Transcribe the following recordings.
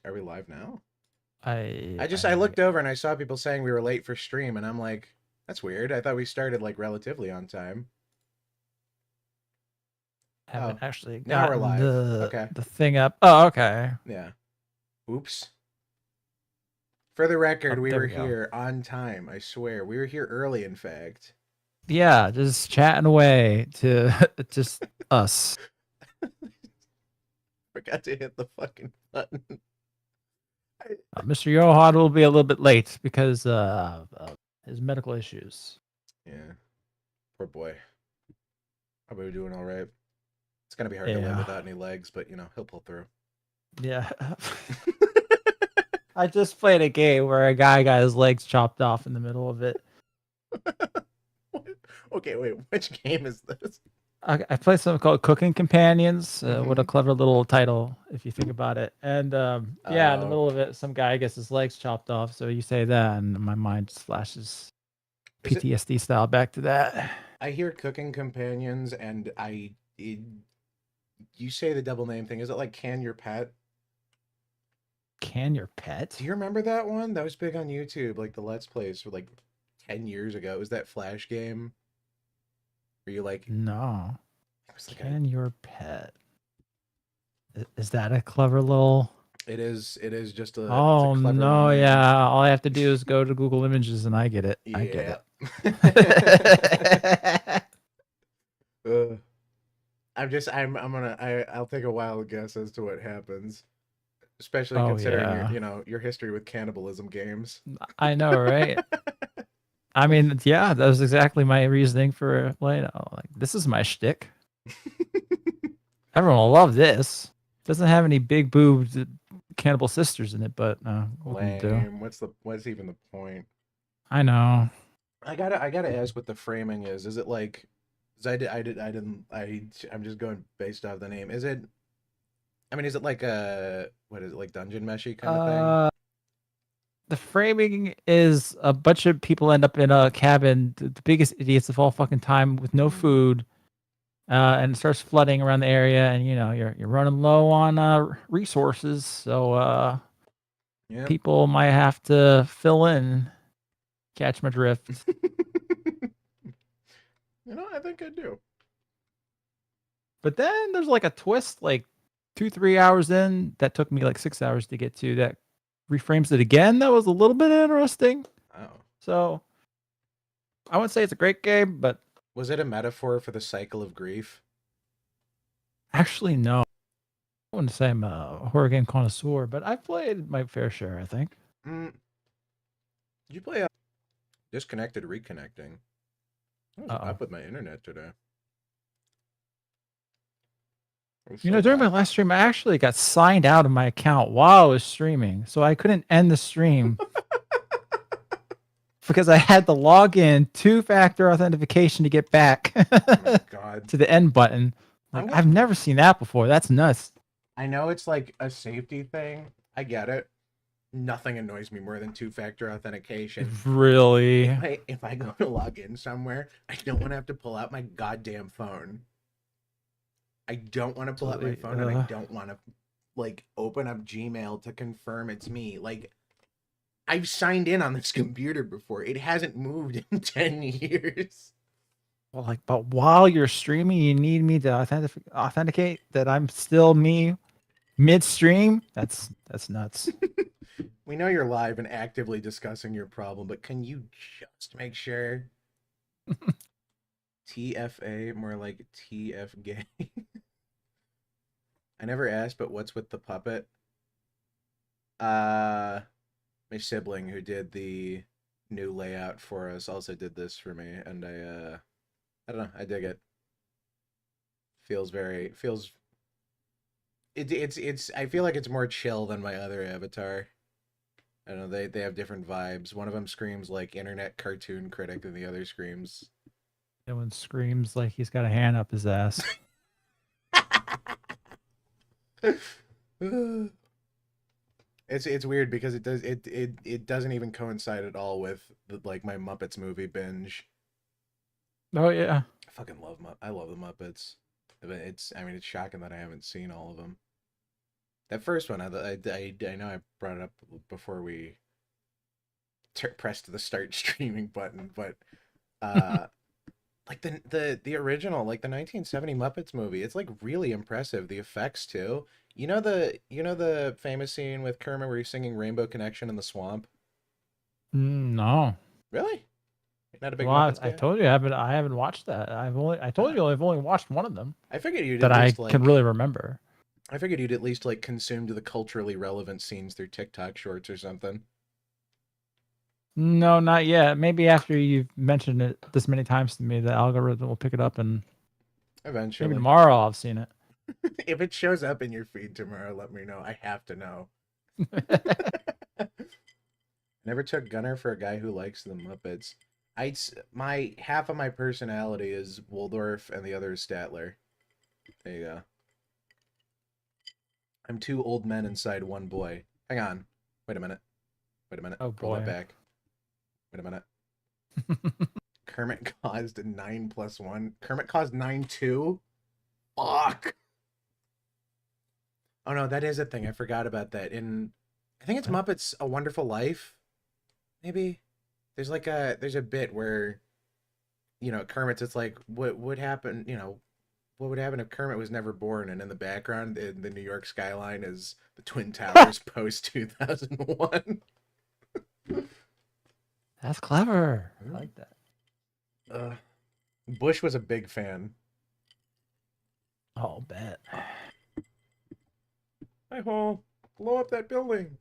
Are we live now? I I looked over and I saw people saying we were late for stream, and I'm like, that's weird. I thought we started like relatively on time. haven't Oh, actually now we're gotten live. Okay. the thing up. Oh, okay. Yeah. Oops. For the record, Oh, we there were we go. here on time. I swear, we were here early. In fact. Yeah, just chatting away to just us. Forgot to hit the fucking button. Mr. Johann will be a little bit late because of his medical issues. Yeah. Poor boy. Hope we're doing all right. It's gonna be hard to live Yeah. without any legs, but he'll pull through. Yeah. I just played a game where a guy got his legs chopped off in the middle of it. Okay, wait. Which game is this? I played something called Cooking Companions. What a clever little title, if you think about it. And yeah, in the middle of it, some guy gets his legs chopped off. So you say that, and my mind just flashes PTSD style back to that. I hear Cooking Companions, and you say the double name thing. Is it like Can Your Pet? Can Your Pet? Do you remember that one? That was big on YouTube, like the Let's Plays for like 10 years ago. It was that Flash game. Were you like... No. It was like Can Your Pet? Is that a clever little... It is just a... Oh, it's a clever no, name. yeah. All I have to do is go to Google Images and I get it. Yeah. I get it. I'll take a wild guess as to what happens. Especially considering your history with cannibalism games. I know, right? I mean, yeah, that was exactly my reasoning for playing. Like, this is my shtick. Everyone will love this. Doesn't have any big boobed cannibal sisters in it, but lame. What's even the point? I know. I gotta ask what the framing is. Is it like? I'm just going based off the name. Is it? I mean, is it like what is it, like dungeon meshy kind of thing? The framing is a bunch of people end up in a cabin, the biggest idiots of all fucking time, with no food, and it starts flooding around the area, and you're running low on resources, so people might have to fill in. Catch my drift. I think I do. But then there's like a twist, like 2-3 hours in, that took me like 6 hours to get to, that reframes it again. That was a little bit interesting. Oh. So I wouldn't say it's a great game, but... Was it a metaphor for the cycle of grief? Actually, no. I wouldn't say I'm a horror game connoisseur, but I've played my fair share, I think. Did you play Disconnected Reconnecting? What's up with my internet today? During my last stream, I actually got signed out of my account while I was streaming, so I couldn't end the stream because I had to log in, two-factor authentication to get back to the end button. Like, I've never seen that before. That's nuts. I know it's like a safety thing. I get it. Nothing annoys me more than two-factor authentication. Really? If I go to log in somewhere, I don't want to have to pull out my goddamn phone. I don't want to pull out my phone, and I don't want to like open up Gmail to confirm it's me. Like, I've signed in on this computer before. It hasn't moved in 10 years. Well, but while you're streaming, you need me to authenticate that I'm still me midstream? That's nuts. We know you're live and actively discussing your problem, but can you just make sure? TFA, more like TF gay. I never asked, but what's with the puppet? My sibling who did the new layout for us also did this for me, and I don't know, I dig it. It's I feel like it's more chill than my other avatar. I don't know, they have different vibes. One of them screams like internet cartoon critic, and the other screams... The one screams like he's got a hand up his ass. It's weird because it doesn't even coincide at all with like my Muppets movie binge. Oh yeah, I fucking love the Muppets. It's shocking that I haven't seen all of them. That first one, I know I brought it up before we pressed the start streaming button, but like the original, like the 1970 Muppets movie, it's like really impressive. The effects too. You know the famous scene with Kermit where he's singing Rainbow Connection in the swamp? No. Really? You're not a big Well, Muppets I guy? told you I haven't watched that. I told Ah, you I've only watched one of them I figured you'd that at I least can like really remember. I figured you'd at least like consumed the culturally relevant scenes through TikTok shorts or something. No, not yet. Maybe after you've mentioned it this many times to me, the algorithm will pick it up, and maybe Eventually. tomorrow I'll have seen it. If it shows up in your feed tomorrow, let me know. I have to know. Never took Gunnar for a guy who likes the Muppets. My half of my personality is Waldorf and the other is Statler. There you go. I'm two old men inside one boy. Hang on. Wait a minute. Wait a minute. Oh Pull that boy. back. Wait a minute. Kermit caused 9 + 1. Kermit caused 9 too? Fuck. Oh no, that is a thing. I forgot about that. I think it's Muppets A Wonderful Life. Maybe there's a bit where Kermit's it's like what would happen, what would happen if Kermit was never born, and in the background in the New York skyline is the Twin Towers post 2001. That's clever. I like that. Bush was a big fan. I'll bet. Hi ho, blow up that building.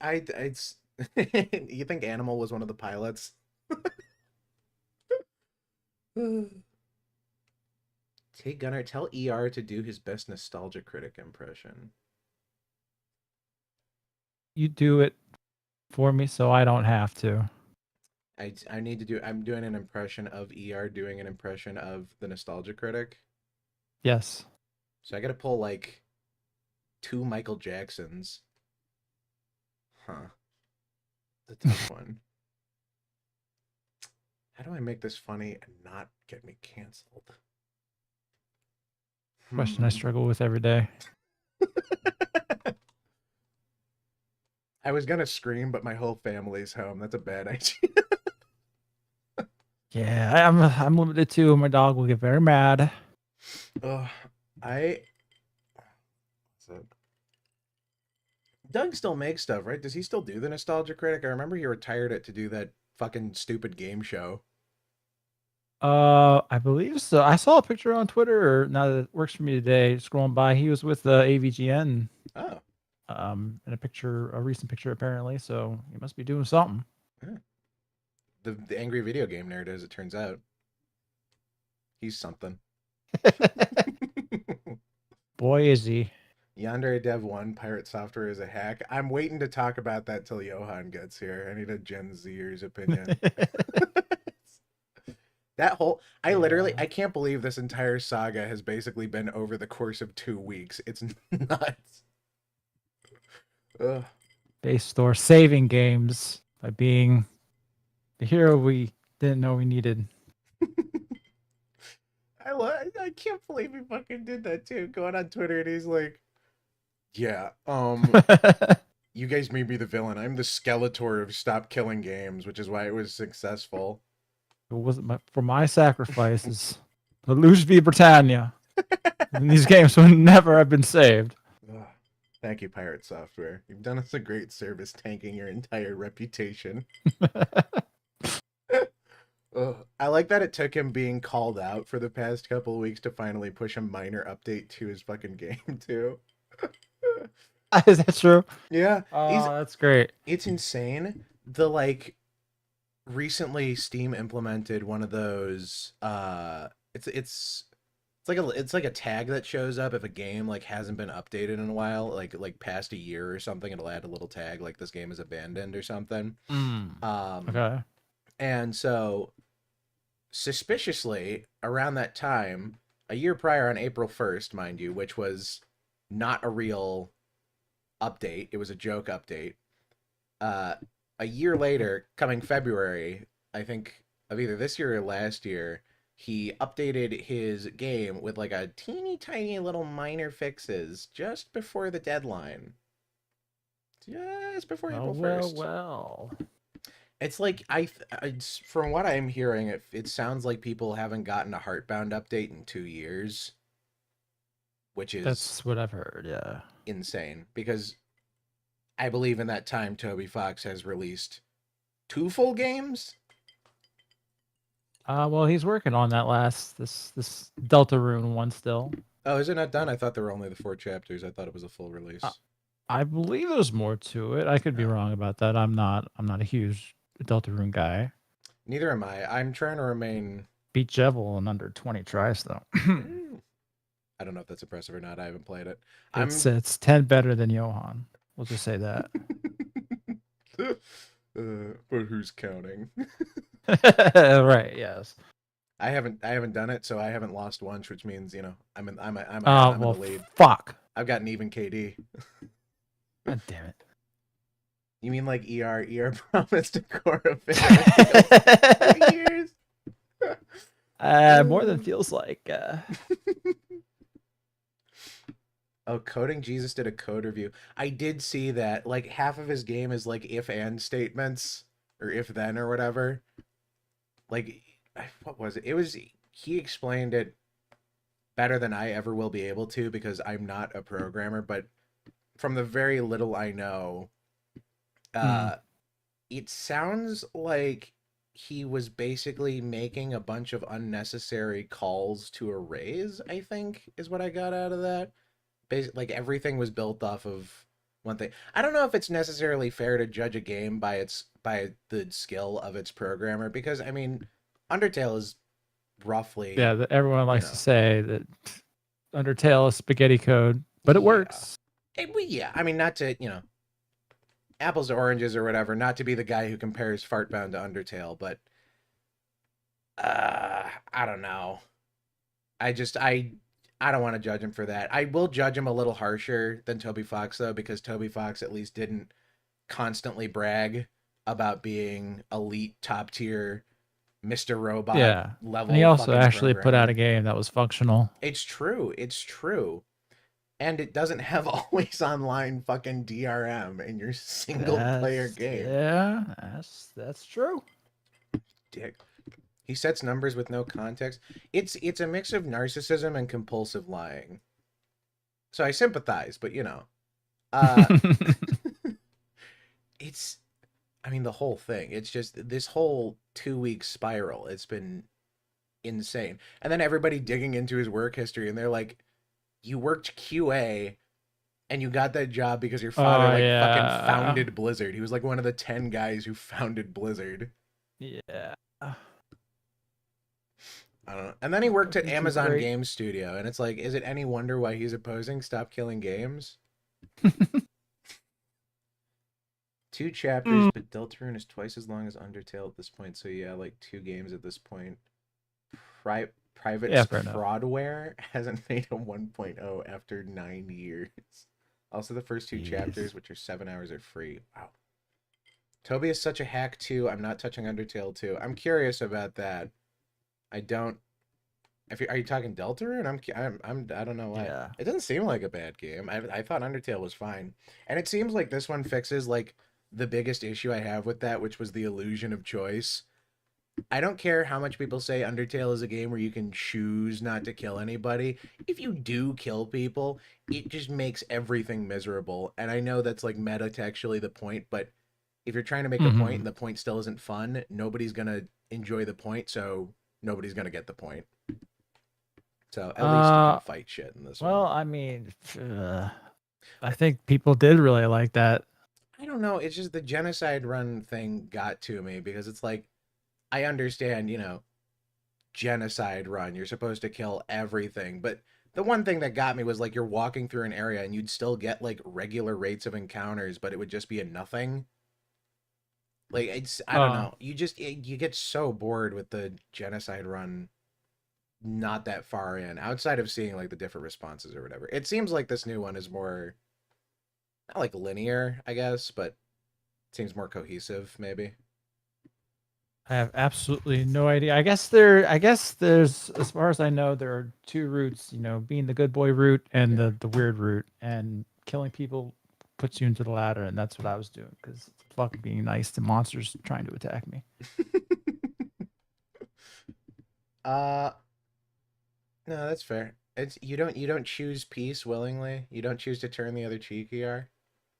It's you think Animal was one of the pilots? Hey Gunnar, tell ER to do his best nostalgia critic impression. You do it for me so I don't have to. I need to do. I'm doing an impression of ER doing an impression of the nostalgia critic. Yes. So I got to pull like 2 Michael Jacksons. Huh. The tough one. How do I make this funny and not get me canceled? Question I struggle with every day. I was gonna scream, but my whole family's home. That's a bad idea. Yeah, I'm limited too. My dog will get very mad. I. Doug still makes stuff, right? Does he still do the Nostalgia Critic? I remember he retired it to do that fucking stupid game show. I believe so. I saw a picture on Twitter, or now that it works for me today, scrolling by. He was with AVGN. Oh. In a recent picture apparently. So he must be doing something. Yeah. The angry video game nerd, as it turns out. He's something. Boy, is he. Yandere Dev 1 pirate software is a hack. I'm waiting to talk about that till Johann gets here. I need a Gen Zer's opinion. I can't believe this entire saga has basically been over the course of 2 weeks. It's nuts. Ugh. Base store saving games by being the hero we didn't know we needed. I can't believe he fucking did that too. Going on Twitter and he's like, yeah, you guys made me the villain. I'm the Skeletor of Stop Killing Games, which is why it was successful. It wasn't for my sacrifices. The Luge v Britannia. And these games would never have been saved. Ugh. Thank you, Pirate Software. You've done us a great service tanking your entire reputation. I like that it took him being called out for the past couple of weeks to finally push a minor update to his fucking game, too. Is that true? Yeah. Oh, that's great. It's insane. Recently Steam implemented one of those it's like a tag that shows up if a game like hasn't been updated in a while, like past a year or something. It'll add a little tag like this game is abandoned or something. Okay. And so suspiciously around that time, a year prior on April 1st, mind you, which was not a real update, it was a joke update. A year later, coming February, I think of either this year or last year, he updated his game with like a teeny tiny little minor fixes just before the deadline. Just before April 1st. Well. It's like from what I'm hearing, it sounds like people haven't gotten a Heartbound update in 2 years, which is that's what I've heard. Yeah, insane because I believe in that time Toby Fox has released 2 full games. Well, he's working on that this Deltarune one still. Oh, is it not done? I thought there were only the 4 chapters. I thought it was a full release. I believe there's more to it. I could be wrong about that. I'm not a huge Deltarune guy. Neither am I. I'm trying to remain... Beat Jevil in under 20 tries, though. I don't know if that's impressive or not. I haven't played it. It's 10 better than Johann. We'll just say that. But who's counting? Right. Yes. I haven't done it, so I haven't lost once, which means I'm in the lead. Fuck. I've got an even KD. God damn it. You mean like ER promised a core of 4 years? More than feels like. Oh, Coding Jesus did a code review. I did see that. Like half of his game is like if and statements or if then or whatever. Like, what was it? He explained it better than I ever will be able to because I'm not a programmer, but from the very little I know, it sounds like he was basically making a bunch of unnecessary calls to arrays, I think, is what I got out of that. Basically, like everything was built off of one thing. I don't know if it's necessarily fair to judge a game by the skill of its programmer, because I mean, Undertale is roughly everyone likes to say that Undertale is spaghetti code, but it works. I mean, not to apples to oranges or whatever. Not to be the guy who compares Fartbound to Undertale, but I don't know. I don't want to judge him for that. I will judge him a little harsher than Toby Fox, though, because Toby Fox at least didn't constantly brag about being elite, top tier, Mr. Robot level. And he also actually put out a game that was functional. It's true. And it doesn't have always online fucking DRM in your single player game. Yeah, that's true. Dick. He sets numbers with no context. It's a mix of narcissism and compulsive lying. So I sympathize, but the whole thing. It's just this whole 2-week spiral. It's been insane. And then everybody digging into his work history, and they're like, you worked QA and you got that job because your father fucking founded Blizzard. He was like one of the 10 guys who founded Blizzard. Yeah. I don't know. And then he worked at Amazon Game Studio, and it's like, is it any wonder why he's opposing Stop Killing Games? 2 chapters, but Deltarune is twice as long as Undertale at this point. So yeah, like 2 games at this point. Private Fraudware hasn't made a 1.0 after 9 years. Also, the first 2 chapters, which are 7 hours, are free. Wow. Toby is such a hack too. I'm not touching Undertale too. I'm curious about that. I don't. Are you talking Deltarune? I don't know why. Yeah. It doesn't seem like a bad game. I thought Undertale was fine, and it seems like this one fixes like the biggest issue I have with that, which was the illusion of choice. I don't care how much people say Undertale is a game where you can choose not to kill anybody. If you do kill people, it just makes everything miserable. And I know that's like meta-textually the point, but if you're trying to make a point and the point still isn't fun, nobody's going to enjoy the point, so nobody's going to get the point. So at least you can fight shit in this one. Well, I mean, I think people did really like that. I don't know. It's just the genocide run thing got to me because it's like, I understand, genocide run. You're supposed to kill everything. But the one thing that got me was like you're walking through an area and you'd still get like regular rates of encounters, but it would just be a nothing. Like, I don't know. You get so bored with the genocide run not that far in, outside of seeing like the different responses or whatever. It seems like this new one is more, not like linear, I guess, but it seems more cohesive, maybe. I have absolutely no idea. I guess there's, as far as I know, there are two routes. You know, being the good boy route and the weird route, and killing people puts you into the latter, and that's what I was doing because fuck being nice to monsters trying to attack me. uh no, that's fair. It's you don't choose peace willingly. You don't choose to turn the other cheek, ER.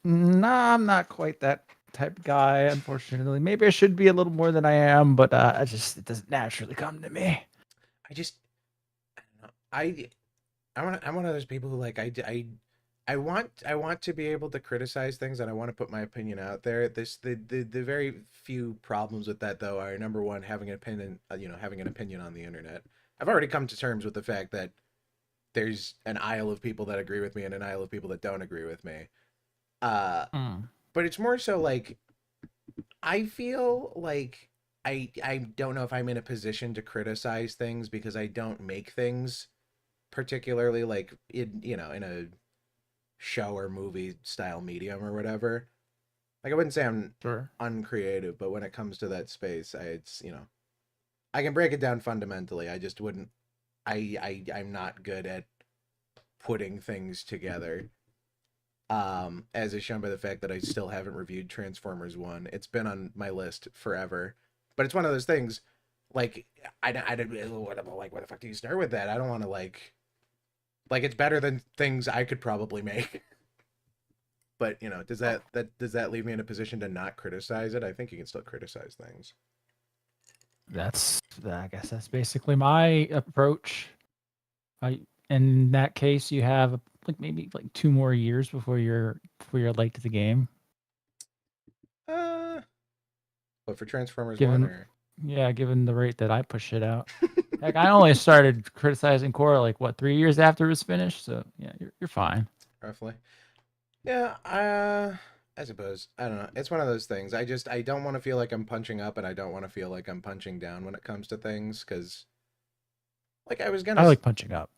Nah, I'm not quite that type of guy, unfortunately. Maybe I should be a little more than I am, but it doesn't naturally come to me. I just I don't know. I'm one of those people who like I want to be able to criticize things and I want to put my opinion out there. The very few problems with that though are number one, having an opinion, having an opinion on the internet. I've already come to terms with the fact that there's an aisle of people that agree with me and an aisle of people that don't agree with me. Uh, Mm. but it's more so like I feel like I don't know if I'm in a position to criticize things because I don't make things particularly like in a show or movie style medium or whatever. Like I wouldn't say I'm Sure. uncreative, but when it comes to that space, I can break it down fundamentally. I just wouldn't. I'm not good at putting things together. As is shown by the fact that I still haven't reviewed Transformers 1. It's been on my list forever. But it's one of those things, like, I don't, like, what the fuck do you start with that? I don't want to, like, it's better than things I could probably make. But, does that leave me in a position to not criticize it? I think you can still criticize things. I guess that's basically my approach. In that case, you have like maybe like 2 more years before you're late to the game. But for Transformers 1 Given or given the rate that I push it out. Heck, I only started criticizing Core like what 3 years after it was finished. So yeah, you're fine. roughly? Yeah, I suppose. I don't know. It's one of those things. I don't want to feel like I'm punching up and I don't want to feel like I'm punching down when it comes to things because like I was I gonna like punching up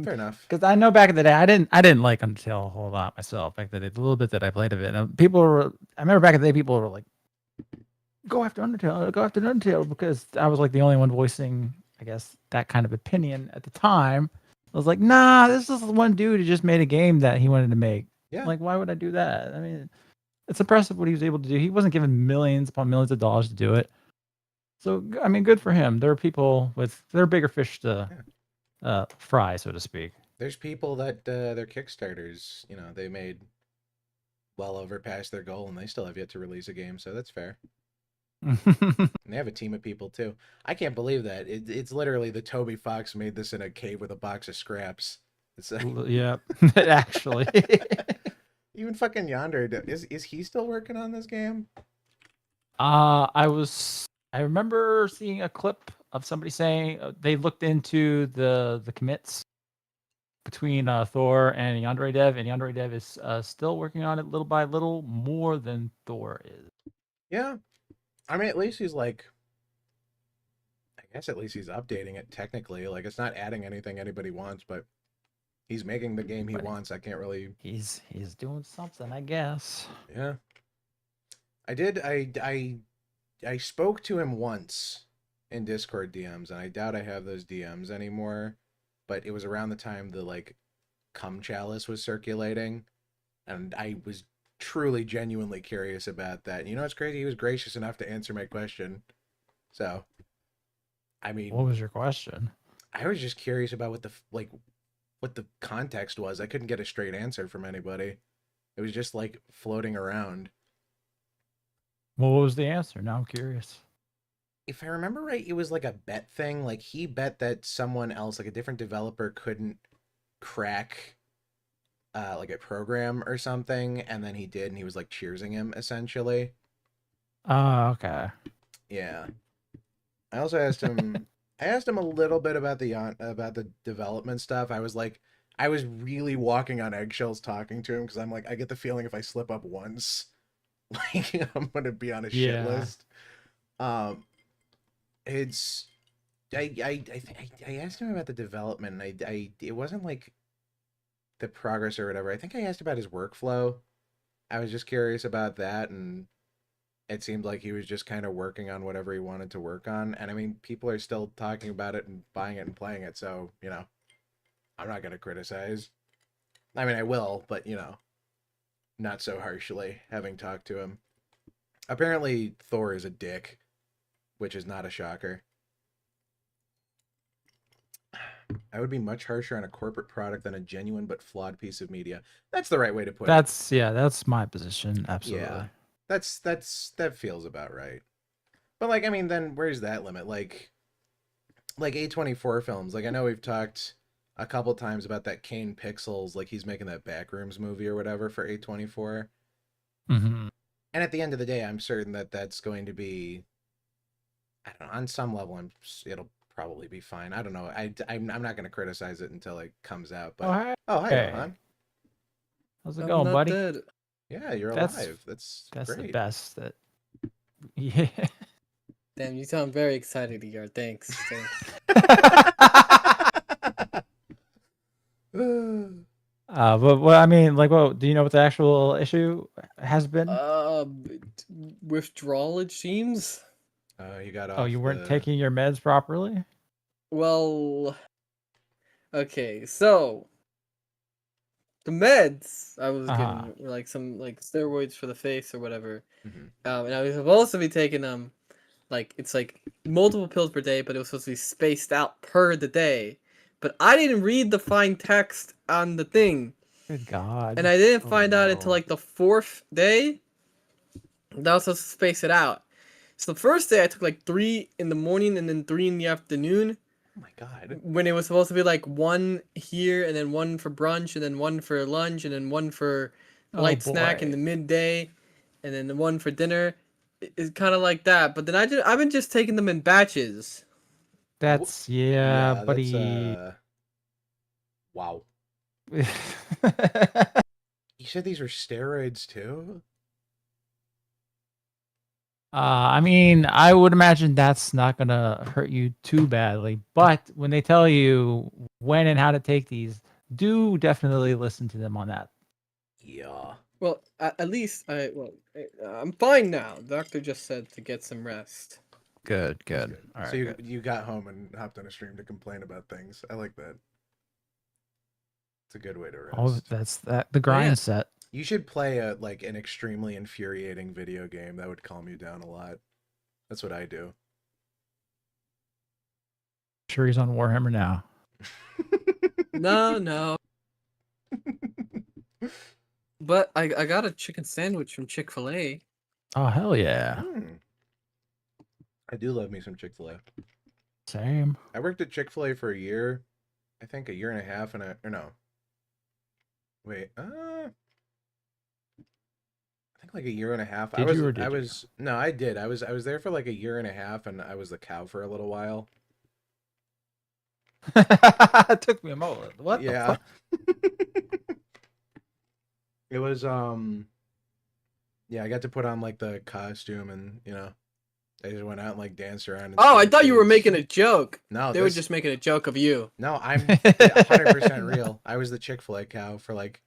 fair enough. because I know back in the day I didn't like Undertale a whole lot myself. Back then, the little bit that I played of it, and I remember back in the day people were like, go after Undertale because I was like the only one voicing, I guess, that kind of opinion at the time. I was like, nah, this is one dude who just made a game that he wanted to make. Yeah. Like, why would I do that? I mean, it's impressive what he was able to do. He wasn't given millions upon millions of dollars to do it. So, I mean, good for him. There are people there are bigger fish to fry, so to speak. There's people that their Kickstarters, they made well over past their goal and they still have yet to release a game, so that's fair. And they have a team of people too. I can't believe that. It's literally the Toby Fox made this in a cave with a box of scraps. It's Yeah, actually. even fucking Yonder is he still working on this game? I remember seeing a clip of somebody saying they looked into the commits between Thor and Yandere Dev, and Yandere Dev is still working on it little by little more than Thor is. Yeah. I mean, at least he's like I guess at least he's updating it technically. Like it's not adding anything anybody wants, but he's making the game he But wants. I can't really he's doing something, I guess. Yeah. I did I spoke to him once in Discord DMs, and I doubt I have those DMs anymore. But it was around the time the like cum chalice was circulating, and I was truly genuinely curious about that. And you know what's crazy? He was gracious enough to answer my question. So, I mean, What was your question? I was just curious about what the context was. I couldn't get a straight answer from anybody. It was just like floating around. Well, what was the answer? Now I'm curious. If I remember right, it was like a bet thing. Like he bet that someone else, like a different developer, couldn't crack like a program or something, and then he did, and he was like cheersing him essentially. Oh, okay. Yeah. I also asked him. I asked him a little bit about the development stuff. I was really walking on eggshells talking to him because I'm like, I get the feeling if I slip up once, like I'm gonna be on a shit list. Um, it's I asked him about the development. And I it wasn't like the progress or whatever. I think I asked about his workflow. I was just curious about that, and it seemed like he was just kind of working on whatever he wanted to work on. And I mean, people are still talking about it and buying it and playing it. So, you know, I'm not going to criticize. I mean, I will, but, you know, not so harshly, having talked to him. Apparently, Thor is a dick, which is not a shocker. I would be much harsher on a corporate product than a genuine but flawed piece of media. That's the right way to put it. Yeah, that's my position. Absolutely. Yeah. That feels about right. But like, I mean, then where's that limit? Like A24 films. Like, I know we've talked a couple times about that Kane Pixels, like he's making that Backrooms movie or whatever for A24. Mm-hmm. And at the end of the day, I'm certain that that's going to be, I don't know, on some level, it'll probably be fine. I don't know. I'm not going to criticize it until it comes out. But hi, Johann. How's it going, buddy? Dead. Yeah, you're alive. That's great. The best. Yeah. Damn, you sound very excited, ER. Thanks. But I mean, like, do you know what the actual issue has been? Withdrawal, it seems. You got off. Oh, you weren't taking your meds properly? Well, okay, so the meds I was getting were like some steroids for the face or whatever, and I was supposed to be taking them, like it's like multiple pills per day, but it was supposed to be spaced out per the day. But I didn't read the fine text on the thing. Good God! And I didn't find out until like the 4th day that I was supposed to space it out. So the first day I took like 3 in the morning and then 3 in the afternoon. Oh my God. When it was supposed to be like 1 here and then 1 for brunch and then 1 for lunch and then 1 for light snack in the midday and then the 1 for dinner. It's kind of like that. But then I've been just taking them in batches. That's buddy. Wow. You said these were steroids too? I mean, I would imagine that's not gonna hurt you too badly. But when they tell you when and how to take these, do definitely listen to them on that. Yeah. Well, at least I'm fine now. The doctor just said to get some rest. Good. All right, so you got home and hopped on a stream to complain about things. I like that. It's a good way to rest. Oh, that's the grind set. You should play an extremely infuriating video game. That would calm you down a lot. That's what I do. Sure, he's on Warhammer now. No. But I got a chicken sandwich from Chick-fil-A. Oh, hell yeah. I do love me some Chick-fil-A. Same. I worked at Chick-fil-A for a year. I think a year and a half or no. Wait, I think like a year and a half. I did. No, I did. I was there for like a year and a half and I was the cow for a little while. It took me a moment. What the fuck? It was yeah, I got to put on like the costume and I just went out and like danced around. And I thought you were making a joke. No, they were just making a joke of you. No, I'm 100% real. I was the Chick-fil-A cow for like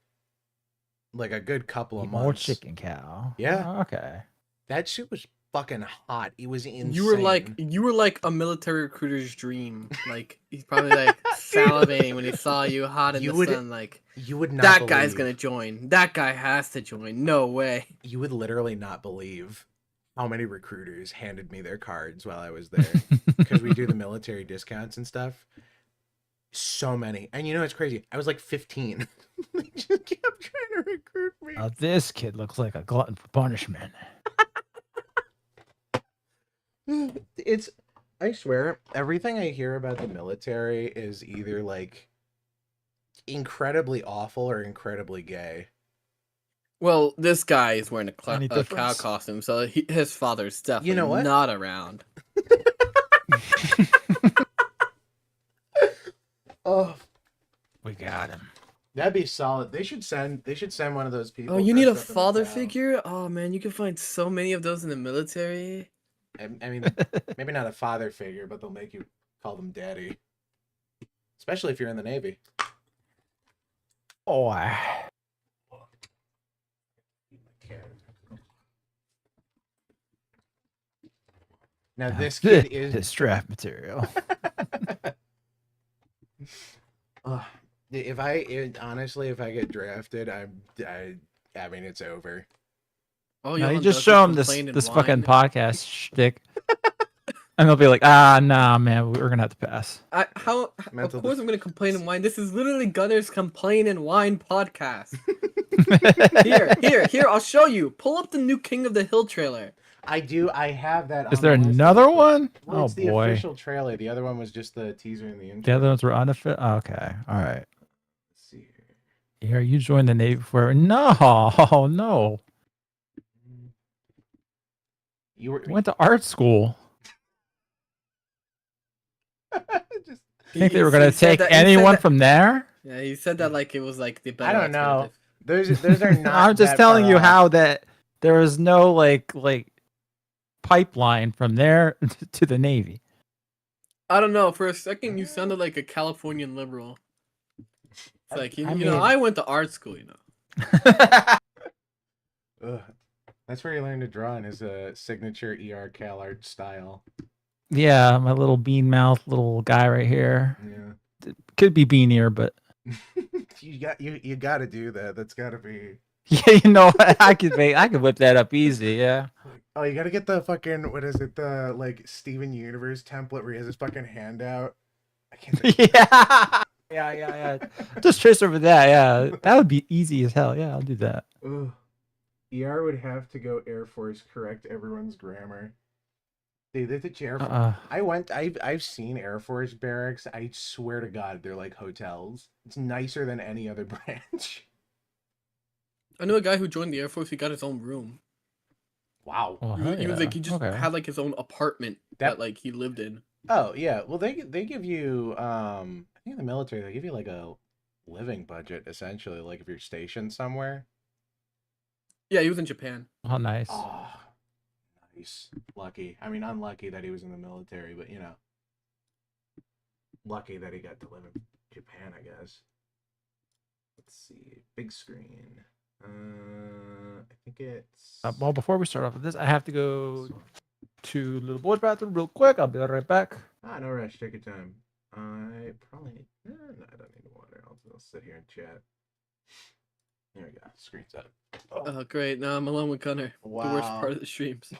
a good couple of months. More chicken cow. Yeah. Oh, okay. That shit was fucking hot. It was insane. You were like a military recruiter's dream. Like he's probably like salivating when he saw you hot in the sun. Like you would not. That guy's gonna join. That guy has to join. No way. You would literally not believe how many recruiters handed me their cards while I was there because we do the military discounts and stuff. So many. And it's crazy. I was like 15. They just kept trying to recruit me. Now this kid looks like a glutton for punishment. I swear, everything I hear about the military is either like incredibly awful or incredibly gay. Well, this guy is wearing a cow costume, so his father's definitely not around. Oh, we got him. That'd be solid. They should send one of those people. Oh, you need a father figure? Oh man, you can find so many of those in the military. I mean, maybe not a father figure, but they'll make you call them daddy. Especially if you're in the Navy. Oh. Now this kid is his draft material. Honestly, if I get drafted, I mean, it's over. Oh, No, you Johann just doesn't show him complain in this fucking wine. podcast shtick, and they'll be like, nah, man, we're gonna have to pass. Of course I'm gonna complain in wine. This is literally Gunnar's Complain in Wine podcast. Here, I'll show you. Pull up the new King of the Hill trailer. I have that. Is there another one? Well, it's Oh the boy. official trailer. The other one was just the teaser and the intro. The other ones were unofficial. Okay, all right. Let's see here. Here, you joined the Navy for no. You went to art school. Just, Think they were gonna take anyone from there? Yeah, he said that like it was like the better. I don't know. Those are not. I'm just telling you how that there is no like pipeline from there to the Navy. I don't know. For a second, you sounded like a Californian liberal. It's like you know, I went to art school. You know. That's where he learned to draw in his signature Cal art style. Yeah, my little bean mouth little guy right here. Yeah. Could be beanier, but you got to do that. That's got to be. Yeah, you know, I could whip that up easy. Yeah. Oh, you got to get the fucking, what is it? The like Steven Universe template where he has his fucking hand out. I can't think. Yeah. Just trace over that. Yeah, that would be easy as hell. Yeah, I'll do that. Ugh. ER would have to go Air Force, correct everyone's grammar. Dude, the Air Force. I've seen Air Force barracks. I swear to God, they're like hotels. It's nicer than any other branch. I know a guy who joined the Air Force. He got his own room. Wow. Oh, he was like he just had like his own apartment that like he lived in. Oh yeah. Well, they give you I think in the military they give you like a living budget essentially, like if you're stationed somewhere. Yeah, he was in Japan. Oh, nice. Oh, nice. Lucky. I mean, unlucky that he was in the military, but you know, lucky that he got to live in Japan, I guess. Let's see. Big screen. I think it's. Well, before we start off with this, I have to go to little boy's bathroom real quick. I'll be right back. No rush. Take your time. I probably need. No, I don't need water. I'll sit here and chat. There we go. Screen's up. Oh, great. Now I'm alone with Gunnar. Wow. The worst part of the streams.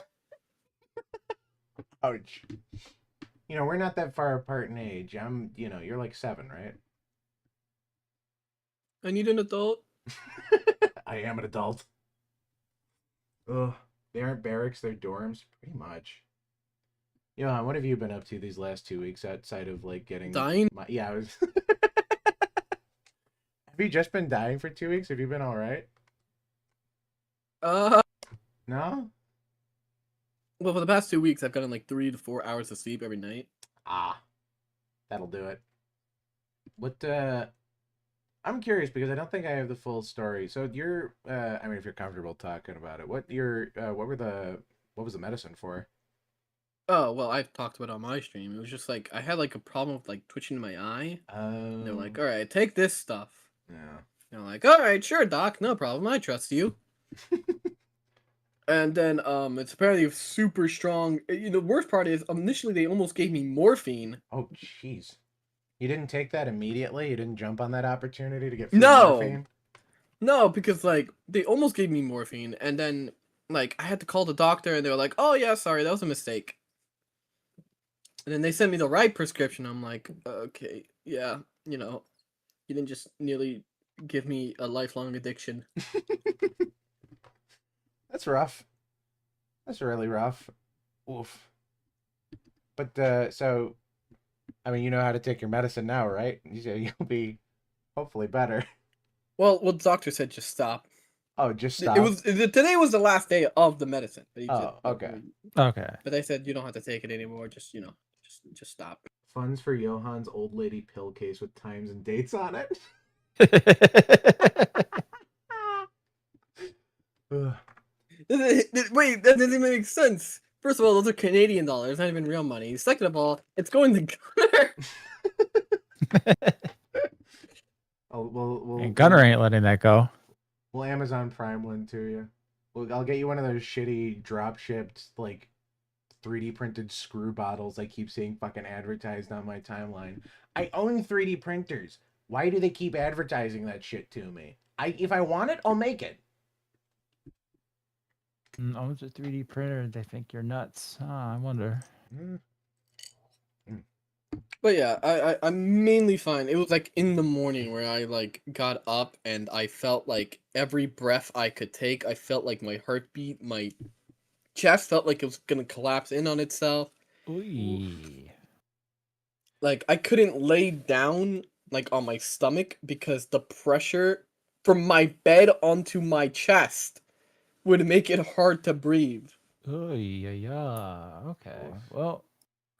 Ouch. You know, we're not that far apart in age. You're like 7, right? I need an adult. I am an adult. Ugh. They aren't barracks, they're dorms. Pretty much. Johann, what have you been up to these last 2 weeks outside of like getting... Dying? Yeah, I was... Have you just been dying for 2 weeks? Have you been alright? No? Well, for the past 2 weeks, I've gotten like 3 to 4 hours of sleep every night. That'll do it. What, I'm curious because I don't think I have the full story. So you're, I mean, if you're comfortable talking about it, what was the medicine for? Oh, well, I've talked about it on my stream. It was just like, I had like a problem with like twitching my eye. Oh. And they're like, all right, take this stuff. Yeah. And I'm like, all right, sure, doc, no problem. I trust you. And then it's apparently super strong. The worst part is initially they almost gave me morphine. Oh, jeez. You didn't take that immediately? You didn't jump on that opportunity to get free morphine? No, because like they almost gave me morphine, and then like I had to call the doctor, and they were like, "Oh yeah, sorry, that was a mistake." And then they sent me the right prescription. I'm like, okay, yeah, you didn't just nearly give me a lifelong addiction. That's rough. That's really rough. Oof. But, so, I mean, you know how to take your medicine now, right? You'll be hopefully better. Well, the doctor said just stop. Oh, just stop. Today was the last day of the medicine. Okay. Okay. But they said you don't have to take it anymore. Just stop. Funds for Johann's old lady pill case with times and dates on it. Wait, that doesn't even make sense. First of all, those are Canadian dollars, not even real money. Second of all, it's going to Gunnar. And Gunnar ain't letting that go. We'll Amazon Prime one to you. I'll get you one of those shitty drop shipped like 3D printed screw bottles I keep seeing fucking advertised on my timeline. I own 3D printers. Why do they keep advertising that shit to me? If I want it, I'll make it. Owns a 3D printer. They think you're nuts. I wonder. But yeah, I'm mainly fine. It was like in the morning where I like got up and I felt like every breath I could take, I felt like my heartbeat, my chest felt like it was gonna collapse in on itself. Ooh. Like I couldn't lay down like on my stomach because the pressure from my bed onto my chest would make it hard to breathe. Oh yeah. Okay. Well,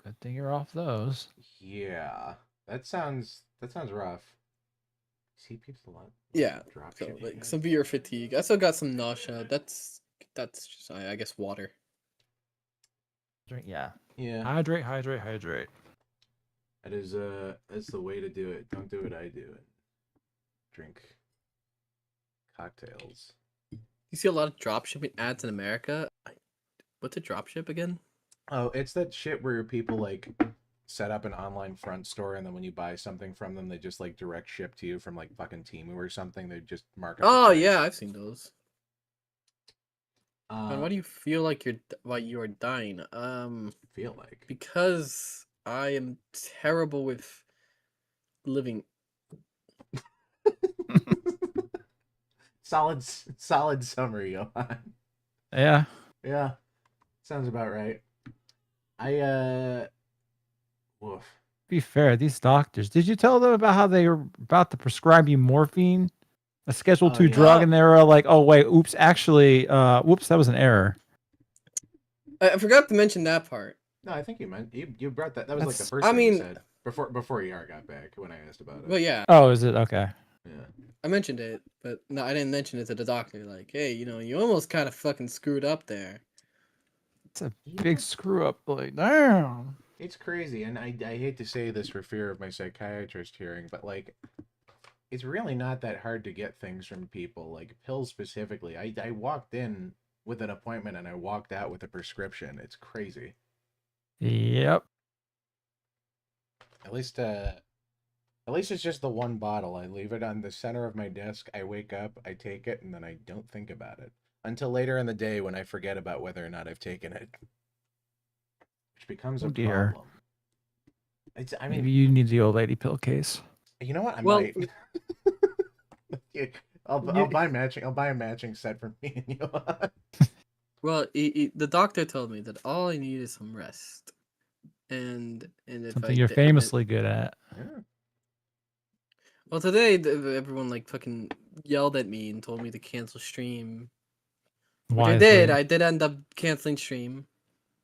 good thing you're off those. Yeah, that sounds rough. See, people a lot. Yeah. Drop So shipping like it. severe fatigue. I still got some nausea. That's just I guess water. Drink. Yeah. Yeah, Hydrate. that is that's the way to do it. Don't do what I do and drink cocktails. You see a lot of dropshipping ads in America. What's a dropship again? Oh, it's that shit where people like set up an online front store and then when you buy something from them, they just like direct ship to you from like fucking Temu or something. They just mark up the Oh price. yeah, I've seen those. And why do you feel like you are dying? Feel like Because I am terrible with living. solid summary, Johann. Yeah. Yeah, sounds about right. Woof. Be fair, these doctors. Did you tell them about how they were about to prescribe you morphine, a Schedule Oh, 2 yeah. drug, and they were like, "Oh wait, oops, actually, whoops, that was an error." I forgot to mention that part. No, I think you meant you brought that. That was like the That's- first thing you said before ER got back when I asked about it. But yeah, Oh, is it okay? Yeah. I mentioned it, but no, I didn't mention it to the doctor. Like, hey, you almost kind of fucking screwed up there. It's a big screw up. Like, damn. It's crazy, and I hate to say this for fear of my psychiatrist hearing, but like, it's really not that hard to get things from people, like pills specifically. I walked in with an appointment and I walked out with a prescription. It's crazy. Yep. At least it's just the one bottle. I leave it on the center of my desk. I wake up, I take it, and then I don't think about it until later in the day when I forget about whether or not I've taken it. Which becomes a problem. I mean, Maybe you need the old lady pill case. You know what? I Well, might. I'll buy matching. I'll buy a matching set for me and you. Well, the doctor told me that all I need is some rest, and if Something you're famously good at. Yeah. Well, today everyone like fucking yelled at me and told me to cancel stream. Which I did. I did end up canceling stream.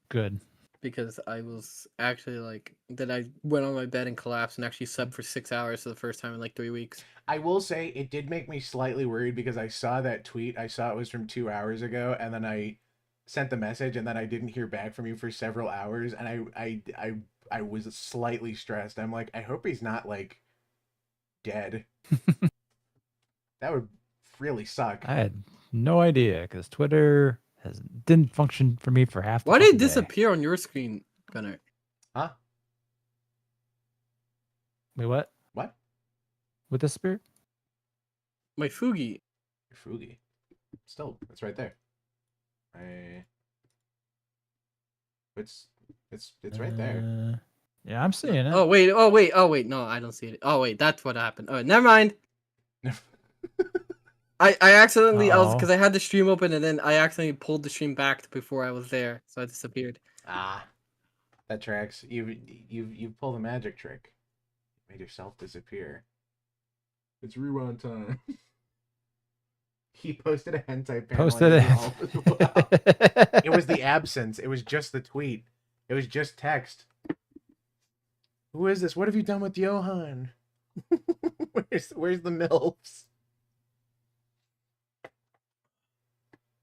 Good. Because I was actually like, then I went on my bed and collapsed and actually slept for 6 hours for the first time in like 3 weeks. I will say it did make me slightly worried because I saw that tweet. I saw it was from 2 hours ago, and then I sent the message, and then I didn't hear back from you for several hours, and I was slightly stressed. I'm like, I hope he's not like dead. That would really suck. I had no idea because Twitter didn't function for me for half the Why did it day. disappear on your screen, Gunnar? Huh? Wait, what? What? With the spirit? My Fugi. Fugi. Still, it's right there. It's right there. Yeah, I'm seeing it. Oh wait, no, I don't see it. Oh wait, that's what happened. Oh, never mind. I accidentally, because I had the stream open and then I accidentally pulled the stream back before I was there, so I disappeared. Ah, that tracks. You pulled a magic trick. You made yourself disappear. It's rewind time. He posted a hentai panel. Posted it. As well. It was the absence. It was just the tweet. It was just text. Who is this? What have you done with Johann? Where's the MILFs?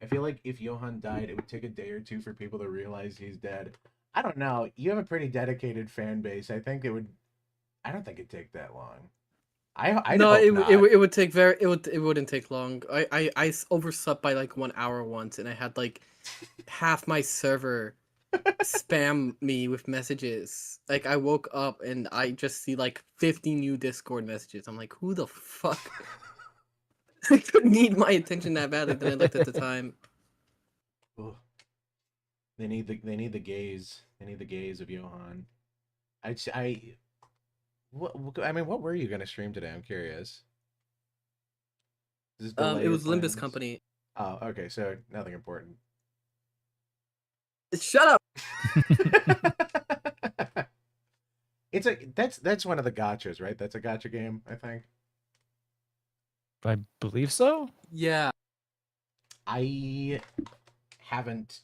I feel like if Johann died, it would take a day or two for people to realize he's dead. I don't know. You have a pretty dedicated fan base. I think it would. I don't think it'd take that long. It would take it wouldn't take long. I overslept by like 1 hour once, and I had like half my server spam me with messages. Like I woke up and I just see like 50 new Discord messages. I'm like, who the fuck? I couldn't need my attention that badly. Then I looked at the time. Ugh. They need the gaze. They need the gaze of Johann. What were you gonna stream today? I'm curious. It was Limbus Company. Oh, okay, so nothing important. Shut up. It's that's one of the gotchas, right? That's a gotcha game, I think. I believe so. Yeah. I haven't.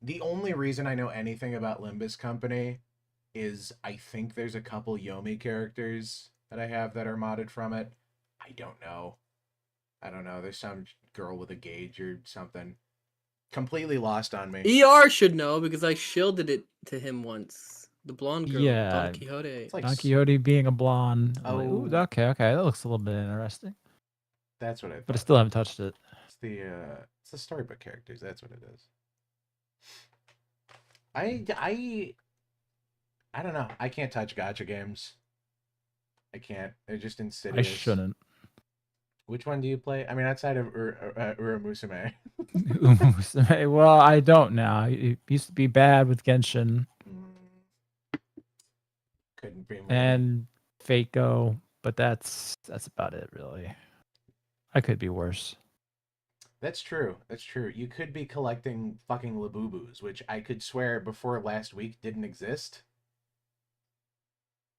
The only reason I know anything about Limbus Company is I think there's a couple Yomi characters that I have that are modded from it. I don't know. There's some girl with a gauge or something. Completely lost on me. ER should know because I shielded it to him once. The blonde girl, Yeah. Don Quixote. It's like Don Quixote being a blonde. I'm like, ooh, Oh. okay, that looks a little bit interesting. That's what I thought. But I still haven't touched it. It's the storybook characters. That's what it is. I don't know. I can't touch gacha games. I can't. They're just insidious. I shouldn't. Which one do you play? I mean, outside of Uramusume. Well, I don't now. It used to be bad with Genshin Couldn't be more. and Fako, but that's about it, really. I could be worse. That's true. That's true. You could be collecting fucking Labubus, which I could swear before last week didn't exist.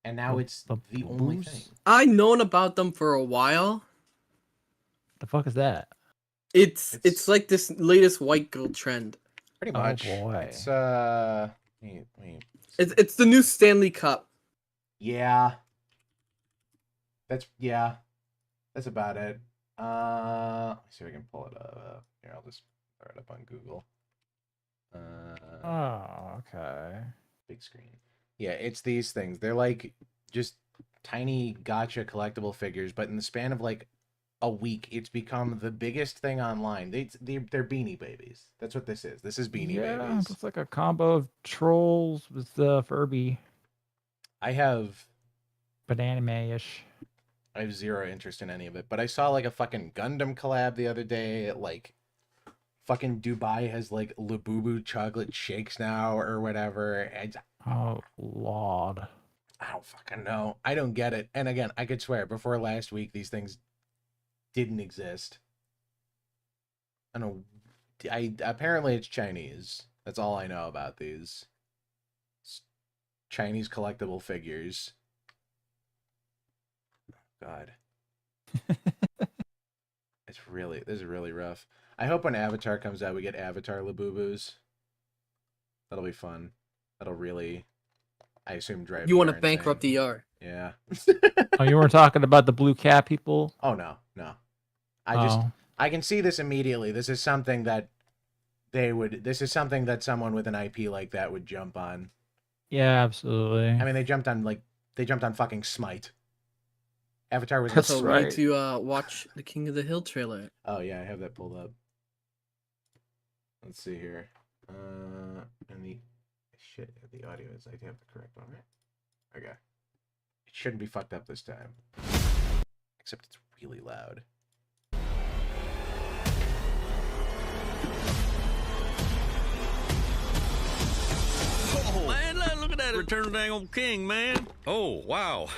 And now it's the only thing. I've known about them for a while. The fuck is that? It's like this latest white girl trend. Pretty much. Oh boy. It's wait. It's the new Stanley Cup. Yeah. That's about it. Let's see if I can pull it up. Here, I'll just throw it up on Google. Oh, okay. Big screen. Yeah, it's these things. They're like just tiny gotcha collectible figures, but in the span of like a week, it's become the biggest thing online. They're Beanie Babies. That's what this is. This is Beanie Babies. It's like a combo of trolls with Furby. I have Banana-ish. I have zero interest in any of it, but I saw like a fucking Gundam collab the other day. Like, fucking Dubai has like Labubu chocolate shakes now or whatever. Oh Lord. I don't fucking know. I don't get it. And again, I could swear before last week these things didn't exist. I don't know. Apparently it's Chinese. That's all I know about these. It's Chinese collectible figures. God. This is really rough. I hope when Avatar comes out we get Avatar Labubus. That'll be fun. That'll really, I assume, drive. You want to bankrupt ER? Yeah. Oh, you weren't talking about the blue cat people? Oh no. I can see this immediately. This is something that this is something that someone with an IP like that would jump on. Yeah, absolutely. I mean, they jumped on fucking Smite. Avatar was That's So right. we need to watch the King of the Hill trailer. Oh yeah, I have that pulled up. Let's see here. And the audio is, I have the correct one, right? Okay. It shouldn't be fucked up this time. Except it's really loud. Oh, man, look at that Return of the dang old king, man. Oh, wow.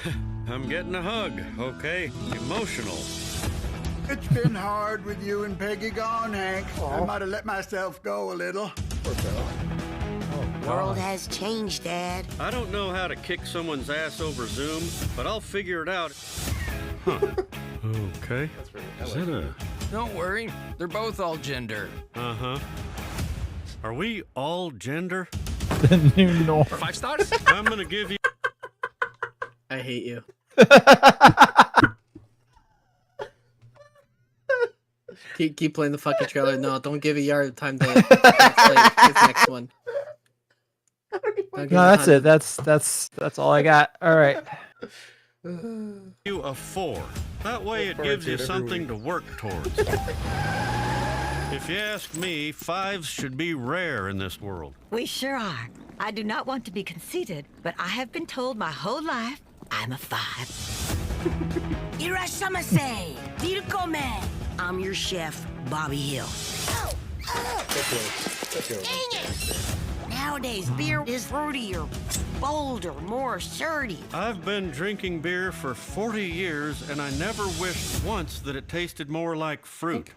I'm getting a hug, okay? Emotional. It's been hard with you and Peggy gone, Hank. I might have let myself go a little. World has changed, Dad. I don't know how to kick someone's ass over Zoom, but I'll figure it out. Huh. Okay. Is that a... Don't worry, they're both all gender. Uh-huh. Are we all gender? The new norm. 5 stars? I'm gonna give you... I hate you. keep playing the fucking trailer. No, don't give ER time to play his next one. No, that's it. That's all I got. All right. you a 4. That way it gives you something to work towards. If you ask me, 5s should be rare in this world. We sure are. I do not want to be conceited, but I have been told my whole life I'm a 5. Irashamase, Dirkome. I'm your chef, Bobby Hill. Dang it! Nowadays, beer is fruitier, bolder, more assertive. I've been drinking beer for 40 years, and I never wished once that it tasted more like fruit.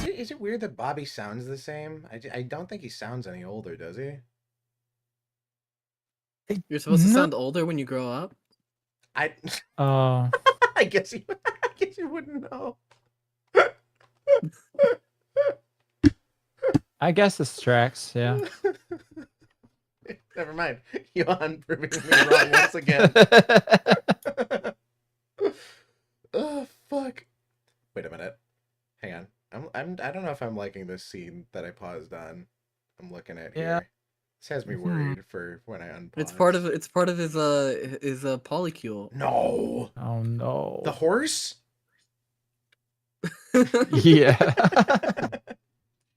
Is it weird that Bobby sounds the same? I don't think he sounds any older, does he? You're supposed to sound older when you grow up? I guess you wouldn't know. I guess this tracks, yeah. Never mind. Johann proving me wrong once again. Oh fuck. Wait a minute. Hang on. I don't know if I'm liking this scene that I paused on. I'm looking at here. This has me worried for when I unpause. It's part of his polycule. No. Oh no. The horse? Yeah.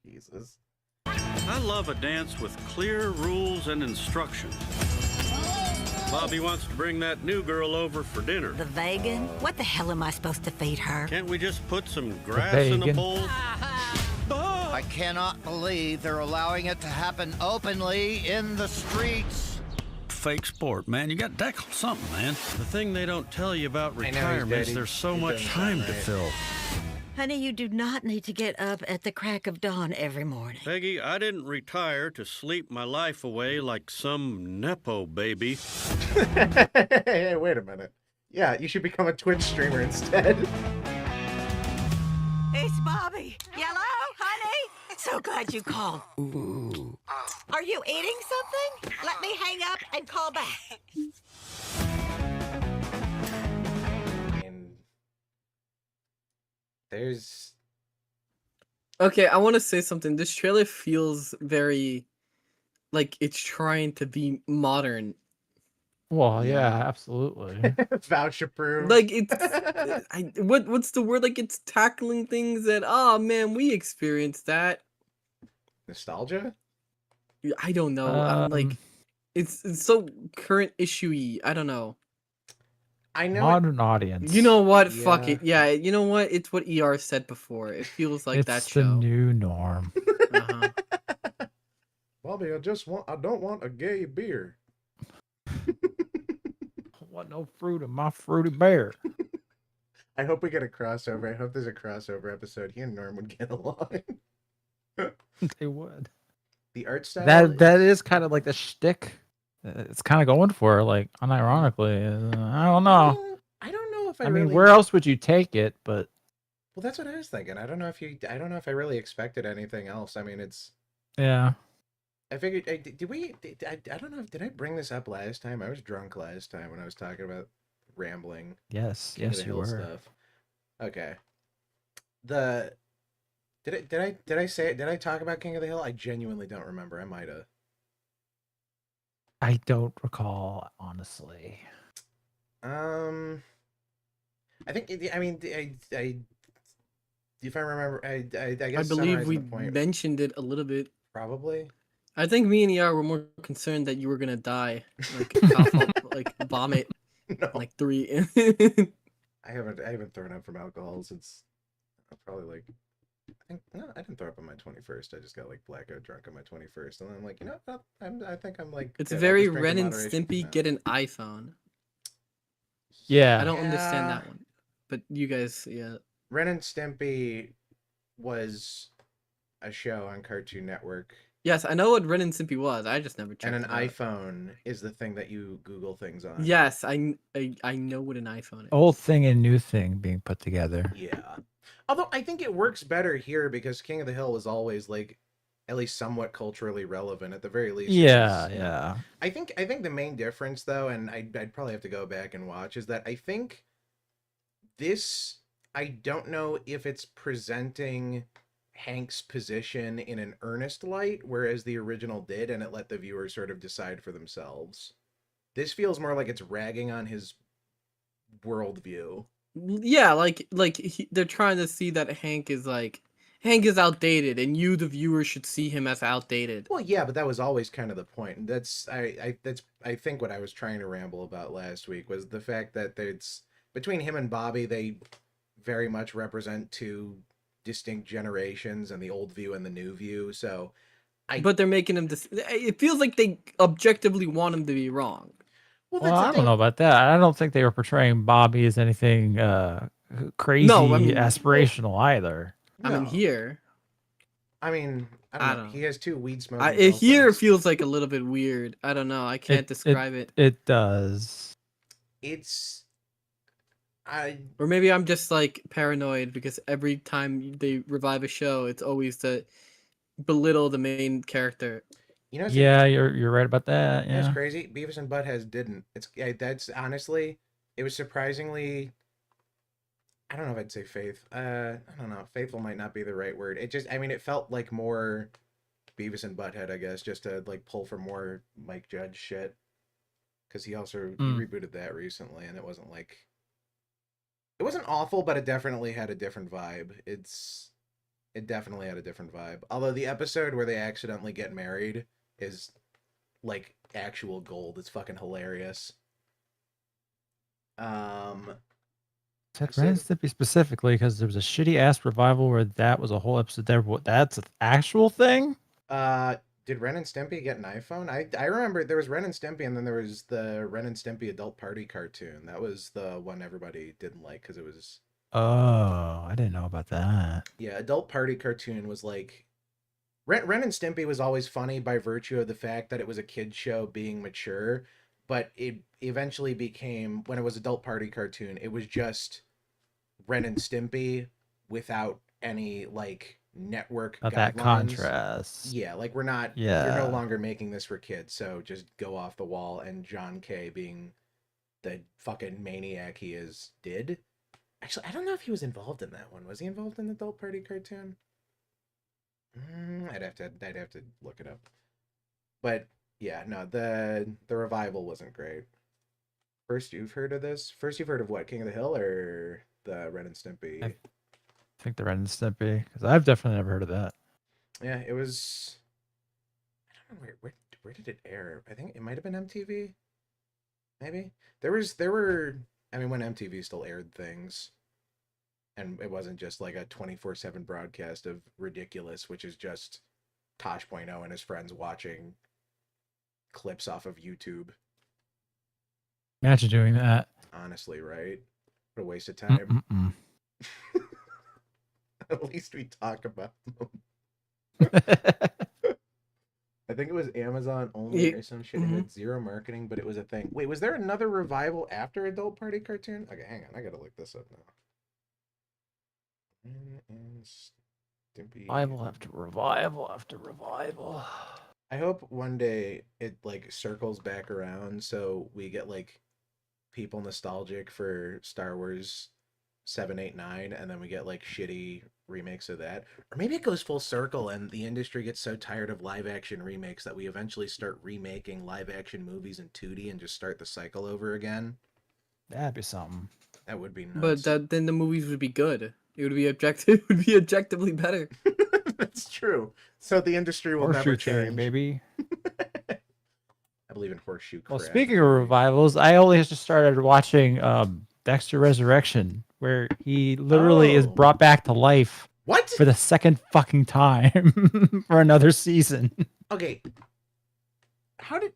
Jesus. I love a dance with clear rules and instructions. Bobby wants to bring that new girl over for dinner. The vegan? What the hell am I supposed to feed her? Can't we just put some grass in a bowl? I cannot believe they're allowing it to happen openly in the streets. Fake sport, man. You got to tackle something, man. The thing they don't tell you about retirement is there's so much time to fill. Honey, you do not need to get up at the crack of dawn every morning. Peggy, I didn't retire to sleep my life away like some Nepo baby. Hey, wait a minute. Yeah, you should become a Twitch streamer instead. It's Bobby. Yellow, honey. So glad you called. Ooh. Are you eating something? Let me hang up and call back. There's... Okay, I want to say something. This trailer feels very like it's trying to be modern. Well, yeah, absolutely. Vouch approved. Like it's what's the word? Like it's tackling things that, oh man, we experienced that. Nostalgia? I don't know. I'm like it's so current issue-y. I don't know. I know modern audience. You know what? Yeah. Fuck it. Yeah, you know what? It's what ER said before. It feels like that show. It's the new norm. Bobby, I don't want a gay beer. I want no fruit in my fruity bear. I hope we get a crossover. I hope there's a crossover episode. He and Norm would get along. They would. The art style. That is kind of like the shtick. It's kind of going for, like, unironically. I don't know. I don't know if I mean, where else would you take it? But well, that's what I was thinking. I don't know if I really expected anything else. I mean, it's yeah. I figured. I don't know. Did I bring this up last time? I was drunk last time when I was talking about rambling. Yes, King of the you Hill were. Stuff. Okay. Did I talk about King of the Hill? I genuinely don't remember. I might have. I don't recall, honestly. I think. I mean, if I remember, I guess. I believe we mentioned it a little bit. Probably. I think me and ER were more concerned that you were gonna die, like cough up, like vomit, no. like 3. I haven't thrown up from alcohol since probably like. I didn't throw up on my 21st. I just got like blackout drunk on my 21st, and I'm like, you know, I think I'm like. It's very Ren and Stimpy get an iPhone. Yeah. I don't understand that one, but you guys, yeah. Ren and Stimpy was a show on Cartoon Network. Yes, I know what Ren and Stimpy was. I just never checked. And an it out. iPhone is the thing that you Google things on. Yes, I know what an iPhone is. Old thing and new thing being put together. Yeah. Although I think it works better here because King of the Hill was always like at least somewhat culturally relevant at the very least. Yeah. I think the main difference though, and I'd probably have to go back and watch, is that I think this, I don't know if it's presenting Hank's position in an earnest light, whereas the original did, and it let the viewer sort of decide for themselves. This feels more like it's ragging on his worldview. Yeah, like they're trying to see that Hank is like Hank is outdated, and you, the viewer, should see him as outdated. Well, yeah, but that was always kind of the point. That's I think what I was trying to ramble about last week was the fact that it's between him and Bobby, they very much represent two distinct generations, and the old view and the new view. So, but they're making him. It feels like they objectively want him to be wrong. Well, I don't know about that. I don't think they were portraying Bobby as anything crazy, aspirational either. I mean, here. I mean, I don't know. He has two weed smoking. Here feels like a little bit weird. I don't know. I can't describe it. It does. It's. Or maybe I'm just like paranoid because every time they revive a show, it's always to belittle the main character. You know, yeah, you're right about that. Yeah, it's crazy. Beavis and Butthead didn't. That's honestly, it was surprisingly. I don't know if I'd say faith. I don't know. Faithful might not be the right word. It just, I mean, it felt like more Beavis and Butthead, I guess, just to like pull for more Mike Judge shit. Because he also he rebooted that recently, and it wasn't like. It wasn't awful, but it definitely had a different vibe. It definitely had a different vibe. Although the episode where they accidentally get married is like actual gold. It's fucking hilarious. Said Ren and Stimpy specifically because there was a shitty ass revival where that was a whole episode there. That's an actual thing? Did Ren and Stimpy get an iPhone? I remember there was Ren and Stimpy, and then there was the Ren and Stimpy Adult Party cartoon. That was the one everybody didn't like because it was. Oh, I didn't know about that. Yeah, Adult Party cartoon was like. Ren and Stimpy was always funny by virtue of the fact that it was a kid's show being mature, but it eventually became, when it was Adult Party cartoon, it was just Ren and Stimpy without any like network guidelines. That contrast. Yeah, like we're not. Yeah. You're no longer making this for kids, so just go off the wall. And John K, being the fucking maniac he is, did. Actually, I don't know if he was involved in that one. Was he involved in the Adult Party cartoon? I'd have to look it up. But yeah, no, the revival wasn't great. First you've heard of this? First you've heard of what? King of the Hill or the Ren and Stimpy? I think the Ren and Stimpy, because I've definitely never heard of that. Yeah, it was. I don't know where did it air? I think it might have been MTV. Maybe there were. I mean, when MTV still aired things. And it wasn't just like a 24/7 broadcast of Ridiculous, which is just Tosh.0 and his friends watching clips off of YouTube. Imagine doing that. Honestly, right? What a waste of time. At least we talk about them. I think it was Amazon only or some shit. It had zero marketing, but it was a thing. Wait, was there another revival after Adult Party cartoon? Okay, hang on. I gotta look this up now. And Stimpy. Revival after revival after revival. I hope one day it like circles back around so we get like people nostalgic for Star Wars 7, 8, 9, and then we get like shitty remakes of that. Or maybe it goes full circle and the industry gets so tired of live action remakes that we eventually start remaking live action movies in 2D and just start the cycle over again. That'd be something. That would be nuts. But then the movies would be good. It would be objectively better. That's true. So the industry will never change. Baby. I believe in horseshoe crab. Well, speaking of revivals, I only just started watching Dexter Resurrection, where he literally is brought back to life. What? For the second fucking time for another season. Okay. How did...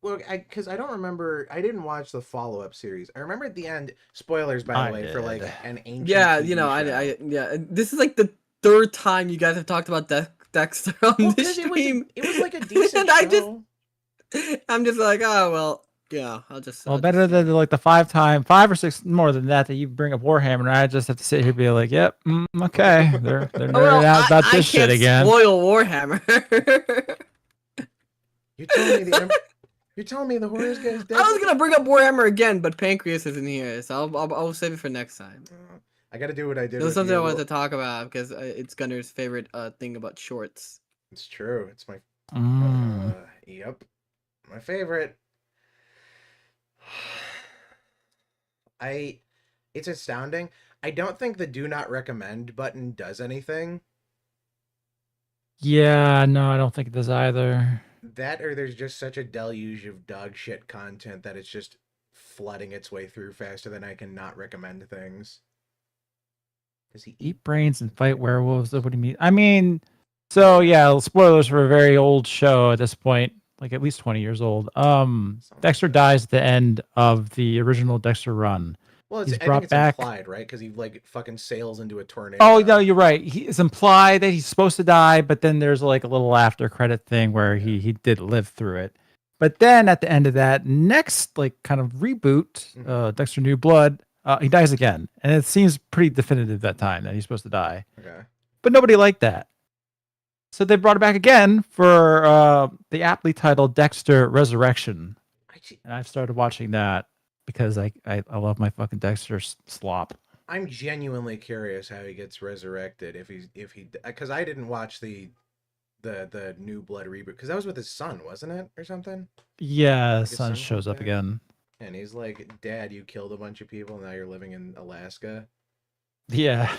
Look, because I don't remember, I didn't watch the follow-up series. I remember at the end, spoilers by the way, for like an ancient TV you know, show. This is like the third time you guys have talked about Dexter on this stream. It was like a decent show. I'm just like, oh, well, yeah, I'll just... better than like the 5 or 6 more than that you bring up Warhammer, and I just have to sit here and be like, yep, okay, they're nerding out about this shit again. Spoil Warhammer. You're telling me the horrors guy's dead? I was gonna bring up Warhammer again, but Pancreas isn't here, so I'll save it for next time. I gotta do what I did. It was something I wanted to talk about because it's Gunnar's favorite thing about shorts. It's true. It's my yep, my favorite. It's astounding. I don't think the do not recommend button does anything. Yeah, no, I don't think it does either. That or there's just such a deluge of dog shit content that it's just flooding its way through faster than I can not recommend things. Does he Eat brains and fight werewolves? What do you mean? I mean, so yeah, spoilers for a very old show at this point, like at least 20 years old. Dexter dies at the end of the original Dexter run. Well, He's I think brought it's back. implied, right? Because he like fucking sails into a tornado. Oh no, you're right. It's implied that he's supposed to die, but then there's like a little after credit thing where he did live through it. But then at the end of that next like kind of reboot, Dexter New Blood, he dies again, and it seems pretty definitive that time that he's supposed to die. Okay. But nobody liked that, so they brought it back again for the aptly titled Dexter Resurrection, and I've started watching that because I love my fucking Dexter slop. I'm genuinely curious how he gets resurrected if he because I didn't watch the New Blood reboot because that was with his son, wasn't it, or something? Yeah, Like his son shows up again. And he's like, "Dad, you killed a bunch of people. Now you're living in Alaska." Yeah.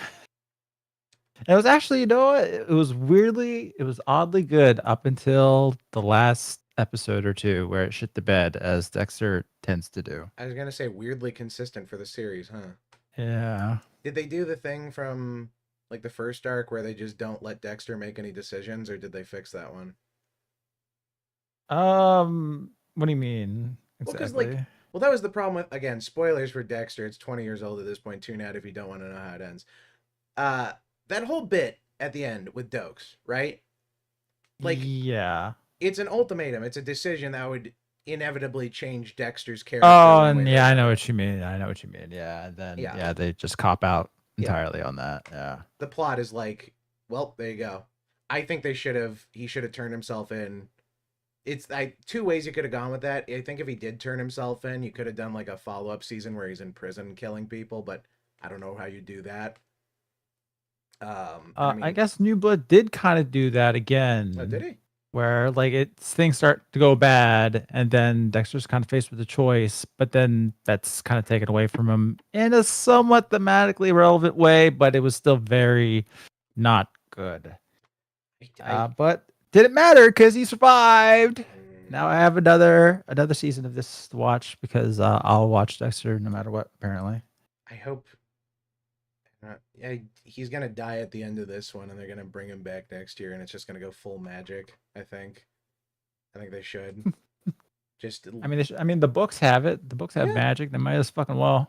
It was actually, you know what? It was oddly good up until the last episode or two where it shit the bed, as Dexter tends to do. I was gonna say weirdly consistent for the series, huh? Yeah. Did they do the thing from like the first arc where they just don't let Dexter make any decisions, or did they fix that one? What do you mean? Exactly. Well, that was the problem with, again, spoilers for Dexter. It's 20 years old at this point. Tune out if you don't want to know how it ends. That whole bit at the end with Dokes, right? Like, yeah. It's an ultimatum. It's a decision that would inevitably change Dexter's character. Oh, and yeah, I know what you mean. Yeah, and then Yeah. they just cop out entirely on that. Yeah. The plot is like, well, there you go. I think he should have turned himself in. It's two ways you could have gone with that. I think if he did turn himself in, you could have done like a follow-up season where he's in prison killing people, but I don't know how you do that. I guess New Blood did kind of do that again. Oh, did he? Where like things start to go bad, and then Dexter's kind of faced with a choice, but then that's kind of taken away from him in a somewhat thematically relevant way, but it was still very not good. But didn't matter because he survived. Now I have another season of this to watch because I'll watch Dexter no matter what. Apparently, I hope. He's gonna die at the end of this one, and they're gonna bring him back next year, and it's just gonna go full magic. I think they should. Just. I mean, the books have it. The books have magic. They might as fucking well.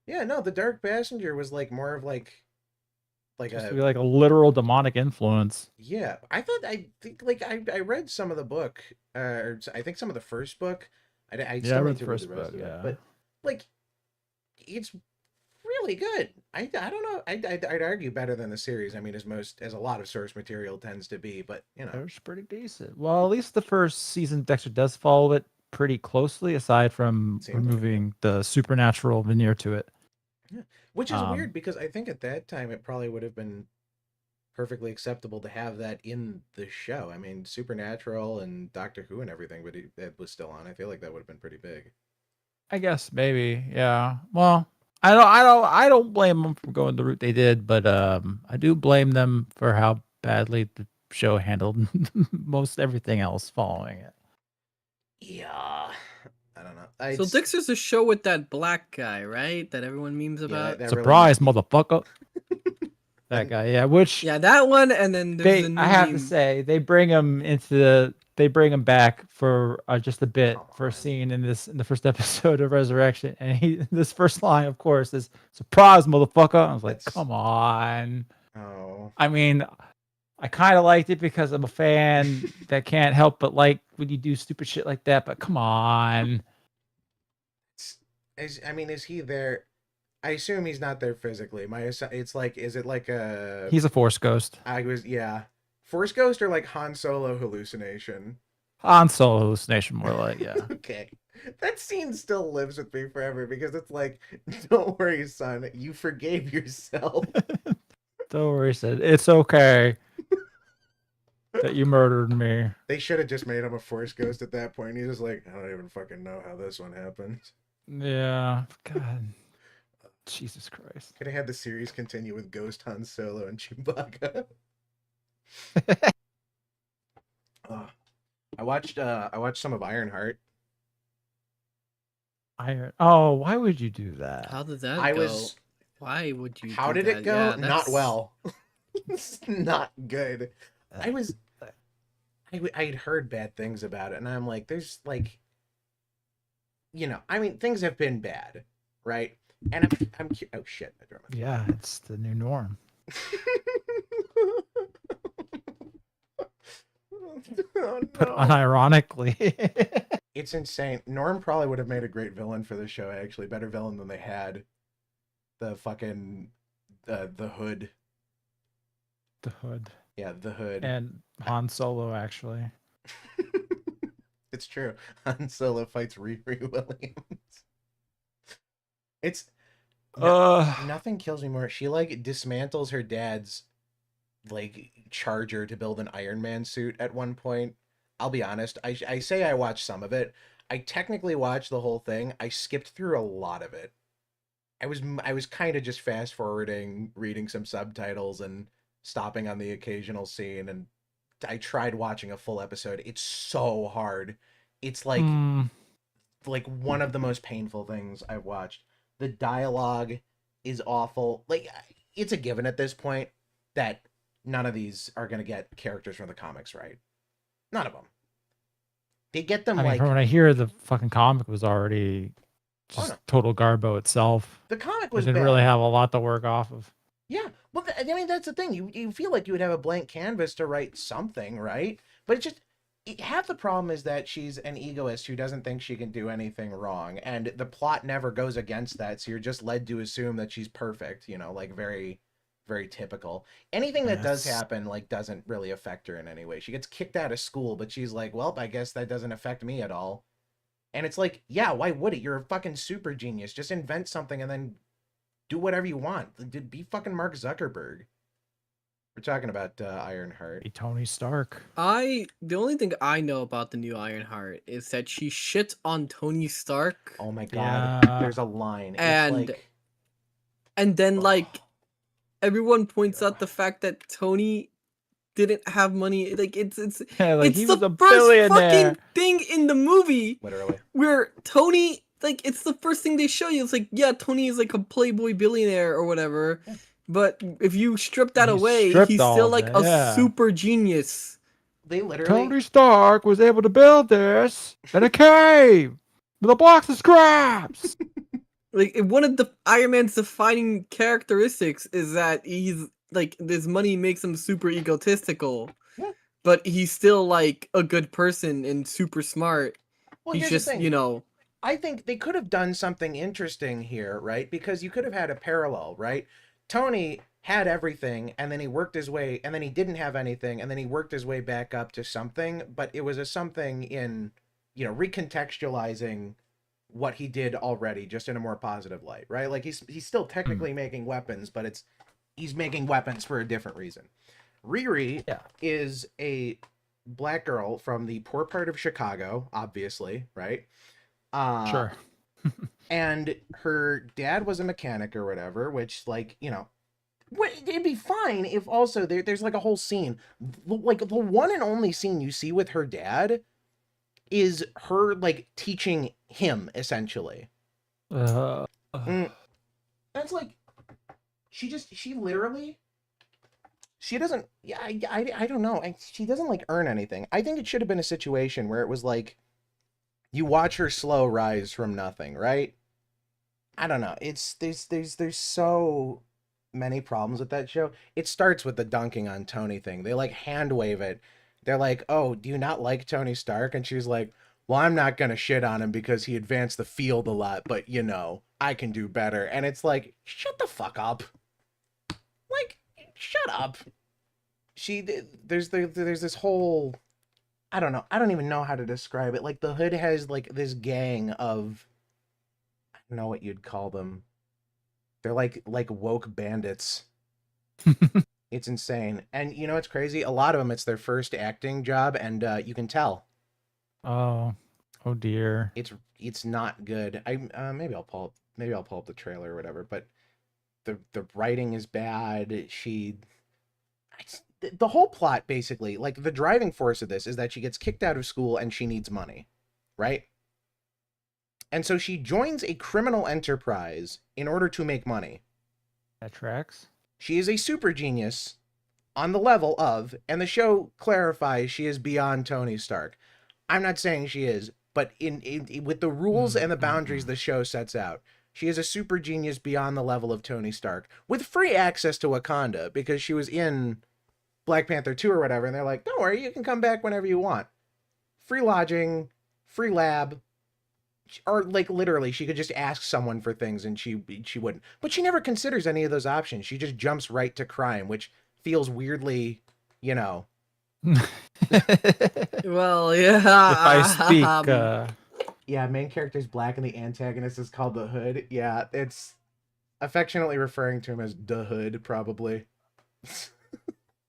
Yeah, no, the Dark Passenger was like more of like a literal demonic influence. Yeah, I think like I read some of the book, or I think some of the first book. I still read need to the first read the rest book, of it, yeah. but like it's really good. I don't know. I'd argue better than the series. I mean, as a lot of source material tends to be, but you know, it's pretty decent. Well, at least the first season, Dexter does follow it pretty closely, aside from removing the supernatural veneer to it. Yeah. Which is weird because I think at that time it probably would have been perfectly acceptable to have that in the show. I mean, Supernatural and Doctor Who and everything, but it was still on. I feel like that would have been pretty big. I guess maybe, yeah. Well, I don't blame them for going the route they did, but I do blame them for how badly the show handled most everything else following it. Yeah. I don't know. So Dexter's a show with that black guy, right? That everyone memes about. that Surprise, motherfucker! That guy, yeah. Which that one, and then there's the new I have meme. to say, they bring him back for just a bit for a scene in the first episode of Resurrection, and this first line, of course, is "Surprise, motherfucker!" I was like, come on. Oh. I mean, I kind of liked it because I'm a fan that can't help but like when you do stupid shit like that. But come on. Is he there? I assume he's not there physically. It's like, is it like a? He's a Force ghost. Force ghost or like Han Solo hallucination. Han Solo hallucination, more like, yeah. Okay, that scene still lives with me forever because it's like, don't worry, son, you forgave yourself. Don't worry, son. It's okay that you murdered me. They should have just made him a Force ghost at that point. He's just like, I don't even fucking know how this one happened. Yeah, God. Jesus Christ. Could have had the series continue with Ghost, Han Solo, and Chewbacca. I watched some of Ironheart. Oh, why would you do that? How did that go? Why would you? How did it go? Yeah, not well. It's not good. I'd heard bad things about it, and I'm like, there's like, I mean, things have been bad, right? And I'm oh shit, I dropped my phone. Yeah, it's the new norm. Oh, no. But unironically. It's insane. Norm probably would have made a great villain for the show, actually. Better villain than they had. The fucking the Hood. The Hood. Yeah, the Hood. And Han Solo, actually. It's true. Han Solo fights Riri Williams. It's nothing kills me more. She like dismantles her dad's like charger to build an Iron Man suit at one point. I'll be honest. I say I watched some of it. I technically watched the whole thing. I skipped through a lot of it. I was kind of just fast forwarding, reading some subtitles, and stopping on the occasional scene. And I tried watching a full episode. It's so hard. It's like one of the most painful things I've watched. The dialogue is awful. Like, it's a given at this point that none of these are going to get characters from the comics right. None of them. They get them from what I hear, the fucking comic was already just total garbo itself. The comic was It didn't really have a lot to work off of. Yeah. Well, I mean, that's the thing. You feel like you would have a blank canvas to write something, right? But it just... half the problem is that she's an egoist who doesn't think she can do anything wrong, and the plot never goes against that, so you're just led to assume that she's perfect, like very, very typical. Anything that does happen, like, doesn't really affect her in any way. She gets kicked out of school, but she's like, well, I guess that doesn't affect me at all. And it's like, yeah, why would it? You're a fucking super genius. Just invent something and then do whatever you want. Be fucking Mark Zuckerberg. We're talking about Ironheart. Be Tony Stark. The only thing I know about the new Ironheart is that she shits on Tony Stark. Oh my god, there's a line. And then like everyone points out the fact that Tony didn't have money. Like it's he was the a first billionaire. fucking thing in the movie. Literally. Where Tony, like, it's the first thing they show you. It's like, yeah, Tony is like a playboy billionaire or whatever. Yeah. But if you strip that away, he's still like a super genius. They literally... Tony Stark was able to build this in a cave with a box of scraps. Like, one of the Iron Man's defining characteristics is that he's like, this money makes him super egotistical. Yeah. But he's still like a good person and super smart. Well, he's just, I think they could have done something interesting here, right? Because you could have had a parallel, right? Tony had everything, and then he worked his way, and then he didn't have anything, and then he worked his way back up to something, but it was a something in, recontextualizing what he did already, just in a more positive light, right? Like, he's still technically making weapons, but he's making weapons for a different reason. Riri is a black girl from the poor part of Chicago, obviously, right? Sure. And her dad was a mechanic or whatever, which, like, it'd be fine if also there's like a whole scene. Like, the one and only scene you see with her dad is her, like, teaching him, essentially. That's like, she literally, she doesn't, I don't know. She doesn't, like, earn anything. I think it should have been a situation where it was like, you watch her slow rise from nothing, right? I don't know. There's so many problems with that show. It starts with the dunking on Tony thing. They like hand wave it. They're like, "Oh, do you not like Tony Stark?" And she's like, "Well, I'm not gonna shit on him because he advanced the field a lot, but I can do better." And it's like, shut the fuck up. Like, shut up. There's this whole, I don't know. I don't even know how to describe it. Like, the Hood has, like, this gang of, I don't know what you'd call them. They're like woke bandits. It's insane. And it's crazy? A lot of them, it's their first acting job, and you can tell. Oh dear. It's not good. Maybe I'll pull up maybe I'll pull up the trailer or whatever, but the writing is bad. The whole plot, basically, like, the driving force of this is that she gets kicked out of school and she needs money, right? And so she joins a criminal enterprise in order to make money. That tracks. She is a super genius on the level of, and the show clarifies she is beyond Tony Stark. I'm not saying she is, but in with the rules and the boundaries the show sets out, she is a super genius beyond the level of Tony Stark, with free access to Wakanda, because she was in Black Panther 2 or whatever, and they're like, don't worry, you can come back whenever you want. Free lodging, free lab, or, like, literally, she could just ask someone for things and she wouldn't. But she never considers any of those options. She just jumps right to crime, which feels weirdly, you know. Well, yeah. If I speak, yeah, main character's black and the antagonist is called the Hood. Yeah, it's affectionately referring to him as the Hood, probably.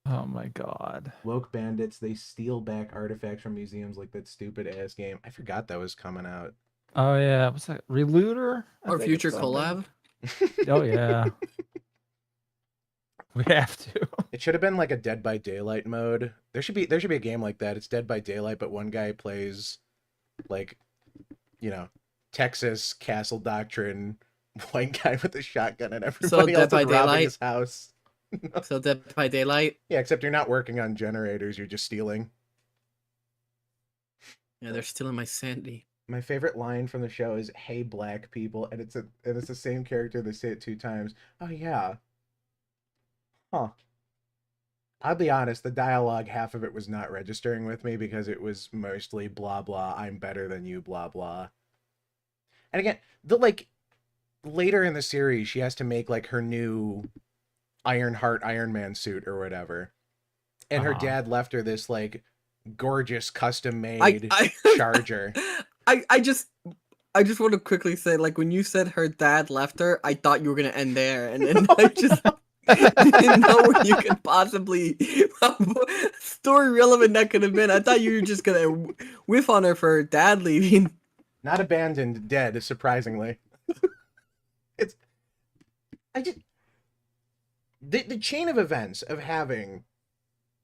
oh my god. Woke bandits, they steal back artifacts from museums like that stupid ass game. I forgot that was coming out. Oh yeah, what's that? Relooter? Or future collab? Oh yeah. We have to. It should have been like a Dead by Daylight mode. There should be a game like that. It's Dead by Daylight, but one guy plays, like, you know, Texas Castle Doctrine, white guy with a shotgun, and everybody else is robbing his house. So Dead by Daylight? Yeah, except you're not working on generators, you're just stealing. Yeah, they're stealing my sanity. My favorite line from the show is "Hey, black people," and it's the same character. They say it 2 times. Oh yeah. Huh. I'll be honest, the dialogue, half of it was not registering with me because it was mostly blah blah, I'm better than you, blah blah. And again, later in the series, she has to make, like, her new Ironheart Iron Man suit or whatever. And her dad left her this, like, gorgeous custom made charger. I just want to quickly say, like, when you said her dad left her, I thought you were gonna end there, and then I just didn't know where you could possibly story relevant that could have been. I thought you were just gonna whiff on her for her dad leaving. Not abandoned, dead, surprisingly. The chain of events of having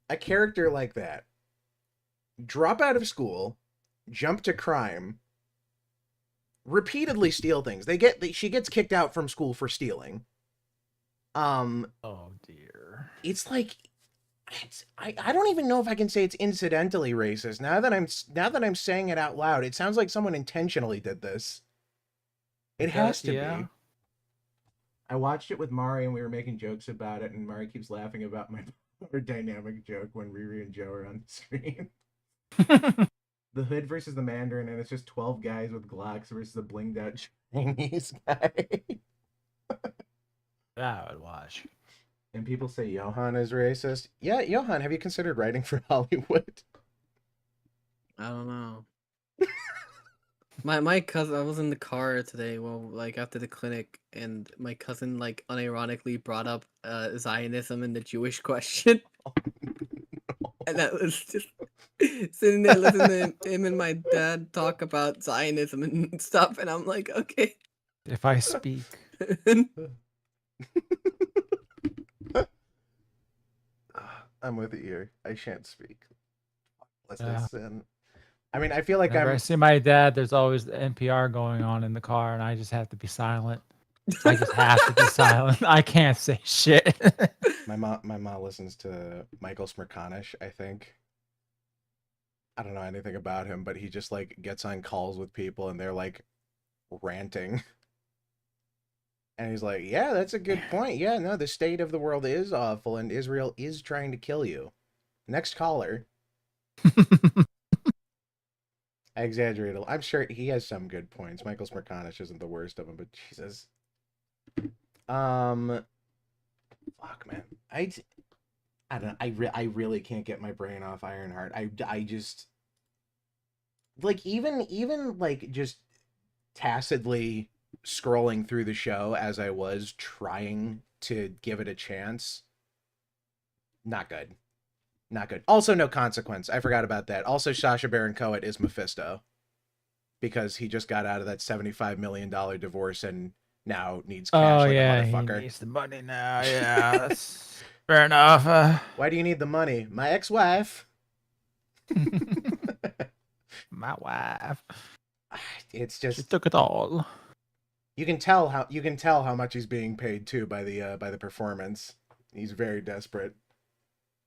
a character like that drop out of school, jump to crime, repeatedly steal things. She gets kicked out from school for stealing. Oh dear. It's like, I don't even know if I can say it's incidentally racist. Now that I'm saying it out loud, it sounds like someone intentionally did this. It has to be. I watched it with Mari and we were making jokes about it, and Mari keeps laughing about my dynamic joke when Riri and Joe are on the screen. The Hood versus the Mandarin, and it's just 12 guys with Glocks versus a blinged out Chinese guy. That I would watch. And people say Johann is racist. Yeah, Johann, have you considered writing for Hollywood? I don't know. My cousin, I was in the car today, like, after the clinic, and my cousin, like, unironically brought up Zionism and the Jewish question. And I was just sitting there listening to him and my dad talk about Zionism and stuff, and I'm like, okay. If I speak. I'm with you here. I shan't speak. Let's listen. I mean, I feel like Whenever I see my dad, there's always the NPR going on in the car, and I just have to be silent. I just have to be silent. I can't say shit. My mom listens to Michael Smerconish, I think. I don't know anything about him, but he just, like, gets on calls with people and they're, like, ranting. And he's like, yeah, that's a good point. Yeah, no, the state of the world is awful and Israel is trying to kill you. Next caller. I exaggerate a little. I'm sure he has some good points. Michael Smerconish isn't the worst of them, but Jesus. Fuck, man. I don't know. I really can't get my brain off Ironheart. I just, like, even like just tacitly scrolling through the show as I was trying to give it a chance. Not good. Not good. Also, no consequence. I forgot about that. Also, Sacha Baron Cohen is Mephisto. Because he just got out of that $75 million divorce and now needs cash like a he motherfucker. needs the money now. Yeah, that's fair enough. Why do you need the money? My ex-wife. My wife. It's She just took it all. you can tell how much he's being paid too by the performance. He's very desperate.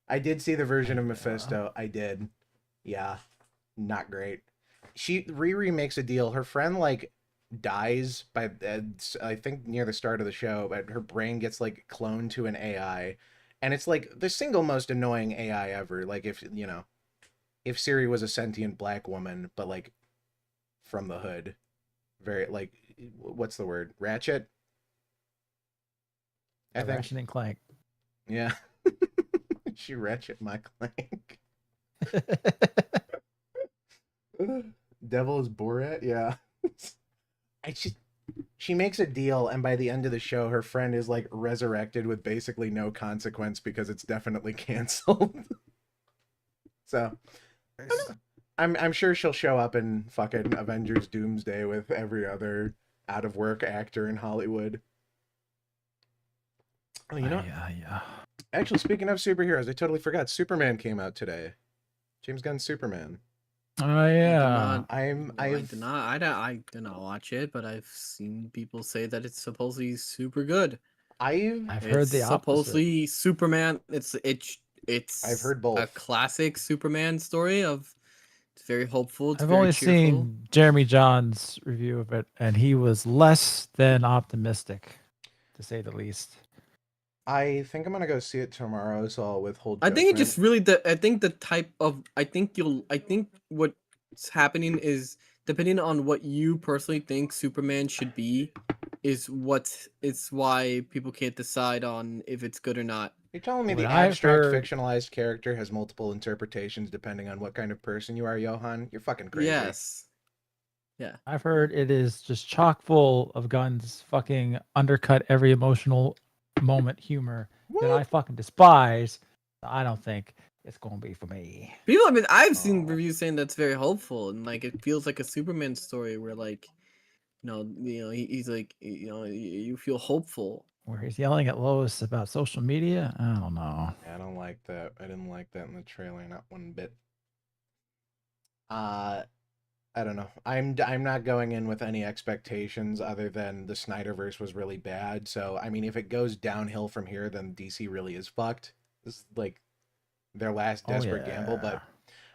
I did see the version of Mephisto. I did. Yeah. Not great. Riri makes a deal. Her friend like dies by I think near the start of the show, but her brain gets like cloned to an AI, and it's like the single most annoying AI ever. Like if Siri was a sentient black woman, but like from the hood, very like what's the word? Ratchet. I think Ratchet and Clank. Yeah. She ratchet my clank. Devil is Borat, yeah. She makes a deal, and by the end of the show, her friend is like resurrected with basically no consequence because it's definitely canceled. So, I'm sure she'll show up in fucking Avengers Doomsday with every other out of work actor in Hollywood. Oh, you know? Yeah. Actually, speaking of superheroes, I totally forgot. Superman came out today. James Gunn's Superman. Oh yeah. I did not watch it, but I've seen people say that it's supposedly super good. I've heard the opposite. Supposedly Superman. It's I've heard both. A classic Superman story of. It's very hopeful. It's I've very only cheerful. seen Jeremy John's review of it, and he was less than optimistic, to say the least. I think I'm gonna go see it tomorrow, so I'll withhold. I think it just really I think what's happening is depending on what you personally think Superman should be, is why people can't decide on if it's good or not. You're telling me What the I've abstract heard- fictionalized character has multiple interpretations depending on what kind of person you are, Johann? You're fucking crazy. Yes. Yeah. I've heard it is just chock full of Gunn's fucking undercut every emotional moment humor that I fucking despise. I don't think it's gonna be for me. I've seen reviews saying that's very hopeful and like it feels like a Superman story where like he's like you feel hopeful. Where he's yelling at Lois about social media. I don't know. I don't like that. I didn't like that in the trailer, not one bit. I don't know. I'm not going in with any expectations other than the Snyderverse was really bad. So I mean, if it goes downhill from here, then DC really is fucked. This is like their last desperate gamble. But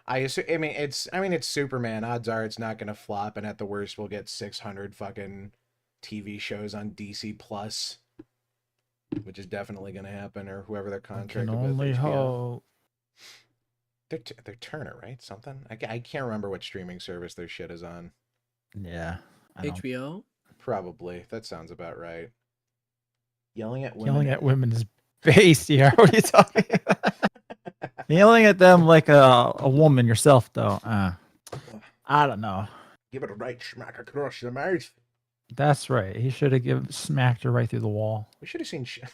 I mean, it's Superman. Odds are it's not gonna flop, and at the worst, we'll get 600 fucking TV shows on DC Plus, which is definitely gonna happen, or whoever their contract. Can only hope. They're Turner, right? Something. I can't remember what streaming service their shit is on. Yeah. HBO? Probably. That sounds about right. Yelling at women. Yelling at women is base. Yeah. What are you talking about? Yelling at them like a woman yourself, though. I don't know. Give it a right smack across the mouth. That's right. He should have smacked her right through the wall. We should have seen shit.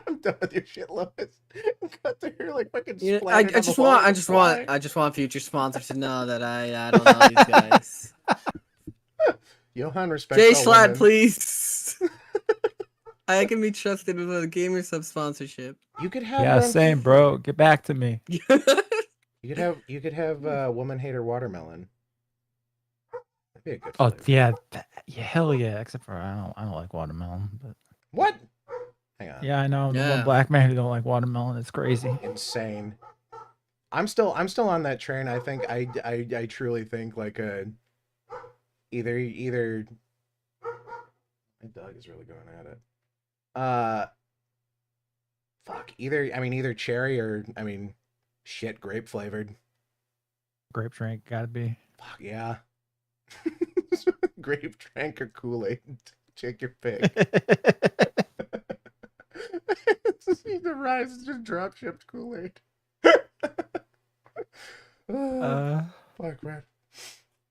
I'm done with your shit, Lois. Got to hear like fucking. Yeah, I just want future sponsors to know that I don't know these guys. Johann, respect. Jay Schlatt, please. I can be trusted with a gamer sub sponsorship. You could have. Yeah, same, bro. Get back to me. You could have woman hater watermelon. That'd be a good. Oh flavor. yeah, hell yeah. Except for I don't like watermelon. But What? Hang on. yeah, I know. The one black man who don't like watermelon. It's crazy. Insane. I'm still on that train. I think I truly think like either my dog is really going at it. Fuck. Either cherry or shit, grape flavored. Grape drink, gotta be. Fuck yeah. Grape drink or Kool-Aid. Take your pick. The rise is just drop shipped Kool-Aid. Fuck, man.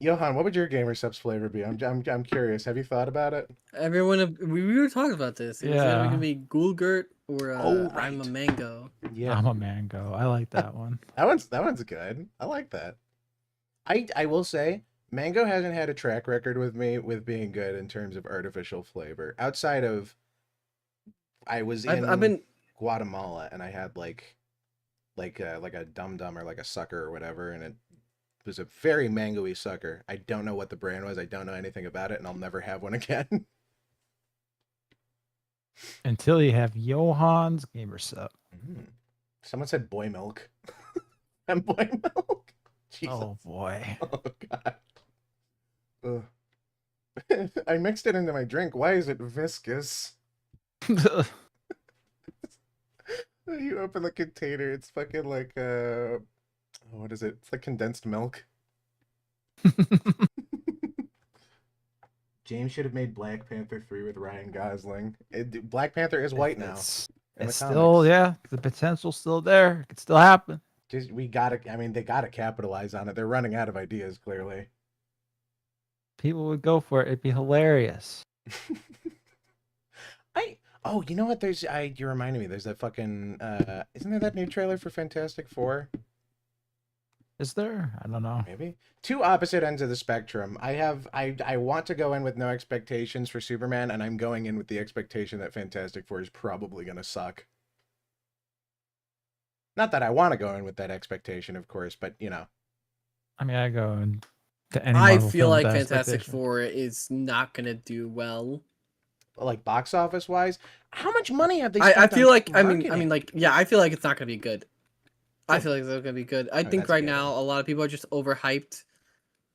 Johann, what would your gamer subs flavor be? I'm curious. Have you thought about it? We were talking about this. It was either gonna be Gulgurt or I'm a mango. Yeah, I'm a mango. I like that one. that one's good. I like that. I will say Mango hasn't had a track record with me with being good in terms of artificial flavor. Outside of, I was in I've been Guatemala and I had like a dum dum or like a sucker or whatever, and it was a very mango-y sucker. I don't know what the brand was. I don't know anything about it, and I'll never have one again. Until you have Johann's Gamer Sup. Someone said boy milk. And boy milk. Jesus. Oh boy. Oh god. Ugh. I mixed it into my drink. Why is it viscous? You open the container, it's fucking like what is it? It's like condensed milk. James should have made Black Panther 3 with Ryan Gosling. Black Panther is white now. It's still, yeah, the potential's still there. It could still happen. Just they gotta capitalize on it. They're running out of ideas, clearly. People would go for it. It'd be hilarious. Oh, you know what? You reminded me. There's that fucking isn't there that new trailer for Fantastic Four? Is there? I don't know. Maybe. Two opposite ends of the spectrum. I want to go in with no expectations for Superman, and I'm going in with the expectation that Fantastic Four is probably gonna suck. Not that I want to go in with that expectation, of course, but you know. I mean, I go in to any I Marvel feel film like with that Fantastic expectation. Four is not gonna do well. Like box office wise, how much money have they? I spent feel on like marketing? like yeah, I feel like it's not gonna be good. I feel like it's not gonna be good. I think that's right good. now a lot of people are just overhyped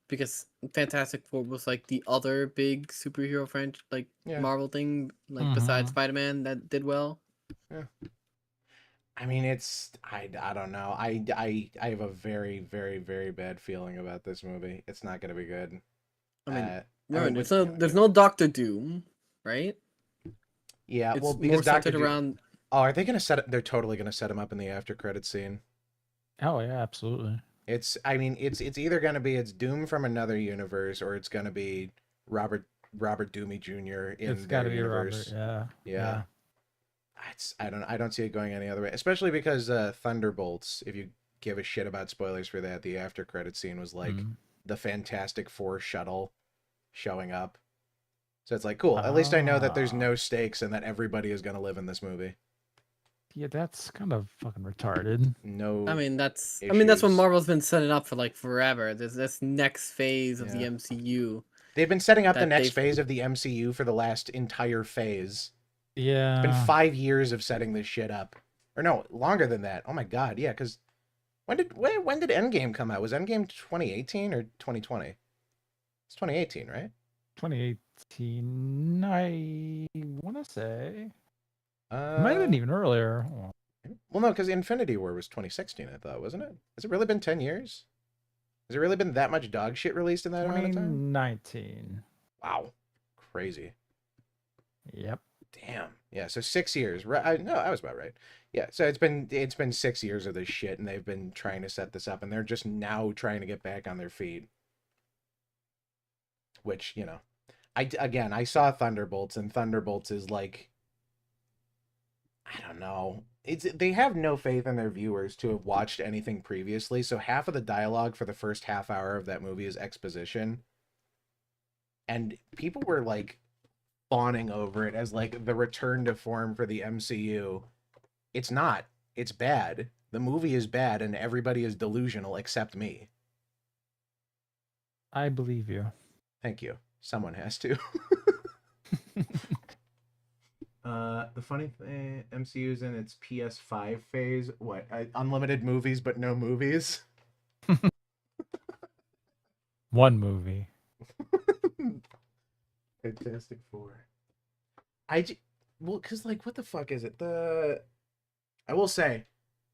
because Fantastic Four was like the other big superhero franchise, like Yeah. Marvel thing, like besides Spider-Man that did well. Yeah. I mean, I don't know. I have a very, very, very bad feeling about this movie. It's not gonna be good. I mean, there's no Doctor Doom, right? Yeah, It's well, more because Doctor centered Doom. around. Oh, are they gonna set it? They're totally gonna set him up in the after credit scene. Oh yeah, absolutely. I mean, it's either gonna be Doom from another universe, or it's gonna be Robert Doomey Jr. in It's got to their be universe. Robert. Yeah. I don't see it going any other way, especially because Thunderbolts, if you give a shit about spoilers for that, the after credit scene was like the Fantastic Four shuttle showing up. So it's like, cool, at least I know that there's no stakes and that everybody is going to live in this movie. Yeah, that's kind of fucking retarded. No. I mean, that's what Marvel's been setting up for like forever. There's this next phase of the MCU. They've been setting up the next phase of the MCU for the last entire phase. Yeah. It's been 5 years of setting this shit up. Or no, longer than that. Oh my god, yeah, because when did Endgame come out? Was Endgame 2018 or 2020? It's 2018, right? 2018, I want to say. It might have been even earlier. Well, no, because Infinity War was 2016, I thought, wasn't it? Has it really been 10 years? Has it really been that much dog shit released in that amount of time? 2019. Wow. Crazy. Yep. Damn. Yeah, so 6 years. Right? No, I was about right. Yeah, so it's been 6 years of this shit, and they've been trying to set this up, and they're just now trying to get back on their feet. Which, you know, I saw Thunderbolts, and Thunderbolts is like, I don't know. They have no faith in their viewers to have watched anything previously, so half of the dialogue for the first half hour of that movie is exposition. And people were like fawning over it as like the return to form for the MCU. It's not. It's bad. The movie is bad and everybody is delusional except me. I believe you. Thank you. Someone has to. The funny thing, MCU's in its PS5 phase. What? Unlimited movies, but no movies? One movie. Fantastic Four. Well, because, like, what the fuck is it? I will say,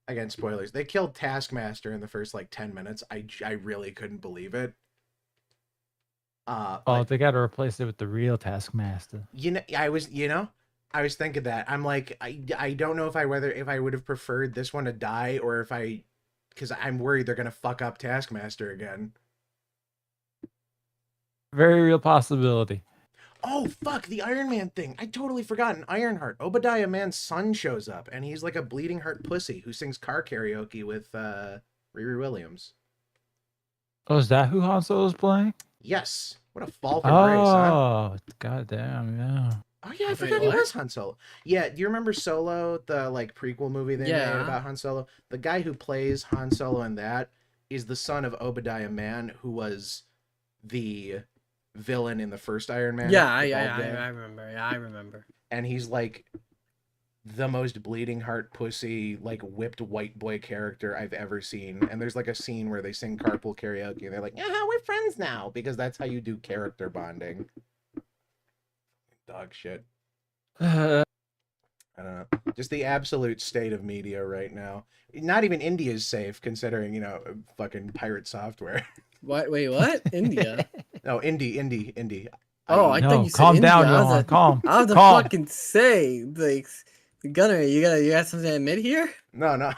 again, spoilers, they killed Taskmaster in the first, like, 10 minutes. I really couldn't believe it. They got to replace it with the real Taskmaster. I was thinking that. I'm like, I don't know if I would have preferred this one to die, or because I'm worried they're gonna fuck up Taskmaster again. Very real possibility. Oh fuck, the Iron Man thing. I totally forgot. Ironheart. Obadiah Mann's son shows up, and he's like a bleeding heart pussy who sings car karaoke with Riri Williams. Oh, is that who Han Solo's playing? Yes. What a fall from grace, huh? Oh, goddamn, yeah. Oh yeah, I Wait, forgot he what? was Han Solo. Yeah, do you remember Solo, the like prequel movie they made about Han Solo? The guy who plays Han Solo in that is the son of Obadiah Mann, who was the villain in the first Iron Man. Yeah, I remember. Yeah, I remember. And he's like the most bleeding heart pussy, like whipped white boy character I've ever seen. And there's like a scene where they sing carpool karaoke and they're like, yeah, we're friends now, because that's how you do character bonding. Dog shit. I don't know. Just the absolute state of media right now. Not even India is safe, considering, you know, fucking pirate software. What? Wait, what? India? No, indie. Oh, I thought you said calm India. down, I was Johann. like, Calm. I was to calm. fucking say, like, Gunnar, you got something to admit here? No.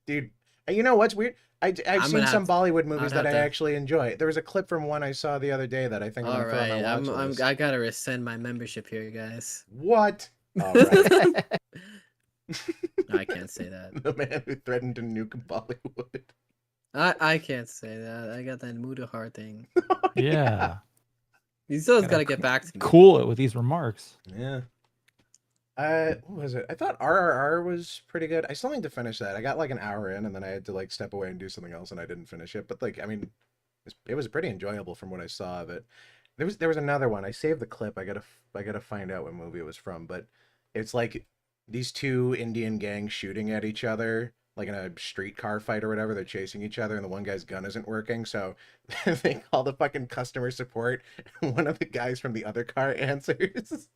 Dude, you know what's weird? I've seen some Bollywood movies that I actually enjoy. There was a clip from one I saw the other day that I think I'm gonna throw on my watch list. I gotta rescind my membership here, guys. What? All right. No, I can't say that. The man who threatened to nuke Bollywood. I can't say that. I got that Mudahar thing. Yeah. He still has got to get back to me. Cool it with these remarks. Yeah. What was it? I thought RRR was pretty good. I still need to finish that. I got like an hour in, and then I had to like step away and do something else, and I didn't finish it. But like, I mean, it was pretty enjoyable from what I saw of it. There was another one. I saved the clip. I gotta find out what movie it was from. But it's like these two Indian gangs shooting at each other, like in a streetcar fight or whatever. They're chasing each other, and the one guy's gun isn't working, so they call the fucking customer support. And one of the guys from the other car answers.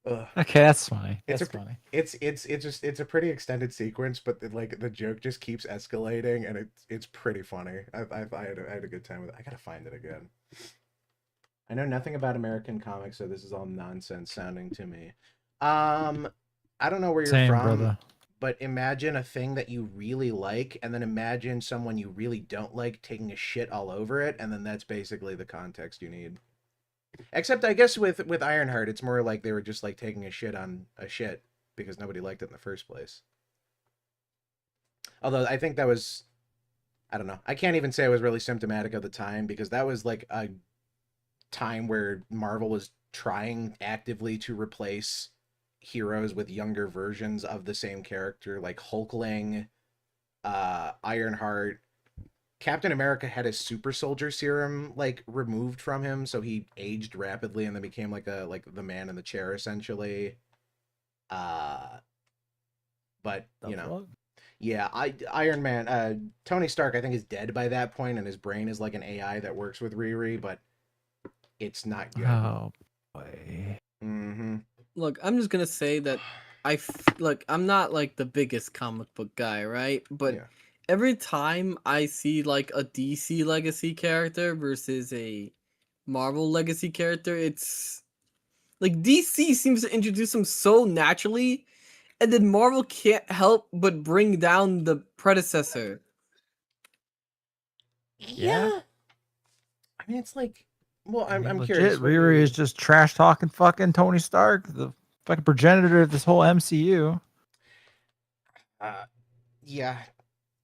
Ugh. Okay, that's funny. It's a pretty extended sequence, but the joke just keeps escalating, and it's pretty funny. I had a good time with it. I gotta find it again. I know nothing about American comics, so this is all nonsense sounding to me. I don't know where you're from, brother. But imagine a thing that you really like, and then imagine someone you really don't like taking a shit all over it, and then that's basically the context you need. Except, I guess, with Ironheart, it's more like they were just, like, taking a shit on a shit because nobody liked it in the first place. Although, I think that was... I don't know. I can't even say it was really symptomatic of the time, because that was, like, a time where Marvel was trying actively to replace heroes with younger versions of the same character, like Hulkling, Ironheart. Captain America had his super soldier serum like removed from him, so he aged rapidly and then became like the man in the chair essentially. But you know, yeah, Iron Man, Tony Stark, I think is dead by that point, and his brain is like an AI that works with Riri, but it's not good. Oh boy. Mm-hmm. Look, I'm just gonna say that I'm not like the biggest comic book guy, right? But yeah. Every time I see like a DC legacy character versus a Marvel legacy character, it's like DC seems to introduce them so naturally, and then Marvel can't help but bring down the predecessor. Yeah. I mean, it's like, well, I'm legit, curious. Riri is just trash talking fucking Tony Stark, the fucking progenitor of this whole MCU. Yeah.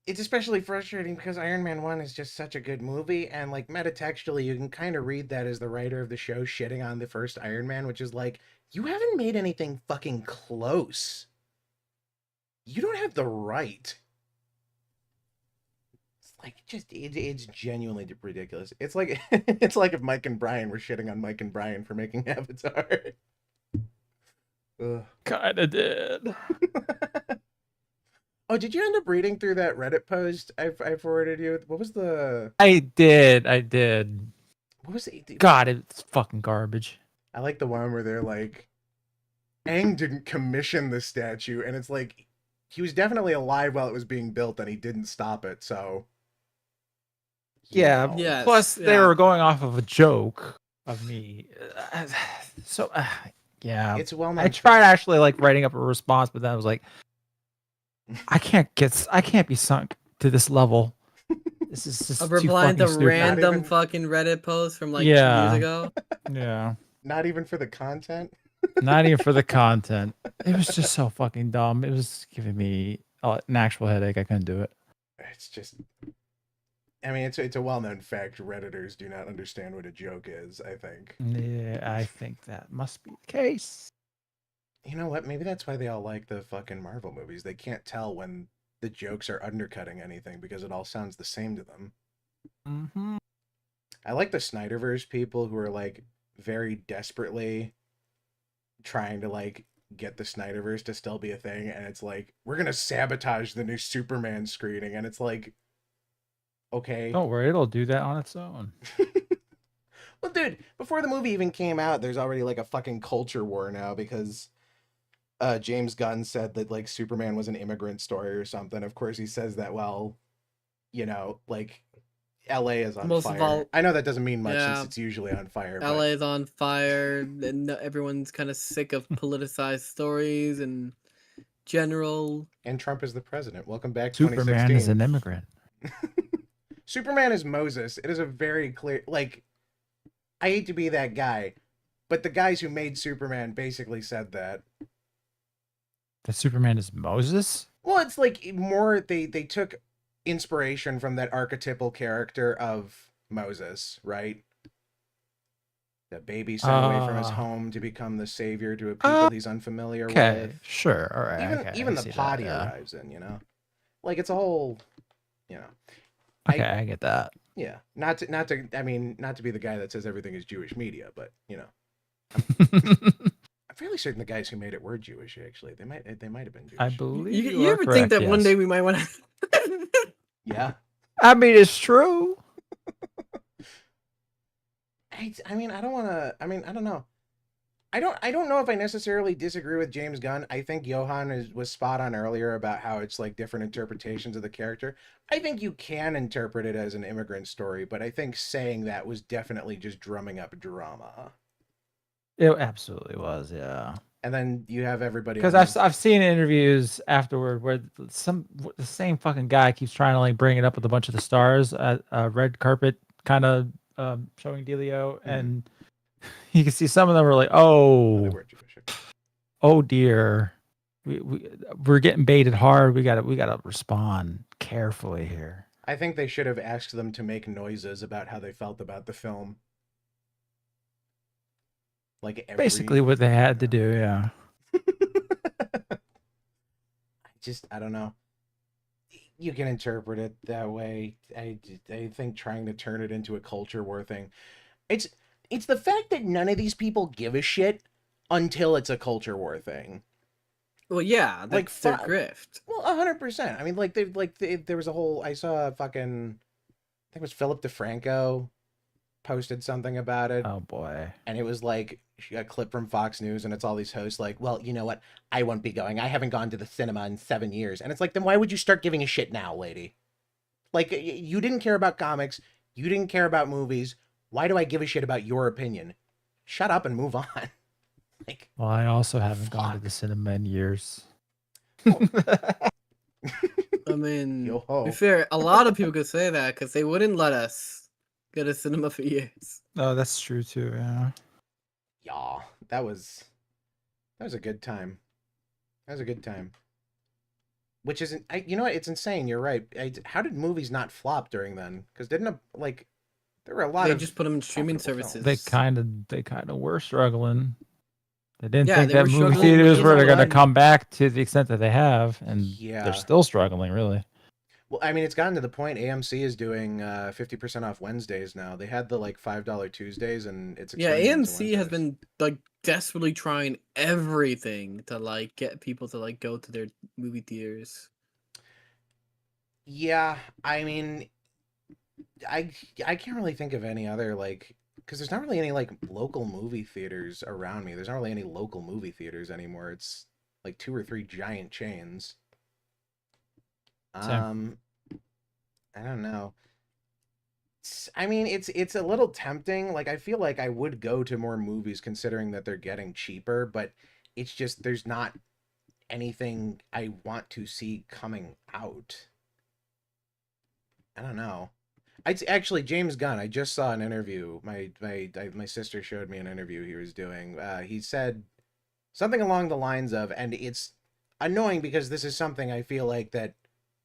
It's especially frustrating because Iron Man 1 is just such a good movie, and like metatextually you can kind of read that as the writer of the show shitting on the first Iron Man, which is like, you haven't made anything fucking close. You don't have the right. It's like it's genuinely ridiculous. It's like it's like if Mike and Brian were shitting on Mike and Brian for making Avatar. Kinda did. Oh, did you end up reading through that Reddit post I forwarded you? What was the... I did. What was it? God, it's fucking garbage. I like the one where they're like, Aang didn't commission the statue, and it's like, he was definitely alive while it was being built, and he didn't stop it, so... Yeah, yes, plus they were going off of a joke of me. So, yeah. It's well known. I tried actually like writing up a response, but then I was like, I can't be sunk to this level. This is just replying to random fucking Reddit posts from like 2 years ago. Yeah. Not even for the content. Not even for the content. It was just so fucking dumb. It was giving me an actual headache. I couldn't do it. It's just, I mean, it's a well-known fact. Redditors do not understand what a joke is, I think. Yeah, I think that must be the case. You know what? Maybe that's why they all like the fucking Marvel movies. They can't tell when the jokes are undercutting anything because it all sounds the same to them. Mm-hmm. I like the Snyderverse people who are like very desperately trying to like get the Snyderverse to still be a thing, and it's like, we're gonna sabotage the new Superman screening, and it's like, okay. Don't worry, it'll do that on its own. Well, dude, before the movie even came out, there's already like a fucking culture war now because James Gunn said that like Superman was an immigrant story or something. Of course, he says that while, you know, like LA is on fire. I know that doesn't mean much since it's usually on fire. LA is on fire, and everyone's kind of sick of politicized stories and general. And Trump is the president. Welcome back to Superman 2016. is an immigrant. Superman is Moses. It is a very clear, like, I hate to be that guy, but the guys who made Superman basically said that. That Superman is Moses? Well, it's like more, they took inspiration from that archetypal character of Moses, right? The baby sent away from his home to become the savior to a people he's unfamiliar with. Okay, sure, all right. Even the pot he arrives in, you know? Like, it's a whole, you know. Okay, I get that. Yeah, not to be the guy that says everything is Jewish media, but you know, I'm fairly certain the guys who made it were Jewish. Actually, they might have been Jewish. I believe you ever think that one day we might want to? Yeah, I mean it's true. I don't know. I don't know if I necessarily disagree with James Gunn. I think Johann was spot on earlier about how it's like different interpretations of the character. I think you can interpret it as an immigrant story, but I think saying that was definitely just drumming up drama. It absolutely was, yeah. And then you have everybody, because I've seen interviews afterward where the same fucking guy keeps trying to like bring it up with a bunch of the stars at red carpet kind of showing dealio, and you can see some of them are like, oh dear, we're getting baited hard. We gotta respond carefully here. I think they should have asked them to make noises about how they felt about the film. Like basically what they had to do, yeah. I don't know. You can interpret it that way. I think trying to turn it into a culture war thing. It's the fact that none of these people give a shit until it's a culture war thing. Well, yeah, that's their grift. Well, 100%. I mean, there was a whole. I saw I think it was Philip DeFranco posted something about it. Oh boy! And it was like a clip from Fox News, and it's all these hosts like, well, you know what? I won't be going. I haven't gone to the cinema in 7 years. And it's like, then why would you start giving a shit now, lady? Like, you didn't care about comics. You didn't care about movies. Why do I give a shit about your opinion? Shut up and move on. Like, well, I also haven't gone to the cinema in years. I mean, to be fair, a lot of people could say that because they wouldn't let us go to cinema for years. Oh, that's true too, yeah. Yeah, that was a good time. That was a good time. Which isn't, you know what? It's insane. You're right. How did movies not flop during then? Because there were a lot they of. They just put them in streaming services. They kind of were struggling. They didn't think that movie theaters were going to come back to the extent that they have, and they're still struggling, really. Well, I mean, it's gotten to the point AMC is doing 50% off Wednesdays now. They had the like $5 Tuesdays, and it's AMC has been like desperately trying everything to like get people to like go to their movie theaters. Yeah, I mean, I can't really think of any other like, because there's not really any like local movie theaters around me. There's not really any local movie theaters anymore. It's like 2 or 3 giant chains. Same. I don't know. I mean, it's a little tempting. Like, I feel like I would go to more movies considering that they're getting cheaper, but it's just there's not anything I want to see coming out. I don't know. It's actually James Gunn. I just saw an interview. My sister showed me an interview he was doing. He said something along the lines of, and it's annoying because this is something I feel like that,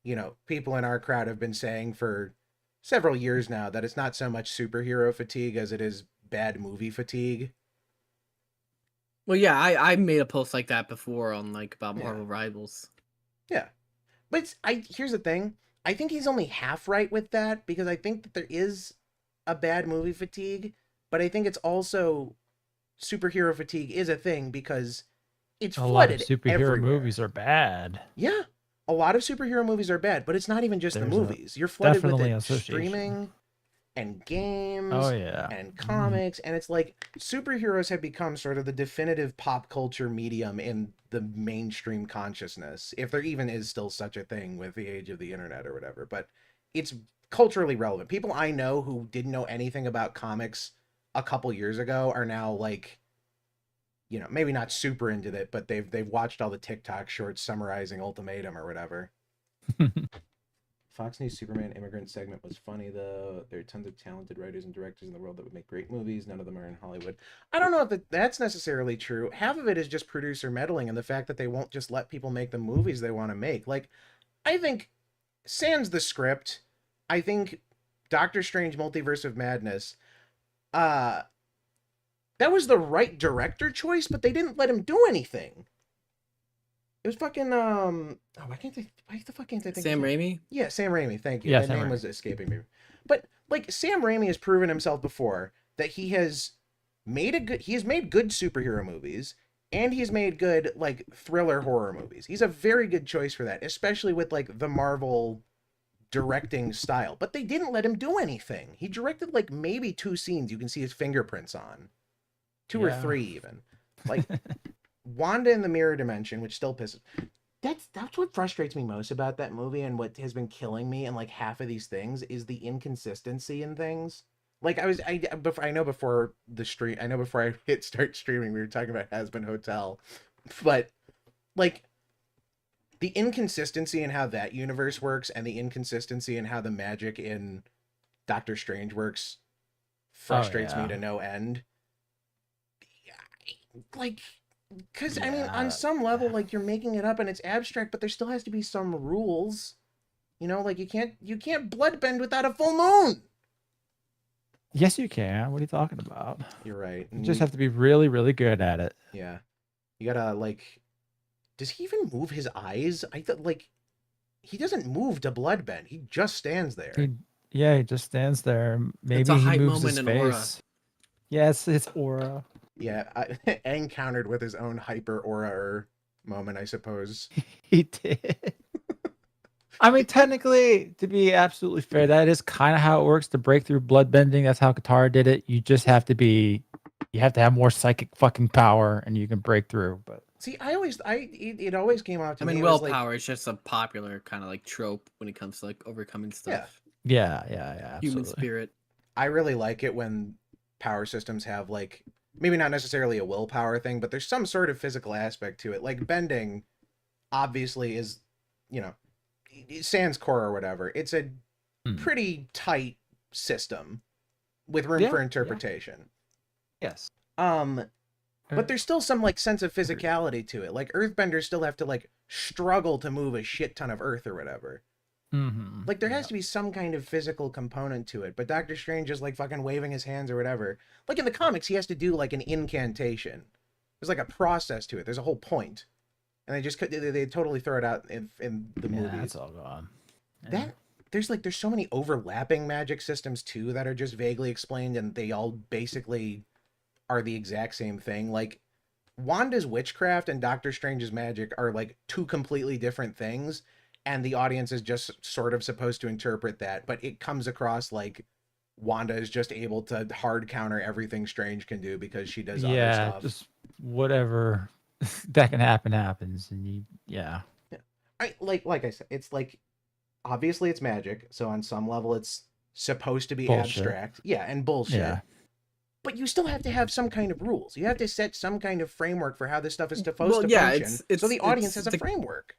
you know, people in our crowd have been saying for several years now that it's not so much superhero fatigue as it is bad movie fatigue. Well, yeah, I made a post like that before on like about Marvel Rivals. Yeah, but here's the thing. I think he's only half right with that, because I think that there is a bad movie fatigue, but I think it's also superhero fatigue is a thing because it's a lot of flooded superhero everywhere. movies are bad. Yeah, a lot of superhero movies are bad, but it's not even just the movies. You're flooded with it streaming and games and comics, and it's like superheroes have become sort of the definitive pop culture medium in the mainstream consciousness, if there even is still such a thing with the age of the internet or whatever. But it's culturally relevant. People I know who didn't know anything about comics a couple years ago are now like, you know, maybe not super into it, but they've watched all the TikTok shorts summarizing Ultimatum or whatever. Fox News Superman immigrant segment was funny, though. There are tons of talented writers and directors in the world that would make great movies. None of them are in Hollywood. I don't know if that's necessarily true. Half of it is just producer meddling and the fact that they won't just let people make the movies they want to make. Like, I think, sans the script, I think Doctor Strange Multiverse of Madness, that was the right director choice, but they didn't let him do anything. It was fucking why the fuck can't I think Sam Raimi? Yeah, Sam Raimi, thank you. Yeah, That Sam name Raimi. was escaping me. But like Sam Raimi has proven himself before that he has made good superhero movies, and he's made good like thriller horror movies. He's a very good choice for that, especially with like the Marvel directing style. But they didn't let him do anything. He directed like maybe 2 scenes you can see his fingerprints on. 2 or 3 even. Like Wanda in the Mirror Dimension, which still pisses. That's what frustrates me most about that movie, and what has been killing me in like half of these things is the inconsistency in things. Like I know before I hit start streaming, we were talking about Hazbin Hotel, but like the inconsistency in how that universe works and the inconsistency in how the magic in Doctor Strange works frustrates me to no end. Like, because I mean, on some level, like you're making it up and it's abstract, but there still has to be some rules. You know, like you can't bloodbend without a full moon. Yes, you can. What are you talking about? You're right. You just have to be really, really good at it. Yeah, you gotta like. Does he even move his eyes? I thought like he doesn't move to bloodbend. He just stands there. He just stands there. Maybe a he hype moves his moment in aura. face. Yes, it's aura. Yeah, encountered with his own hyper aura moment, I suppose. He did. I mean, technically, to be absolutely fair, that is kind of how it works to break through bloodbending. That's how Katara did it. You just have to have more psychic fucking power, and you can break through. But see, it always came out to me. I mean, willpower is just a popular kind of like trope when it comes to like overcoming stuff. Yeah. Human Absolutely. spirit. I really like it when power systems have like, maybe not necessarily a willpower thing, but there's some sort of physical aspect to it. Like bending obviously is, you know, sans core or whatever. It's a pretty tight system with room for interpretation. Yes. But there's still some like sense of physicality to it. Like earthbenders still have to like struggle to move a shit ton of earth or whatever. Mm-hmm. Like there has to be some kind of physical component to it, but Doctor Strange is like fucking waving his hands or whatever. Like in the comics, he has to do like an incantation. There's like a process to it. There's a whole point, and they totally throw it out in the movies. That's all gone. Yeah. There's so many overlapping magic systems too that are just vaguely explained, and they all basically are the exact same thing. Like Wanda's witchcraft and Doctor Strange's magic are like 2 completely different things. And the audience is just sort of supposed to interpret that, but it comes across like Wanda is just able to hard counter everything Strange can do because she does other stuff. Yeah, just whatever that can happen happens, and like I said, it's like obviously it's magic, so on some level it's supposed to be bullshit. Abstract, and bullshit. Yeah. But you still have to have some kind of rules. You have to set some kind of framework for how this stuff is supposed to function, so the audience has a framework.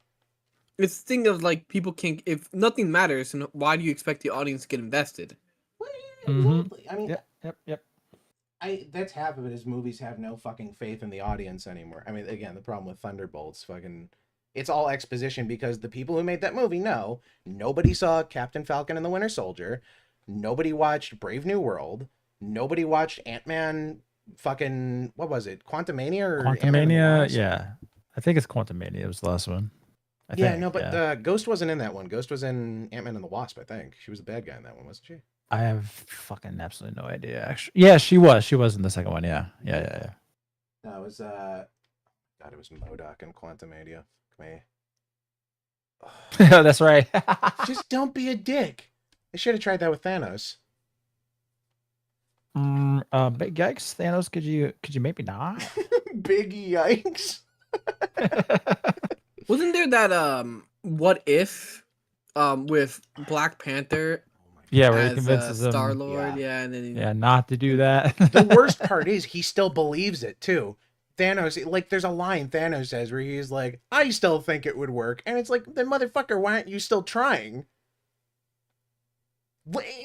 It's the thing of like people can't, if nothing matters, and why do you expect the audience to get invested? Well, exactly. I mean, yep. That's half of it is movies have no fucking faith in the audience anymore. I mean, again, the problem with Thunderbolts, it's all exposition because the people who made that movie know nobody saw Captain Falcon and the Winter Soldier. Nobody watched Brave New World. Nobody watched Ant-Man fucking, what was it? Quantumania or Ant-Man and the Quantumania, Wasp? yeah. I think it's Quantumania was the last one. I Yeah, think, no, but yeah. Ghost wasn't in that one. Ghost was in Ant-Man and the Wasp, I think. She was the bad guy in that one, wasn't she? I have fucking absolutely no idea. Actually, yeah, she was. She was in the second one. Yeah, yeah. No, it was God, it was MODOK and Quantumania. Me. That's right. Just don't be a dick. I should have tried that with Thanos. Big yikes, Thanos. Could you maybe not? Big yikes. Wasn't there that what if with Black Panther? Yeah, where he as convinces him. Star-Lord, yeah, and then Yeah, not to do that. The worst part is he still believes it too. Thanos, like, there's a line Thanos says where he's like, "I still think it would work," and it's like, then motherfucker, why aren't you still trying?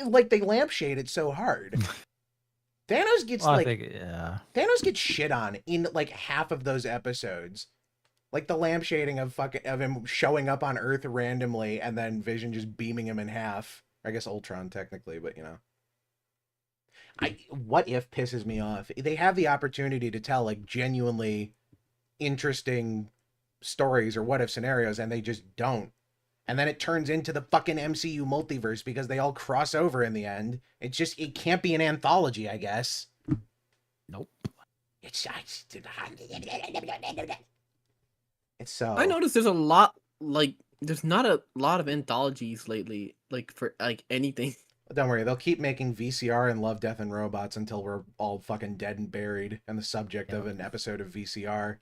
Like, they lampshade it so hard. Thanos gets Thanos gets shit on in like half of those episodes. Like the lampshading of him showing up on Earth randomly and then Vision just beaming him in half. I guess Ultron technically, but you know. What if pisses me off? They have the opportunity to tell like genuinely interesting stories or what if scenarios and they just don't. And then it turns into the fucking MCU multiverse because they all cross over in the end. It can't be an anthology, I guess. Nope. It's so. I noticed there's a lot, like, there's not a lot of anthologies lately, like, for, like, anything. Don't worry, they'll keep making VCR and Love, Death, and Robots until we're all fucking dead and buried and the subject of an episode of VCR.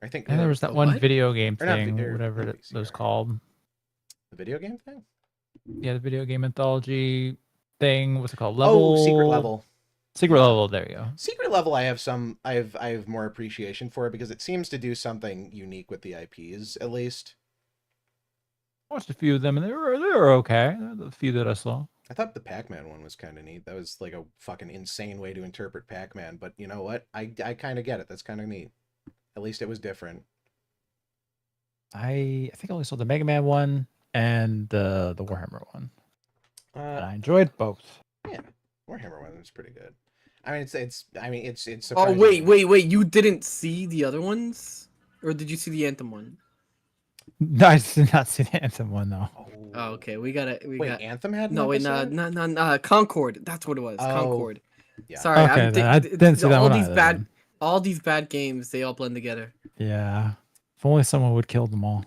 I think. And there was that one video game thing, or whatever it was called. The video game thing? Yeah, the video game anthology thing. What's it called? Level. Oh, Secret Level. Secret Level. There you go. Secret Level. I have more appreciation for it because it seems to do something unique with the IPs, at least. I watched a few of them, and they were okay. The few that I saw. I thought the Pac-Man one was kind of neat. That was like a fucking insane way to interpret Pac-Man, but you know what? I kind of get it. That's kind of neat. At least it was different. I think I only saw the Mega Man one and the Warhammer one. And I enjoyed both. Yeah, Warhammer one was pretty good. I mean, it's. Oh wait! You didn't see the other ones, or did you see the Anthem one? No, I did not see the Anthem one though. Oh, okay. We got Anthem had no. Wait, no. Concord. That's what it was. Oh, Concord. yeah. Sorry, okay, I didn't see that one. All these bad games, they all blend together. Yeah. If only someone would kill them all.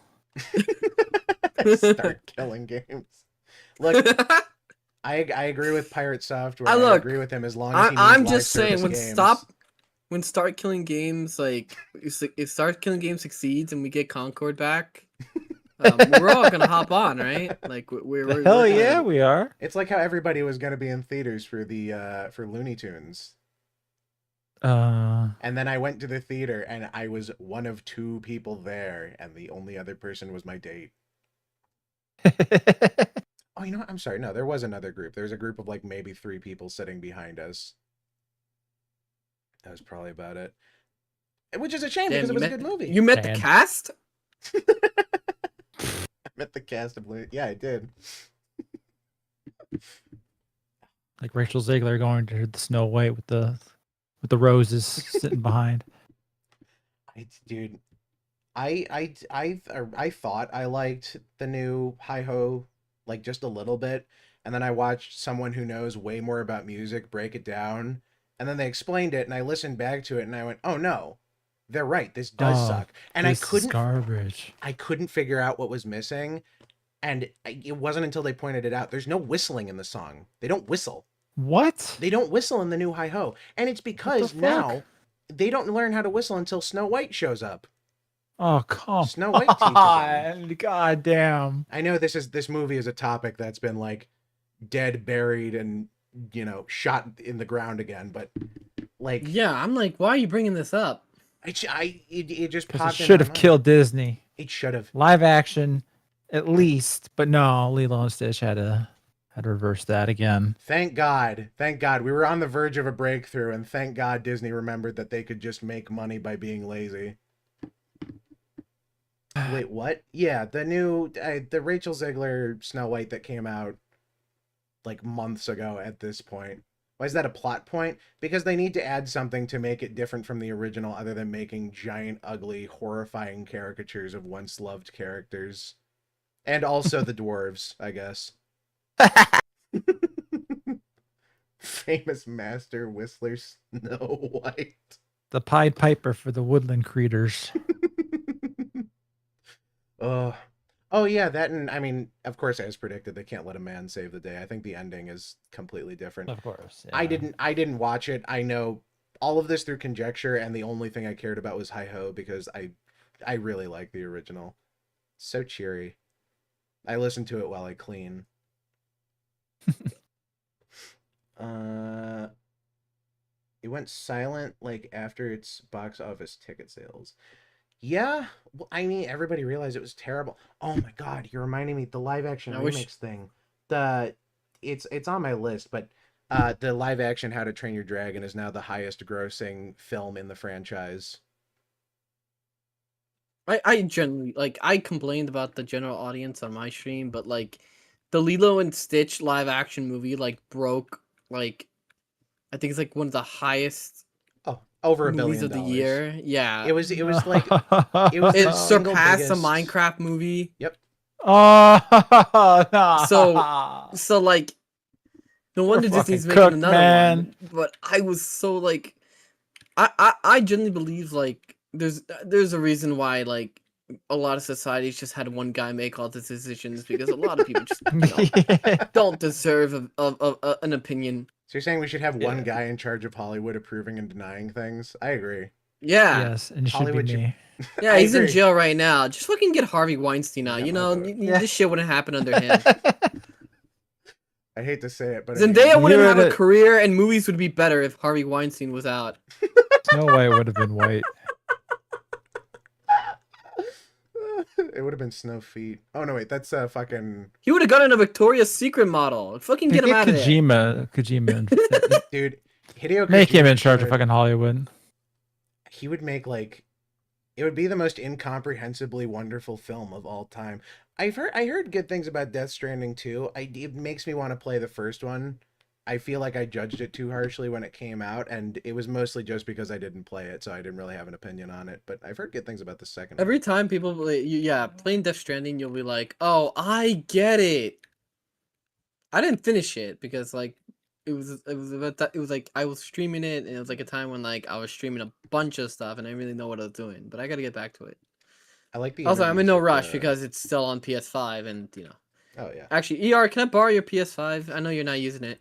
Start killing games. Look, I agree with Pirate Software. I agree with him as long as I'm just saying when Start Killing Games, like if Start Killing Games succeeds and we get Concord back, we're all gonna hop on, right? Like we're hell yeah, we are. It's like how everybody was gonna be in theaters for the for Looney Tunes. And then I went to the theater and I was one of 2 people there and the only other person was my date. Oh, you know what? I'm sorry. No, there was another group. There was a group of like maybe 3 people sitting behind us. That was probably about it. Which is a shame because it was a good movie. You met the cast? I met the cast of Looney. Yeah, I did. Like Rachel Ziegler going to the Snow White with the roses sitting behind. Dude, I thought I liked the new Hi-Ho like just a little bit, and then I watched someone who knows way more about music break it down, and then they explained it, and I listened back to it, and I went, "Oh no, they're right. This does suck." And I couldn't garbage. I couldn't figure out what was missing, and it wasn't until they pointed it out. There's no whistling in the song. They don't whistle. What? They don't whistle in the new Hi-Ho. And it's because now they don't learn how to whistle until Snow White shows up. Oh, come Snow White teaches them. God damn. I know this movie is a topic that's been like dead, buried, and you know, shot in the ground again, but like yeah, I'm like, why are you bringing this up? It just popped in my mind. It should have killed Disney. It should have. Live action, at least, but no, Lilo and Stitch had to reverse that again. Thank God. We were on the verge of a breakthrough, and thank God Disney remembered that they could just make money by being lazy. Wait, what? Yeah, the new the Rachel Ziegler Snow White that came out like months ago at this point. Why is that a plot point? Because they need to add something to make it different from the original other than making giant, ugly, horrifying caricatures of once loved characters. And also the dwarves, I guess. Famous master whistler Snow White. The Pied Piper for the woodland creatures. Oh yeah, that, and I mean, of course, as predicted, they can't let a man save the day. I think the ending is completely different. Of course. Yeah. I didn't watch it. I know all of this through conjecture, and the only thing I cared about was Hi Ho because I really like the original. So cheery. I listen to it while I clean. It went silent like after its box office ticket sales. Yeah, well, I mean, everybody realized it was terrible. Oh my god, you're reminding me the live action remix thing. It's on my list, but the live action How to Train Your Dragon is now the highest grossing film in the franchise. I generally like I complained about the general audience on my stream, but like the Lilo and Stitch live action movie like broke like I think it's like one of the highest over $1 movies billion of the year. Yeah. It was like it surpassed the Minecraft movie. Yep. Oh, So like no wonder We're Disney's fucking making cooked, another man. one. But I was so like I genuinely believe like there's a reason why like a lot of societies just had one guy make all the decisions because a lot of people just don't deserve an opinion. So you're saying we should have one guy in charge of Hollywood approving and denying things? I agree. Yeah. Yes, and it should Hollywood be me. Yeah, he's in jail right now. Just fucking get Harvey Weinstein out. Yeah, You know, Yeah. this shit wouldn't happen under him. I hate to say it, but Zendaya wouldn't have a it. career, and movies would be better if Harvey Weinstein was out. Snow White would have been white. it would have been Snow Feet. Oh no, wait, that's fucking He would have gotten a Victoria's Secret model. Fucking get him out of there. Kojima. dude. Hideo Make him Kojima in charge of should- fucking Hollywood. He would make like it would be the most incomprehensibly wonderful film of all time. I heard good things about Death Stranding too. It makes me want to play the first one. I feel like I judged it too harshly when it came out, and it was mostly just because I didn't play it, so I didn't really have an opinion on it. But I've heard good things about the second one. Every time people play, playing Death Stranding, you'll be like, "Oh, I get it." I didn't finish it because like it was like I was streaming it, and it was like a time when like I was streaming a bunch of stuff, and I didn't really know what I was doing. But I got to get back to it. I like the. Also, I'm in no interviews with rush because it's still on PS5, and you know. Oh yeah. Actually, ER, can I borrow your PS5? I know you're not using it.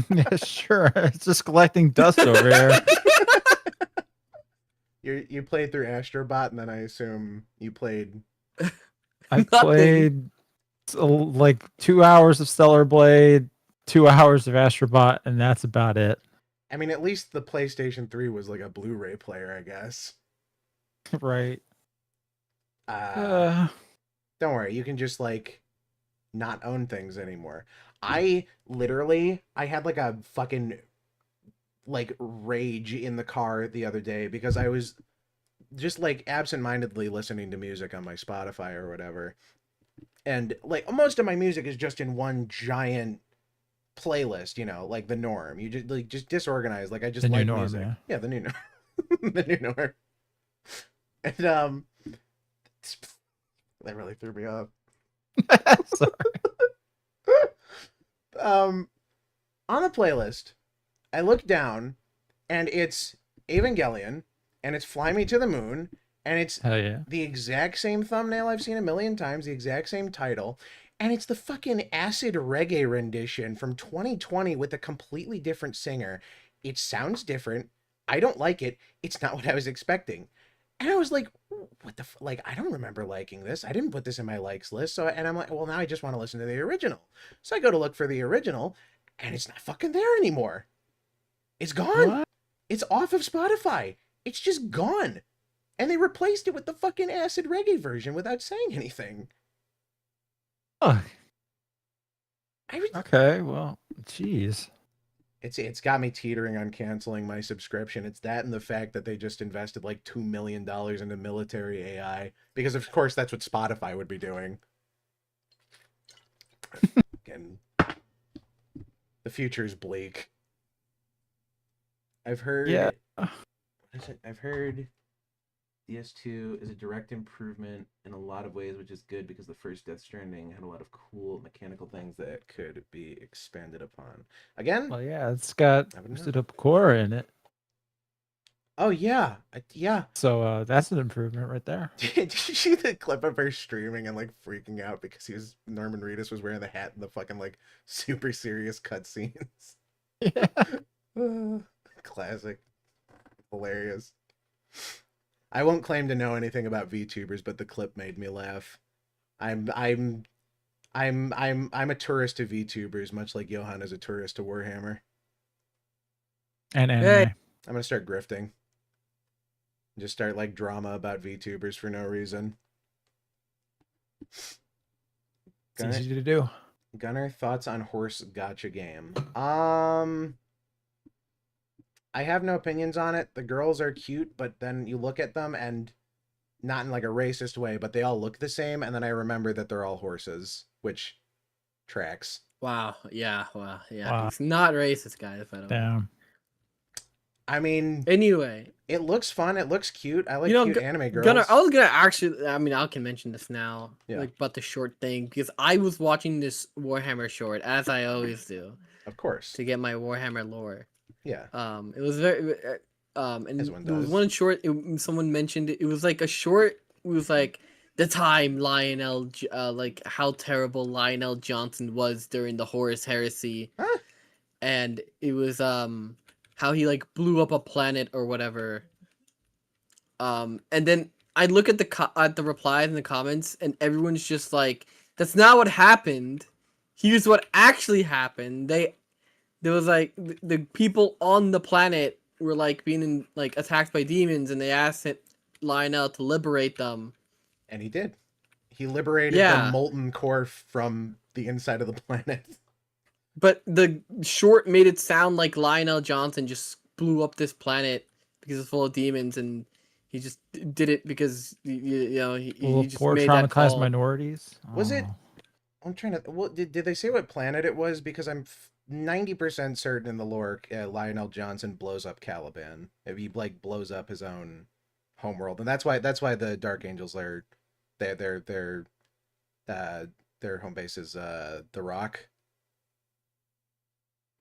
Yeah, sure. It's just collecting dust over here. You played through Astrobot, and then I assume you played. I played like 2 hours of Stellar Blade, 2 hours of Astrobot, and that's about it. I mean, at least the PlayStation 3 was like a Blu-ray player, I guess. Right. Don't worry, you can just like not own things anymore. I had like a fucking like rage in the car the other day because I was just like absentmindedly listening to music on my Spotify or whatever. And like most of my music is just in one giant playlist, you know, like the norm. You just disorganized. Like I just like music. Yeah, the new norm. The new norm. And that really threw me off. Sorry. On the playlist, I look down, and it's Evangelion, and it's Fly Me to the Moon, and it's the exact same thumbnail I've seen a million times, the exact same title, and it's the fucking acid reggae rendition from 2020 with a completely different singer. It sounds different. I don't like it. It's not what I was expecting. And I was like, what the like, I don't remember liking this. I didn't put this in my likes list. So, and I'm like, well, now I just want to listen to the original. So I go to look for the original, and it's not fucking there anymore. It's gone. What? It's off of Spotify. It's just gone. And they replaced it with the fucking acid reggae version without saying anything. Oh. Okay, well, jeez. It's got me teetering on canceling my subscription. It's that and the fact that they just invested like $2 million into military AI. Because of course that's what Spotify would be doing. Again. The future's bleak. I've heard. Yeah. What is it? I've heard DS2 is a direct improvement in a lot of ways, which is good because the first Death Stranding had a lot of cool mechanical things that could be expanded upon. Again? Well, yeah, it's got boosted up core in it. Oh, yeah. Yeah. So that's an improvement right there. Did you see the clip of her streaming and like freaking out because Norman Reedus was wearing the hat in the fucking like super serious cutscenes? Yeah. Classic. Hilarious. I won't claim to know anything about VTubers, but the clip made me laugh. I'm a tourist to VTubers, much like Johann is a tourist to Warhammer. And anime. Hey. I'm gonna start grifting. Just start like drama about VTubers for no reason. It's easy to do. Gunnar, thoughts on horse gotcha game? I have no opinions on it. The girls are cute, but then you look at them and not in like a racist way, but they all look the same, and then I remember that they're all horses, which tracks. Wow. Yeah. Wow. Yeah. Wow. He's not racist, guys. By the way. Damn. I mean, Anyway, it looks fun. It looks cute. I like cute anime girls. Gunnar, I was gonna actually. I mean, I can mention this now, Yeah. like about the short thing, because I was watching this Warhammer short, as I always do, Of course. to get my Warhammer lore. Yeah. It was very. And As one there was does. one short. Someone mentioned it. It was like a short. It was like the time Lionel, like how terrible Lionel Johnson was during the Horus Heresy, Huh? and it was how he like blew up a planet or whatever. And then I look at the replies in the comments, and everyone's just like, "That's not what happened. Here's what actually happened. There was like the people on the planet were like being like attacked by demons, and they asked Lionel to liberate them." And he did. He liberated the molten core from the inside of the planet. But the short made it sound like Lionel Johnson just blew up this planet because it's full of demons, and he just did it because you know he just poor made that traumatized call. minorities. Was it? Oh. I'm trying to. Well, did they say what planet it was? Because I'm 90% certain in the lore, Lionel Johnson blows up Caliban. He like blows up his own homeworld, and that's why the Dark Angels are their home base is the Rock,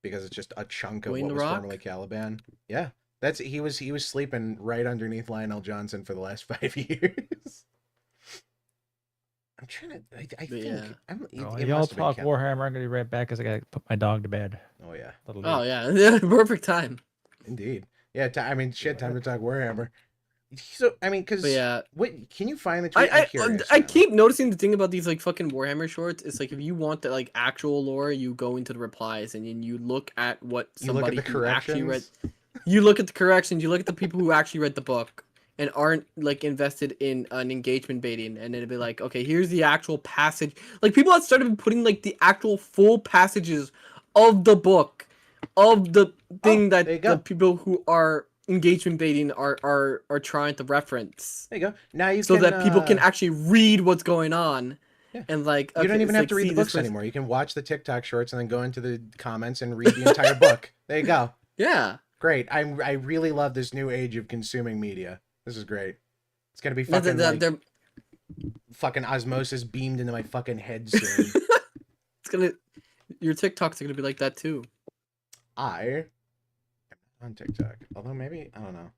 because it's just a chunk of Dwayne what the was Rock? formerly Caliban. Yeah, he was sleeping right underneath Lionel Johnson for the last 5 years. I'm trying to. I think. Yeah. Y'all talk Warhammer. I'm gonna be right back because I gotta put my dog to bed. Oh yeah. Oh yeah, perfect time. Indeed. Yeah. I mean, shit. Time to talk Warhammer. So I mean, because yeah, what can you find the tweet? I keep noticing the thing about these like fucking Warhammer shorts. It's like if you want the like actual lore, you go into the replies and then you look at what somebody who actually read. You look at the corrections. You look at the people who actually read the book and aren't like invested in an engagement baiting, and it'd be like, okay, here's the actual passage. Like people have started putting like the actual full passages of the book, of the thing that the people who are engagement baiting are trying to reference. There you go. Now you so can, that people can actually read what's going on. Yeah. And like you don't even have to read the books anymore. You can watch the TikTok shorts and then go into the comments and read the entire book. There you go. Yeah. Great. I really love this new age of consuming media. This is great. It's gonna be fucking fucking osmosis beamed into my fucking head soon. Your TikToks are gonna be like that too. I am on TikTok, although maybe I don't know.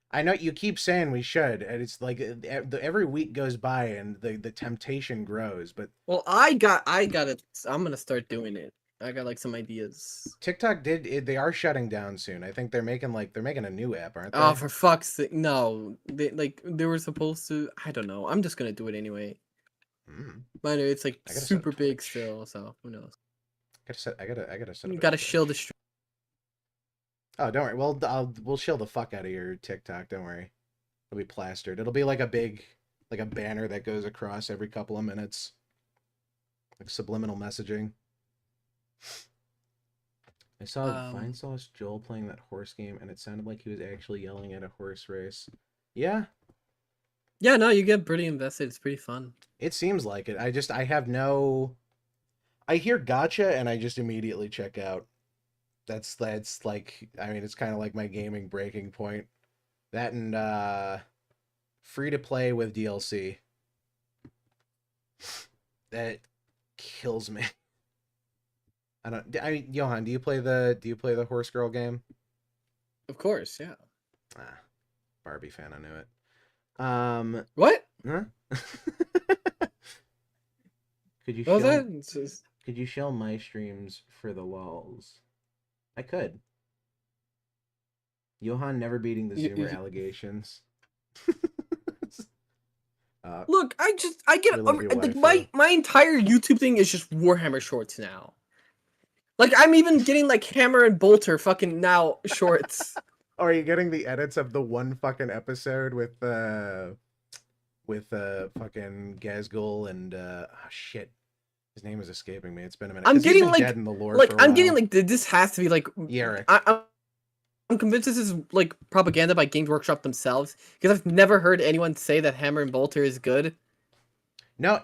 I know you keep saying we should, and it's like every week goes by and the temptation grows. But well, I got it. I'm gonna start doing it. I got like some ideas. TikTok they are shutting down soon. I think they're making a new app, aren't they? Oh, for fuck's sake! No, they were supposed to. I don't know. I'm just gonna do it anyway. But it's like super big still, so who knows? I gotta set. You gotta shill the stream. Oh, don't worry. Well, we'll shill the fuck out of your TikTok. Don't worry. It'll be plastered. It'll be like a banner that goes across every couple of minutes, like subliminal messaging. I saw Vine Sauce Joel playing that horse game, and it sounded like he was actually yelling at a horse race. Yeah. Yeah, no, you get pretty invested. It's pretty fun. It seems like it. I hear gotcha, and I just immediately check out. That's like, I mean, it's kind of like my gaming breaking point. That and free to play with DLC. That kills me. I mean, Johann, do you play the horse girl game? Of course, yeah. Barbie fan, I knew it. What? Huh? Could you What was show, that? could you show my streams for the lulz? I could. Johann never beating the Zoomer allegations. Look, I get we love your like wife, my entire YouTube thing is just Warhammer shorts now. Like I'm even getting like Hammer and Bolter fucking now shorts. Oh, are you getting the edits of the one fucking episode with fucking Gazgul and shit. His name is escaping me. It's been a minute. I'm getting like dead in the lore like for a I'm while. getting like this has to be like Yarrick. I'm convinced this is like propaganda by Games Workshop themselves because I've never heard anyone say that Hammer and Bolter is good. No,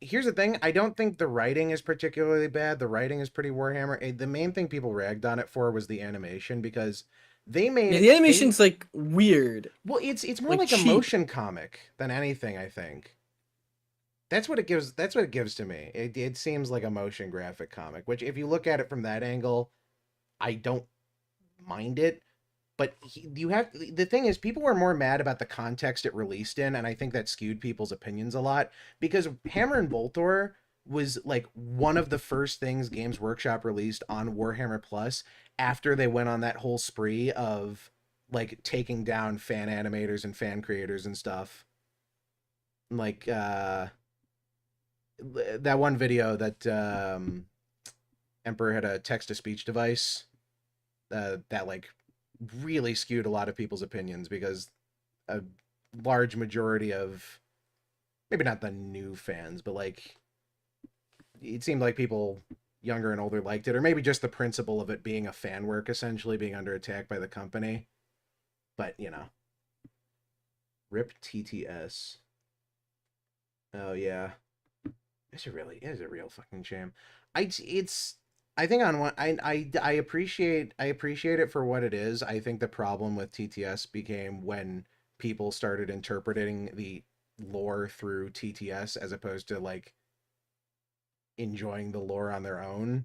here's the thing. I don't think the writing is particularly bad. The writing is pretty Warhammer. The main thing people ragged on it for was the animation because they made the animation's like weird. Well, it's more like a motion comic than anything, I think. That's what it gives to me. It seems like a motion graphic comic, which if you look at it from that angle, I don't mind it. But the thing is, people were more mad about the context it released in, and I think that skewed people's opinions a lot, because Hammer and Bolter was like one of the first things Games Workshop released on Warhammer Plus after they went on that whole spree of like taking down fan animators and fan creators and stuff. Like that one video that Emperor had a text-to-speech device that like really skewed a lot of people's opinions, because a large majority of, maybe not the new fans, but like it seemed like people younger and older liked it, or maybe just the principle of it being a fan work, essentially being under attack by the company. But you know, rip TTS. Oh yeah, it is a real fucking shame. I think on one, I appreciate it for what it is. I think the problem with TTS became when people started interpreting the lore through TTS as opposed to like enjoying the lore on their own,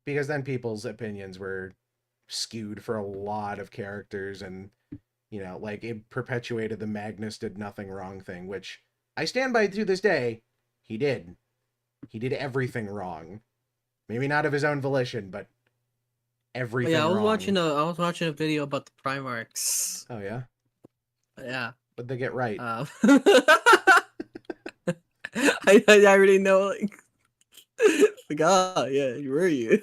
because then people's opinions were skewed for a lot of characters, and you know, like it perpetuated the Magnus did nothing wrong thing, which I stand by to this day. He did everything wrong. Maybe not of his own volition, but everything wrong. I was watching a video about the Primarchs. Oh yeah? Yeah. What'd they get right? I already know, like oh yeah, where are you?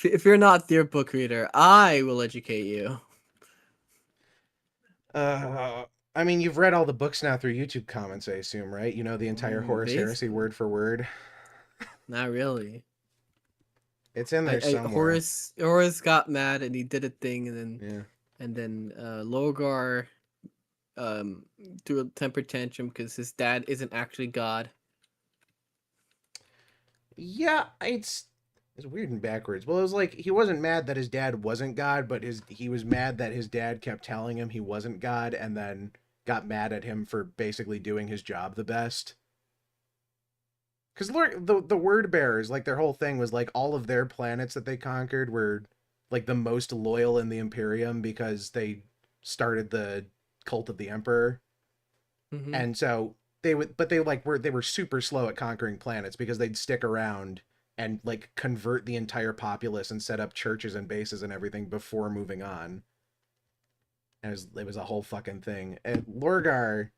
If you're not their book reader, I will educate you. I mean, you've read all the books now through YouTube comments, I assume, right? You know the entire Horus Heresy word for word. Not really. It's in there somewhere. Horus got mad and he did a thing, and then Logar threw a temper tantrum because his dad isn't actually God. Yeah, it's weird and backwards. Well, it was like he wasn't mad that his dad wasn't God, but he was mad that his dad kept telling him he wasn't God, and then got mad at him for basically doing his job the best. Because the word bearers, like their whole thing was like all of their planets that they conquered were like the most loyal in the Imperium because they started the cult of the Emperor. Mm-hmm. And so they were super slow at conquering planets because they'd stick around and like convert the entire populace and set up churches and bases and everything before moving on. And it was a whole fucking thing. And Lorgar,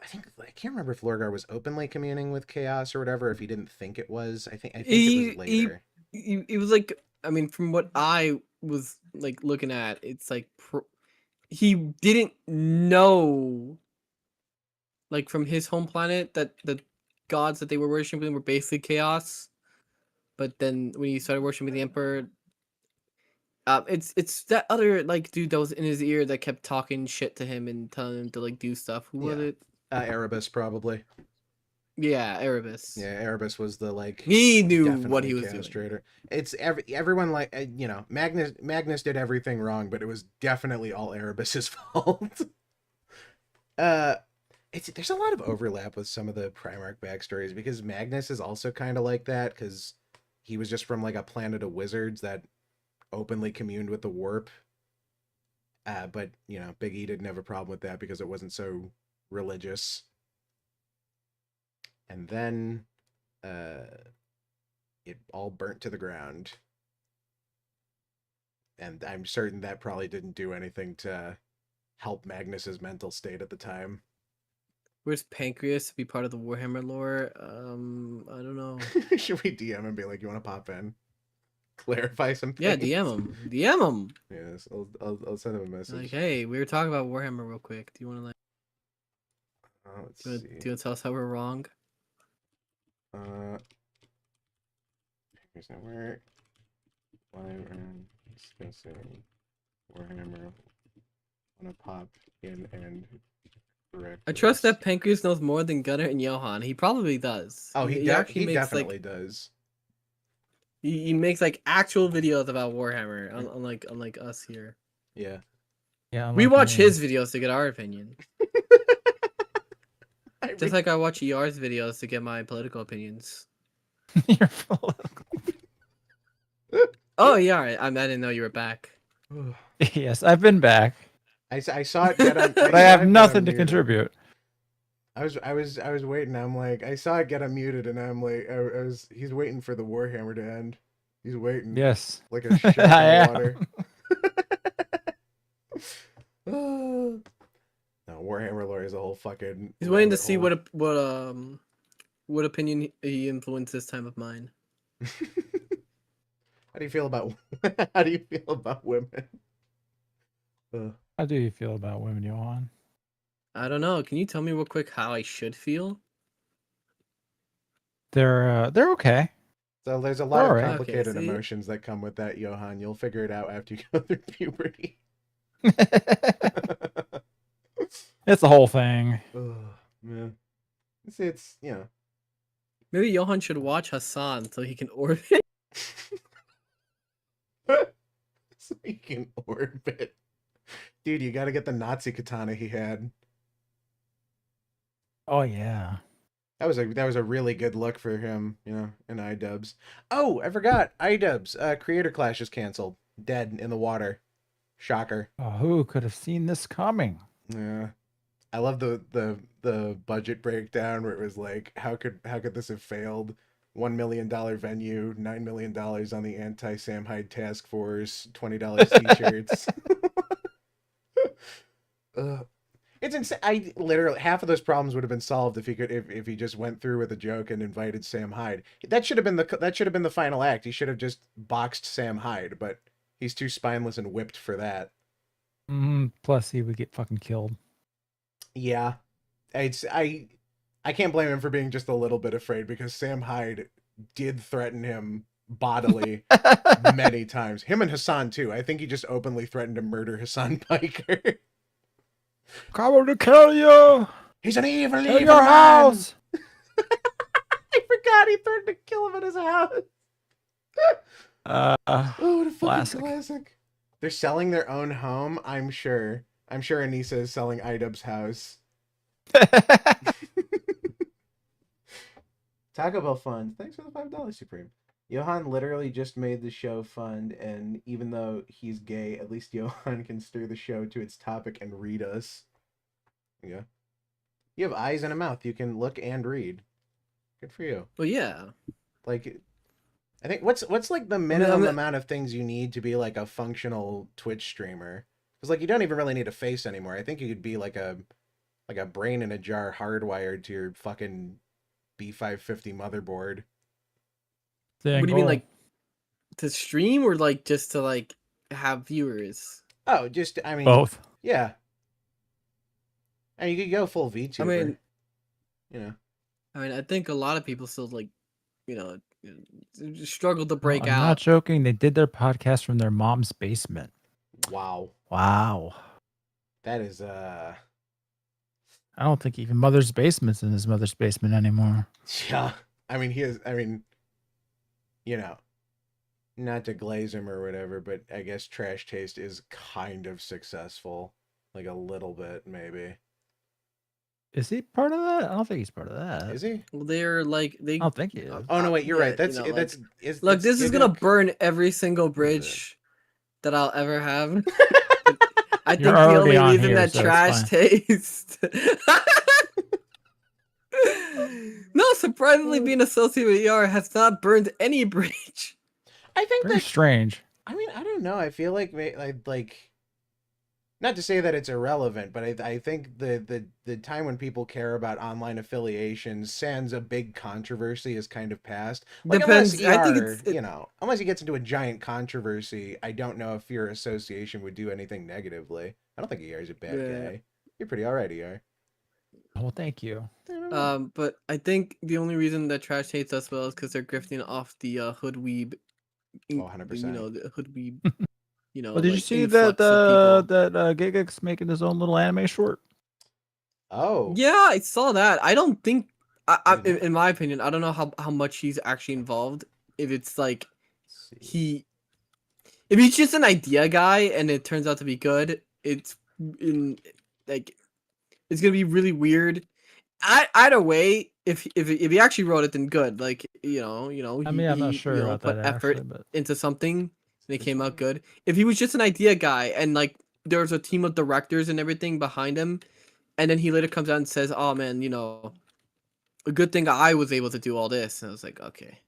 I can't remember if Lorgar was openly communing with Chaos or whatever, if he didn't think it was. I think it was later. It was like, I mean, from what I was like looking at, it's like he didn't know, like from his home planet, that the gods that they were worshiping were basically Chaos. But then when he started worshiping the Emperor, it's that other like dude that was in his ear that kept talking shit to him and telling him to like do stuff. Who was it? Erebus, probably. Yeah, Erebus. Yeah, Erebus was the like. He knew what definitely he was doing. castrator. It's everyone like you know Magnus did everything wrong, but it was definitely all Erebus's fault. There's a lot of overlap with some of the Primarch backstories because Magnus is also kind of like that because he was just from like a planet of wizards that openly communed with the warp. But you know, Big E didn't have a problem with that because it wasn't so religious. And then it all burnt to the ground. And I'm certain that probably didn't do anything to help Magnus's mental state at the time. Where's Pancreas to be part of the Warhammer lore? I don't know. Should we DM and be like, you want to pop in? Clarify some things? Yeah, DM him. DM him. Yes, I'll send him a message. Like, hey, we were talking about Warhammer real quick. Do you want to like? Let's Do you see. want to tell us how we're wrong? Here's network. Live and discussing Warhammer. Wanna pop in and correct. I trust this. that Pancreas knows more than Gunnar and Johann. He probably does. Oh, he actually makes, definitely like, does. He makes like actual videos about Warhammer, unlike us here. Yeah. Yeah. We watch his videos to get our opinion. Just like I watch ER's videos to get my political opinions. You're political. Oh yeah, I didn't know you were back. Yes, I've been back. I saw it get on, But I have nothing to contribute. I was waiting. I'm like, I saw it get unmuted, and I'm like, he's waiting for the Warhammer to end. He's waiting. Yes. Like a shark in the water. No, Warhammer lore is a whole fucking. He's waiting to see what opinion he influenced this time of mine. How do you feel about women? How do you feel about women, Johann? I don't know. Can you tell me real quick how I should feel? They're okay. So there's a lot of Alright. complicated Okay, see? emotions that come with that, Johann. You'll figure it out after you go through puberty. It's the whole thing. Oh, man. It's you know. Maybe Johann should watch Hassan so he can orbit. So he can orbit. Dude, you gotta get the Nazi katana he had. Oh yeah. That was a really good look for him, you know, in iDubbbz. Oh, I forgot. iDubbbz, Creator Clash is canceled. Dead in the water. Shocker. Oh, who could have seen this coming? Yeah. I love the budget breakdown where it was like, how could this have failed? $1 million venue, $9 million on the anti-Sam Hyde task force, $20 t-shirts. It's insane. I literally half of those problems would have been solved if he just went through with a joke and invited Sam Hyde. That should have been the final act. He should have just boxed Sam Hyde, but he's too spineless and whipped for that. Plus, he would get fucking killed. Yeah, I can't blame him for being just a little bit afraid because Sam Hyde did threaten him bodily many times. Him and Hassan too. I think he just openly threatened to murder Hassan Piker. Coming to kill you! He's an evil In evil your man. house! I forgot he threatened to kill him at his house. Oh, what a fucking classic. They're selling their own home, I'm sure. I'm sure Anissa is selling iDubbbz house. Taco Bell Fund. Thanks for the $5, Supreme. Johann literally just made the show fun, and even though he's gay, at least Johann can steer the show to its topic and read us. Yeah. You have eyes and a mouth. You can look and read. Good for you. Well, yeah. Like, I think what's like the minimum amount of things you need to be like a functional Twitch streamer? Because like you don't even really need a face anymore. I think you could be like a brain in a jar hardwired to your fucking B550 motherboard. What do you mean, like to stream or like just to like have viewers? Oh, just I mean both. Yeah. And you could go full VTuber. I mean, you know. I mean, I think a lot of people still like, you know, struggle to break I'm out. not joking. They did their podcast from their mom's basement. Wow. Wow. That is I don't think even Mother's Basement's in his mother's basement anymore. Yeah. I mean, he is. I mean, you know, not to glaze him or whatever, but I guess Trash Taste is kind of successful. Like a little bit, maybe. Is he part of that? I don't think he's part of that. Is he? Well, they're like they. I don't think he is. Oh no, wait, you're right. That's you know, that's. Look, it's this is gonna Giga- burn every single bridge that I'll ever have. I think You're the already only on reason here, that so it's Trash fine. Taste. No, surprisingly, being associated with ER has not burned any bridge. I think Very that. strange. I mean, I don't know. I feel like not to say that it's irrelevant, but I think the time when people care about online affiliations, sans a big controversy, is kind of past. Like, Depends. Unless I think you know, unless he gets into a giant controversy, I don't know if your association would do anything negatively. I don't think ER's a bad guy. You're pretty alright, ER. Well, thank you. But I think the only reason that Trash hates us well is because they're grifting off the hood weeb. 100%. You know, the hood weeb. You know, Well, did you like, see that influx of people. that Giga's making his own little anime short? Oh. Yeah, I saw that. I don't think, in my opinion, I don't know how much he's actually involved. If it's like if he's just an idea guy and it turns out to be good, it's gonna be really weird. Either way, if he actually wrote it, then good. Like I mean, I'm not sure about put that effort actually, but into something and it came out good. If he was just an idea guy and like there was a team of directors and everything behind him, and then he later comes out and says, "Oh man, you know, a good thing I was able to do all this," and I was like, okay.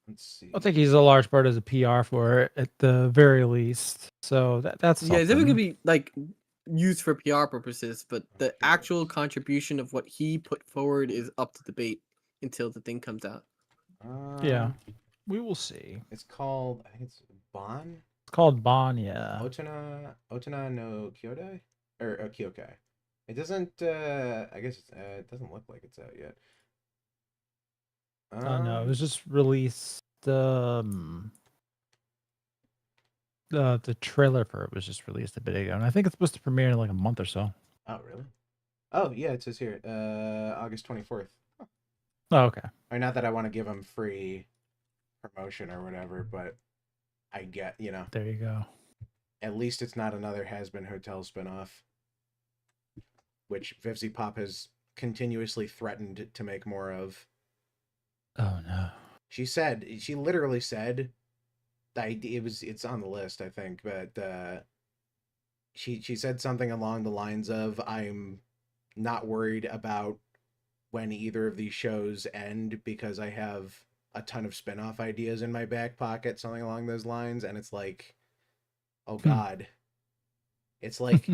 Let's see. I think he's a large part as a PR for it at the very least. So that's Yeah, it's never something. gonna be like used for PR purposes, but the actual contribution of what he put forward is up to debate until the thing comes out. Yeah, we will see. It's called, I think it's Bon. It's called Bon, yeah. Otana no Kyodai? Or Kyokai. It doesn't, I guess it doesn't look like it's out yet. No, it was just released. The trailer for it was just released a bit ago, and I think it's supposed to premiere in like a month or so. Oh, really? Oh, yeah, it says here, August 24th. Oh, okay. Or not that I want to give them free promotion or whatever, but I get, you know. There you go. At least it's not another Has-Been Hotel spinoff, which Vivzy Pop has continuously threatened to make more of. Oh no. She literally said, it's on the list, I think, but she said something along the lines of, I'm not worried about when either of these shows end because I have a ton of spin-off ideas in my back pocket, something along those lines. And it's like, oh God. It's like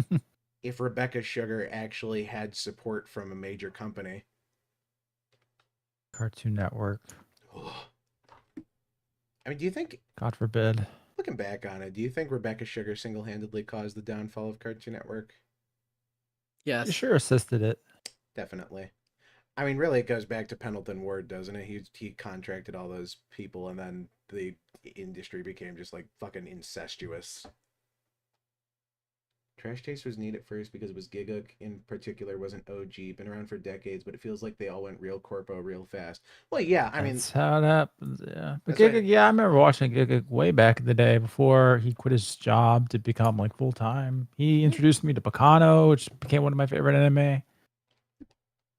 if Rebecca Sugar actually had support from a major company. Cartoon Network. I mean, do you think, God forbid. looking back on it, do you think Rebecca Sugar single-handedly caused the downfall of Cartoon Network? Yes. You sure assisted it. Definitely. I mean, really, it goes back to Pendleton Ward, doesn't it? He contracted all those people, and then the industry became just, like, fucking incestuous. Trash Taste was neat at first because it was Giga in particular was an OG, been around for decades, but it feels like they all went real corpo real fast. Well, yeah, I mean... That's how it happens, yeah. But That's Giga, right. yeah, I remember watching Giga way back in the day before he quit his job to become, like, full-time. He introduced me to Bacano, which became one of my favorite anime.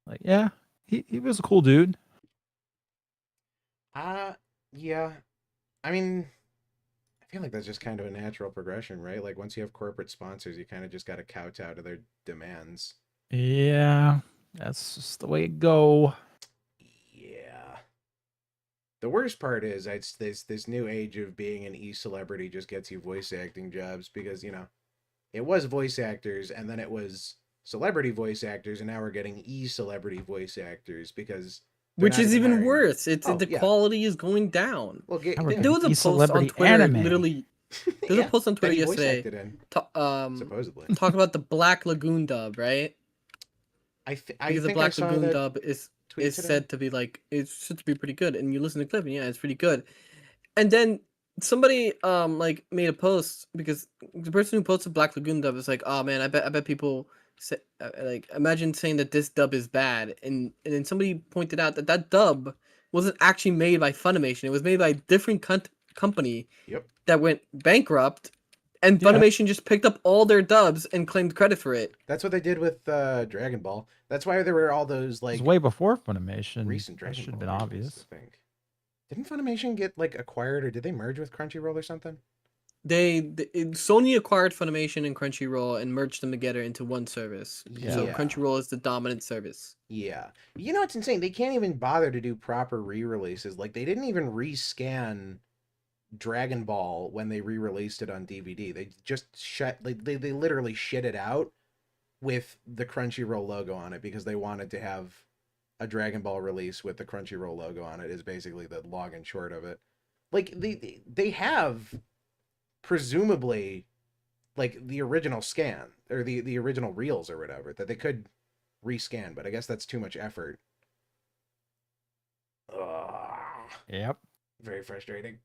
Like, yeah, he was a cool dude. Yeah. I mean... I feel like that's just kind of a natural progression, right? Like, once you have corporate sponsors, you kind of just got to kowtow to their demands. Yeah, that's just the way it go. Yeah. The worst part is it's this new age of being an e-celebrity just gets you voice acting jobs because, you know, it was voice actors and then it was celebrity voice actors and now we're getting e-celebrity voice actors because... Which is even worse. It's the yeah. quality is going down. Well, there was a post on Twitter, anime. literally. There was a post on Twitter yesterday. Supposedly. Talk about the Black Lagoon dub, right? I because think the Black I saw Lagoon that dub is today. said to be like it's said to be pretty good, and you listen to the clip, and yeah, it's pretty good. And then somebody like made a post because the person who posted Black Lagoon dub is like, oh man, I bet people like imagine saying that this dub is bad, and then somebody pointed out that that dub wasn't actually made by Funimation. It was made by a different company that went bankrupt, and Funimation just picked up all their dubs and claimed credit for it. That's what they did with Dragon Ball. That's why there were all those like it was way before Funimation. Recent Dragon That should have Ball been movies, obvious. I think. Didn't Funimation get like acquired, or did they merge with Crunchyroll or something? Sony acquired Funimation and Crunchyroll and merged them together into one service. Yeah. So Crunchyroll is the dominant service. Yeah. You know, it's insane. They can't even bother to do proper re-releases. Like, they didn't even rescan Dragon Ball when they re-released it on DVD. They just they literally shit it out with the Crunchyroll logo on it because they wanted to have a Dragon Ball release with the Crunchyroll logo on it is basically the long and short of it. Like, they have presumably like the original scan or the original reels or whatever that they could rescan, but I guess that's too much effort. Yep. Very frustrating.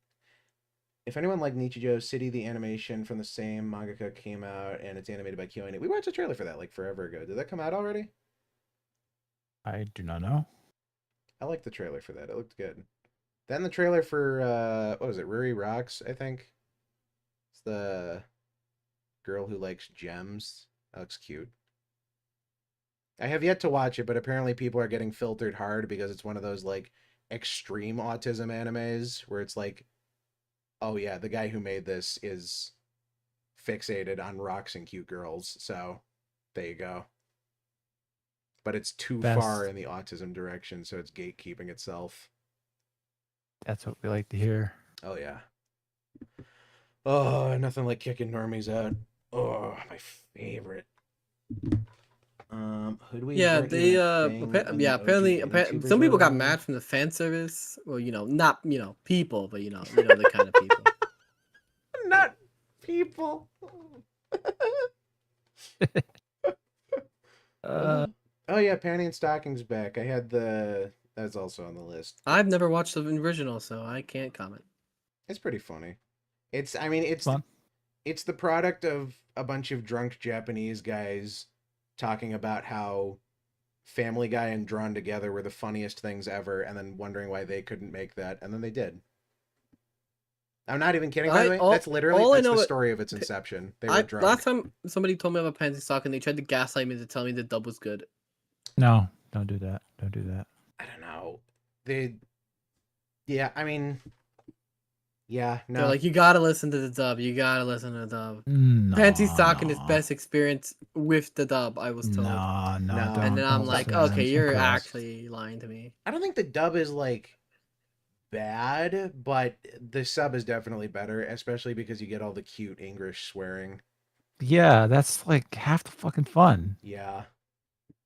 If anyone liked Nichijou City, the animation from the same mangaka came out and it's animated by KyoAni. We watched a trailer for that like forever ago. Did that come out already? I do not know. I liked the trailer for that. It looked good. Then the trailer for what was it? Ruri Rocks, I think. It's the girl who likes gems. That looks cute. I have yet to watch it, but apparently people are getting filtered hard because it's one of those like extreme autism animes where it's like, oh yeah, the guy who made this is fixated on rocks and cute girls. So there you go. But it's too far in the autism direction, so it's gatekeeping itself. That's what we like to hear. Oh yeah. Oh, nothing like kicking normies out. Oh, my favorite. Hoodwink. Yeah, they apparently some people got mad from the fan service. Well, not people, but the kind of people. Not people. Oh yeah, Panty and Stocking's back. I had that's also on the list. I've never watched the original, so I can't comment. It's pretty funny. It's fun. It's the product of a bunch of drunk Japanese guys talking about how Family Guy and Drawn Together were the funniest things ever, and then wondering why they couldn't make that, and then they did. I'm not even kidding, by the way. That's literally the story of its inception. They were drunk. Last time somebody told me about Panty Stocking, they tried to gaslight me to tell me the dub was good. No, don't do that. Don't do that. I don't know. Yeah, no. They're like, you gotta listen to the dub. You gotta listen to the dub. No, Panty Stocking is best experience with the dub, I was told. No. And then I'm like, okay, you're actually lying to me. I don't think the dub is like bad, but the sub is definitely better, especially because you get all the cute English swearing. Yeah, that's like half the fucking fun. Yeah.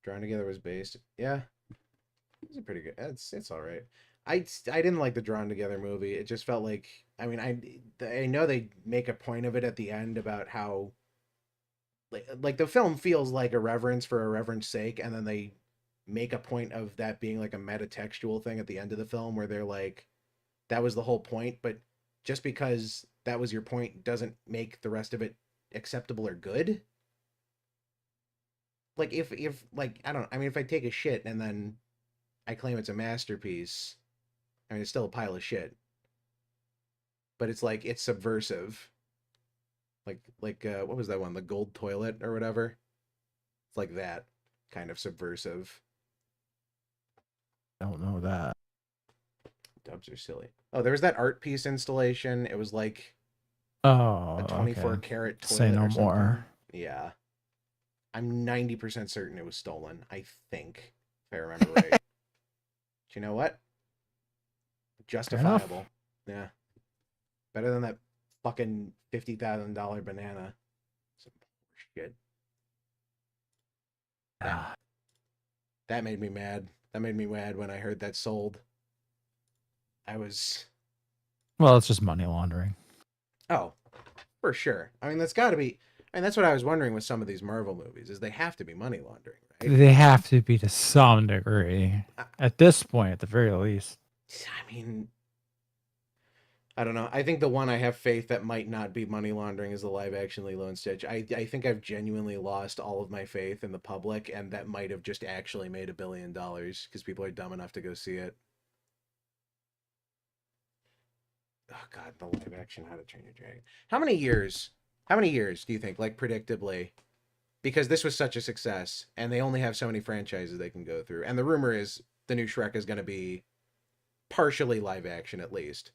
Drawn Together was based. Yeah. It's a pretty good. It's all right. I didn't like the Drawn Together movie. It just felt like, I mean, I know they make a point of it at the end about how like the film feels like a reverence for a reverence sake, and then they make a point of that being like a metatextual thing at the end of the film where they're like, that was the whole point, but just because that was your point doesn't make the rest of it acceptable or good. Like if like, if I take a shit and then I claim it's a masterpiece, I mean, it's still a pile of shit, but it's like, it's subversive. Like what was that one? The Gold Toilet or whatever. It's like that kind of subversive. I don't know that. Dubs are silly. Oh, there was that art piece installation. It was like a 24 karat toilet. Say no or something. more. Yeah. I'm 90% certain it was stolen. I think, if I remember right. But you know what? Justifiable. Yeah. Better than that fucking $50,000 banana. Some shit. That made me mad. That made me mad when I heard that sold. Well, it's just money laundering. Oh, for sure. I mean, that's got to be. And that's what I was wondering with some of these Marvel movies, is they have to be money laundering, right? They have to be to some degree. At this point, at the very least. I mean, I don't know. I think the one I have faith that might not be money laundering is the live action Lilo and Stitch. I think I've genuinely lost all of my faith in the public, and that might have just actually made $1 billion because people are dumb enough to go see it. Oh God, the live action How to Train Your Dragon. How many years do you think, like predictably, because this was such a success and they only have so many franchises they can go through, and the rumor is the new Shrek is going to be partially live action at least.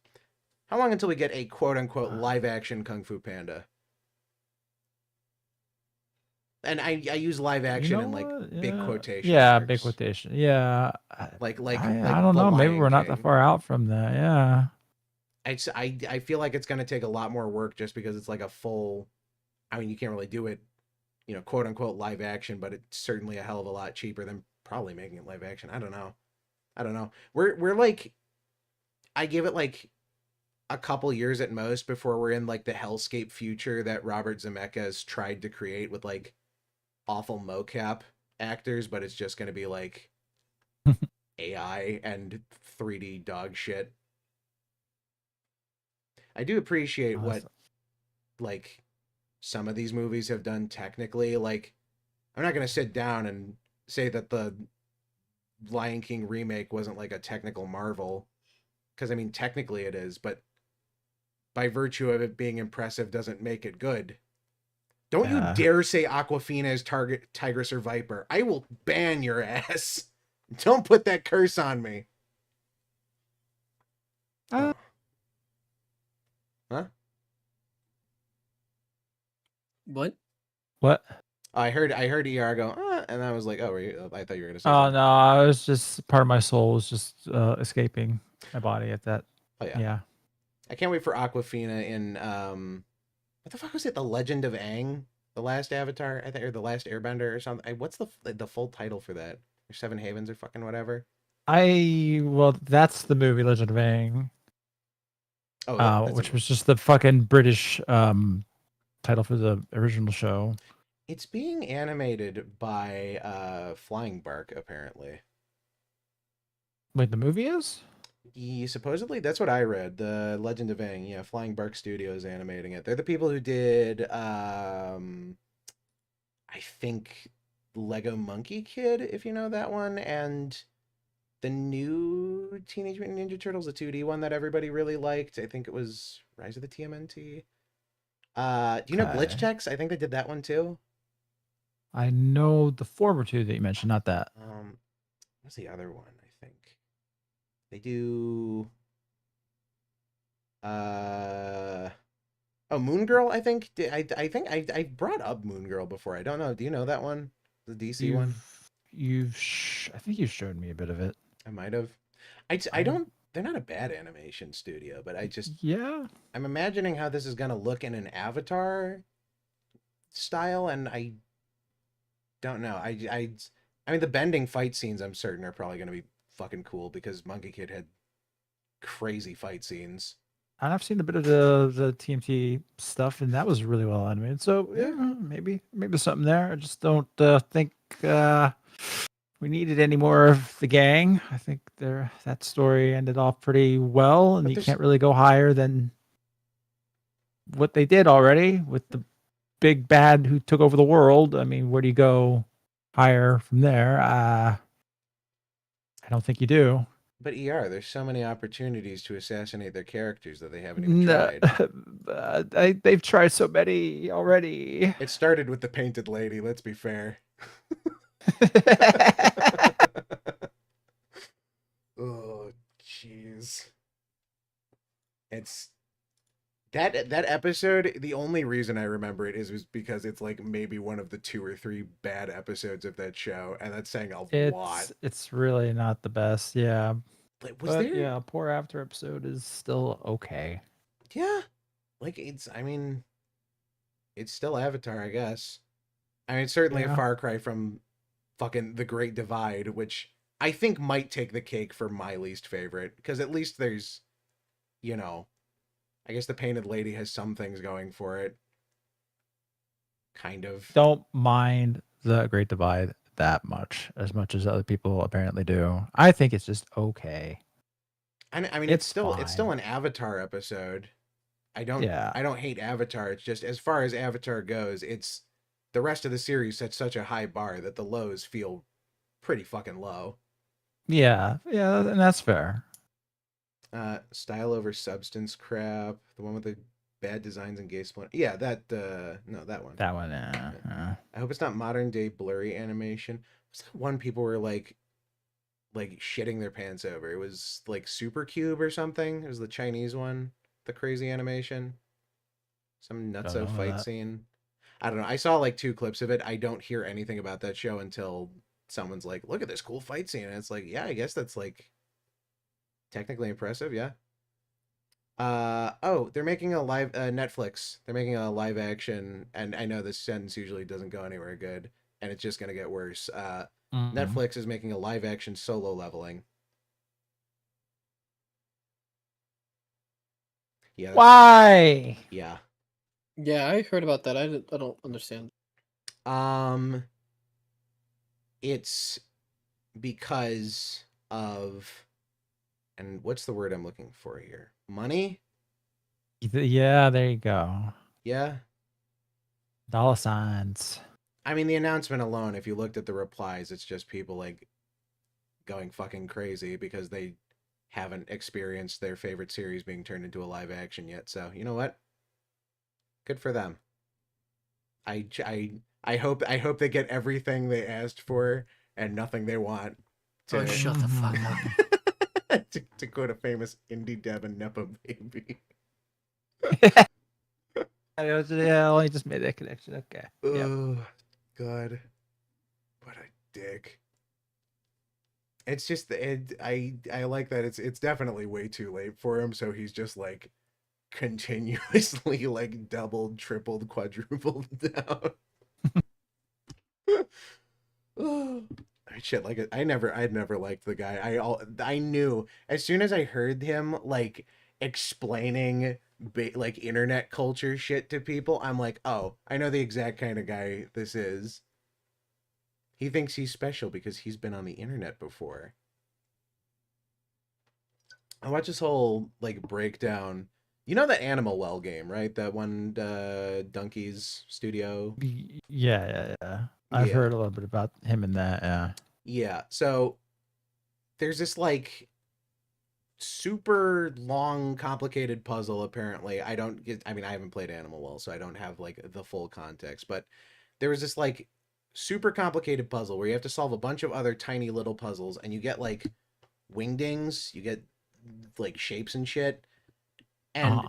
How long until we get a quote-unquote live-action Kung Fu Panda? And I use live-action in, like, big quotation marks. Big quotation. Yeah. Like I don't know. Maybe we're not that far out from that. Yeah. I feel like it's going to take a lot more work just because it's like a full... I mean, you can't really do it, you know, quote-unquote live-action, but it's certainly a hell of a lot cheaper than probably making it live-action. I don't know. We're like... I give it, like... a couple years at most before we're in like the hellscape future that Robert Zemeckis tried to create with like awful mocap actors, but it's just going to be like AI and 3D dog shit. I do appreciate what like some of these movies have done technically. Like, I'm not going to sit down and say that the Lion King remake wasn't like a technical marvel, because I mean technically it is, but by virtue of it being impressive doesn't make it good. Don't you dare say Aquafina is Tigress or Viper. I will ban your ass. Don't put that curse on me. Huh? What? I heard ER go, and I was like, oh, I thought you were going to say Oh, no, I was just, part of my soul was just escaping my body at that. Oh, yeah. Yeah. I can't wait for Aquafina in, what the fuck was it? The Legend of Aang? The Last Avatar, I think, or The Last Airbender or something. What's the full title for that? Or Seven Havens or fucking whatever? Well, that's the movie Legend of Aang. Oh, which was just the fucking British title for the original show. It's being animated by Flying Bark, apparently. Wait, the movie is? Supposedly, that's what I read. The Legend of Aang, yeah, Flying Bark Studios animating it. They're the people who did, I think, Lego Monkey Kid, if you know that one, and the new Teenage Mutant Ninja Turtles, the 2D one that everybody really liked. I think it was Rise of the TMNT. Do you know Glitch Techs? I think they did that one too. I know the former two that you mentioned, not that. What's the other one? I think they do. Moon Girl. I think. I think I brought up Moon Girl before. I don't know. Do you know that one? The DC one. I think you showed me a bit of it. I might have. I don't. They're not a bad animation studio, but I just. Yeah. I'm imagining how this is gonna look in an Avatar style, and I don't know. I mean, the bending fight scenes, I'm certain, are probably gonna be fucking cool because Monkey Kid had crazy fight scenes. And I've seen a bit of the TMT stuff, and that was really well animated. So yeah, maybe something there. I just don't think we needed any more of the gang. I think that story ended off pretty well, and you can't really go higher than what they did already with the big bad who took over the world. I mean, where do you go higher from there? I don't think you do. But there's so many opportunities to assassinate their characters that they haven't even tried. They've tried so many already. It started with the painted lady, let's be fair. Oh, jeez. It's that episode, the only reason I remember it is because it's like maybe one of the 2 or 3 bad episodes of that show, and that's saying a lot. It's really not the best, yeah. But yeah, Poor After episode is still okay. Yeah. Like it's still Avatar, I guess. I mean, it's certainly a far cry from fucking The Great Divide, which I think might take the cake for my least favorite, because at least there's, I guess the Painted Lady has some things going for it. Kind of. Don't mind The Great Divide as much as other people apparently do. I think it's just okay. I mean, it's still an Avatar episode. I don't hate Avatar. It's just, as far as Avatar goes, it's the rest of the series sets such a high bar that the lows feel pretty fucking low. Yeah, and that's fair. Style over substance crap. The one with the bad designs and gay split. Yeah, that no, that one. That one. Yeah. I hope it's not modern day blurry animation. Was that one people were like shitting their pants over? It was like Super Cube or something. It was the Chinese one, the crazy animation. Some nutso fight scene. I don't know. I saw like 2 clips of it. I don't hear anything about that show until someone's like, "Look at this cool fight scene." And it's like, yeah, I guess that's like technically impressive, yeah. Oh, they're making a live Netflix. They're making a live action, and I know this sentence usually doesn't go anywhere good, and it's just gonna get worse. Netflix is making a live action Solo Leveling. Yeah. Why? Yeah. Yeah, I heard about that. I don't understand. It's because of, and what's the word I'm looking for here? Money? Yeah, there you go. Yeah. Dollar signs. I mean, the announcement alone, if you looked at the replies, it's just people like going fucking crazy because they haven't experienced their favorite series being turned into a live action yet. So, you know what? Good for them. I hope they get everything they asked for and nothing they want. Oh, shut the fuck up. to quote a famous indie dev and Nepo baby. I only just made that connection. Okay. Oh, God. What a dick. It's just, I like that it's definitely way too late for him, so he's just like continuously like doubled, tripled, quadrupled down. Oh, shit, like I'd never liked the guy. I knew as soon as I heard him like explaining like internet culture shit to people, I'm like, oh, I know the exact kind of guy this is. He thinks he's special because he's been on the internet before. I watched this whole like breakdown. You know the Animal Well game, right? That one Donkey's studio. Yeah. I've heard a little bit about him in that. Yeah. Yeah. So there's this like super long, complicated puzzle. Apparently, I haven't played Animal Well, so I don't have like the full context. But there was this like super complicated puzzle where you have to solve a bunch of other tiny little puzzles, and you get like wingdings, you get like shapes and shit, and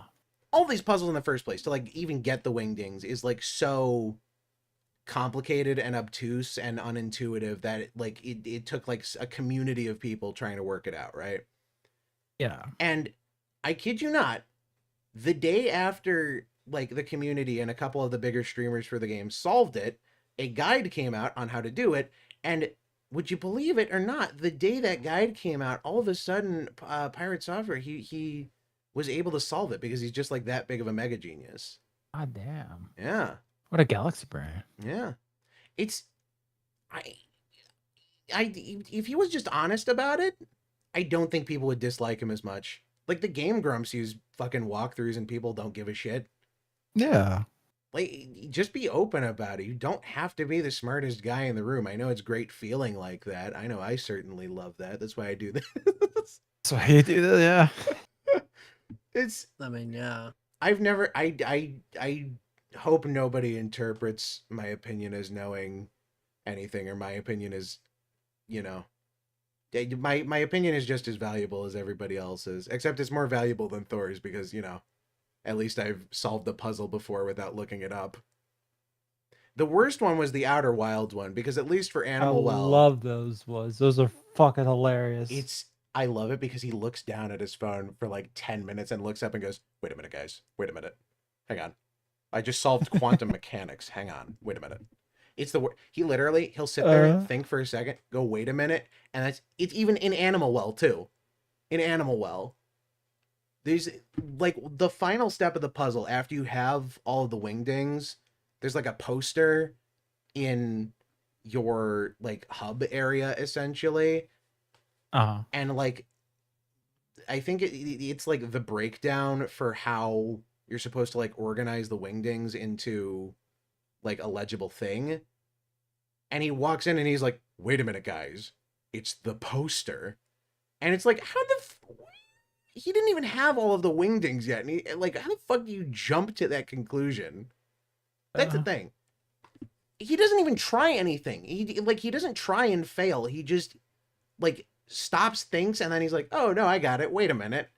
all these puzzles in the first place to like even get the wingdings is like so complicated and obtuse and unintuitive that it took like a community of people trying to work it out, right? Yeah. And I kid you not, the day after like the community and a couple of the bigger streamers for the game solved it, a guide came out on how to do it, and would you believe it or not, the day that guide came out, all of a sudden Pirate Software, he was able to solve it because he's just like that big of a mega genius. God damn. Yeah. What a galaxy brain. Yeah. It's if he was just honest about it, I don't think people would dislike him as much. Like the Game Grumps use fucking walkthroughs and people don't give a shit. Yeah. Like, just be open about it. You don't have to be the smartest guy in the room. I know it's great feeling like that. I know I certainly love that. That's why I do this. That's why you do that, yeah. Yeah. I've never, I hope nobody interprets my opinion as knowing anything, or my opinion is, you know, my opinion is just as valuable as everybody else's, except it's more valuable than Thor's because, you know, at least I've solved the puzzle before without looking it up. The worst one was the Outer Wilds one, because at least for Animal Well, I love those ones. Those are fucking hilarious. I love it because he looks down at his phone for like 10 minutes and looks up and goes, wait a minute, guys. Wait a minute. Hang on. I just solved quantum mechanics. Hang on. Wait a minute. It's the word. He'll sit there and think for a second, go, wait a minute. And it's even in Animal Well too. In Animal Well. There's like the final step of the puzzle after you have all of the wingdings. There's like a poster in your like hub area essentially. And like I think it's like the breakdown for how you're supposed to like organize the wingdings into like a legible thing. And he walks in and he's like, wait a minute, guys, it's the poster. And it's like, how the he didn't even have all of the wingdings yet. And he, like, how the fuck do you jump to that conclusion? That's the thing. He doesn't even try anything. He doesn't try and fail. He just like stops, thinks, and then he's like, oh no, I got it. Wait a minute.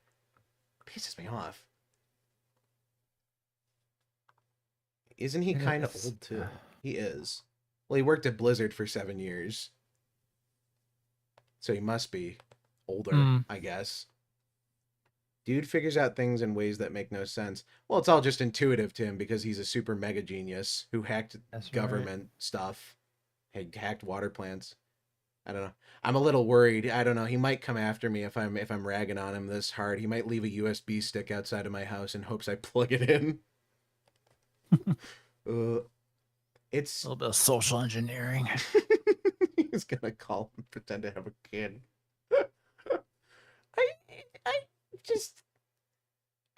Pisses me off. Isn't he kind of old too? He is. Well, he worked at Blizzard for 7 years. So he must be older, I guess. Dude figures out things in ways that make no sense. Well, it's all just intuitive to him because he's a super mega genius who hacked government stuff. Hacked water plants. I don't know. I'm a little worried. I don't know. He might come after me if I'm ragging on him this hard. He might leave a USB stick outside of my house in hopes I plug it in. It's a little bit of social engineering. He's gonna call and pretend to have a kid.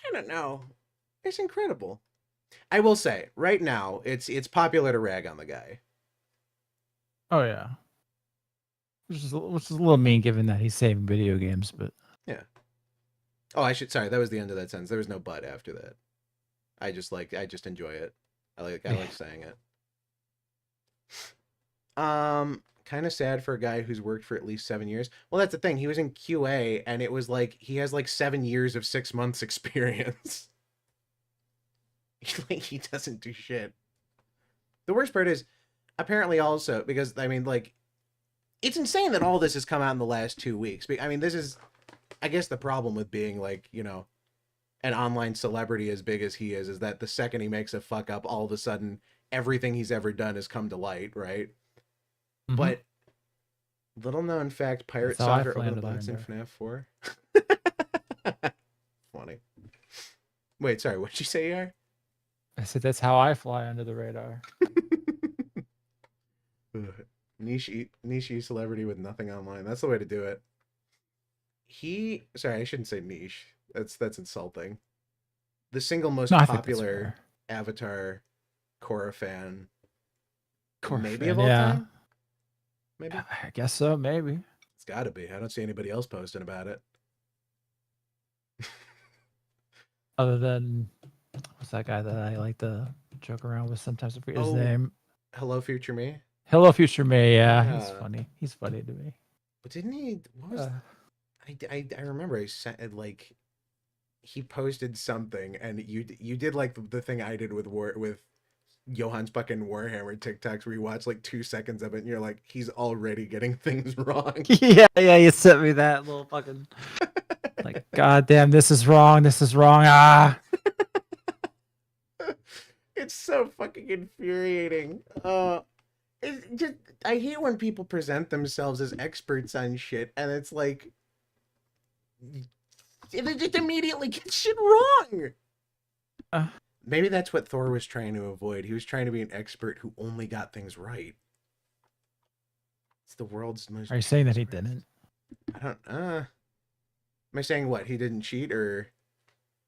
I don't know. It's incredible. I will say, right now, it's popular to rag on the guy. Oh yeah. Which is a little mean given that he's saving video games, but yeah. Oh, sorry, that was the end of that sentence. There was no but after that. I just enjoy it. I like saying it. Kind of sad for a guy who's worked for at least 7 years. Well, that's the thing. He was in QA, and it was like he has like 7 years of 6 months experience. Like, he doesn't do shit. The worst part is, apparently also, because, I mean, like, it's insane that all this has come out in the last 2 weeks. I mean, this is, I guess, the problem with being, like, you know, an online celebrity as big as he is that the second he makes a fuck up, all of a sudden, everything he's ever done has come to light, right? Mm-hmm. But little known fact, Pirate Software opened a box in FNAF 4. Funny. Wait, sorry, what'd you say, Yar? I said that's how I fly under the radar. Niche celebrity with nothing online. That's the way to do it. Sorry, I shouldn't say niche. That's insulting. The single most popular Avatar Korra fan. Maybe of all time? Maybe? I guess so, maybe. It's gotta be. I don't see anybody else posting about it. Other than, what's that guy that I like to joke around with sometimes? I forget his name. Hello, Future Me? Hello, Future Me, yeah. He's funny. He's funny to me. But didn't he, what was, I remember I sent, like, he posted something, and you did, like, the thing I did with Johann's fucking Warhammer TikToks, where you watch like 2 seconds of it and you're like, he's already getting things wrong. Yeah, you sent me that little fucking like, god damn, this is wrong, ah. It's so fucking infuriating. It's just, I hate when people present themselves as experts on shit and it's like they just immediately get shit wrong. Maybe that's what Thor was trying to avoid. He was trying to be an expert who only got things right. It's the world's most... Are you saying that he didn't? I don't... Am I saying what? He didn't cheat, or...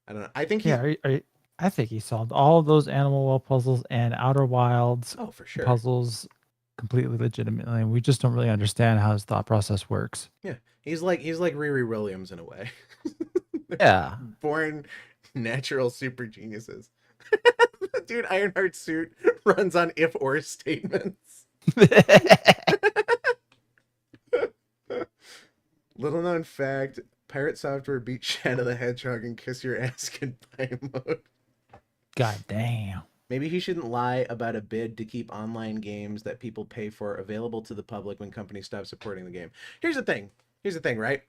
I don't know. I think he... Yeah, I think he solved all of those Animal World puzzles and Outer Wilds for sure. puzzles completely legitimately. We just don't really understand how his thought process works. Yeah. He's like Riri Williams in a way. Yeah. Born natural super geniuses. Dude, Ironheart's suit runs on if-or statements. Little known fact, Pirate Software beat Shadow the Hedgehog in Kiss Your Ass Goodbye mode. God damn. Maybe he shouldn't lie about a bid to keep online games that people pay for available to the public when companies stop supporting the game. Here's the thing, right?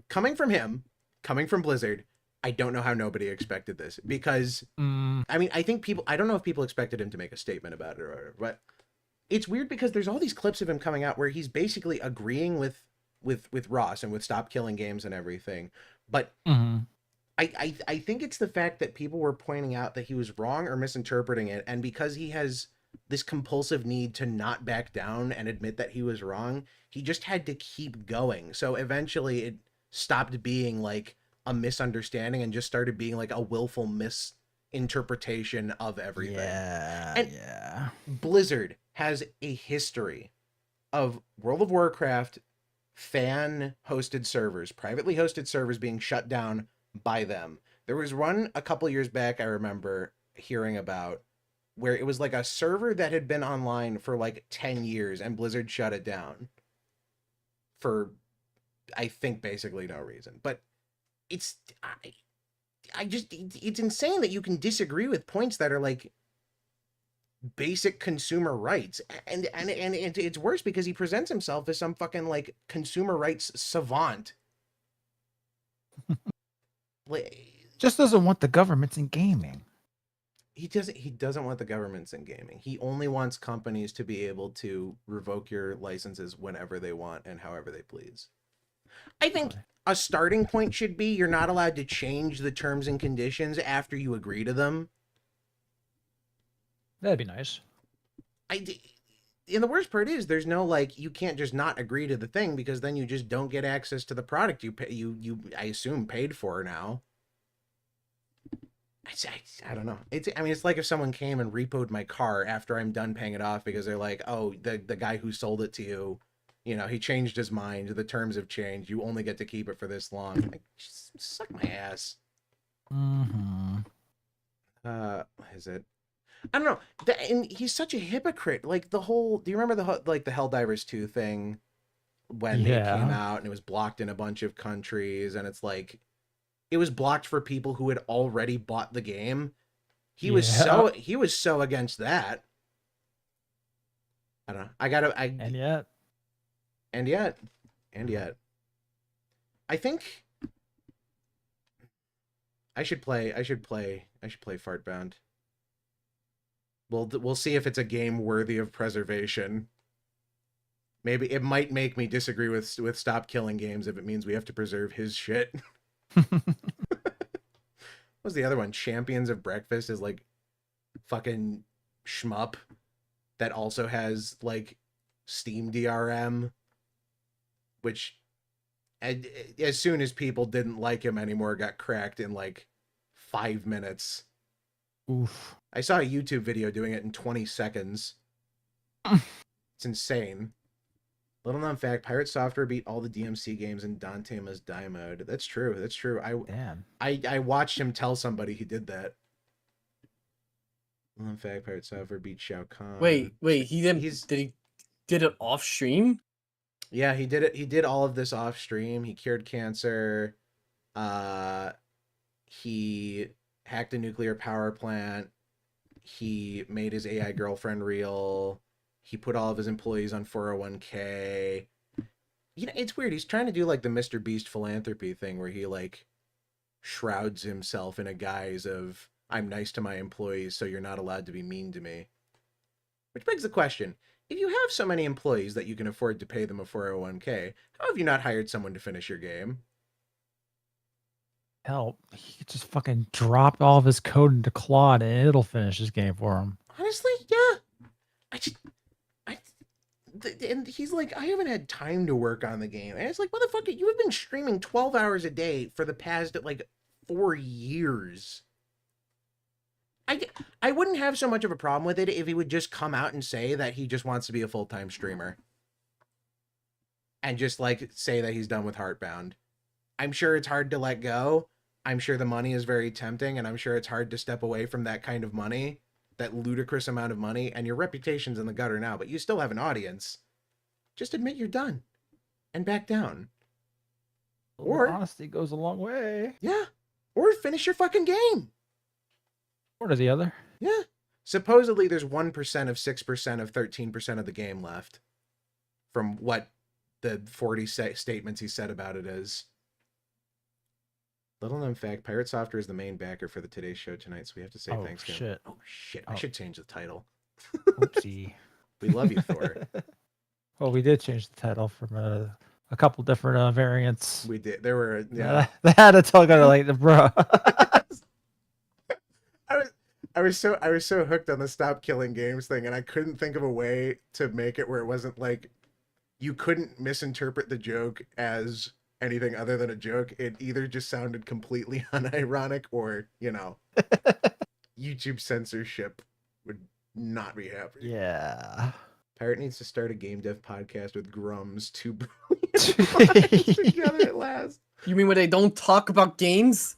Coming from him, coming from Blizzard, I don't know how nobody expected this, because I mean, I don't know if people expected him to make a statement about it or whatever, but it's weird because there's all these clips of him coming out where he's basically agreeing with Ross and with Stop Killing Games and everything. But I think it's the fact that people were pointing out that he was wrong or misinterpreting it, and because he has this compulsive need to not back down and admit that he was wrong, he just had to keep going. So eventually stopped being like a misunderstanding and just started being like a willful misinterpretation of everything. Yeah. Blizzard has a history of World of Warcraft fan hosted servers, privately hosted servers being shut down by them. There was one a couple years back I remember hearing about where it was like a server that had been online for like 10 years and Blizzard shut it down for, I think, basically no reason. But it's it's insane that you can disagree with points that are like basic consumer rights, and it's worse because he presents himself as some fucking like consumer rights savant. Just doesn't want the governments in gaming. He doesn't want the governments in gaming. He only wants companies to be able to revoke your licenses whenever they want and however they please. I think a starting point should be you're not allowed to change the terms and conditions after you agree to them. That'd be nice. And the worst part is there's no like, you can't just not agree to the thing because then you just don't get access to the product you pay, you I assume paid for now. I don't know. It's like if someone came and repoed my car after I'm done paying it off because they're like, oh, the guy who sold it to you, you know, he changed his mind. The terms have changed. You only get to keep it for this long. Like, suck my ass. Mm-hmm. Is it? I don't know. And he's such a hypocrite. Like the whole. Do you remember the Helldivers 2 thing when it came out and it was blocked in a bunch of countries and it's like it was blocked for people who had already bought the game. He was so against that. I don't know. And yet. I think I should play Shartbound. We'll see if it's a game worthy of preservation. Maybe it might make me disagree with Stop Killing Games if it means we have to preserve his shit. What was the other one? Champions of Breakfast is like fucking shmup that also has like Steam DRM, which as soon as people didn't like him anymore got cracked in like 5 minutes. Oof. I saw a YouTube video doing it in 20 seconds. It's insane. Little known fact, Pirate Software beat all the DMC games in Danteme's die mode. That's true. That's true. I watched him tell somebody he did that. Little known fact, Pirate Software beat Shao Kahn. Wait, he didn't. Did he did it off stream? Yeah, he did it. He did all of this off stream. He cured cancer. He hacked a nuclear power plant. He made his AI girlfriend real. He put all of his employees on 401k. You know, it's weird. He's trying to do like the Mr. Beast philanthropy thing where he like shrouds himself in a guise of I'm nice to my employees, so you're not allowed to be mean to me. Which begs the question, if you have so many employees that you can afford to pay them a 401k, how have you not hired someone to finish your game? Hell, he just fucking dropped all of his code into Claude and it'll finish his game for him. Honestly, yeah. And he's like, I haven't had time to work on the game. And it's like, motherfucker, you have been streaming 12 hours a day for the past, like, 4 years. I wouldn't have so much of a problem with it if he would just come out and say that he just wants to be a full-time streamer. And just, like, say that he's done with Heartbound. I'm sure it's hard to let go. I'm sure the money is very tempting, and I'm sure it's hard to step away from that kind of money, that ludicrous amount of money, and your reputation's in the gutter now, but you still have an audience. Just admit you're done and back down. Or honesty goes a long way. Yeah. Or finish your fucking game. One or the other. Yeah. Supposedly there's 1% of 6% of 13% of the game left from what the 40 statements he said about it is. Little known fact, Pirate Software is the main backer for the Today Show tonight, so we have to say thanks to him. Shit. Oh, shit. I should change the title. Oopsie. We love you, Thor. Well, we did change the title from a couple different variants. We did. There were, yeah. They had to tell kind of like, bro. I was so hooked on the Stop Killing Games thing, and I couldn't think of a way to make it where it wasn't like you couldn't misinterpret the joke as anything other than a joke, it either just sounded completely unironic or, you know, YouTube censorship would not be happy. Yeah. Pirate needs to start a game dev podcast with Grums 2 billion together at last. You mean when they don't talk about games?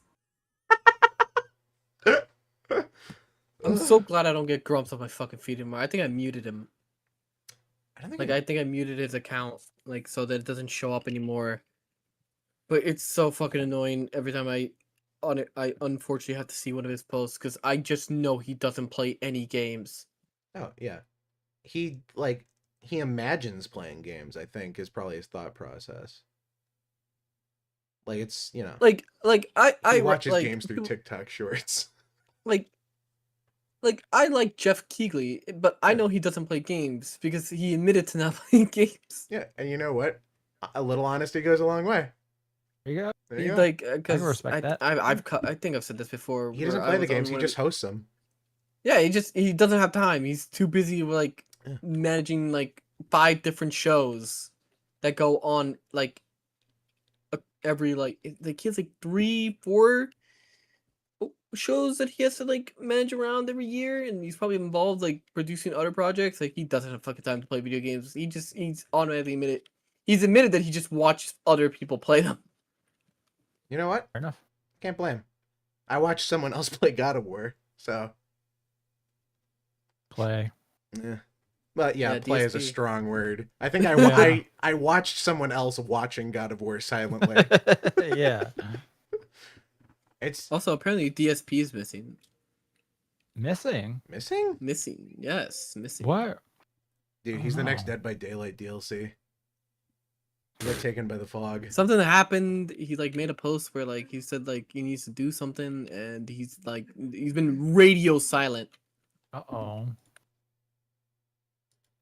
I'm so glad I don't get Grumps on my fucking feed anymore. I think I muted him. I think I muted his account, like, so that it doesn't show up anymore. But it's so fucking annoying every time I unfortunately have to see one of his posts because I just know he doesn't play any games. Oh yeah, he imagines playing games. I think is probably his thought process. Like it's, you know, like I watch his like, games through TikTok shorts. Like I like Jeff Keighley, but I know he doesn't play games because he admitted to not playing games. Yeah, and you know what? A little honesty goes a long way. There you go. There you go. Like, I because can respect that. I think I've said this before. He doesn't play the games; he just hosts them. Yeah, he doesn't have time. He's too busy like managing like 5 different shows that go on like every like he has like 3-4 shows that he has to like manage around every year, and he's probably involved like producing other projects. Like he doesn't have fucking time to play video games. He's automatically admitted that he just watches other people play them. You know what? Fair enough. Can't blame. I watched someone else play God of War, so Play. yeah. But yeah, play DSP. is a strong word. I think I watched someone else watching God of War silently. Yeah. It's Also, apparently DSP is missing. Missing? Missing. Yes, missing. What? Dude, he's the next Dead by Daylight DLC. He got taken by the fog. Something that happened. He like made a post where like he said like he needs to do something, and he's been radio silent. Uh-oh.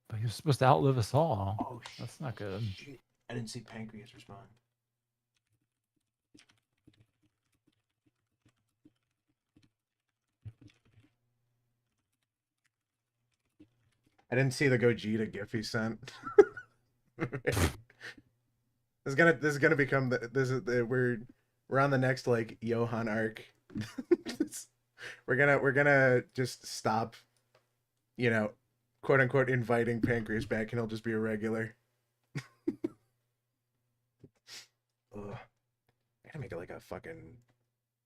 But he was supposed to outlive us all. Oh, that's not good. Shit. I didn't see Pancreas respond. I didn't see the Gogeta gif he sent. This is gonna become we're on the next like Johann arc. we're gonna just stop, you know, quote unquote inviting Pancreas back, and he'll just be a regular. Ugh. I gotta make it like a fucking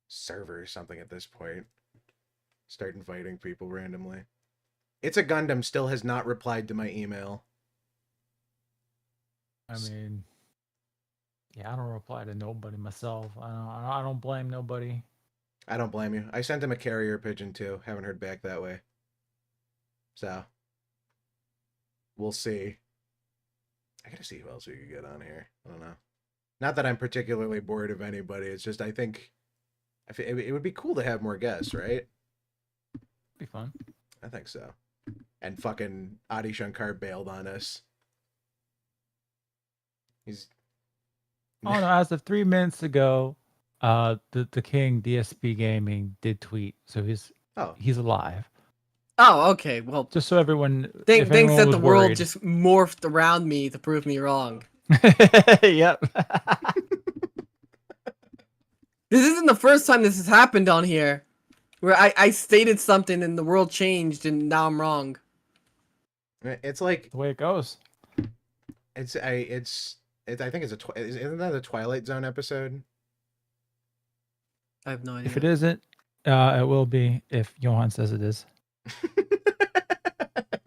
server or something at this point. Start inviting people randomly. It's a Gundam still has not replied to my email. I mean, yeah, I don't reply to nobody myself. I don't blame nobody. I don't blame you. I sent him a carrier pigeon too. Haven't heard back that way. So, we'll see. I gotta see who else we could get on here. I don't know. Not that I'm particularly bored of anybody. It's just I think it would be cool to have more guests, right? Be fun. I think so. And fucking Adi Shankar bailed on us. He's... Oh no! As of 3 minutes ago, the King DSP Gaming did tweet, so he's alive. Oh, okay. Well, just so everyone thanks that the world worried. just morphed around me to prove me wrong. Yep. This isn't the first time this has happened on here, where I stated something and the world changed and now I'm wrong. It's like the way it goes. I think it's isn't that a Twilight Zone episode? I have no idea. If it isn't, it will be if Johann says it is.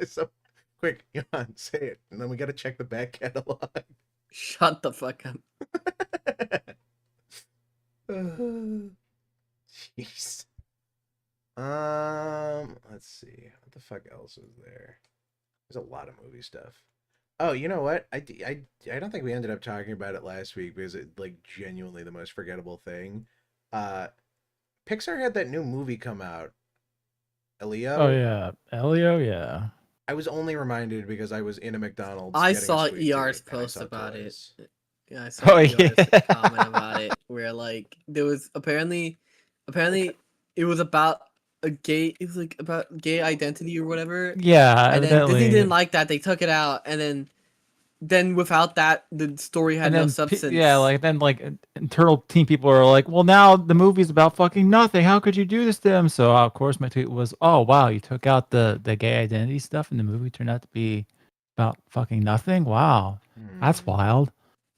So quick, Johann, say it, and then we gotta check the back catalog. Shut the fuck up. Jeez. Let's see. What the fuck else is there? There's a lot of movie stuff. Oh, you know what? I don't think we ended up talking about it last week because it like genuinely the most forgettable thing. Pixar had that new movie come out. Elio. Oh yeah, Elio. Yeah. I was only reminded because I was in a McDonald's. I saw ER's post about it. Yeah, I saw ER's comment about it where like there was apparently it was about a gay. It was like about gay identity or whatever. Yeah, and then Disney didn't like that. They took it out, and then then without that, the story had no substance. Then internal team people are like, well, now the movie's about fucking nothing. How could you do this to him? So of course my tweet was, oh wow, you took out the gay identity stuff, and the movie turned out to be about fucking nothing. Wow, that's wild.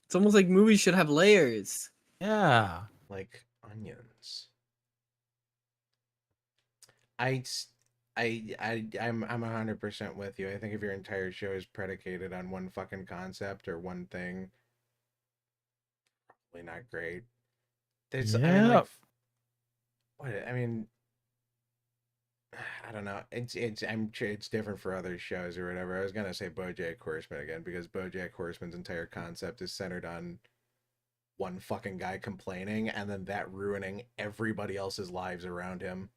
It's almost like movies should have layers. Yeah, like onions. I'm 100% with you. I think if your entire show is predicated on one fucking concept or one thing, probably not great. There's, I don't know. It's different for other shows or whatever. I was gonna say BoJack Horseman again because BoJack Horseman's entire concept is centered on one fucking guy complaining and then that ruining everybody else's lives around him.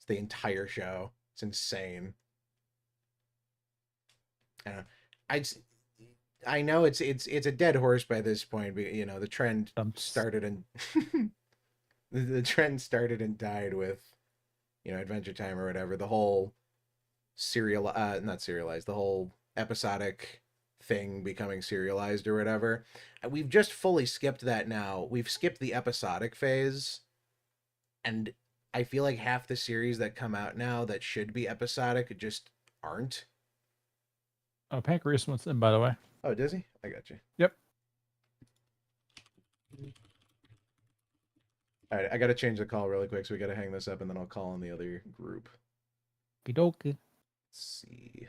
The entire show. It's insane. I know it's a dead horse by this point, but you know the trend started and the trend started and died with, you know, Adventure Time or whatever. The whole not serialized, the whole episodic thing becoming serialized or whatever. We've just fully skipped that now. We've skipped the episodic phase, and I feel like half the series that come out now that should be episodic just aren't. Oh, Pancreas wants in, by the way. Oh, does he? I got you. Yep. All right, I got to change the call really quick, so we got to hang this up, and then I'll call on the other group. Okie-dokie. Let's see.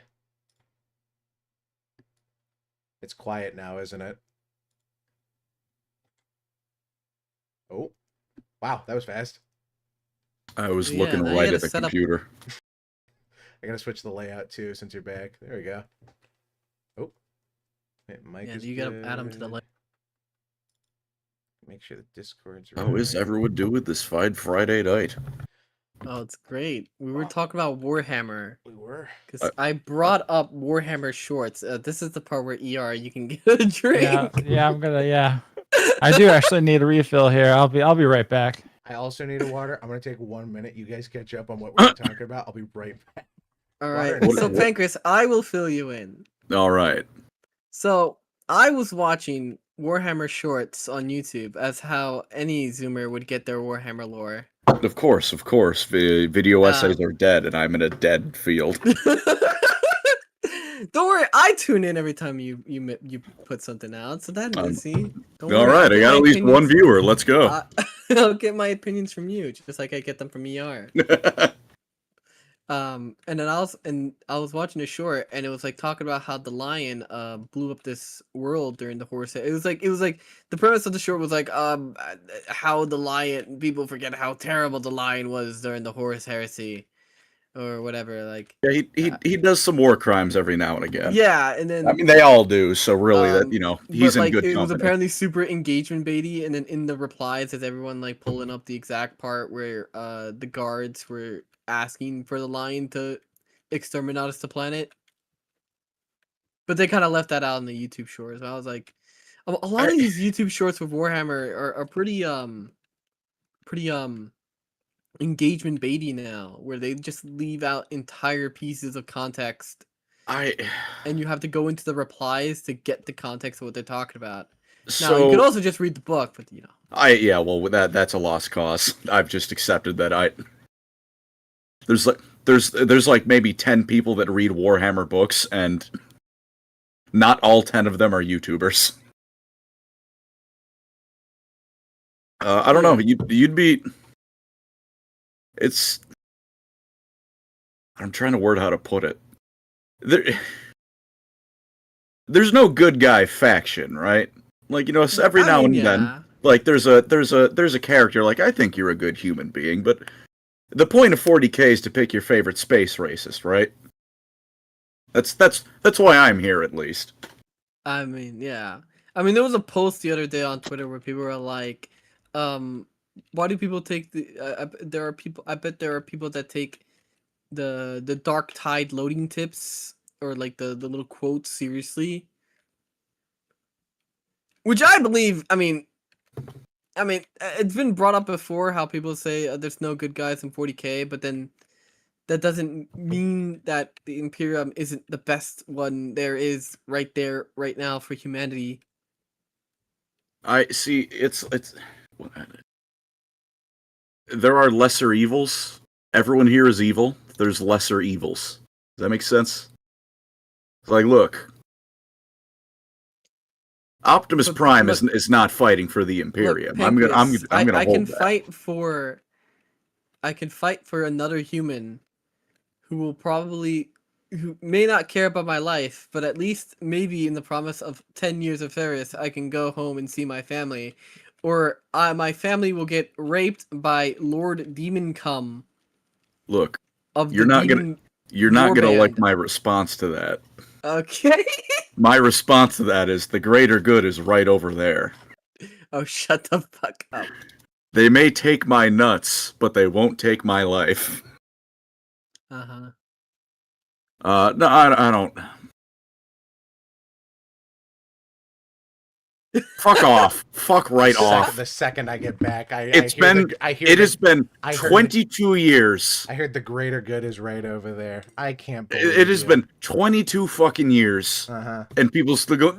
It's quiet now, isn't it? Oh. Wow, that was fast. I was looking right at the computer. I gotta switch the layout too since you're back. There we go. Oh, Mike. Yeah, you gotta add them to the layout. Make sure the Discord's. How is everyone doing this fine Friday night? Oh, it's great. We were talking about Warhammer. We were. Because I brought up Warhammer shorts. This is the part where you can get a drink. Yeah, I'm gonna. Yeah, I do actually need a refill here. I'll be right back. I also need a water. I'm gonna take 1 minute. You guys catch up on what we're talking about. I'll be right back. All right. So, Pancreas, I will fill you in. All right. So, I was watching Warhammer shorts on YouTube as how any Zoomer would get their Warhammer lore. Of course. Video essays are dead, and I'm in a dead field. Don't worry, I tune in every time you put something out, so that's easy. All right, I got at least one viewer. Let's go. I'll get my opinions from you, just like I get them from ER. And then I was watching a short, and it was like talking about how the lion blew up this world during the horse. It was like the premise of the short was like how the lion, people forget how terrible the lion was during the Horus heresy. Or whatever, like he does some war crimes every now and again. Yeah, and then I mean they all do. So really, that he's in good company. It was apparently super engagement baity, and then in the replies, is everyone like pulling up the exact part where the guards were asking for the lion to exterminate the planet, but they kind of left that out in the YouTube shorts. I was like, a lot of these YouTube shorts with Warhammer are pretty engagement baity now, where they just leave out entire pieces of context, and you have to go into the replies to get the context of what they're talking about. Now you could also just read the book, but that's a lost cause. I've just accepted that. There's like maybe 10 people that read Warhammer books, and not all 10 of them are YouTubers. I don't know. You'd be. I'm trying to word how to put it. There's no good guy faction, right? Like, every now and then, like there's a character like, I think you're a good human being, but the point of 40K is to pick your favorite space racist, right? That's why I'm here, at least. I mean, yeah. I mean, there was a post the other day on Twitter where people were like, why do people take the? I bet there are people that take the Dark Tide loading tips or like the little quotes seriously, which I believe. I mean, it's been brought up before how people say there's no good guys in 40K, but then that doesn't mean that the Imperium isn't the best one there is right there, right now for humanity. I see. It's there are lesser evils. Everyone here is evil. There's lesser evils. Does that make sense? It's like, look, Optimus Prime is not fighting for the Imperium. Look, I'm gonna I hold can that. I can fight for another human who may not care about my life, but at least maybe in the promise of 10 years of service, I can go home and see my family. Or my family will get raped by Lord Demon Cum. Look, of you're not gonna like my response to that. Okay. My response to that is the greater good is right over there. Oh, shut the fuck up. They may take my nuts, but they won't take my life. Uh-huh. No, I don't. Fuck off. Fuck right off. The second I get back, It has been 22 years. I heard the greater good is right over there. I can't believe it has been 22 fucking years. And people still go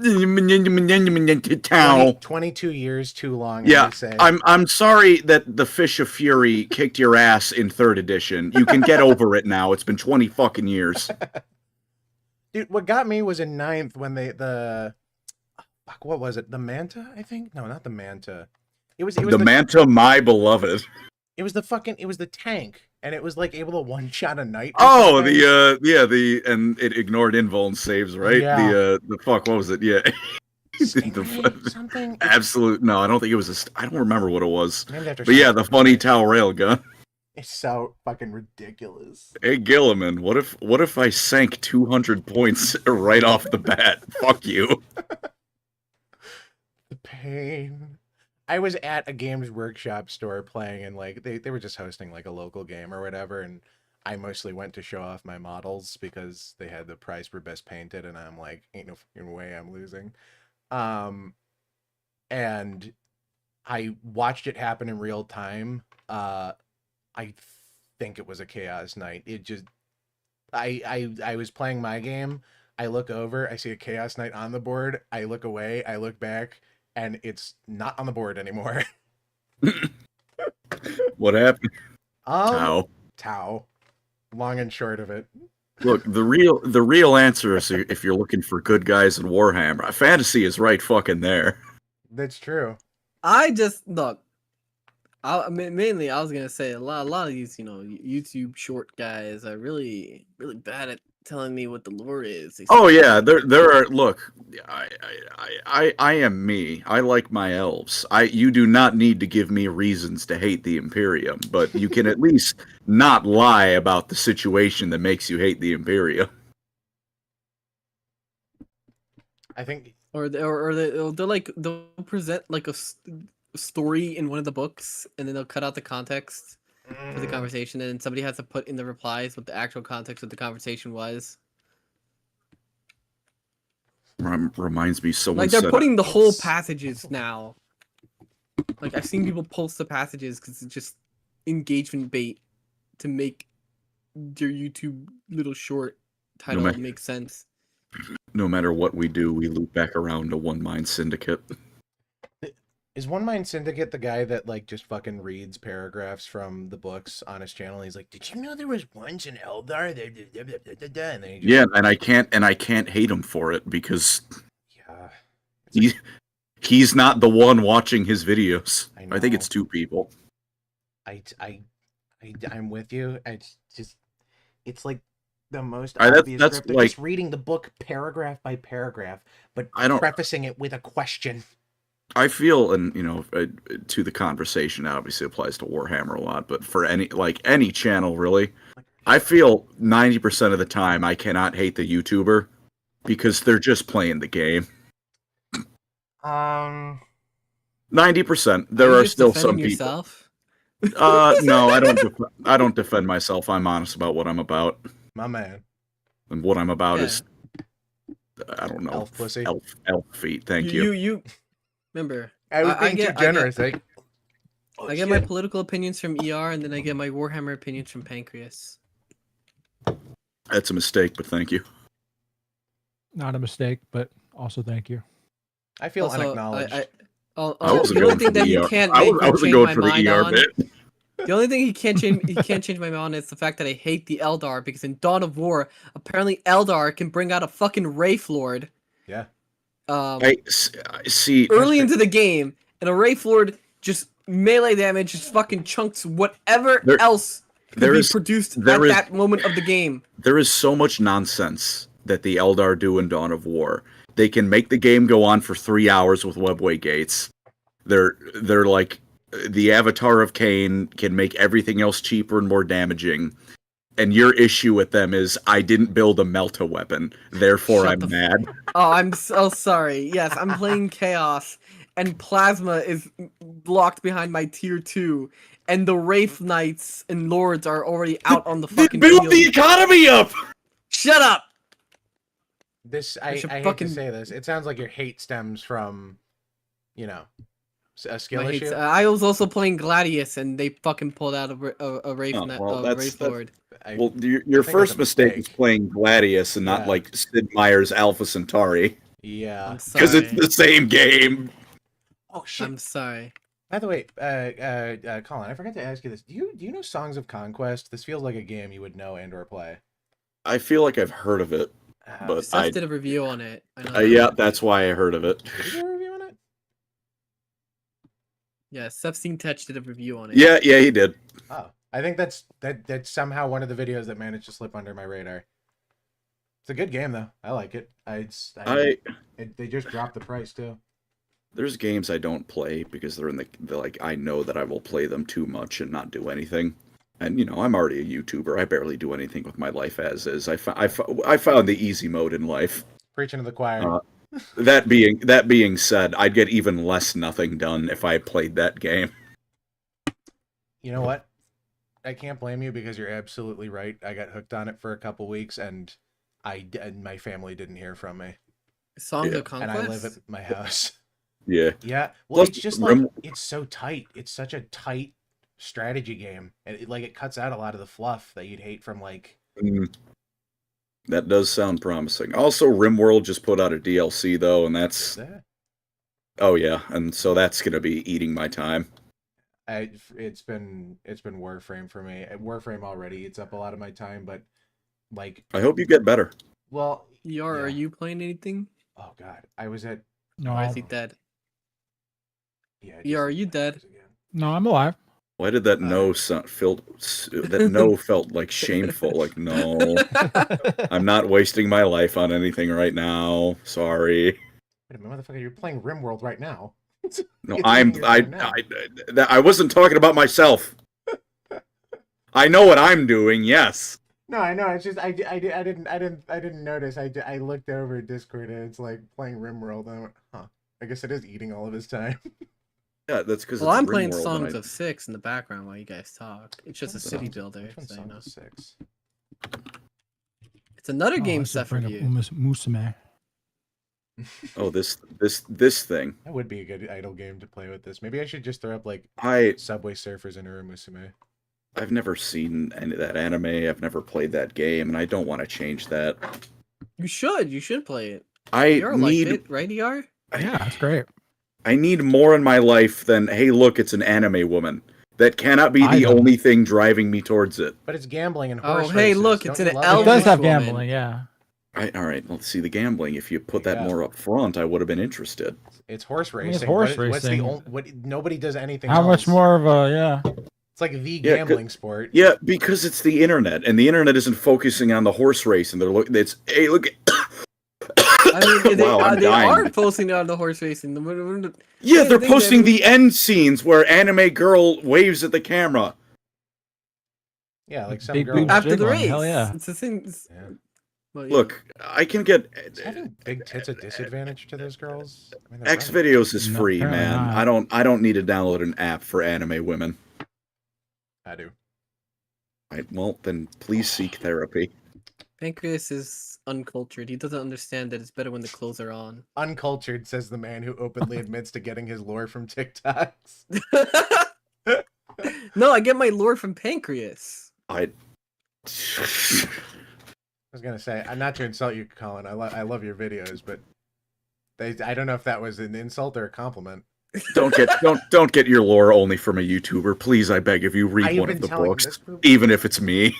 22 years too long. Yeah, I would say. I'm sorry that the Fish of Fury kicked your ass in 3rd edition. You can get over it now. It's been 20 fucking years. Dude, what got me was in 9th when what was it? The Manta, I think? No, not the Manta. It was the Manta, my beloved. It was the tank, and it was like able to one-shot a knight. Oh, and it ignored invuln saves, right? Yeah. The fuck, what was it? Yeah. Something? Absolute. No, I don't think it was I don't remember what it was. But yeah, the funny Tau railgun. It's so fucking ridiculous. Hey Gilliman, what if I sank 200 points right off the bat? Fuck you. The pain. I was at a Games Workshop store playing, and like they were just hosting like a local game or whatever, and I mostly went to show off my models because they had the prize for best painted, and I'm like, ain't no fucking way I'm losing. And I watched it happen in real time. I think it was a Chaos Knight. It just I was playing my game. I look over, I see a Chaos Knight on the board. I look away, I look back, and it's not on the board anymore. What happened? Tau. Long and short of it. Look, the real answer is if you're looking for good guys in Warhammer, fantasy is right fucking there. That's true. I just look. Mainly, I was gonna say a lot of these, YouTube short guys are really, really bad at telling me what the lore is. Oh yeah, there are. Look, I am me. I like my elves. You do not need to give me reasons to hate the Imperium, but you can at least not lie about the situation that makes you hate the Imperium. I think, they'll present like a story in one of the books, and then they'll cut out the context for the conversation, and somebody has to put in the replies what the actual context of the conversation was. Reminds me, someone like they're putting the whole passages now. Like I've seen people post the passages because it's just engagement bait to make their YouTube little short title make sense. No matter what we do, we loop back around to One Mind Syndicate. Is One Mind Syndicate the guy that like just fucking reads paragraphs from the books on his channel? He's like, "Did you know there was once an Eldar?" And then and I can't hate him for it because he's not the one watching his videos. I think it's two people. I'm with you. It's like the most obvious script. They're just reading the book paragraph by paragraph, but prefacing it with a question. I feel, and to the conversation, obviously applies to Warhammer a lot, but for any channel really, I feel 90% of the time I cannot hate the YouTuber because they're just playing the game. 90%. There are still some people. No, I don't defend myself. I'm honest about what I'm about. My man. And what I'm about is, I don't know, elf pussy, elf feet. Thank you. You. Remember, I was being too generous. I get my political opinions from ER, and then I get my Warhammer opinions from Pancreas. That's a mistake, but thank you. Not a mistake, but also thank you. I feel Also, unacknowledged. I wasn't the only going thing for that the he ER. can't I make me wasn't change going my for the mind ER on. bit. The only thing he can't change my mind on is the fact that I hate the Eldar, because in Dawn of War, apparently Eldar can bring out a fucking Wraith Lord. Yeah. I see. Early into the game, and a Wraith Lord just melee damage, just fucking chunks whatever else could be produced at that moment of the game. There is so much nonsense that the Eldar do in Dawn of War. They can make the game go on for 3 hours with webway gates. They're like the Avatar of Cain can make everything else cheaper and more damaging. And your issue with them is I didn't build a Melta weapon, therefore I'm mad. Oh, I'm so sorry. Yes, I'm playing Chaos, and Plasma is locked behind my tier 2, and the Wraith Knights and Lords are already out on the fucking build field. the economy up! Shut up! I hate to say this. It sounds like your hate stems from, you know, a skill issue. I was also playing Gladius, and they fucking pulled out a Wraith Lord. Well, your first mistake is playing Gladius and not like Sid Meier's Alpha Centauri. Yeah. Because it's the same game. Oh shit. I'm sorry. By the way, Colin, I forgot to ask you this. Do you know Songs of Conquest? This feels like a game you would know and or play. I feel like I've heard of it, but I did a review on it. Yeah, that's why I heard of it. Did you do a review on it? Yeah, Sepstein Tech did a review on it. Yeah, he did. Oh, I think that's somehow one of the videos that managed to slip under my radar. It's a good game though. I like it. They just dropped the price too. There's games I don't play because they're in the like I know that I will play them too much and not do anything. And you know, I'm already a YouTuber. I barely do anything with my life as is. I found the easy mode in life. Preaching to the choir. That being said, I'd get even less nothing done if I played that game. You know what? I can't blame you because you're absolutely right. I got hooked on it for a couple weeks, and my family didn't hear from me. Songs of Conquest? And I live at my house. Yeah. Yeah. Well, it's just like it's so tight. It's such a tight strategy game, and it cuts out a lot of the fluff that you'd hate from like. That does sound promising. Also, RimWorld just put out a DLC though, and that's. Oh yeah, and so that's gonna be eating my time. It's been Warframe for me. Warframe already eats up a lot of my time, but like. I hope you get better. Well, are you playing anything? Oh God, I was at. No, or is he dead? Yeah. Are you dead? No, I'm alive. Why did that no felt like shameful? Like no, I'm not wasting my life on anything right now. Sorry. Wait a minute, motherfucker! You're playing RimWorld right now. No, I wasn't talking about myself. I know what I'm doing. Yes. No, I know. It's just I didn't notice. I looked over at Discord and it's like playing RimWorld. And I went, huh. I guess it is eating all of his time. Yeah, that's because. Well, I'm playing Songs of Six in the background while you guys talk. It's just a city builder. So Songs of Six. It's another game set for you. Musume. Oh, this thing. That would be a good idle game to play with this. Maybe I should just throw up like Subway Surfers and Musume. I've never seen any of that anime. I've never played that game, and I don't want to change that. You should. You should play it. ER liked it, right, ER? Yeah, that's great. I need more in my life than, hey, look, it's an anime woman. That cannot be the only thing driving me towards it. But it's gambling and horse races. Hey, look, it's an elf. It does have gambling, yeah. All right, let's see the gambling. If you put that more up front, I would have been interested. It's horse racing. It's horse racing. Nobody does anything How else. much more of a, It's like the gambling sport. Yeah, because it's the internet, and the internet isn't focusing on the horse race, and they're hey, look. I mean, they dying. are posting on the horse racing. Yeah, they're posting the end scenes where anime girl waves at the camera. Yeah, like some girl after the race. Hell yeah! It's the thing. Well, look, I can get. Is having big tits a disadvantage to those girls? I mean, X videos is free, man. Not. I don't need to download an app for anime women. I do. Well, then please seek therapy. Pancreas is uncultured. He doesn't understand that it's better when the clothes are on. Uncultured, says the man who openly admits to getting his lore from TikToks. No, I get my lore from Pancreas. was gonna say, not to insult you, Colin. I love your videos, but I don't know if that was an insult or a compliment. Don't get your lore only from a YouTuber, please. I beg of you, read one of the books, even if it's me.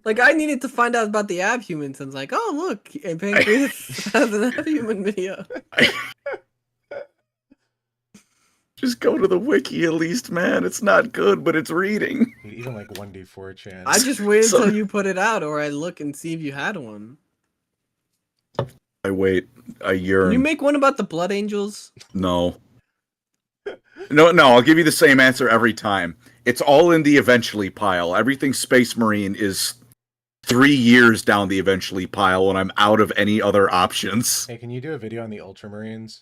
Like I needed to find out about the abhumans, and it's like, oh look, Pancreas has an abhuman video. Just go to the wiki at least, man. It's not good, but it's reading. Even like 1D4 chance. I just waited until you put it out, or I look and see if you had one. I wait. I yearn. Can you make one about the Blood Angels? No. No, I'll give you the same answer every time. It's all in the eventually pile. Everything Space Marine is 3 years down the eventually pile when I'm out of any other options. Hey, can you do a video on the Ultramarines?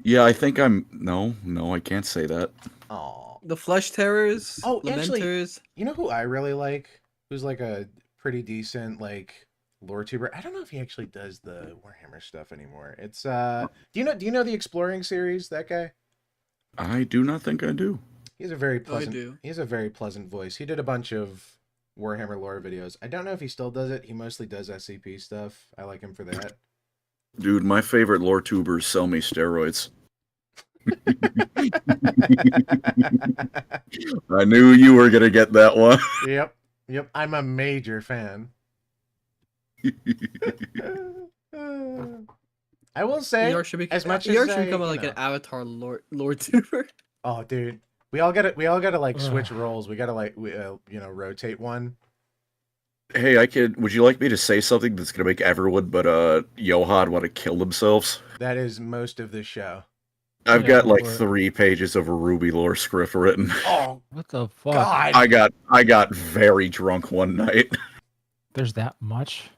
Yeah, I think I'm... No, I can't say that. Oh, the Flesh Terrors. Oh, Lamenters. actually, you know who I really like? Who's like a pretty decent like lore tuber. I don't know if he actually does the Warhammer stuff anymore. It's do you know the Exploring series? That guy. I do not think I do. He's a very pleasant. I do. He has a very pleasant voice. He did a bunch of Warhammer lore videos. I don't know if he still does it. He mostly does SCP stuff. I like him for that. Dude, my favorite lore tubers sell me steroids. I knew you were gonna get that one. Yep. I'm a major fan. I will say, as much as you should become like an avatar lore tuber. Oh, dude, we all gotta like switch roles. We gotta like rotate one. Hey, would you like me to say something that's gonna make everyone but Johann want to kill themselves? That is most of the show. I've got like 3 pages of a Ruby lore script written. Oh, what the fuck? God. I got very drunk one night. There's that much?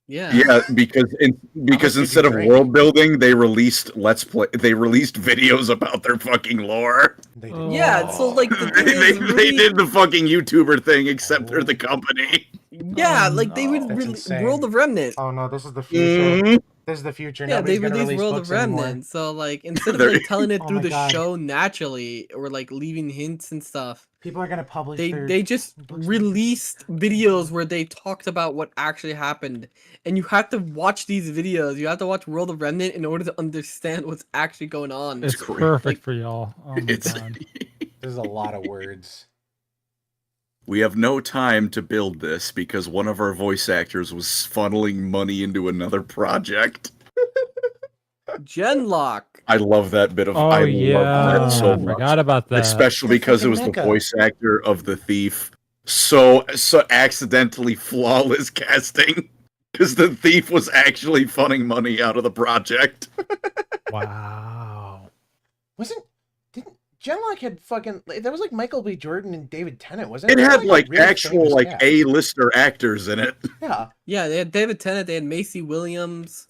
Yeah, because instead of world building, they released videos about their fucking lore. Yeah, so like they did the fucking YouTuber thing, except they're the company. Yeah, like they would release World of Remnant. Oh no, this is the future. This is the future. Yeah, Nobody's they released World of Remnant. Anymore. So like instead of like telling it through the show naturally or like leaving hints and stuff, people are gonna publish. They just released videos where they talked about what actually happened, and you have to watch these videos. You have to watch World of Remnant in order to understand what's actually going on. It's perfect for y'all. Oh my God. There's a lot of words. We have no time to build this because one of our voice actors was funneling money into another project. Genlock. I love that bit of. Oh I yeah, love that so much. Forgot about that. Especially because it was the voice actor of the thief. So accidentally flawless casting. Because the thief was actually funning money out of the project. Wow. Didn't Genlock had fucking, that was like Michael B. Jordan and David Tennant, wasn't it? It had like really actual like A-lister actors in it. Yeah, they had David Tennant, they had Macy Williams.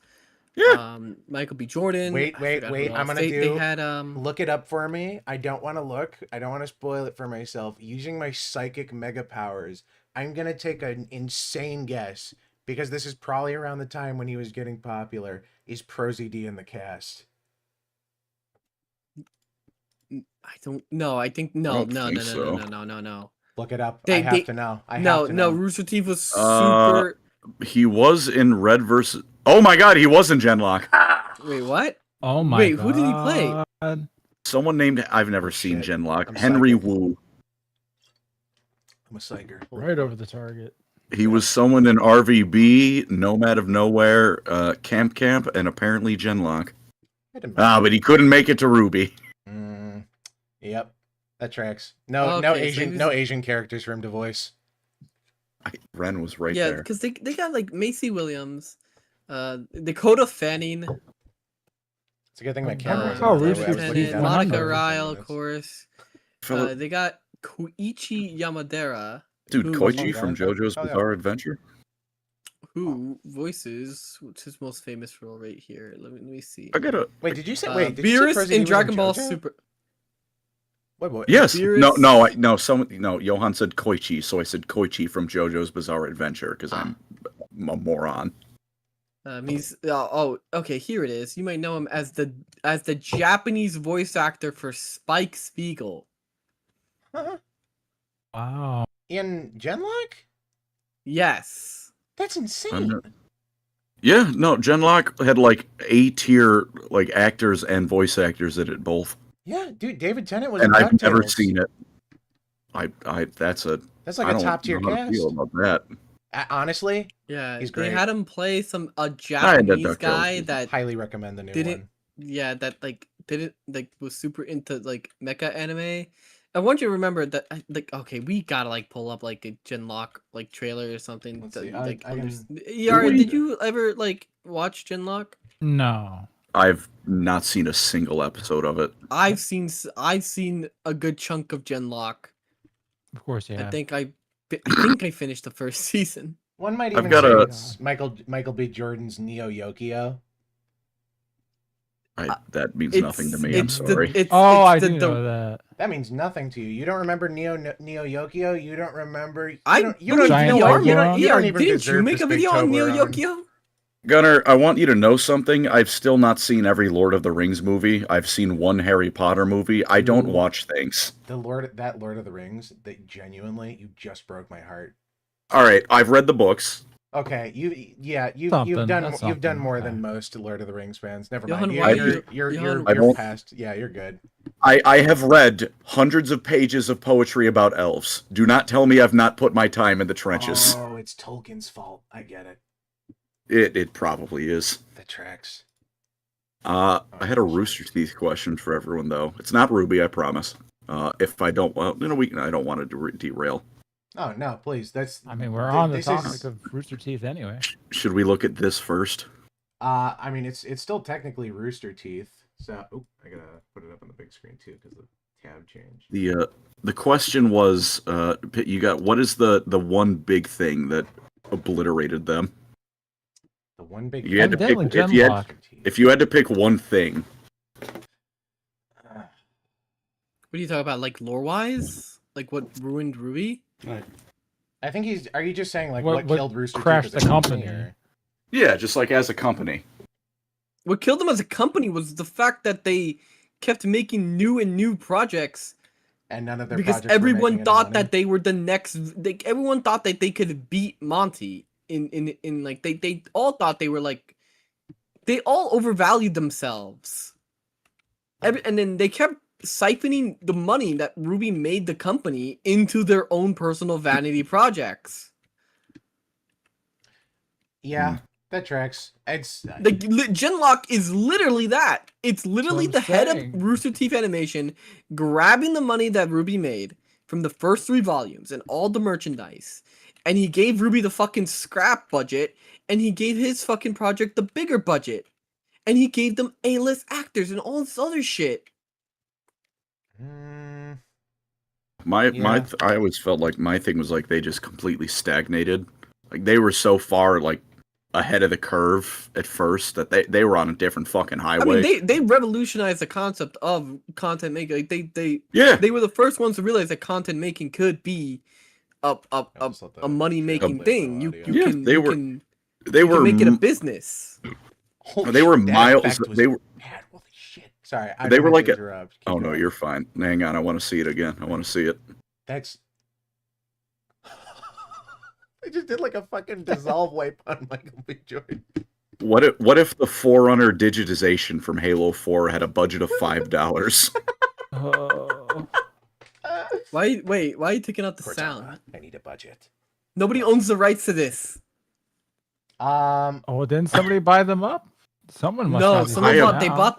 Yeah. Michael B. Jordan. Wait. I'm gonna they had look it up for me. I don't want to look. I don't want to spoil it for myself. Using my psychic mega powers, I'm gonna take an insane guess because this is probably around the time when he was getting popular. Is ProZD in the cast? I don't know. I think no. Look it up. I have to know. No. Rooster Teeth was super. He was in Red versus. Oh my God, he was in Genlock. Wait, what? Oh my. Wait, God. who did he play? Someone named. I've never seen Genlock. Henry Wu. I'm a psyker. Right over the target. He was someone in RVB, Nomad of Nowhere, Camp, and apparently Genlock. But he couldn't make it to Ruby. Yep, that tracks. No Asian characters for him to voice. Ren was right there. there. Yeah, because they got like Macy Williams, Dakota Fanning. It's a good thing my camera was Monica Ryle, of course. They got Koichi Yamadera. Dude, Koichi from JoJo's Bizarre Adventure? Who voices, what's his most famous role right here? Let me see. I gotta... Wait, did you say... Beerus in Dragon Ball Super... What? Yes. No, Johann said Koichi, so I said Koichi from JoJo's Bizarre Adventure, because I'm a moron. He's... okay, here it is. You might know him as the Japanese voice actor for Spike Spiegel. Wow. In Genlock? Yes. That's insane. Yeah, no, Genlock had like A-tier like actors and voice actors in it both. Yeah, dude, David Tennant was And in I've never DuckTales. seen it. That's like a top tier cast. I feel about that. Honestly, yeah, he's they great. had him play a Japanese guy that highly recommend the new one. Yeah, that was super into like mecha anime. I want you to remember that okay, we gotta like pull up like a Genlock like trailer or something. Let's see. Yara, did you ever like watch Genlock? No. I've not seen a single episode of it. I've seen a good chunk of Genlock. Of course, yeah. I think I finished the first season. One might I've even got say a- it's Michael B. Jordan's Neo Yokio. That means nothing to me. I'm sorry. I do know that. That means nothing to you. You don't remember Neo Yokio. You don't remember. You I don't, you don't even didn't you make a video on Neo Yokio? Gunnar, I want you to know something. I've still not seen every Lord of the Rings movie. I've seen one Harry Potter movie. I don't watch things. Lord of the Rings, that genuinely, you just broke my heart. All right, I've read the books. Okay, you've done more than most Lord of the Rings fans. Never mind. You're past. Yeah, you're good. I have read hundreds of pages of poetry about elves. Do not tell me I've not put my time in the trenches. Oh, it's Tolkien's fault. I get it. It probably is. That tracks. I had a Rooster Teeth question for everyone though. It's not Ruby, I promise. If I don't, I don't want to derail. Oh no, please. We're on the topic of Rooster Teeth anyway. Should we look at this first? It's still technically Rooster Teeth. So, I gotta put it up on the big screen too because the tab changed. The question was, you got what is the one big thing that obliterated them? The one big. You had to pick if you had to pick one thing. What are you talking about? Like lore wise? Like what ruined Ruby? Right. I think are you just saying like what killed Rooster Teeth? Crashed the company. Yeah, just like as a company. What killed them as a company was the fact that they kept making new projects, and none of their because everyone thought that they were the next. Everyone thought that they could beat Monty in like they all thought they were like they all overvalued themselves, and then they kept siphoning the money that Ruby made the company into their own personal vanity projects. Yeah. That tracks. It's like Genlock is literally that. It's literally the head of Rooster Teeth Animation grabbing the money that Ruby made from the first 3 volumes and all the merchandise, and he gave Ruby the fucking scrap budget, and he gave his fucking project the bigger budget, and he gave them A-list actors and all this other shit. I always felt like my thing was like they just completely stagnated. Like they were so far like ahead of the curve at first that they were on a different fucking highway. I mean, they revolutionized the concept of content making. Like they were the first ones to realize that content making could be a money making thing. You can make it a business. They were miles. They were. Holy shit! Sorry, they were like oh no, you're fine. Hang on, I want to see it again. I want to see it. That's. I just did like a fucking dissolve wipe on Michael B. Jordan. What if the Forerunner digitization from Halo 4 had a budget of $5? Why are you taking out the sound? I need a budget. Nobody owns the rights to this. Didn't somebody buy them up? Someone must. No, they bought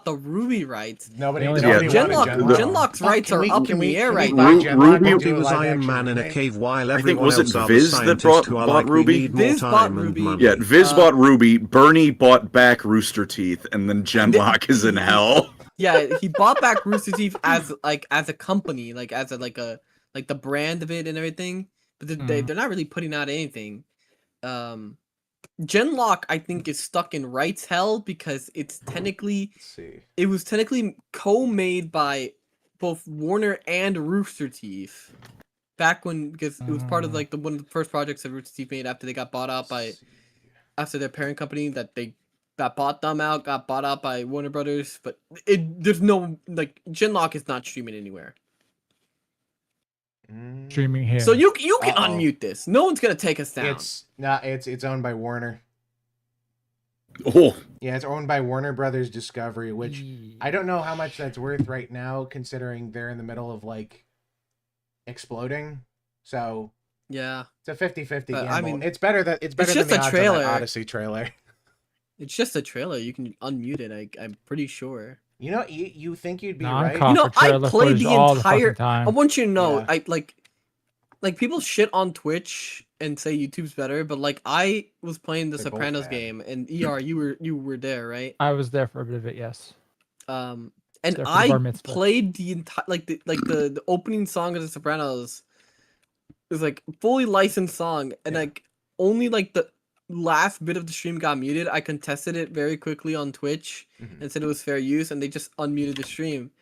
the Ruby rights. Genlock's rights are up in the air right now. Ruby was Iron Man in a cave while everyone else are the scientists who are like, we need more time and money. Yeah, Viz bought Ruby, Bernie bought back Rooster Teeth, and then Genlock is in hell. Yeah, he bought back Rooster Teeth as a company, like the brand of it and everything. But they're not really putting out anything. Genlock, I think, is stuck in rights hell because it was technically co-made by both Warner and Rooster Teeth back when, because it was part of like one of the first projects that Rooster Teeth made after they got bought out after their parent company got bought out by Warner Brothers. But there's no Genlock is not streaming anywhere. Streaming here. So you can unmute this. No one's gonna take us down. It's owned by Warner. Oh. Yeah, it's owned by Warner Brothers Discovery, which I don't know how much that's worth right now, considering they're in the middle of like exploding. So yeah, it's a 50-50 gamble. I mean, it's better than just the a odds on trailer. that Odyssey trailer. It's just a trailer. You can unmute it. I'm pretty sure. You know, you think you'd be No, I'm right? calling You know, for I trailer played footage the all entire. fucking time. I want you to know, Yeah. I like people shit on Twitch and say YouTube's better, but like I was playing the They're both Sopranos bad. game, and ER, you were there, right? I was there for a bit of it, yes. And There for the I bar mitzvah. played the entire the opening song of the Sopranos. It was like fully licensed song, and like only like the last bit of the stream got muted. I contested it very quickly on Twitch and said it was fair use, and they just unmuted the stream.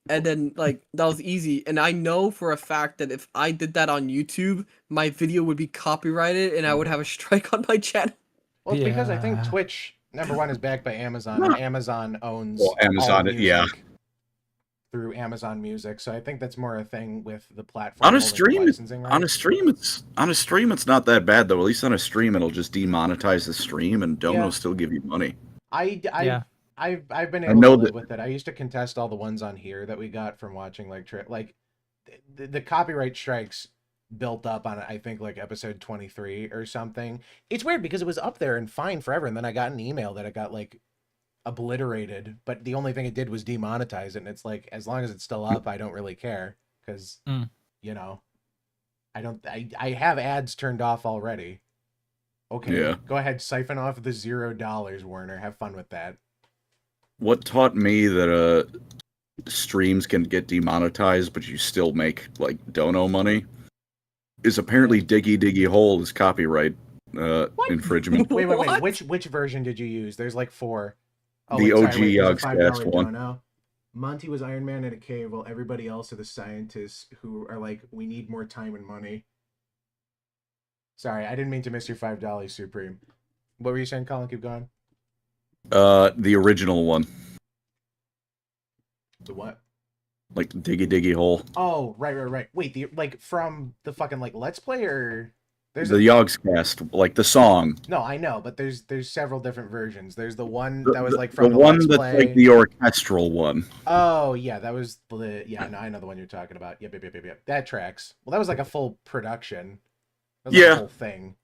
And then like that was easy, and I know for a fact that if I did that on YouTube, my video would be copyrighted, and I would have a strike on my channel. Well, it's because I think Yeah. Twitch #1 is backed by Amazon, and Amazon owns Amazon, all yeah. music through Amazon Music. So I think that's more a thing with the platform. On a holding stream, licensing rights. on a stream, it's not that bad though. At least on a stream, it'll just demonetize the stream, and Domo Yeah. still give you money. Yeah. I've been I able know to live that- with it. I used to contest all the ones on here that we got from watching like the copyright strikes built up on I think like episode 23 or something. It's weird because it was up there and fine forever, and then I got an email that it got like obliterated, but the only thing it did was demonetize it, and it's like as long as it's still up, I don't really care because you know I have ads turned off already. Okay, Yeah. go ahead, siphon off the $0, Werner. Have fun with that. What taught me that streams can get demonetized, but you still make like dono money, is apparently Diggy Diggy Hole is copyright infringement. Wait, What? which version did you use? There's like 4. Oh, The wait, sorry, OG wait, there's a Yogscast $5 one. dono. Monty was Iron Man in a cave, while everybody else are the scientists who are like, we need more time and money. Sorry, I didn't mean to miss your $5, Supreme. What were you saying, Colin? Keep going. The original one, The what? like Diggy Diggy Hole. Oh, right. Wait, the like from the fucking like Let's Play or there's The Yogscast, like the song. No, I know, but there's several different versions. There's the one The- that was like the from the one Let's that's Play. like the orchestral one. Oh yeah, that was the no, I know the one you're talking about. Yep. That tracks. Well, that was like a full production. That was like Yeah. a whole thing.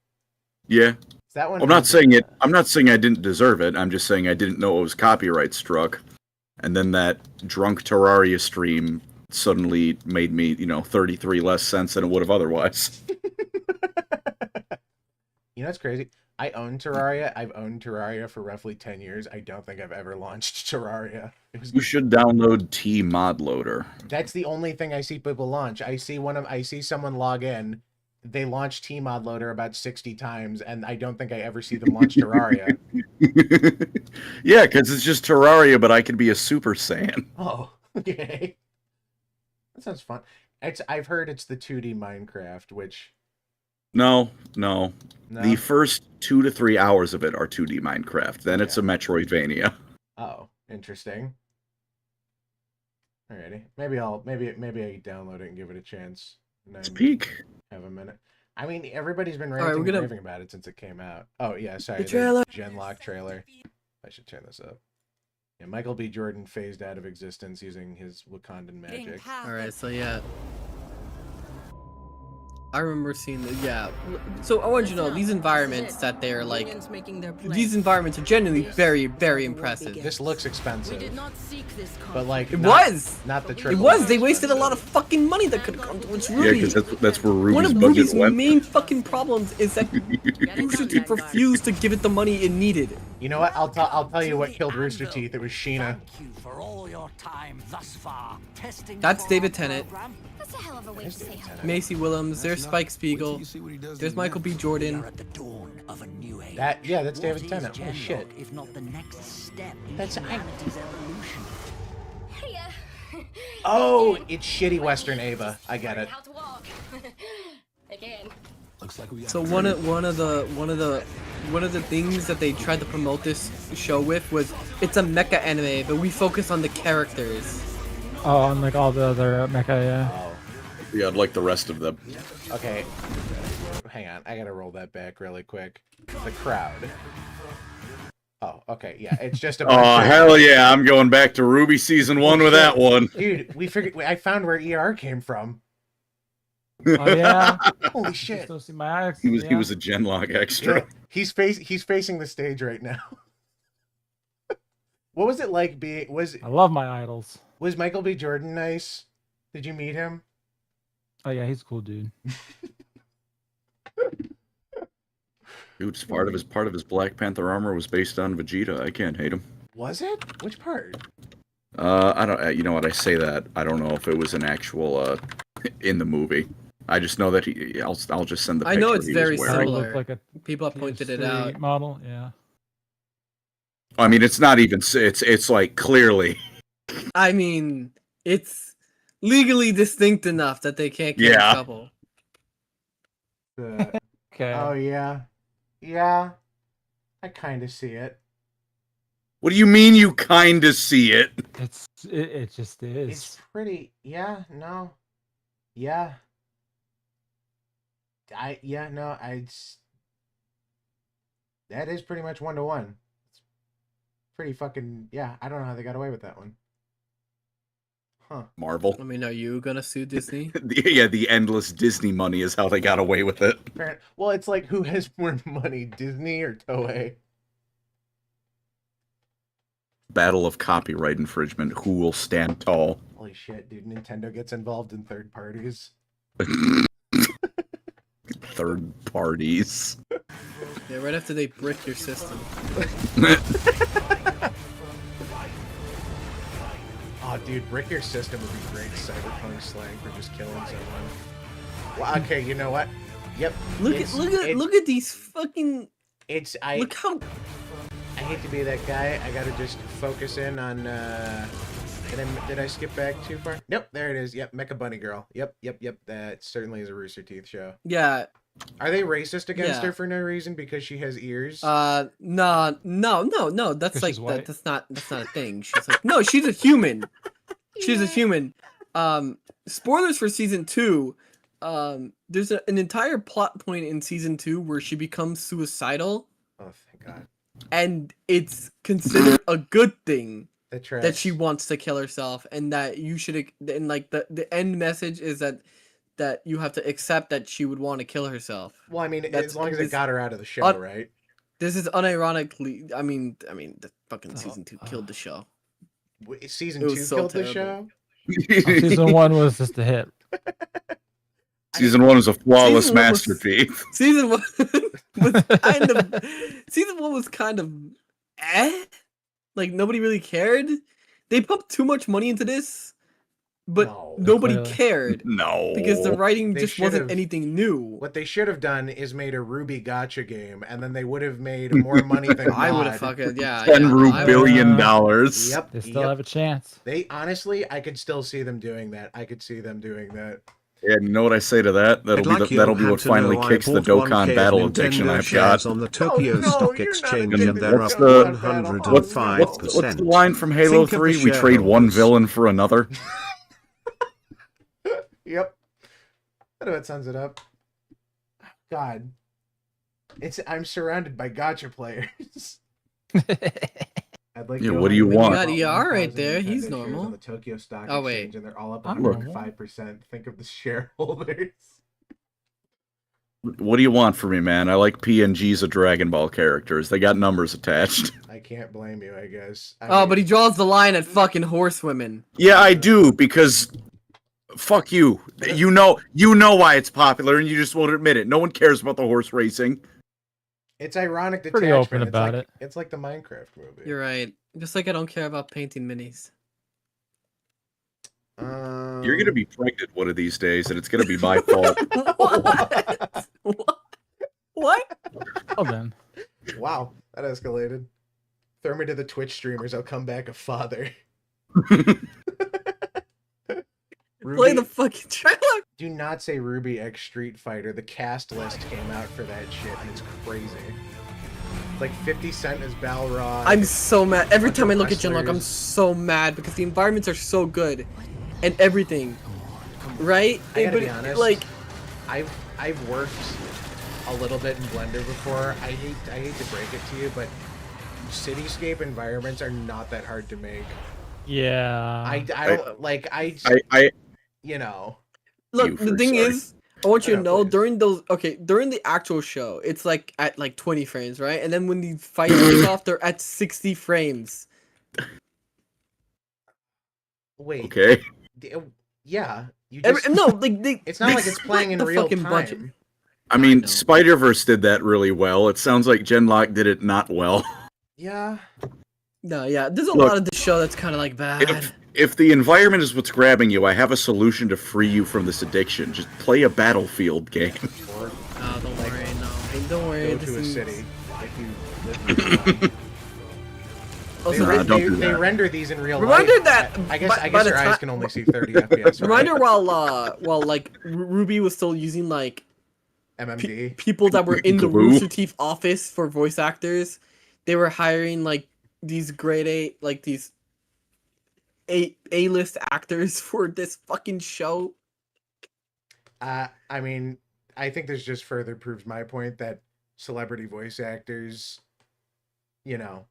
Yeah. That one. I'm not saying it. I'm not saying I didn't deserve it. I'm just saying I didn't know it was copyright struck, and then that drunk Terraria stream suddenly made me, 33 less cents than it would have otherwise. You know what's crazy? I own Terraria. I've owned Terraria for roughly 10 years. I don't think I've ever launched Terraria. You should download T Mod Loader. That's the only thing I see people launch. I see someone log in. They launch T-Mod Loader about 60 times, and I don't think I ever see them launch Terraria. Yeah, because it's just Terraria, but I could be a Super Saiyan. Oh, okay. That sounds fun. I've heard it's the 2D Minecraft, which... No. No? The first 2 to 3 hours of it are 2D Minecraft. Then it's a Metroidvania. Oh, interesting. Alrighty. Maybe I download it and give it a chance. It's peak. Have a minute. I mean, everybody's been right, ranting we're gonna- raving about it since it came out. Oh yeah, sorry. The trailer. Genlock trailer. I should turn this up. Yeah, Michael B. Jordan phased out of existence using his Wakandan magic. All right, so yeah, I remember seeing the So I want you to know these environments that they're like. These environments are genuinely very, very impressive. This looks expensive. But like, It not- was. not the It triple. was. They wasted a lot of fucking money that could have come towards Yeah, Ruby. because that's where One Ruby's of budget Ruby's went. main fucking problems is that Rooster Teeth refused to give it the money it needed. You know what? I'll tell you what killed Rooster Teeth. It was Sheena. That's David Tennant, That's a hell of a way to say hi. Macy Willems. There's Spike Spiegel. There's Michael B. Jordan. That's David Tennant. Holy shit. If not the next step in That's- humanity's evolution. Hey, Oh, it's shitty Western Ava. I get it. how to walk. Again. So one of the things that they tried to promote this show with was it's a mecha anime, but we focus on the characters. Oh, and like all the other mecha, yeah. Oh, Yeah, I'd like the rest of them. okay. Hang on. I gotta roll that back really quick. The crowd. Oh, okay, yeah, it's just a. Oh hell yeah! I'm going back to Ruby Season 1 with that one. Dude, we figured. I found where ER came from. Oh yeah! Holy shit! Still see my eyes. He was a Genlog extra. Yeah, he's facing the stage right now. What was it like being? I love my idols. Was Michael B. Jordan nice? Did you meet him? Oh yeah, he's a cool dude. Dude, part of his Black Panther armor was based on Vegeta. I can't hate him. Was it? Which part? I don't. You know what? I say that. I don't know if it was an actual in the movie. I just know that he. I'll just send the picture. I know it's very wearing. similar. Like a People have pointed it out. Model, yeah. I mean, it's not even. It's like clearly. I mean, it's legally distinct enough that they can't get in trouble. Okay. Oh yeah. Yeah, I kind of see it. What do you mean you kind of see it? It just is. It's pretty. Yeah. No. Yeah. That is pretty much 1-to-1. It's pretty fucking. Yeah. I don't know how they got away with that one. Huh. Marvel. I mean, are you gonna sue Disney? The endless Disney money is how they got away with it. Well, it's like, who has more money, Disney or Toei? Battle of copyright infringement. Who will stand tall? Holy shit, dude! Nintendo gets involved in third parties. Third parties. Yeah, right after they brick your system. Oh, dude, brick your system would be great cyberpunk slang for just killing someone. Well, okay, you know what? Yep. Look at these fucking. Look how. I hate to be that guy. I gotta just focus in on. Did I skip back too far? Nope, there it is. Yep, Mecha Bunny Girl. Yep. That certainly is a Rooster Teeth show. Yeah. Are they racist against her for no reason because she has ears? No. That's like that's not a thing. She's like, no, she's a human. She's a human. Spoilers for season 2. There's an entire plot point in season 2 where she becomes suicidal. Oh, thank God. And it's considered a good thing that she wants to kill herself, and that you should. And like the end message is that you have to accept that she would want to kill herself. Well, I mean, as long as it got her out of the show, right? This is unironically. I mean, the fucking season 2 killed the show. Season 2 killed the show. Season 1 was just a hit. Season 1 was a flawless masterpiece. Season 1 was kind of. Season 1 was kind of. Like nobody really cared. They pumped too much money into this. But nobody cared. No. Because the writing just wasn't anything new. What they should have done is made a Ruby Gacha game, and then they would have made more money than I would have fucking, yeah. $10 billion. Yep. They still have a chance. They, honestly, I could still see them doing that. Yeah, you know what I say to that? That'll be what finally kicks the Dokkan battle addiction I've got. On the Tokyo Stock Exchange, and they're up what's 105%. What's the line from Halo 3? We trade one villain for another. Yep. That about sums it up. God. I'm surrounded by gacha players. I'd like what do you want? You got ER right there. He's normal. On the Tokyo Stock Exchange, wait. And they're all up 105%. Think of the shareholders. What do you want from me, man? I like PNGs of Dragon Ball characters. They got numbers attached. I can't blame you, I guess. But he draws the line at fucking horsewomen. Yeah, I do, because fuck you. You know why it's popular, and you just won't admit it. No one cares about the horse racing. It's ironic detachment. Pretty open about it. It's like the Minecraft movie. You're right. Just like I don't care about painting minis. You're gonna be pregnant one of these days, and it's gonna be my fault. What? Oh man. Wow, that escalated. Throw me to the Twitch streamers. I'll come back a father. Play the fucking trailer. Do not say Ruby X Street Fighter. The cast list came out for that shit, and it's crazy. Like 50 Cent as Balrog. I'm so mad. Every time I look at Genlock, I'm so mad because the environments are so good, and everything. Right? I gotta be honest. Like, I've worked a little bit in Blender before. I hate to break it to you, but cityscape environments are not that hard to make. Yeah. I don't like I you know. Look, the thing is, I want you to know during the actual show, it's like at like 20 frames, right? And then when the fights kick off, they're at 60 frames. Wait. Okay. Yeah. You just, no, like it's not like it's playing in real time. Budget. I mean, Spider-Verse did that really well. It sounds like Genlock did it not well. Yeah. No, yeah. There's a lot of the show that's kind of like bad. If the environment is what's grabbing you, I have a solution to free you from this addiction. Just play a Battlefield game. Oh, don't worry. No, hey, don't worry. Go to a city. If you live also, they render these in real reminder life. That I guess your eyes can only see 30 FPS. Right? Reminder while like Ruby was still using like MMD people that were in the Rooster Teeth office for voice actors, they were hiring like these grade A, like these A-list actors for this fucking show. I mean, I think this just further proves my point that celebrity voice actors, you know,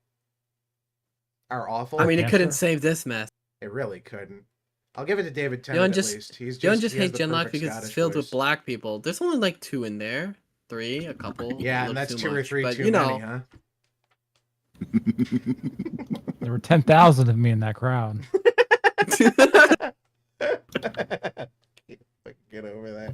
are awful. I mean, it couldn't save this mess. It really couldn't. I'll give it to David Tennant at least. Johann just hates Genlock because it's filled with black people. There's only like 2 in there. 3, a couple. Yeah, and that's 2 or 3 but, too many, huh? There were 10,000 of me in that crowd. Get over that.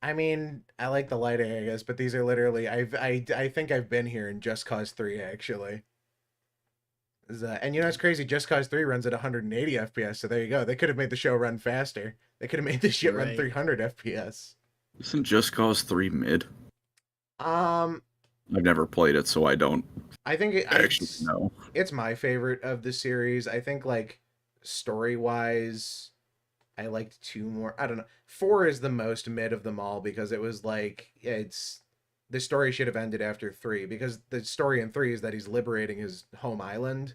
I mean, I like the lighting, I guess, but these are literally I think I've been here in Just Cause 3 actually. And you know it's crazy, Just Cause 3 runs at 180 FPS, so there you go. They could have made the show run faster. They could have made this shit run 300 FPS. Isn't Just Cause 3 mid? I've never played it, so I don't. I think know. It's my favorite of the series. I think like story-wise, I liked 2 more. I don't know. 4 is the most mid of them all because it was like the story should have ended after 3 because the story in 3 is that he's liberating his home island.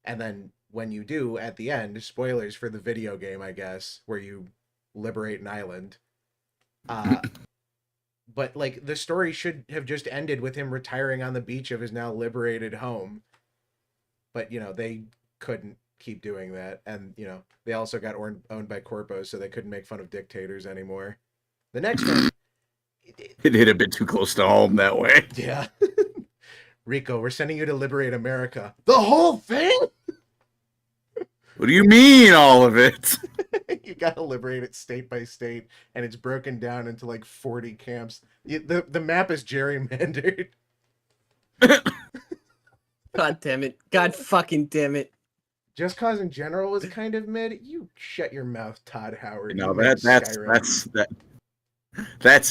And then when you do at the end, spoilers for the video game, I guess, where you liberate an island. But like the story should have just ended with him retiring on the beach of his now liberated home. But you know, they couldn't keep doing that, and you know, they also got owned by corpos, so they couldn't make fun of dictators anymore. The next one, it hit a bit too close to home that way. Yeah. Rico, we're sending you to liberate America. The whole thing? What do you mean, all of it? You gotta liberate it state by state, and it's broken down into like 40 camps. The map is gerrymandered. God damn it. God fucking damn it. Just Cause in general was kind of mid. You shut your mouth, Todd Howard. No, that's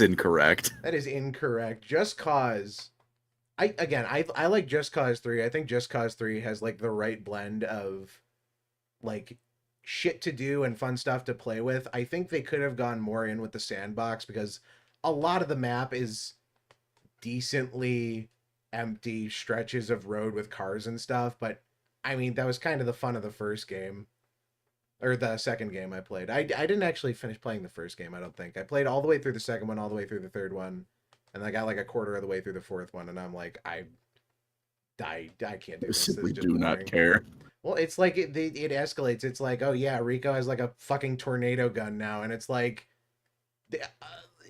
incorrect. That is incorrect. Just Cause. I like Just Cause 3. I think Just Cause 3 has like the right blend of like shit to do and fun stuff to play with. I think they could have gone more in with the sandbox because a lot of the map is decently empty stretches of road with cars and stuff, but I mean, that was kind of the fun of the first game. Or the second game I played. I didn't actually finish playing the first game, I don't think. I played all the way through the second one, all the way through the third one, and I got like a quarter of the way through the fourth one, and I'm like, I can't do this. Simply do not care. Well, it's like it escalates. It's like, oh yeah, Rico has like a fucking tornado gun now, and it's like,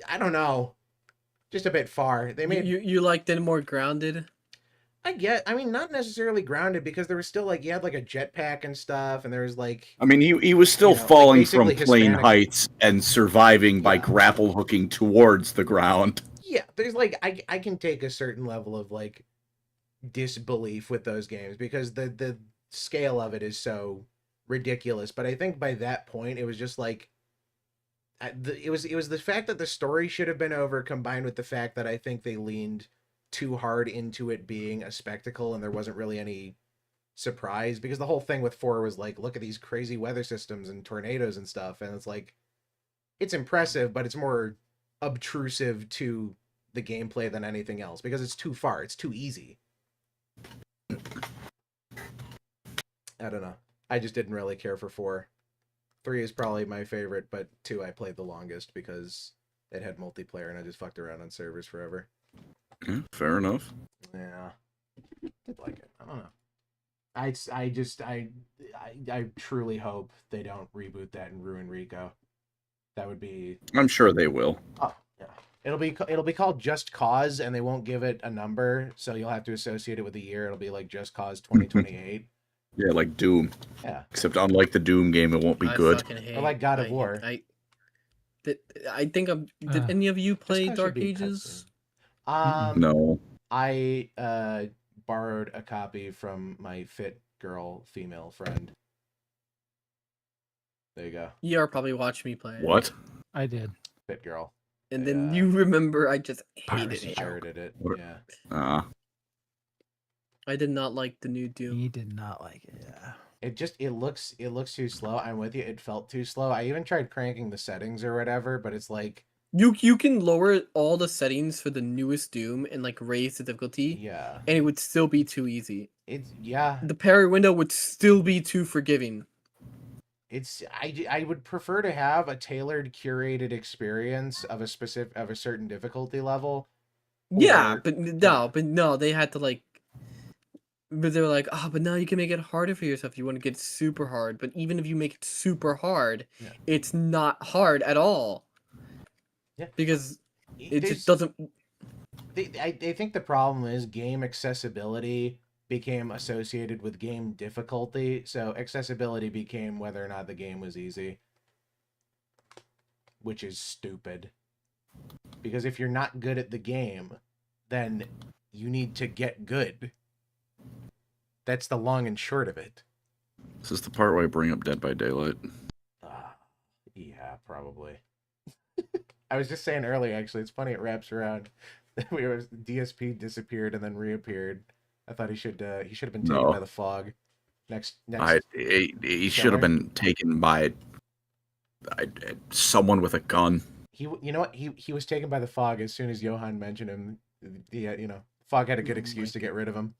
I don't know, just a bit far. They made you liked it more grounded. I mean, not necessarily grounded because there was still like you had like a jetpack and stuff, and there was like. I mean, he was still falling from plane heights and surviving by grapple hooking towards the ground. Yeah, there's like I can take a certain level of like disbelief with those games because the scale of it is so ridiculous. But I think by that point it was just like it was the fact that the story should have been over combined with the fact that I think they leaned too hard into it being a spectacle and there wasn't really any surprise because the whole thing with 4 was like, look at these crazy weather systems and tornadoes and stuff, and it's like it's impressive, but it's more obtrusive to the gameplay than anything else because it's too far, it's too easy. I don't know. I just didn't really care for 4. 3 is probably my favorite, but 2 I played the longest because it had multiplayer and I just fucked around on servers forever. Yeah, fair enough. Yeah. did like it. I don't know. I truly hope they don't reboot that and ruin Rico. That would be. I'm sure they will. Oh yeah, it'll be called Just Cause, and they won't give it a number, so you'll have to associate it with a year. It'll be like Just Cause 2028. Yeah, like Doom. Yeah. Except unlike the Doom game, it won't be good. Or like God of War. I think did any of you play Dark Ages? No. I borrowed a copy from my fit girl female friend. There you go. You probably watched me play it. What? I did. Fit girl. And then you remember I just hated it. Pirated it. Yeah. I did not like the new Doom. He did not like it. Yeah. It looks too slow. I'm with you. It felt too slow. I even tried cranking the settings or whatever, but it's like you can lower all the settings for the newest Doom and like raise the difficulty. Yeah. And it would still be too easy. The parry window would still be too forgiving. I would prefer to have a tailored, curated experience of a certain difficulty level. Yeah, but no, they had to like. But they were like, but now you can make it harder for yourself. You want to get super hard, but even if you make it super hard, it's not hard at all. Yeah, because it just doesn't. I think the problem is game accessibility became associated with game difficulty, so accessibility became whether or not the game was easy, which is stupid. Because if you're not good at the game, then you need to get good. That's the long and short of it. This is the part where I bring up Dead by Daylight. Yeah, probably. I was just saying earlier, actually, it's funny it wraps around. DSP disappeared and then reappeared. I thought he should have been taken by the fog. He should have been taken by someone with a gun. You know what? He was taken by the fog as soon as Johann mentioned him. Fog had a good excuse to get rid of him.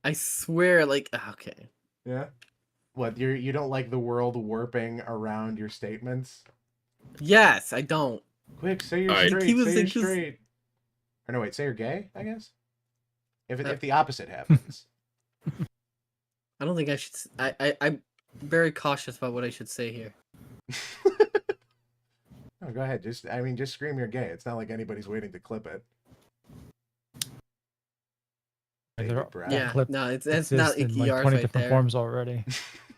I swear, like, okay. Yeah. What, you don't like the world warping around your statements? Yes, I don't. Quick, say you're straight. Say you're straight. Or no, wait, say you're gay, I guess? If the opposite happens. I don't think I should... I'm very cautious about what I should say here. No, go ahead. Just scream you're gay. It's not like anybody's waiting to clip it. Yeah, no, it's not ER's like 20 right different there. forms already.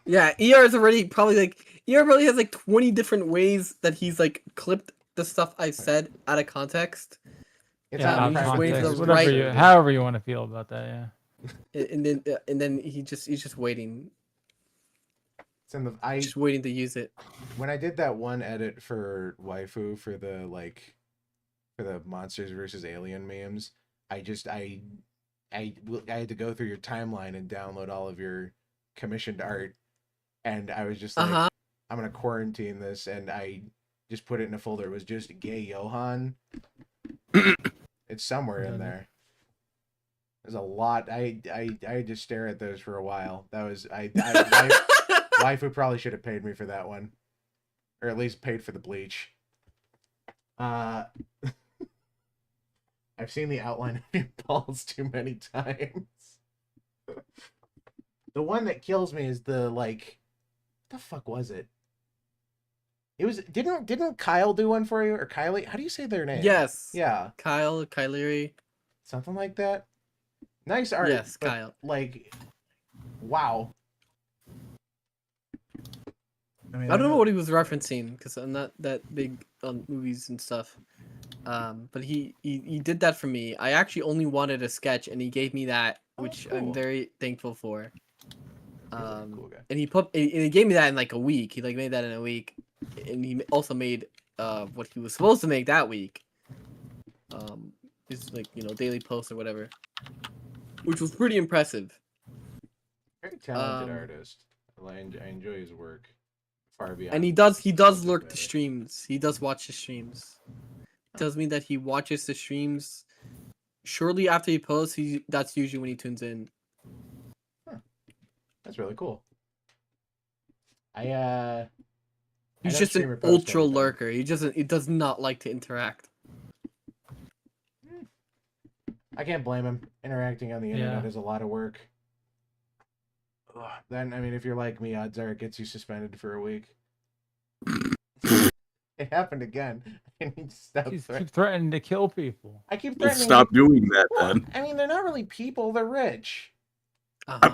Yeah, ER's already probably like ER probably has like 20 different ways that he's like clipped the stuff I've said out of context. It's out of context. However you want to feel about that, yeah. And then he's just waiting. Just waiting to use it. When I did that one edit for Waifu for the Monsters versus Alien memes, I had to go through your timeline and download all of your commissioned art, and I was just like, I'm gonna quarantine this, and I just put it in a folder. It was just gay Johann. It's somewhere in there. There's a lot. I had to stare at those for a while. That was Waifu probably should have paid me for that one, or at least paid for the bleach. I've seen the outline of your balls too many times. The one that kills me is the what the fuck was it? It was didn't Kyle do one for you, or Kylie? How do you say their name? Yes. Yeah. Kylie. Something like that. Nice art. Yes, Kyle. Wow. I don't know what he was referencing because I'm not that big on movies and stuff. But he did that for me. I actually only wanted a sketch, and he gave me that, which cool. I'm very thankful for. Cool guy. And he gave me that in like a week. He made that in a week, and he also made what he was supposed to make that week. His daily post or whatever, which was pretty impressive. Very talented artist. I enjoy his work. Far beyond. And he does lurk the streams. He does watch the streams. Tells me that he watches the streams shortly after he posts. That's usually when he tunes in. Huh. That's really cool. He's just an ultra lurker. He does not like to interact. I can't blame him. Interacting on the internet is a lot of work. Ugh. Then, I mean, if you're like me, odds are it gets you suspended for a week. It happened again. I need to stop. Keep threatening to kill people. I keep Well, threatening. stop doing that then. I mean, they're not really people. They're rich. What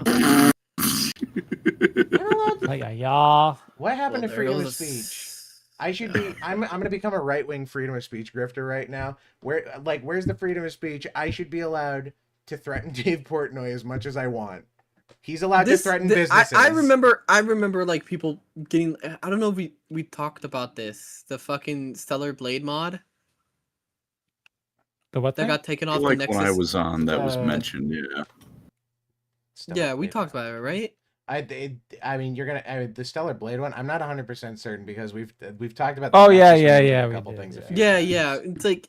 happened to freedom of speech? I should be. I'm gonna become a right-wing freedom of speech grifter right now. Where's the freedom of speech? I should be allowed to threaten Dave Portnoy as much as I want. He's allowed to threaten businesses. I remember like people getting. I don't know if we talked about this. The fucking Stellar Blade mod. The what that got taken off the like Nexus? when I was on, that was mentioned. Yeah. Yeah, we talked about it, right? I mean, you're gonna the Stellar Blade one. I'm not 100% certain because we've talked about. Oh yeah. A couple things. Yeah. It's like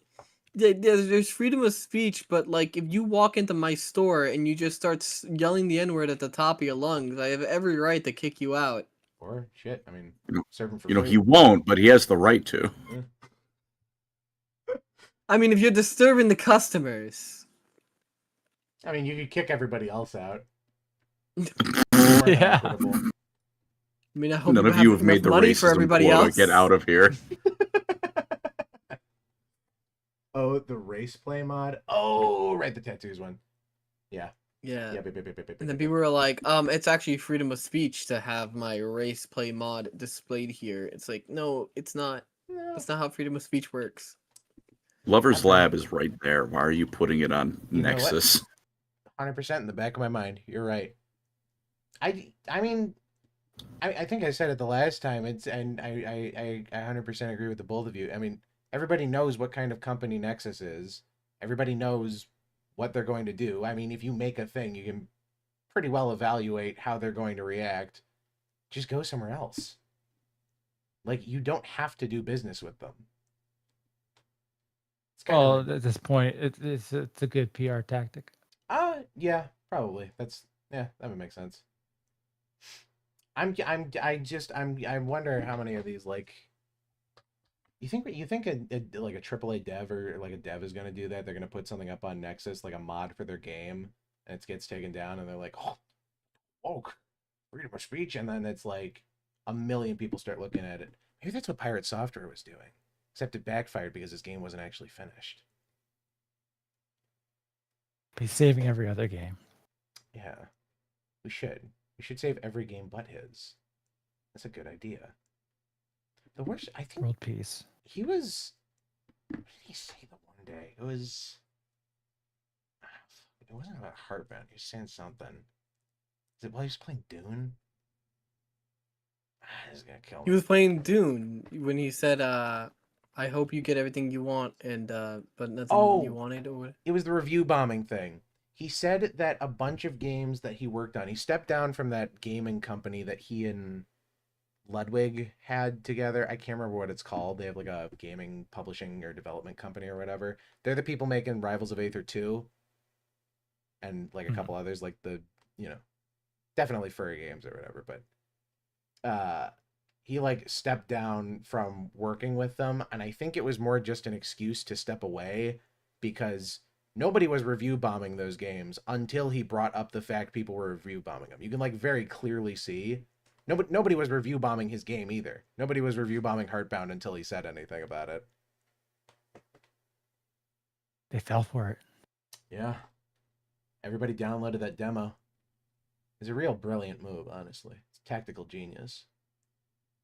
there's freedom of speech, but like if you walk into my store and you just start yelling the N-word at the top of your lungs, I have every right to kick you out. Or shit. I mean, serve him for free. He won't, but he has the right to. Yeah. I mean, if you're disturbing the customers. I mean, you could kick everybody else out. Yeah. I mean, I hope none of you have made the money for everybody else. Get out of here. Oh, the race play mod. Oh, right, the tattoos one. Yeah. Yeah. And then people were like, it's actually freedom of speech to have my race play mod displayed here. It's like, no, it's not. No. That's not how freedom of speech works. Lover's Lab is right there. Why are you putting it on Nexus? 100% in the back of my mind. You're right. I mean, I think I said it the last time. And I 100% agree with the both of you. I mean, everybody knows what kind of company Nexus is. Everybody knows what they're going to do. I mean, if you make a thing, you can pretty well evaluate how they're going to react. Just go somewhere else. Like, you don't have to do business with them. Well, at this point, it's a good PR tactic. Yeah, probably. That would make sense. I wonder how many of these, like, you think like a AAA dev or like a dev is gonna do that? They're gonna put something up on Nexus, like a mod for their game, and it gets taken down, and they're like, oh, freedom of speech, and then it's like 1 million people start looking at it. Maybe that's what Pirate Software was doing, except it backfired because his game wasn't actually finished. He's saving every other game. Yeah, we should save every game but his. That's a good idea. The worst, I think. World peace. He was. What did he say the one day? It was. It wasn't about Heartbound. He was saying something. Is it while he was playing Dune? This is gonna kill me. He was playing Dune when he said, "I hope you get everything you want, and but nothing you wanted." Or it was the review bombing thing. He said that a bunch of games that he worked on. He stepped down from that gaming company that he and Ludwig had together. I can't remember what it's called. They have like a gaming publishing or development company or whatever. They're the people making Rivals of Aether 2 and like a couple others, like the, definitely furry games or whatever. But he like stepped down from working with them, and I think it was more just an excuse to step away because nobody was review bombing those games until he brought up the fact people were review bombing them. You can like very clearly see nobody was review bombing his game either. Nobody was review bombing Heartbound until he said anything about it. They fell for it. Yeah. Everybody downloaded that demo. It's a real brilliant move, honestly. It's tactical genius.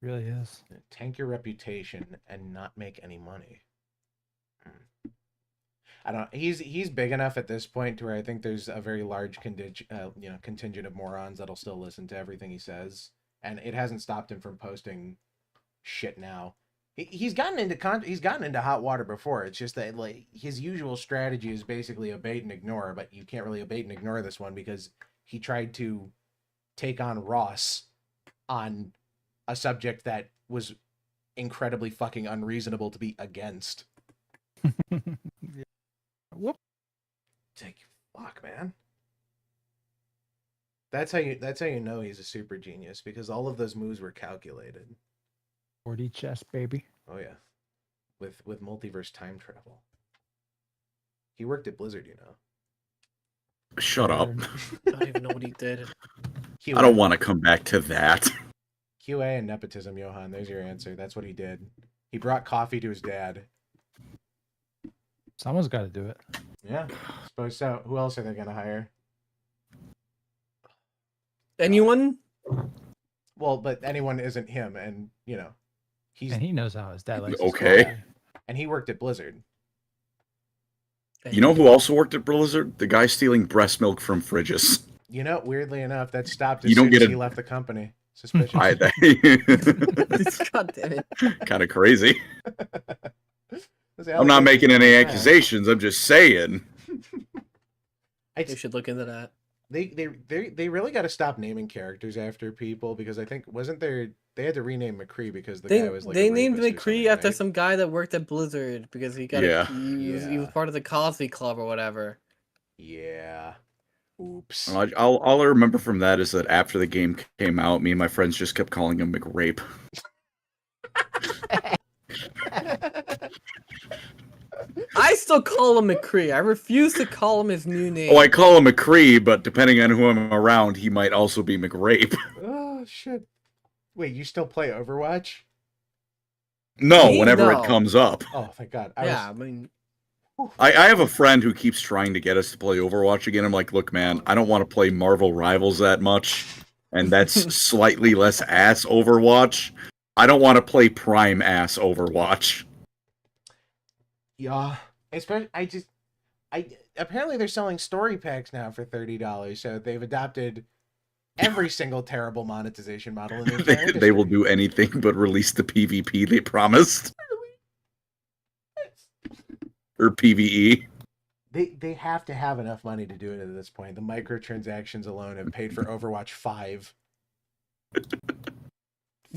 It really is. Tank your reputation and not make any money. I don't. He's big enough at this point to where I think there's a very large contingent of morons that'll still listen to everything he says, and it hasn't stopped him from posting shit now. He's gotten into hot water before. It's just that like his usual strategy is basically abate and ignore, but you can't really abate and ignore this one because he tried to take on Ross on a subject that was incredibly fucking unreasonable to be against. Yeah. Whoop. Take fuck, man. That's how you know he's a super genius, because all of those moves were calculated. 4D chess, baby. Oh yeah. With multiverse time travel. He worked at Blizzard, Shut up. I don't even know what he did. I don't want to come back to that. QA and nepotism, Johann. There's your answer. That's what he did. He brought coffee to his dad. Someone's got to do it. Yeah, suppose so. Who else are they gonna hire? Anyone? Well, but anyone isn't him, and you know, and he knows how his dad likes. Okay. And he worked at Blizzard. You know who also worked at Blizzard? The guy stealing breast milk from fridges. You know, weirdly enough, that stopped as soon as he left the company. Suspicious. God damn it. Kind of crazy. I'm not making any accusations. I'm just saying. You should look into that. They really got to stop naming characters after people, because I think they had to rename McCree because the guy was like they named McCree after some guy that worked at Blizzard because he got he was part of the Cosby Club or whatever. Yeah. Oops. All I remember from that is that after the game came out, me and my friends just kept calling him McRape. I still call him McCree. I refuse to call him his new name. Oh, I call him McCree, but depending on who I'm around, he might also be McRape. Oh shit! Wait, you still play Overwatch? No, whenever it comes up. Oh, thank God. I mean, I have a friend who keeps trying to get us to play Overwatch again. I'm like, look, man, I don't want to play Marvel Rivals that much, and that's slightly less ass Overwatch. I don't want to play prime ass Overwatch. Yeah, especially apparently they're selling story packs now for $30, so they've adopted every single terrible monetization model in the entire industry. They will do anything but release the PvP they promised. Or PvE. They have to have enough money to do it at this point. The microtransactions alone have paid for Overwatch 5.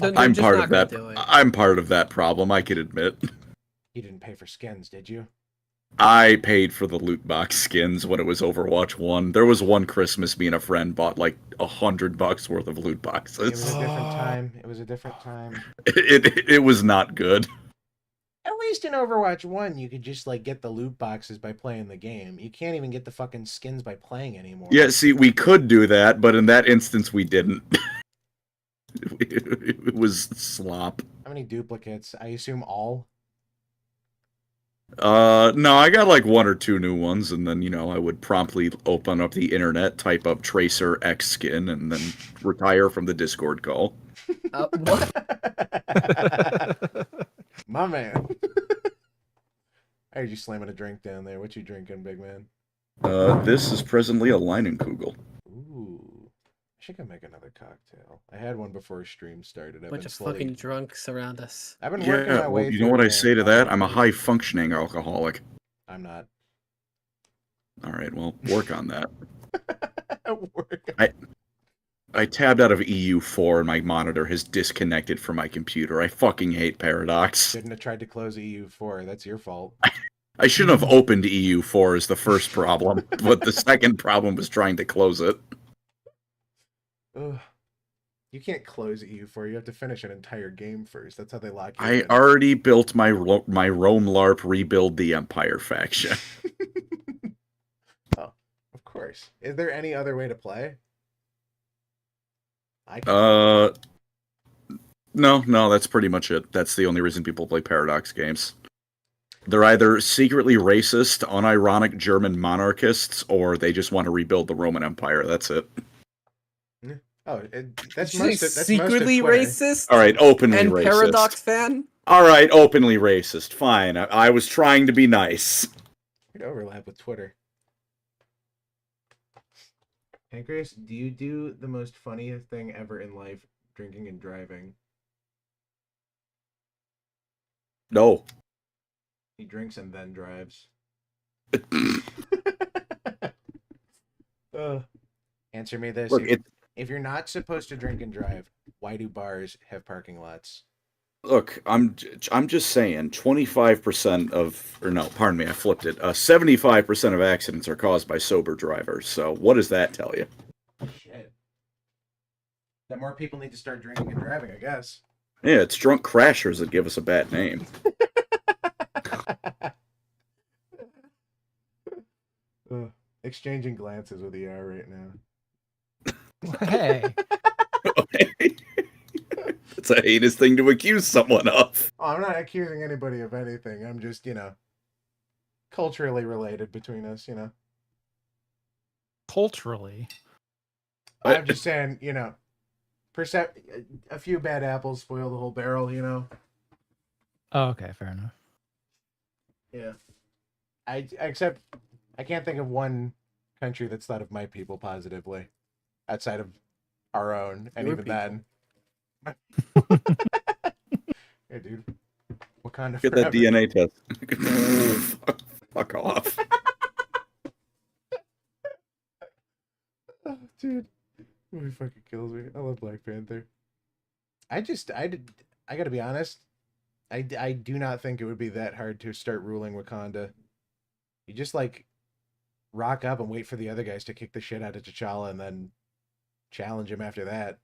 I'm part of that. I'm part of that problem, I can admit. You didn't pay for skins, did you? I paid for the loot box skins when it was Overwatch 1. There was one Christmas me and a friend bought like $100 worth of loot boxes. It was a different time. It was a different time. It was not good. At least in Overwatch 1, you could just like get the loot boxes by playing the game. You can't even get the fucking skins by playing anymore. Yeah, see, we could do that, but in that instance we didn't. It was slop. How many duplicates? I assume all? No, I got like 1 or 2 new ones, and then, I would promptly open up the internet, type up Tracer X skin, and then retire from the Discord call. What? My man. I heard you slamming a drink down there. What you drinking, big man? This is presently a Leinenkugel. Ooh. I should go make another cocktail. I had one before stream started. Bunch of fucking drunks around us. I've been working my way you know what I say to that? I'm a high-functioning alcoholic. I'm not. All right, well, work on that. I tabbed out of EU4 and my monitor has disconnected from my computer. I fucking hate Paradox. Shouldn't have tried to close EU4. That's your fault. I shouldn't have opened EU4 as the first problem, but the second problem was trying to close it. Ugh. You can't close EU4. You have to finish an entire game first. That's how they lock you I in. already built my Rome LARP Rebuild the Empire faction. Oh, of course. Is there any other way to play? No, that's pretty much it. That's the only reason people play Paradox games. They're either secretly racist, unironic German monarchists, or they just want to rebuild the Roman Empire. That's it. Oh, that's secretly racist. All right, openly and racist. Paradox fan. All right, openly racist. Fine. I was trying to be nice. You'd overlap with Twitter. Pancreas, do you do the most funniest thing ever in life, drinking and driving? No. He drinks and then drives. Answer me this. Look, if you're not supposed to drink and drive, why do bars have parking lots? Look, I'm just saying, 25% of, or no, pardon me, I flipped it. 75% of accidents are caused by sober drivers. So what does that tell you? Shit. That more people need to start drinking and driving, I guess. Yeah, it's drunk crashers that give us a bad name. Exchanging glances with ER right now. Hey. It's a heinous thing to accuse someone of. Oh, I'm not accusing anybody of anything. I'm just, culturally related between us, Culturally. I'm just saying, a few bad apples spoil the whole barrel, Oh, okay, fair enough. Yeah. Except I can't think of one country that's thought of my people positively outside of our own, and Your even people. then. Hey, dude. Wakanda Get forever. that DNA test. Fuck off. Oh, dude. Movie fucking kills me. I love Black Panther. I gotta be honest. I do not think it would be that hard to start ruling Wakanda. You just rock up and wait for the other guys to kick the shit out of T'Challa and then challenge him after that.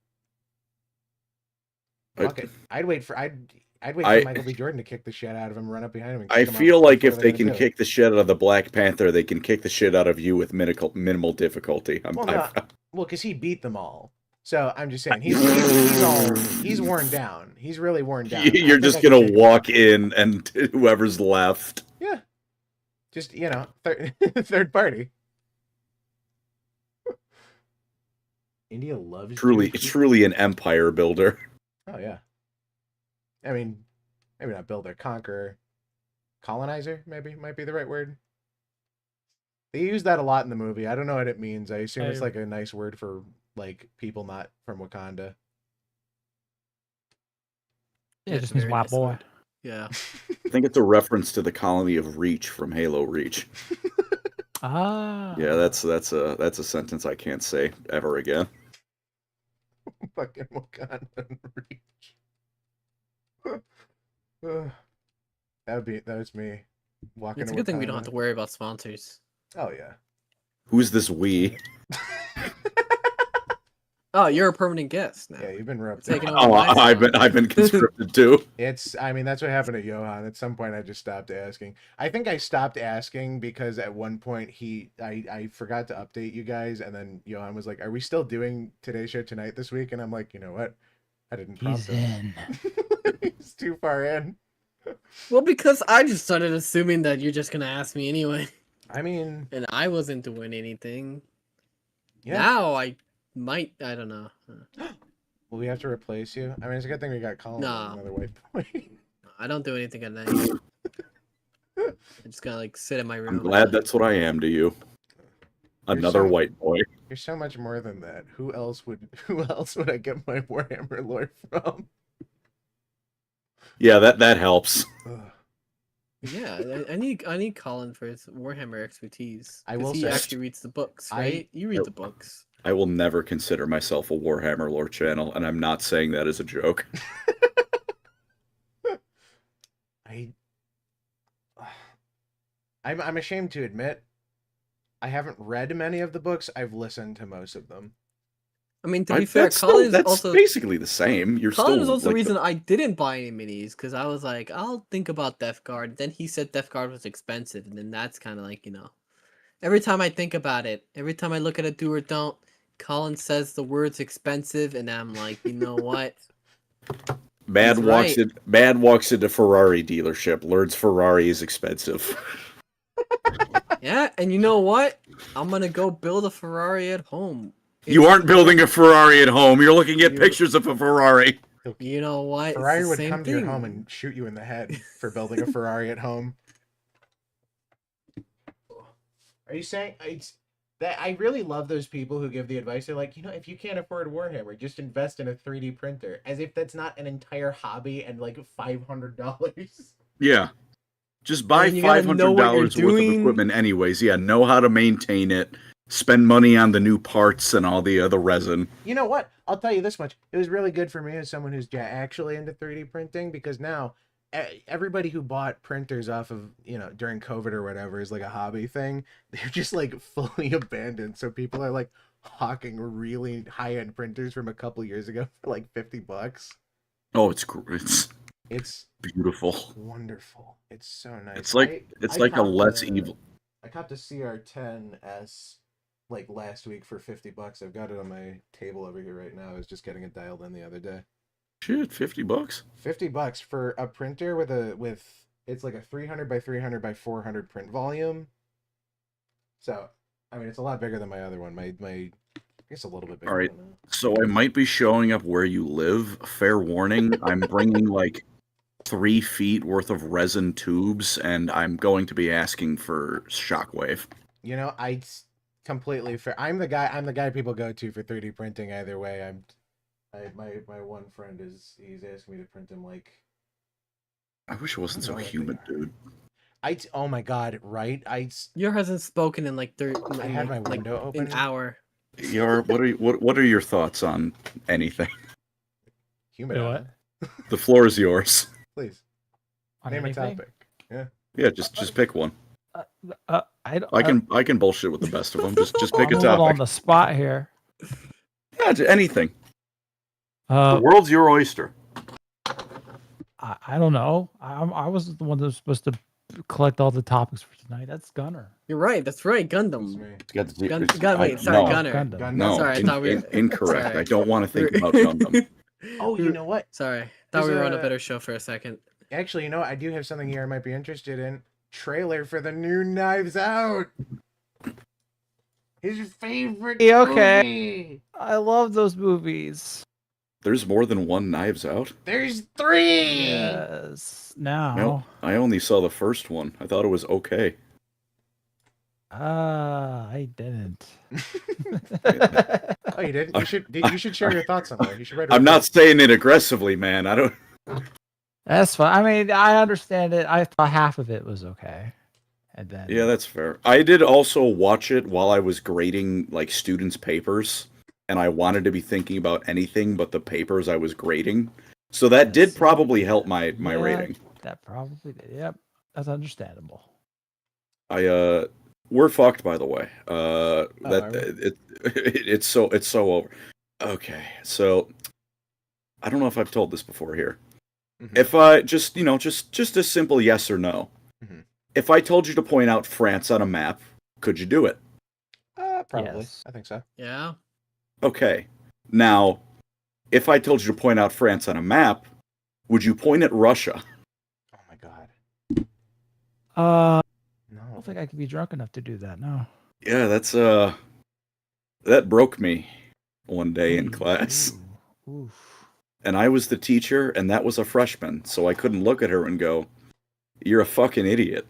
Fuck it. I'd wait for Michael B. Jordan to kick the shit out of him, run up behind him. And I kick him feel out like before if they're they gonna can do it. kick the shit out of the Black Panther, they can kick the shit out of you with minimal difficulty. Well, because he beat them all. So I'm just saying he's worn down. He's really worn down. You're just gonna walk in and whoever's left. Yeah. Just third party. India loves Truly an empire builder. Oh yeah. I mean, maybe not builder, conqueror, colonizer. Maybe might be the right word. They use that a lot in the movie. I don't know what it means. I assume it's a nice word for people not from Wakanda. Yeah, just means white boy. Word. Yeah. I think it's a reference to the colony of Reach from Halo Reach. Ah. Yeah, that's a sentence I can't say ever again. Fucking Wakanda Reach. That was me walking. It's a good thing we don't have to worry about sponsors. Oh yeah. Who's this we? Oh, you're a permanent guest now. Yeah, you've been roped. Oh, I've been conscripted too. That's what happened to Johann. At some point, I just stopped asking. I think I stopped asking because at one point I forgot to update you guys, and then Johann was like, "Are we still doing Today's Show tonight this week?" And I'm like, you know what? I didn't prompt him. He's too far in. Well, because I just started assuming that you're just gonna ask me anyway. I mean, and I wasn't doing anything. Yeah. Now I don't know. Will we have to replace you? I mean, it's a good thing we got Colin, another white boy. I don't do anything at night. I'm just gonna sit in my room. I'm glad that's what I am to you. Another white boy. You're so much more than that. Who else would I get my Warhammer lore from? Yeah, that helps. Yeah, I need Colin for his Warhammer expertise. I will he say, actually reads the books, right? You read the books. I will never consider myself a Warhammer lore channel, and I'm not saying that as a joke. I'm ashamed to admit, I haven't read many of the books. I've listened to most of them. I mean, to be fair, Colin is also basically the same. Colin is also the reason I didn't buy any minis, because I was like, I'll think about Death Guard. Then he said Death Guard was expensive, and then that's kind of like, every time I think about it, every time I look at a do or don't, Colin says the word's expensive, and I'm like, you know what? Bad walks into Ferrari dealership, learns Ferrari is expensive. Yeah, and you know what? I'm gonna go build a Ferrari at home. You aren't building a Ferrari at home. You're looking at pictures of a Ferrari. You know what? Ferrari would come to your home and shoot you in the head for building a Ferrari at home. Are you saying that I really love those people who give the advice? They're like, if you can't afford Warhammer, just invest in a 3D printer. As if that's not an entire hobby and like $500. Yeah. Just buy $500 worth of equipment anyways. Yeah, know how to maintain it. Spend money on the new parts and all the other resin. You know what? I'll tell you this much. It was really good for me as someone who's actually into 3D printing, because now everybody who bought printers off of, during COVID or whatever is like a hobby thing. They're just like fully abandoned. So people are like hawking really high-end printers from a couple years ago for like $50. Oh, it's beautiful. Wonderful. It's so nice. It's like a less evil. I copped a CR10S like last week for $50. I've got it on my table over here right now. I was just getting it dialed in the other day. Shit, $50. $50 for a printer with it's like a 300 by 300 by 400 print volume. So, I mean, it's a lot bigger than my other one. My I guess a little bit bigger. All right, so I might be showing up where you live. Fair warning, I'm bringing like 3 feet worth of resin tubes, and I'm going to be asking for Shockwave. You know, I completely fair. I'm the guy people go to for 3D printing. Either way, my one friend he's asking me to print him like. I wish it wasn't so humid, dude. Oh my god, right? Your hasn't spoken in like I had my window open. An hour. What are your thoughts on anything? Humid. What? The floor is yours. Please. On Name anything? a topic. Yeah. Yeah, just pick one. I can bullshit with the best of them. Just pick a I'm topic. on the spot here. Yeah, anything. The world's your oyster. I don't know. I was the one that was supposed to collect all the topics for tonight. That's Gunnar. You're right. That's right. Gundam. Gunnar. Sorry. No, Sorry, I thought we were incorrect. sorry. I don't want to think about Gundam. Oh, you know what? Sorry. Thought we were on a better show for a second. Actually, you know what? I do have something here I might be interested in. Trailer for the new Knives Out. His favorite movie. I love those movies. There's more than one Knives Out? There's 3! Yes. Now. No, I only saw the first one. I thought it was okay. I didn't. Oh, you didn't? You should share your thoughts on that. You should write. I'm not saying it aggressively, man. I don't. That's fine. I mean, I understand it. I thought half of it was okay, and then Yeah, that's fair. I did also watch it while I was grading like students' papers, and I wanted to be thinking about anything but the papers I was grading. So that did probably help my rating. That probably did. Yep, that's understandable. We're fucked, by the way. It's so over. Okay, so I don't know if I've told this before here. Mm-hmm. If I just a simple yes or no. Mm-hmm. If I told you to point out France on a map, could you do it? Probably. Yes. I think so. Yeah. Okay. Now, if I told you to point out France on a map, would you point at Russia? Oh my god. No. No. I don't think I could be drunk enough to do that. No. Yeah, that broke me one day in class. Oof. And I was the teacher, and that was a freshman, so I couldn't look at her and go, "You're a fucking idiot."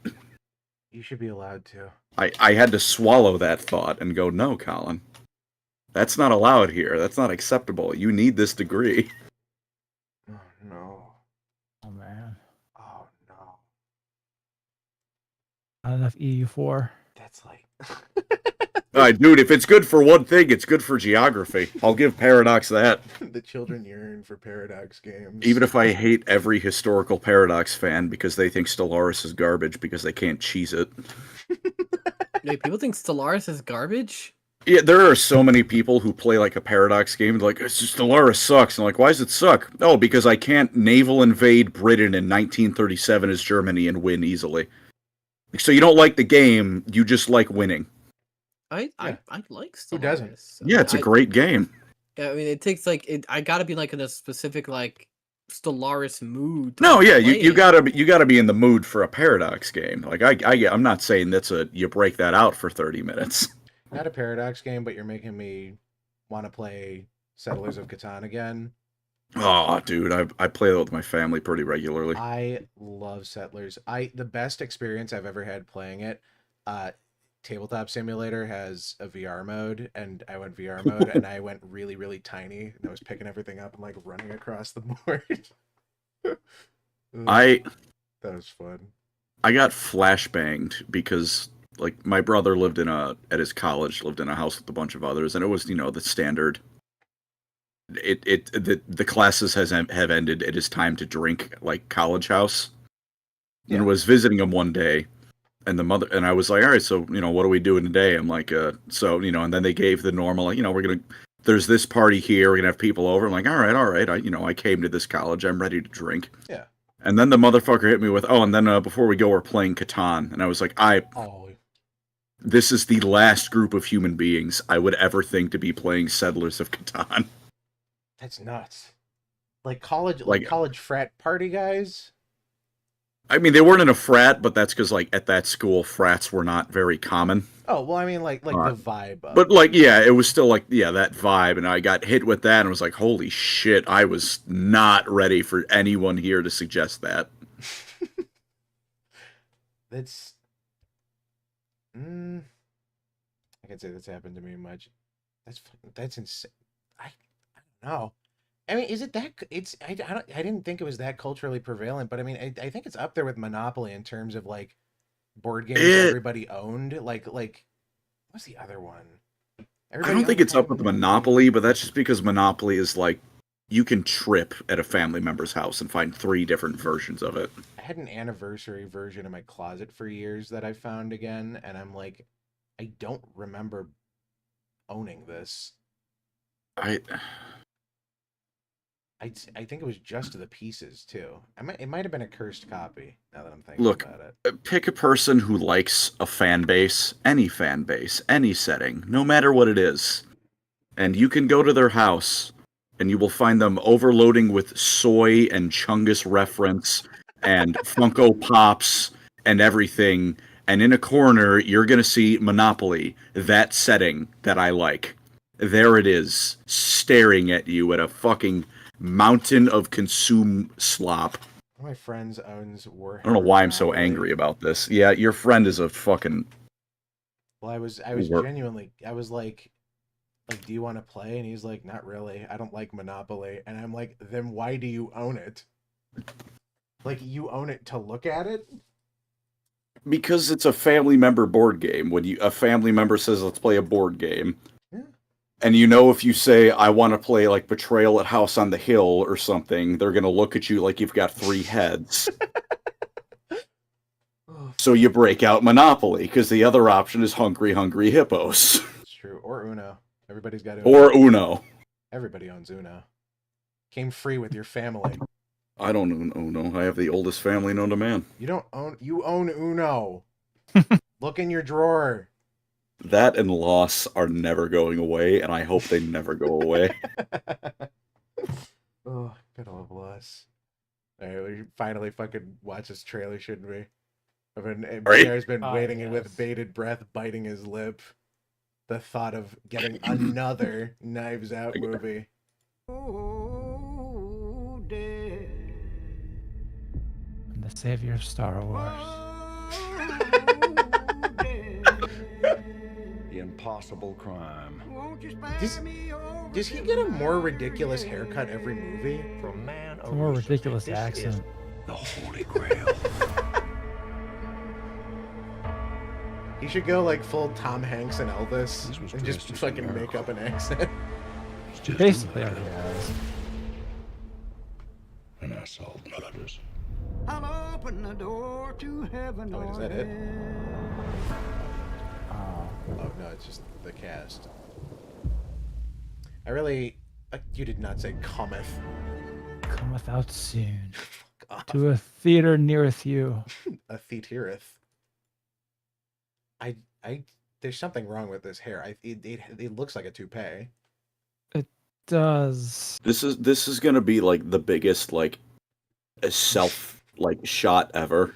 You should be allowed to. I had to swallow that thought and go, "No, Colin. That's not allowed here. That's not acceptable. You need this degree." Oh, no. Oh, man. Oh, no. Not enough EU4. That's like... Dude, if it's good for one thing, it's good for geography. I'll give Paradox that. The children yearn for Paradox games. Even if I hate every historical Paradox fan because they think Stellaris is garbage because they can't cheese it. Wait, people think Stellaris is garbage? Yeah, there are so many people who play like a Paradox game and like, Stellaris sucks. And I'm like, why does it suck? Oh, because I can't naval invade Britain in 1937 as Germany and win easily. So you don't like the game, you just like winning. I like Stellaris. Who doesn't? Yeah, it's a great game. Yeah, I mean, it takes like I gotta be like in a specific like Stellaris mood. No, yeah, you gotta be in the mood for a Paradox game. Like I'm not saying you break that out for 30 minutes. Not a Paradox game, but you're making me want to play Settlers of Catan again. Oh, dude, I play that with my family pretty regularly. I love Settlers. The best experience I've ever had playing it. Tabletop Simulator has a VR mode, and I went VR mode, and I went really, really tiny, and I was picking everything up and like running across the board. That was fun. I got flashbanged because like my brother lived at his college lived in a house with a bunch of others, and it was the standard. The classes have ended. It is time to drink, like college house. Yeah. And was visiting him one day. And I was like, all right, so, what are we doing today? I'm like, and then they gave the normal, there's this party here, we're going to have people over. I'm like, all right. I came to this college, I'm ready to drink. Yeah. And then the motherfucker hit me with, and then before we go, we're playing Catan. And I was like, This is the last group of human beings I would ever think to be playing Settlers of Catan. That's nuts. Like college frat party guys? I mean, they weren't in a frat, but that's because, like, at that school, frats were not very common. Oh, well, I mean, like the vibe of But, like, yeah, it was still, like, yeah, that vibe, and I got hit with that and was like, holy shit, I was not ready for anyone here to suggest that. That's... I can't say that's happened to me much. That's insane. I don't know. I mean, is it that? I didn't think it was that culturally prevalent, but I mean, I think it's up there with Monopoly in terms of like board games everybody owned. Like what's the other one? I don't think it's up with Monopoly, but that's just because Monopoly is like you can trip at a family member's house and find 3 different versions of it. I had an anniversary version in my closet for years that I found again, and I'm like, I don't remember owning this. I think it was just to the pieces too. It might have been a cursed copy. Now that I'm thinking about it. Pick a person who likes a fan base, any setting, no matter what it is, and you can go to their house, and you will find them overloading with soy and Chungus reference and Funko Pops and everything. And in a corner, you're gonna see Monopoly, that setting that I like. There it is, staring at you at a fucking mountain of consumed slop. One of my friends owns Warhammer. I don't know why I'm so angry about this. Yeah, your friend is a fucking... Well, I was genuinely... I was like, do you want to play? And he's like, not really. I don't like Monopoly. And I'm like, then why do you own it? Like, you own it to look at it? Because it's a family member board game. When a family member says, let's play a board game... And you know, if you say, I want to play, like, Betrayal at House on the Hill or something, they're going to look at you like you've got 3 heads. So you break out Monopoly, because the other option is Hungry Hungry Hippos. It's true. Or Uno. Everybody's got Uno. Or Uno. Everybody owns Uno. Came free with your family. I don't own Uno. I have the oldest family known to man. You own Uno. Look in your drawer. That and loss are never going away, and I hope they never go away. Oh, good old loss. Alright, we finally fucking watch this trailer, shouldn't we? Bear's been waiting with bated breath, biting his lip. The thought of getting another Knives Out movie. Oh, dead. The savior of Star Wars. Impossible crime. Does he get a more ridiculous haircut every movie? From man, a more ridiculous accent. The Holy Grail. He should go like full Tom Hanks and Elvis and just fucking make up an accent. Basically, already has. And I solved murders. I'll open the door to heaven. Oh, wait, is that it? Oh no, it's just the cast. You did not say cometh. Cometh out soon. To a theater neareth you. A theatereth. There's something wrong with this hair. It looks like a toupee. It does. This is gonna be like the biggest like self like shot ever.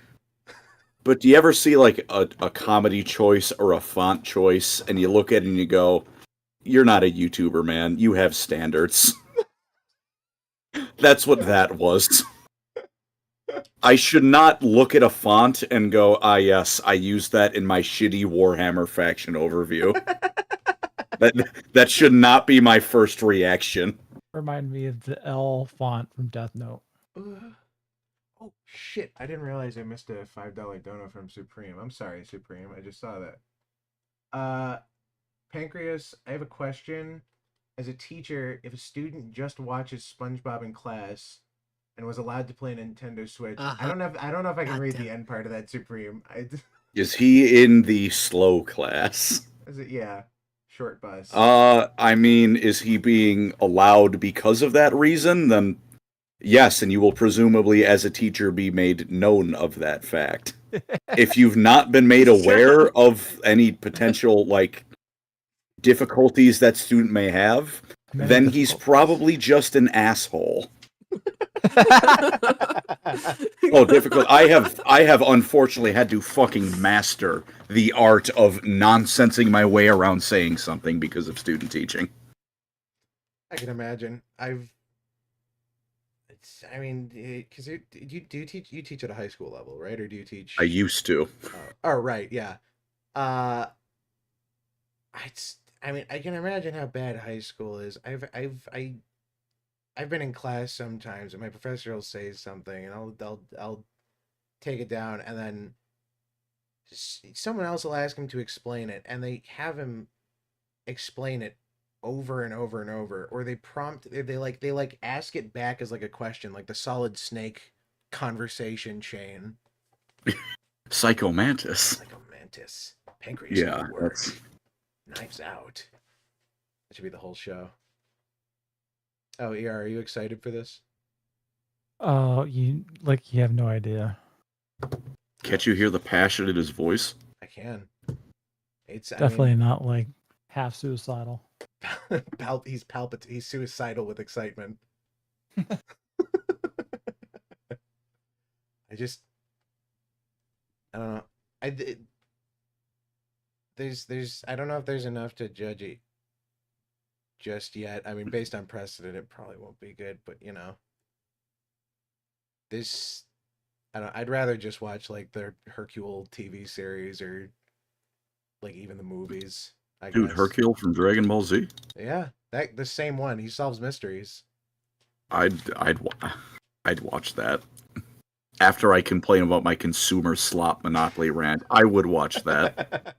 But do you ever see, like, a comedy choice or a font choice, and you look at it and you go, you're not a YouTuber, man. You have standards. That's what that was. I should not look at a font and go, ah, yes, I used that in my shitty Warhammer faction overview. That should not be my first reaction. Remind me of the L font from Death Note. Oh, shit. I didn't realize I missed a $5 dono from Supreme. I'm sorry, Supreme. I just saw that. Pancreas, I have a question. As a teacher, if a student just watches SpongeBob in class and was allowed to play a Nintendo Switch, I don't know if I can read the end part of that, Supreme. Is he in the slow class? Is it? Yeah. Short bus. I mean, is he being allowed because of that reason? Then Yes, and you will presumably, as a teacher, be made known of that fact. If you've not been made aware of any potential, like, difficulties that student may have, then he's probably just an asshole. Oh, difficult. I have unfortunately had to fucking master the art of nonsensing my way around saying something because of student teaching. I can imagine. Because you teach at a high school level, right? Or do you teach? I used to. Oh, right, yeah. I can imagine how bad high school is. I've been in class sometimes, and my professor will say something, and I'll take it down, and then someone else will ask him to explain it, and they have him explain it over and over and over, or they ask it back as like a question, like the Solid Snake conversation chain. Psychomantis. Pancreas. Yeah, that's... Knives Out. That should be the whole show. Oh, ER, are you excited for this? Oh, you have no idea. Can't you hear the passion in his voice? I can. It's definitely not like half suicidal. He's suicidal with excitement. I don't know. I don't know if there's enough to judge it just yet. I mean, based on precedent, it probably won't be good, but you know, I'd rather just watch like the Hercule TV series or like even the movies. Dude, guess. Hercule from Dragon Ball Z? Yeah, the same one. He solves mysteries. I'd watch that. After I complain about my consumer slop monopoly rant, I would watch that.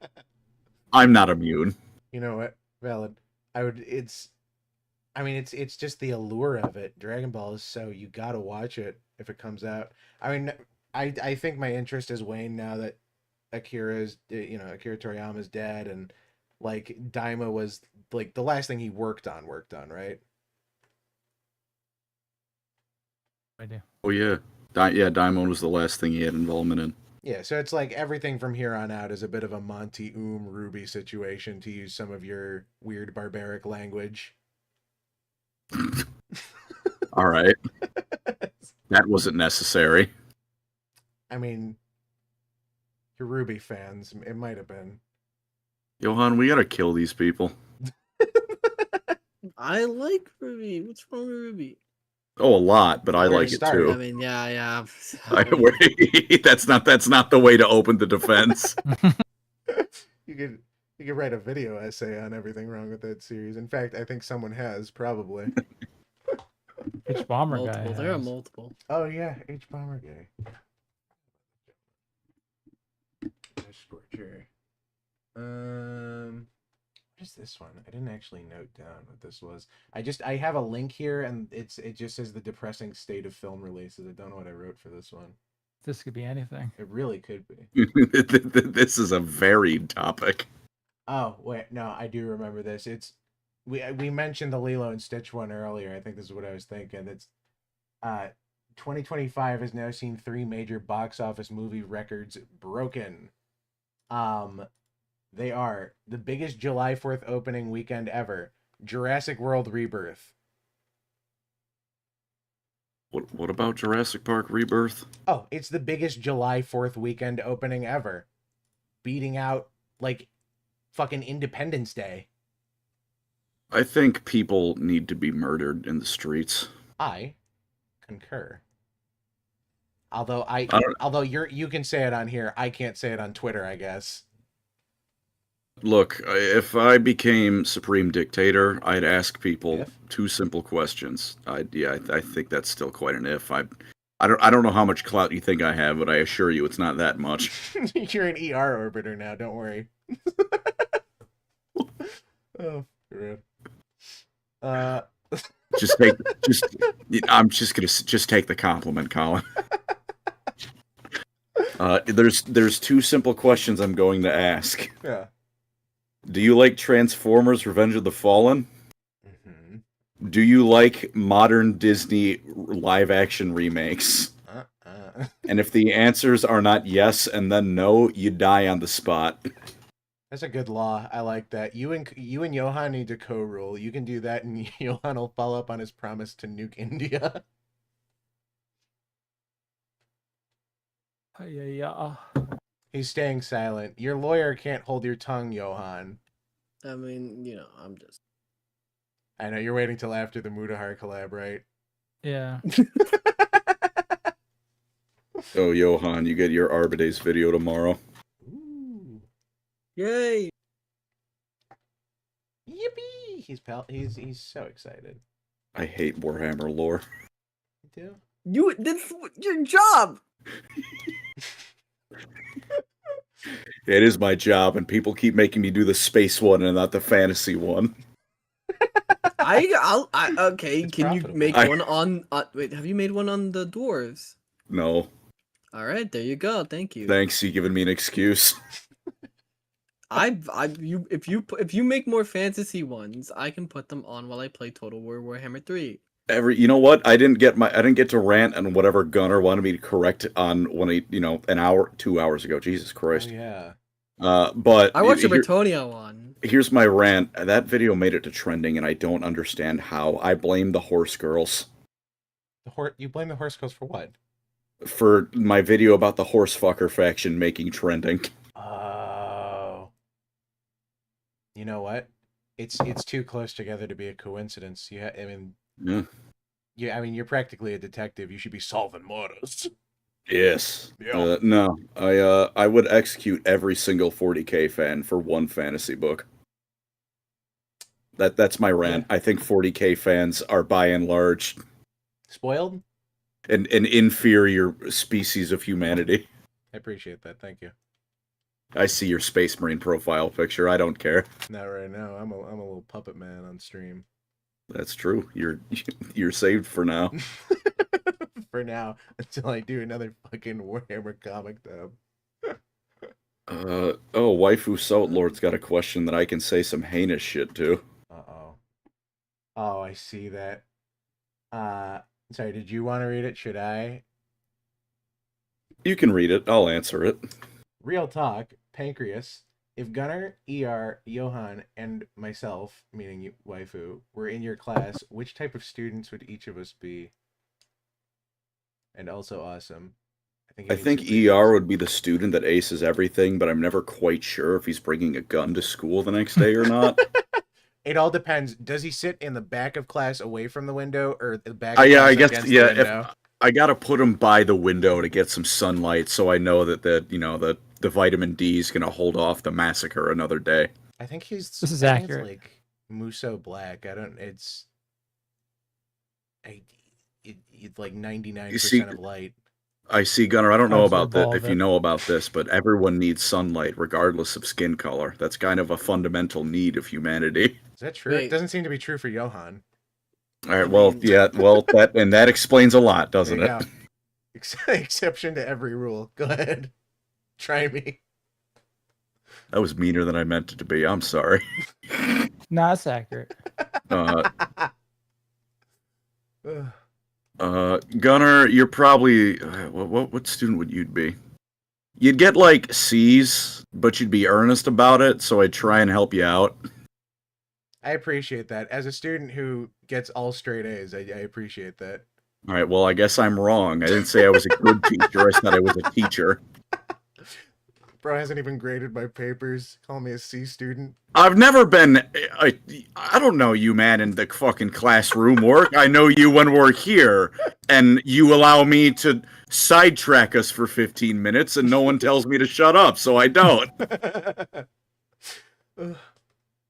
I'm not immune. You know what? Valid. It's just the allure of it. Dragon Ball is so you gotta watch it if it comes out. I mean, I think my interest has waned now that Akira Toriyama's dead, and like Daima was like the last thing he worked on, right? I do. Oh yeah. Daimon was the last thing he had involvement in. Yeah, so it's like everything from here on out is a bit of a Monty Ruby situation, to use some of your weird barbaric language. All right. That wasn't necessary. I mean, you're Ruby fans. It might have been. Johann, we gotta kill these people. I like Ruby. What's wrong with Ruby? Oh, a lot, but I like it too. I mean, yeah. That's not the way to open the defense. You could write a video essay on everything wrong with that series. In fact, I think someone has, probably. H Bomber multiple. guy. There are multiple. Oh yeah, H Bomber guy. Scorcher. What is this one? I didn't actually note down what this was. I have a link here, and it just says the depressing state of film releases. I don't know what I wrote for this one. This could be anything. It really could be. This is a varied topic. Oh wait, no, I do remember this. We mentioned the Lilo and Stitch one earlier. I think this is what I was thinking. It's 2025 has now seen 3 major box office movie records broken. They are the biggest July 4th opening weekend ever, Jurassic World Rebirth. What about Jurassic Park Rebirth? Oh, it's the biggest July 4th weekend opening ever, beating out like fucking Independence Day. I think people need to be murdered in the streets. I concur. Although you can say it on here, I can't say it on Twitter, I guess. Look, if I became supreme dictator, I'd ask people 2 simple questions. I think that's still quite an if. I don't know how much clout you think I have, but I assure you it's not that much. You're an ER orbiter now, don't worry. Oh, good. I'm just take the compliment, Colin. There's 2 simple questions I'm going to ask. Yeah. Do you like Transformers: Revenge of the Fallen? Mm-hmm. Do you like modern Disney live action remakes. And if the answers are not yes and then no, you die on the spot. That's a good law. I like that. You and Johann need to co-rule. You can do that, and Johann will follow up on his promise to nuke India. Yeah. He's staying silent. Your lawyer can't hold your tongue, Johann. I mean, you know, I'm just... I know, you're waiting till after the Mudahar collab, right? Yeah. Oh, Johann, you get your Arbor Days video tomorrow. Ooh. Yay! Yippee! He's so excited. I hate Warhammer lore. You do? That's your job! It is my job, and people keep making me do the space one and not the fantasy one. Okay, can you make one on... wait, have you made one on the dwarves? No. Alright, there you go, thank you. Thanks, you giving me an excuse. If you make more fantasy ones, I can put them on while I play Total War Warhammer 3. You know what? I didn't get to rant on whatever Gunnar wanted me to correct on an hour, 2 hours ago. Jesus Christ. Oh, yeah. But I watched the Bretonnia one. Here's my rant. That video made it to trending, and I don't understand how. I blame the horse girls. You blame the horse girls for what? For my video about the horse fucker faction making trending. Oh. You know what? It's too close together to be a coincidence. Yeah. I mean, you're practically a detective. You should be solving murders. Yes. Yeah. No. I would execute every single 40k fan for one fantasy book. That's my rant. Yeah. I think 40k fans are by and large spoiled? An inferior species of humanity. I appreciate that. Thank you. I see your Space Marine profile picture. I don't care. Not right now. I'm a little puppet man on stream. That's true. You're saved for now. For now, until I do another fucking Warhammer comic dub. Waifu Salt Lord's got a question that I can say some heinous shit to. Uh-oh. Oh, I see that. Sorry, did you want to read it? Should I? You can read it. I'll answer it. Real talk, Pancreas. If Gunnar, ER, Johann, and myself, meaning you, Waifu, were in your class, which type of students would each of us be? And also awesome. I think ER would be the student that aces everything, but I'm never quite sure if he's bringing a gun to school the next day or not. It all depends. Does he sit in the back of class away from the window or the back? Yeah, I guess. Yeah, if I gotta put him by the window to get some sunlight, so I know that the vitamin D is gonna hold off the massacre another day. I think this is accurate. It's like Muso Black. It's like 99% of light. I see, Gunnar. I don't know about that. If you know about this, but everyone needs sunlight, regardless of skin color. That's kind of a fundamental need of humanity. Is that true? Wait. It doesn't seem to be true for Johann. All right. Well, yeah. Well, that explains a lot, doesn't it? Exception to every rule. Go ahead. Try me. That was meaner than I meant it to be. I'm sorry. No, that's accurate. Gunnar, you're probably what student would you be? You'd get like C's, but you'd be earnest about it, so I'd try and help you out. I appreciate that. As a student who gets all straight A's, I appreciate that. All right, well, I guess I'm wrong. I didn't say I was a good teacher. I said I was a teacher. Bro hasn't even graded my papers. Call me a C student. I've never been... I don't know you, man, in the fucking classroom work. I know you when we're here, and you allow me to sidetrack us for 15 minutes, and no one tells me to shut up, so I don't.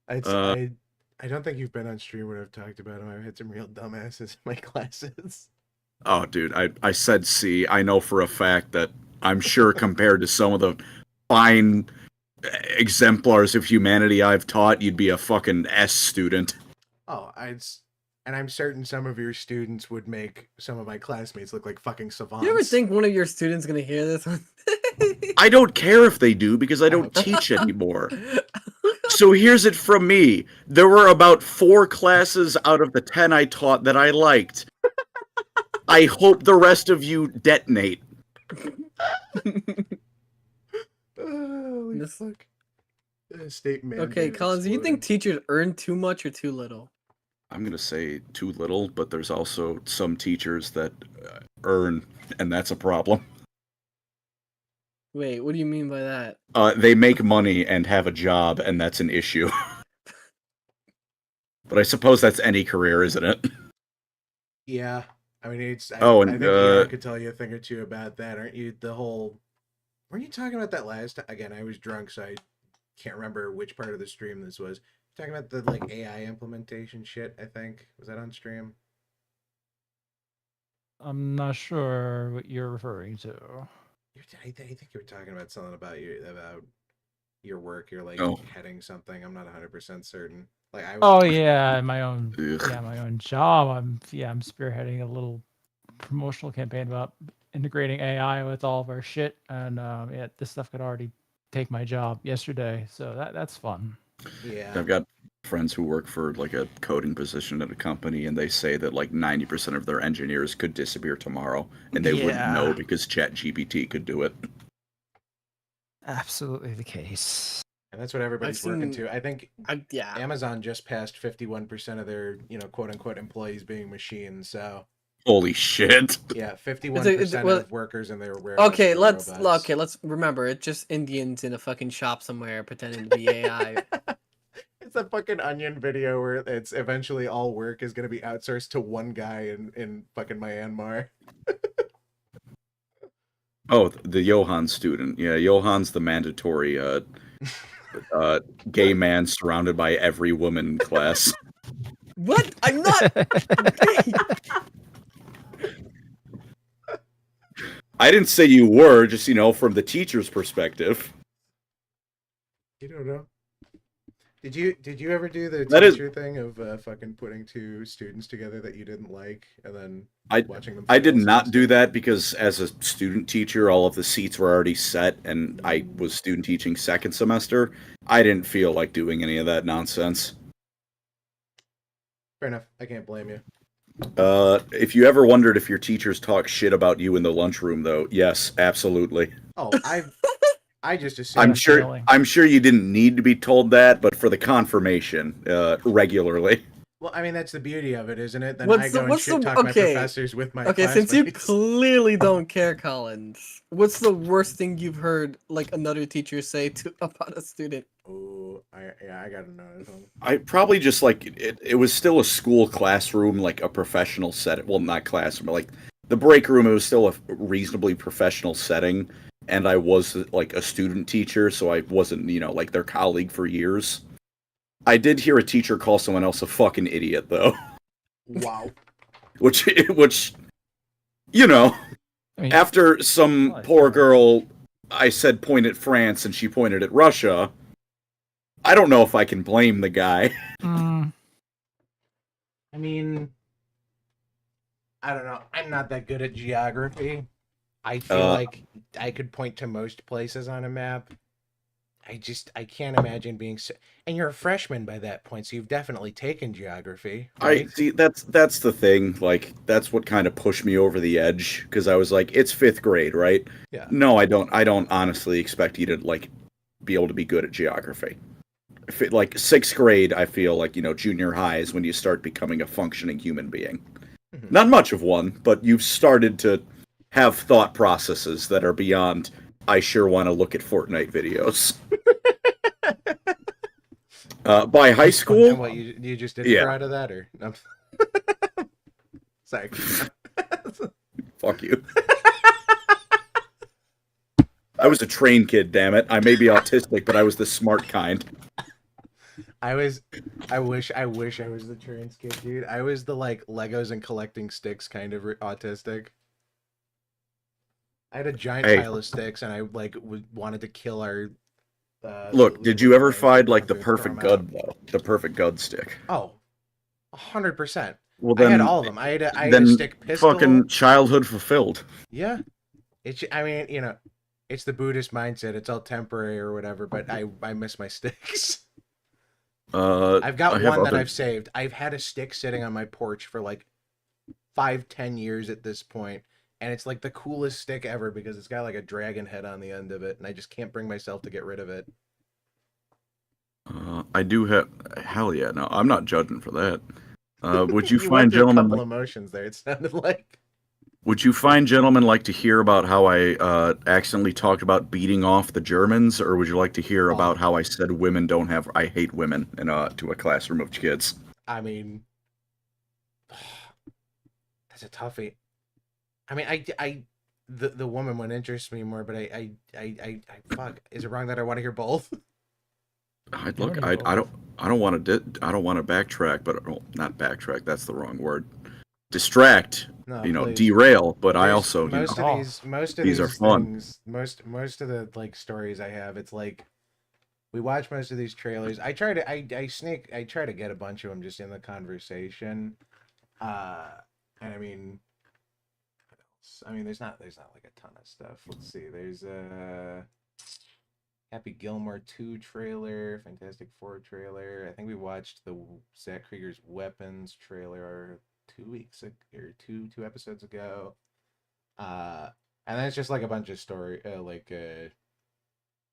I don't think you've been on stream when I've talked about him. I've had some real dumbasses in my classes. Oh, dude, I said C. I know for a fact that I'm sure compared to some of the fine exemplars of humanity I've taught, you'd be a fucking S student. Oh, and I'm certain some of your students would make some of my classmates look like fucking savants. You ever think one of your students gonna hear this? I don't care if they do, because I don't teach anymore. So here's it from me. There were about 4 classes out of the 10 I taught that I liked. I hope the rest of you detonate. Holy fuck. State mandated Okay, Collins, do you think teachers earn too much or too little? I'm going to say too little, but there's also some teachers that earn, and that's a problem. Wait, what do you mean by that? They make money and have a job, and that's an issue. But I suppose that's any career, isn't it? Yeah. I mean, it's. I think I could tell you a thing or two about that, aren't you? The whole. Weren't you talking about that last time? Again, I was drunk, so I can't remember which part of the stream this was. Talking about the like AI implementation shit, I think. Was that on stream? I'm not sure what you're referring to. I think you were talking about something about your work. You're like heading something. I'm not 100% certain. Like my own job. I'm spearheading a little promotional campaign about integrating AI with all of our shit, and this stuff could already take my job yesterday, so that's fun. Yeah, I've got friends who work for like a coding position at a company, and they say that like 90% of their engineers could disappear tomorrow, and they wouldn't know because ChatGPT could do it. Absolutely the case. And that's what everybody's working to. I think Amazon just passed 51% of their, quote unquote employees being machines. So holy shit. Yeah, 51% of workers in their warehouse. Okay, let's remember it's just Indians in a fucking shop somewhere pretending to be AI. It's a fucking Onion video where it's eventually all work is going to be outsourced to one guy in fucking Myanmar. Oh, the Johann student. Yeah, Johann's the mandatory gay man surrounded by every woman in class. What? I'm not gay. I didn't say you were, just, from the teacher's perspective. You don't know. Did you ever do the teacher thing of fucking putting two students together that you didn't like and then watching them? I did not do that because as a student teacher, all of the seats were already set, and I was student teaching second semester. I didn't feel like doing any of that nonsense. Fair enough. I can't blame you. If you ever wondered if your teachers talk shit about you in the lunchroom, though, yes, absolutely. Oh, I just assumed. I'm sure you didn't need to be told that, but for the confirmation, regularly. Well, I mean, that's the beauty of it, isn't it? Then I go and shit talk my professors with my classmates. Since you clearly don't care, Collins, what's the worst thing you've heard like another teacher say about a student? Oh, I gotta know this one. I probably just it was still a school classroom, like a professional setting. Well, not classroom, but like the break room. It was still a reasonably professional setting. And I was like a student teacher, so I wasn't, like their colleague for years. I did hear a teacher call someone else a fucking idiot, though. Wow. Which, after some poor girl, I said point at France and she pointed at Russia. I don't know if I can blame the guy. I mean, I don't know. I'm not that good at geography. I feel like I could point to most places on a map. I can't imagine being and you're a freshman by that point, so you've definitely taken geography. Right? I see that's the thing. Like that's what kind of pushed me over the edge because I was like, it's 5th grade, right? Yeah. No, I don't honestly expect you to like be able to be good at geography. If it, like 6th grade, I feel like junior high is when you start becoming a functioning human being. Mm-hmm. Not much of one, but you've started to have thought processes that are beyond, I sure want to look at Fortnite videos. By high school... And what, you just did it out of that, or... No. Sorry. Fuck you. I was a train kid, damn it. I may be autistic, but I was the smart kind. I wish I was the trans kid, dude. I was the, like, Legos and collecting sticks kind of autistic. I had a giant pile of sticks, and I wanted to kill our. Look, did you ever find like the perfect gun though? The perfect gun stick. Oh, 100%. Well, then I had all of them. I had a stick pistol. Fucking childhood fulfilled. Yeah, I mean, it's the Buddhist mindset. It's all temporary or whatever. But I miss my sticks. I've got one that I've saved. I've had a stick sitting on my porch for like 5-10 years at this point, and it's like the coolest stick ever because it's got like a dragon head on the end of it, and I just can't bring myself to get rid of it. I do have. Hell yeah! No, I'm not judging for that. Would you, You find went through gentlemen? a couple emotions there. It sounded like. Would you find gentlemen like to hear about how I accidentally talked about beating off the Germans, or would you like to hear about how I said women don't have? I hate women in to a classroom of kids. I mean, that's a toughie. I mean, the woman one interests me more, but I fuck. Is it wrong that I want to hear both? I don't want to backtrack, but not backtrack. That's the wrong word. Distract. No, please. Derail. But I also most of these are fun. Things, most of the like stories I have, it's like we watch most of these trailers. I try to get a bunch of them just in the conversation. And I mean, what else? I mean, there's not like a ton of stuff. Let's see. There's Happy Gilmore 2 trailer, Fantastic Four trailer. I think we watched the Zach Krieger's Weapons trailer 2 weeks ago, or two episodes ago. And then it's just like a bunch of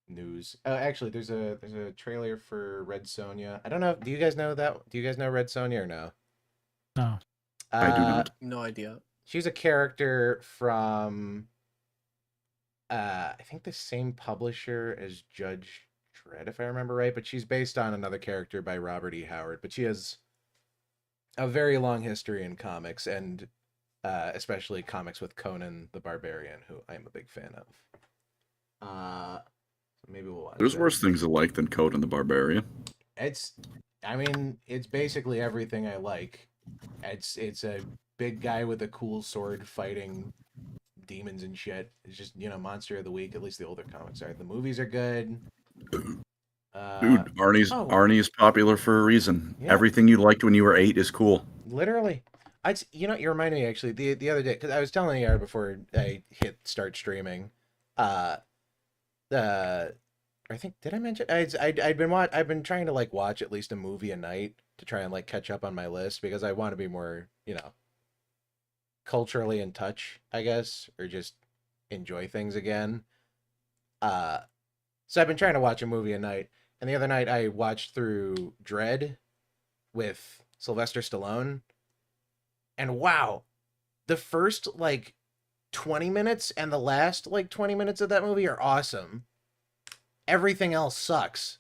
news. Oh, actually, there's a trailer for Red Sonja. I don't know. Do you guys know that? Do you guys know Red Sonja or no? No. I do not. No idea. She's a character from I think the same publisher as Judge Dredd, if I remember right, but she's based on another character by Robert E. Howard. But she has a very long history in comics, and especially comics with Conan the Barbarian, who I am a big fan of. So maybe we'll watch There's that. worse things to like than Conan the Barbarian. It's basically everything I like. It's a big guy with a cool sword fighting demons and shit. It's just, monster of the week. At least the older comics are. The movies are good. Dude, Arnie is popular for a reason. Yeah. Everything you liked when you were 8 is cool. Literally. You reminded me actually the other day, because I was telling you before I hit start streaming. I think, did I mention I've been trying to like watch at least a movie a night to try and like catch up on my list, because I want to be more, culturally in touch, I guess, or just enjoy things again. So I've been trying to watch a movie a night, and the other night I watched through Dread with Sylvester Stallone, and wow, the first like 20 minutes and the last like 20 minutes of that movie are awesome. Everything else sucks.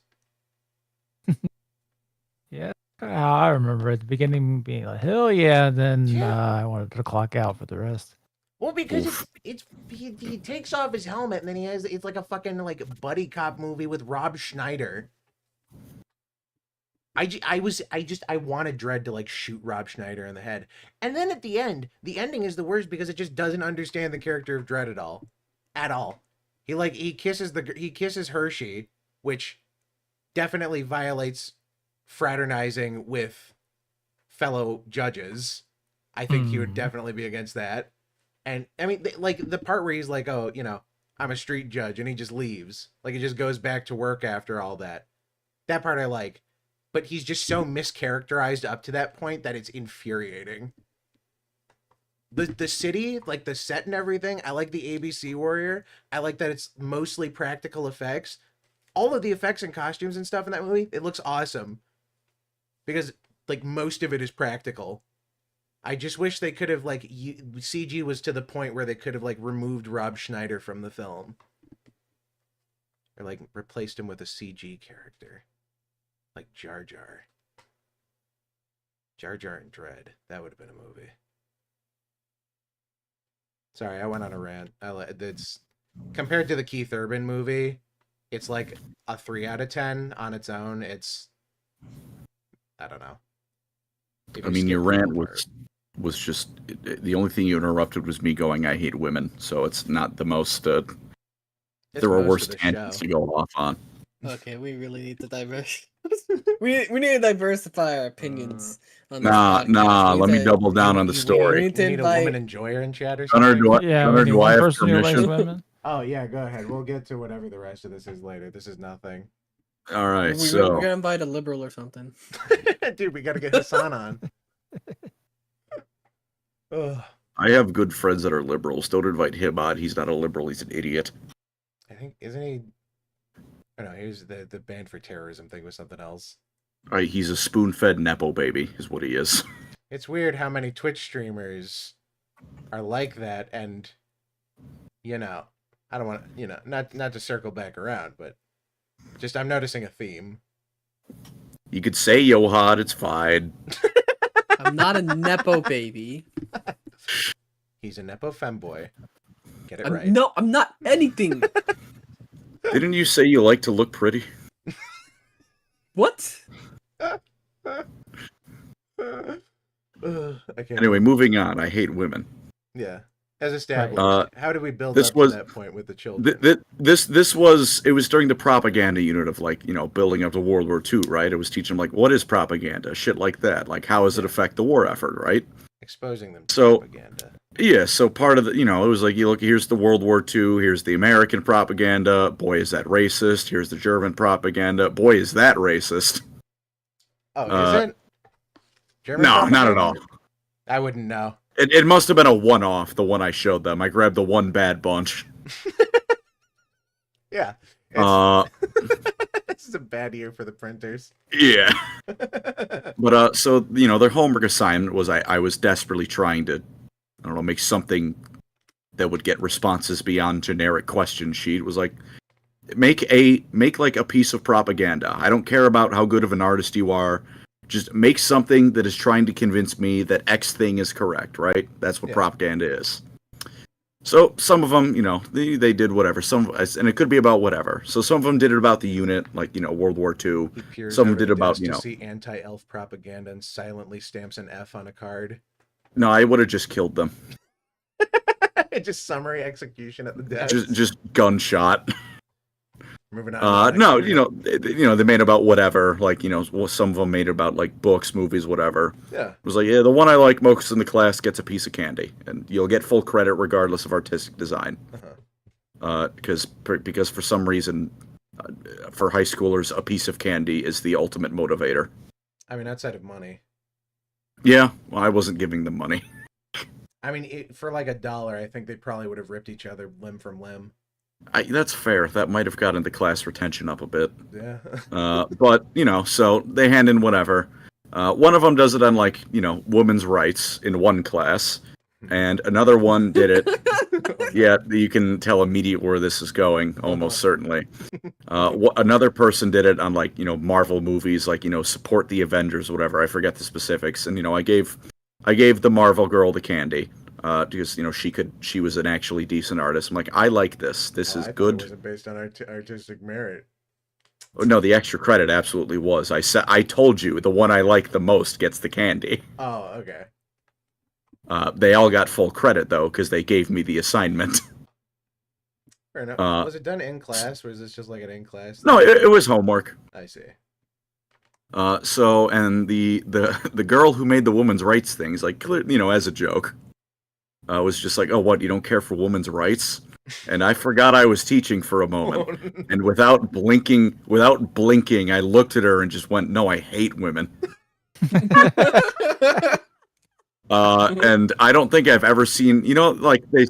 Yeah, I remember at the beginning being like, hell yeah, and then I wanted to clock out for the rest. Well, because he takes off his helmet, and then it's like a fucking like buddy cop movie with Rob Schneider. I wanted Dredd to like shoot Rob Schneider in the head, and then at the ending is the worst because it just doesn't understand the character of Dredd at all. He kisses Hershey, which definitely violates fraternizing with fellow judges. I think he would definitely be against that. And I mean, like the part where he's like, "Oh, I'm a street judge," and he just leaves, like he just goes back to work after all that. That part I like, but he's just so mischaracterized up to that point that it's infuriating. The city, like the set and everything, I like the ABC Warrior. I like that it's mostly practical effects. All of the effects and costumes and stuff in that movie, it looks awesome. Because, like, most of it is practical. I just wish they could have, like, CG was to the point where they could have, like, removed Rob Schneider from the film. Or, like, replaced him with a CG character. Like Jar Jar. Jar Jar and Dredd. That would have been a movie. Sorry, I went on a rant. It's compared to the Keith Urban movie, it's like a 3 out of 10 on its own. It's, I don't know. I mean, your rant was just the only thing you interrupted was me going, "I hate women." So it's not the most. There are worse tangents to go off on. Okay, we really need to diverse. we need to diversify our opinions. On this nah. Let me double down on the story. We need a woman enjoyer in chat or Gunnar, something. do I have permission? Oh yeah, go ahead. We'll get to whatever the rest of this is later. This is nothing. All right, we're gonna invite a liberal or something. Dude, we gotta get Hassan on. Ugh. I have good friends that are liberals. Don't invite him on. He's not a liberal. He's an idiot. I think, isn't he? Oh no, here's the ban for terrorism thing was something else. He's a spoon-fed nepo baby, is what he is. It's weird how many Twitch streamers are like that, and you know, I don't want to, you know, not to circle back around, but just I'm noticing a theme. You could say Johann, it's fine. I'm not a nepo baby. He's a nepo femboy. Get it right. right. I'm not anything. Didn't you say you like to look pretty? What? Anyway, moving on. I hate women. Yeah. As established, how did we build up to that point with the children? It was during the propaganda unit of, like, you know, building up to World War II, right? It was teaching them, like, what is propaganda? Shit like that. Like, how does it affect the war effort, right? Exposing them to propaganda. Yeah, so part of the, you know, it was like, you look, here's the World War II, here's the American propaganda, boy, is that racist. Here's the German propaganda, boy, is that racist. Oh, is it? German no, propaganda? not at all. I wouldn't know. It must have been a one-off, the one I showed them. I grabbed the one bad bunch. Yeah. This is a bad year for the printers. Yeah. But, so, you know, their homework assignment was I was desperately trying to, I don't know, make something that would get responses beyond generic question sheet. It was like, make like a piece of propaganda. I don't care about how good of an artist you are. Just make something that is trying to convince me that X thing is correct, right? That's what propaganda is. So some of them, you know, they did whatever. And it could be about whatever. So some of them did it about the unit, like, you know, World War II. Some of them did about, you know, see anti-elf propaganda and silently stamps an F on a card. No, I would have just killed them. Just summary execution at the desk. Just gunshot. Moving on. No, you know, they made about whatever. Like, you know, some of them made about, like, books, movies, whatever. Yeah. It was like, yeah, the one I like most in the class gets a piece of candy, and you'll get full credit regardless of artistic design. Because for some reason, for high schoolers, a piece of candy is the ultimate motivator. I mean, outside of money. Yeah, well, I wasn't giving them money. I mean, for like $1, I think they probably would have ripped each other limb from limb. That's fair. That might have gotten the class retention up a bit. Yeah. But, you know, so they hand in whatever. One of them does it on, like, you know, women's rights in one class, and another one did it. Yeah, you can tell immediately where this is going, almost certainly. Another person did it on, like, you know, Marvel movies, like, you know, support the Avengers, whatever. I forget the specifics. And, you know, I gave the Marvel girl the candy. Because, you know, she was an actually decent artist. I'm like, I like this. This is good. It wasn't based on artistic merit. No, the extra credit absolutely was. I told you the one I like the most gets the candy. Oh, okay. They all got full credit though because they gave me the assignment. Fair enough. Was it done in class, or is this just like an in class? No, it was homework. I see. So and the girl who made the women's rights things, like, you know, as a joke. Was just like, oh, what, you don't care for women's rights? And I forgot I was teaching for a moment. And without blinking, I looked at her and just went, no, I hate women. And I don't think I've ever seen, you know, like they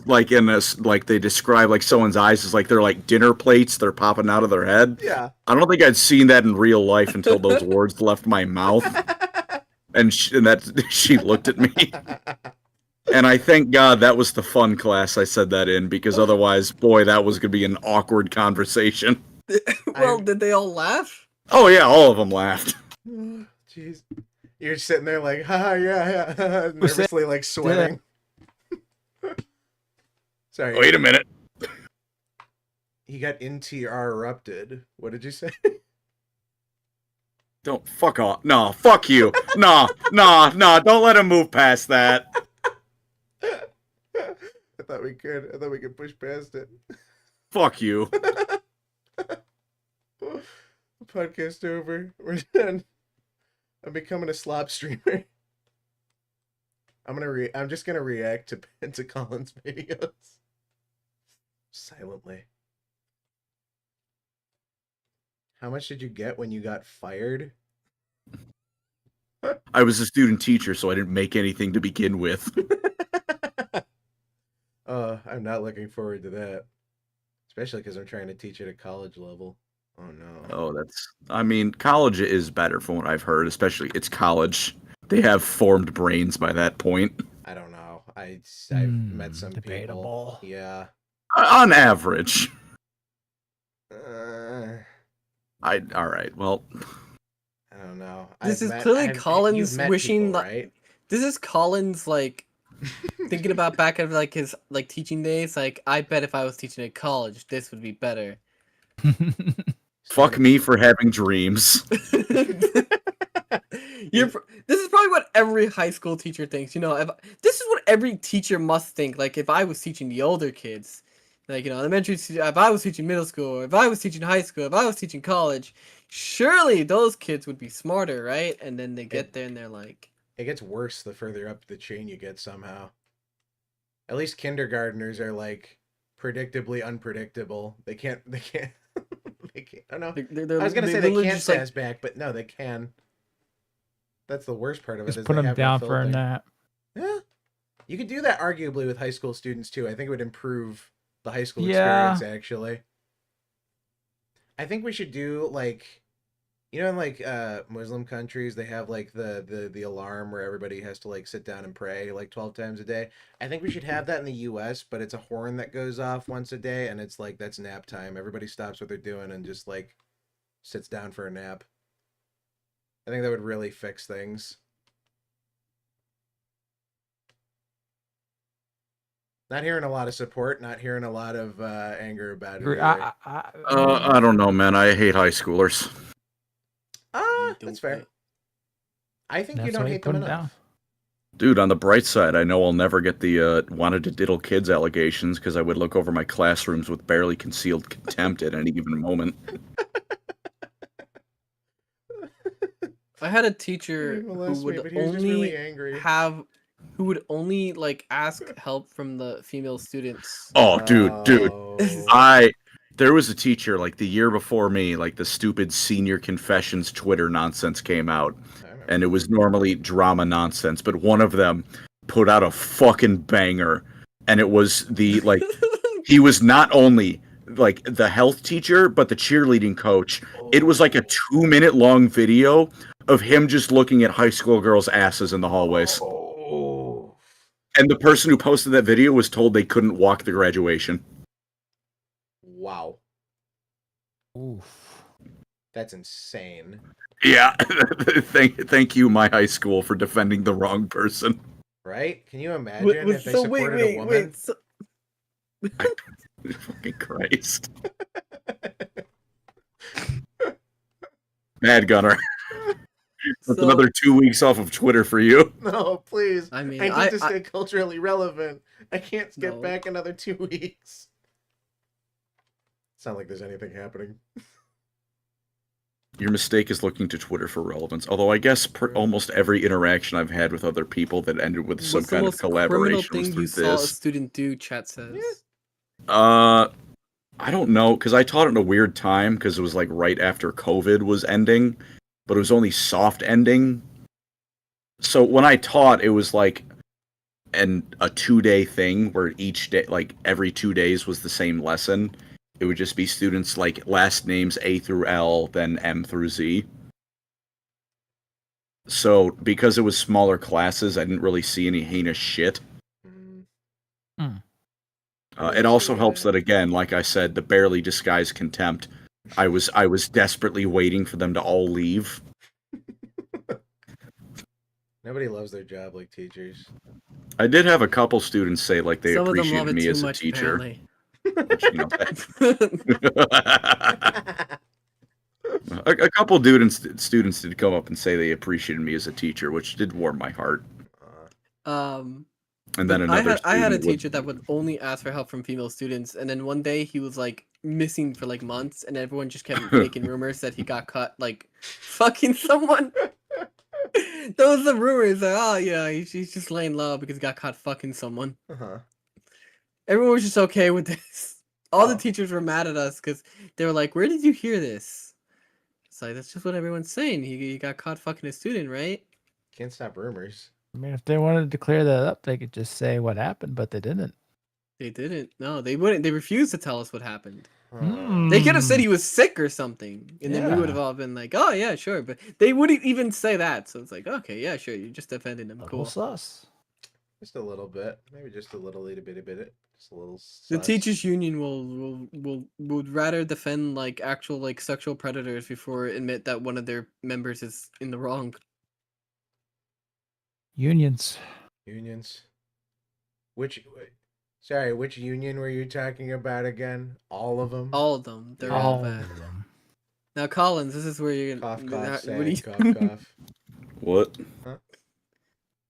describe like someone's eyes as like they're like dinner plates, they're popping out of their head. Yeah. I don't think I'd seen that in real life until those words left my mouth. And she looked at me. And I thank God that was the fun class I said that in, because otherwise, boy, that was going to be an awkward conversation. Well, did they all laugh? Oh, yeah, all of them laughed. Jeez. You're sitting there like, ha, yeah, nervously, like, sweating. Sorry. Wait a minute. He got NTR erupted. What did you say? Don't, fuck off. No, fuck you. No, don't let him move past that. I thought we could push past it. Fuck you. Podcast over. We're done. I'm becoming a slop streamer. I'm just gonna react to Colin's videos silently. How much did you get when you got fired? I was a student teacher, so I didn't make anything to begin with. I'm not looking forward to that. Especially because I'm trying to teach at a college level. Oh no. Oh, I mean, college is better from what I've heard, especially it's college. They have formed brains by that point. I don't know. I've met some debatable. people. Yeah. On average. All right. Well, I don't know. This is clearly Collins wishing people, like right? This is Collins like thinking about back at like his like teaching days. Like, I bet if I was teaching at college, this would be better. Fuck me for having dreams. This is probably what every high school teacher thinks. You know, this is what every teacher must think. Like, if I was teaching the older kids, like, you know, elementary, if I was teaching middle school, or if I was teaching high school, if I was teaching college, surely those kids would be smarter, right? And then they get there and they're like, it gets worse the further up the chain you get somehow. At least kindergartners are like predictably unpredictable. They can't. They can't. Oh no. I was gonna say they can't sass back, but no, they can. That's the worst part of it. Just put them down for a nap. Yeah, you could do that arguably with high school students too. I think it would improve the high school experience. Actually, I think we should do like, you know, in like Muslim countries, they have like the alarm where everybody has to like sit down and pray like 12 times a day. I think we should have that in the US, but it's a horn that goes off once a day, and it's like that's nap time. Everybody stops what they're doing and just like sits down for a nap. I think that would really fix things. Not hearing a lot of support, not hearing a lot of anger about it. I don't know, man. I hate high schoolers. That's fair. I think you don't hate them enough. Dude, on the bright side, I know I'll never get the wanted to diddle kids allegations because I would look over my classrooms with barely concealed contempt at any given moment. I had a teacher who would only who would only like ask help from the female students. Oh, dude. There was a teacher like the year before me, like the stupid senior confessions Twitter nonsense came out, and it was normally drama nonsense, but one of them put out a fucking banger, and it was the like he was not only like the health teacher but the cheerleading coach. It was like a 2-minute long video of him just looking at high school girls' asses in the hallways. Oh. And the person who posted that video was told they couldn't walk the graduation. Wow. Oof. That's insane. Yeah. Thank you, my high school, for defending the wrong person. Right? Can you imagine if they supported a woman? Fucking Christ. Mad Gunner. That's another 2 weeks off of Twitter for you. No, please. I mean, I need to stay culturally relevant. I can't skip back another 2 weeks. It's not like there's anything happening. Your mistake is looking to Twitter for relevance. Although I guess almost every interaction I've had with other people that ended with some kind of collaboration was through this. Saw a student do, chat says. I don't know, because I taught it in a weird time, because it was like right after COVID was ending, but it was only soft ending. So when I taught, it was like a 2-day thing where each day, like every 2 days was the same lesson. It would just be students like last names A through L, then M through Z. So because it was smaller classes, I didn't really see any heinous shit. It also helps that, again, like I said, the barely disguised contempt. I was desperately waiting for them to all leave. Nobody loves their job like teachers. I did have a couple students say like they appreciated me as a teacher. Which, you know, a couple students did come up and say they appreciated me as a teacher, which did warm my heart. And then I had a teacher that would only ask for help from female students, and then one day he was like missing for like months, and everyone just kept making rumors that he got caught like fucking someone. Those are the rumors that, oh yeah, he's just laying low because he got caught fucking someone. Everyone was just okay with this. All the teachers were mad at us because they were like, "Where did you hear this?" It's like, that's just what everyone's saying. He got caught fucking a student, right? Can't stop rumors. I mean, if they wanted to clear that up, they could just say what happened, but they didn't. They didn't. No, they wouldn't. They refused to tell us what happened. Hmm. They could have said he was sick or something, and then we would have Yeah. all been like, "Oh yeah, sure." But they wouldn't even say that. So it's like, okay, yeah, sure. You just defended him. Little Cool. sus. Just a little bit, maybe just a little bit, just a little. The sus. teachers union would rather defend like actual like sexual predators before admit that one of their members is in the wrong. Unions. Unions. Which union were you talking about again? All of them. All of them. They're All all bad. of them. Now, Collins, this is where you're Cough, gonna. cough, What do you? sad, cough, cough. What? Huh?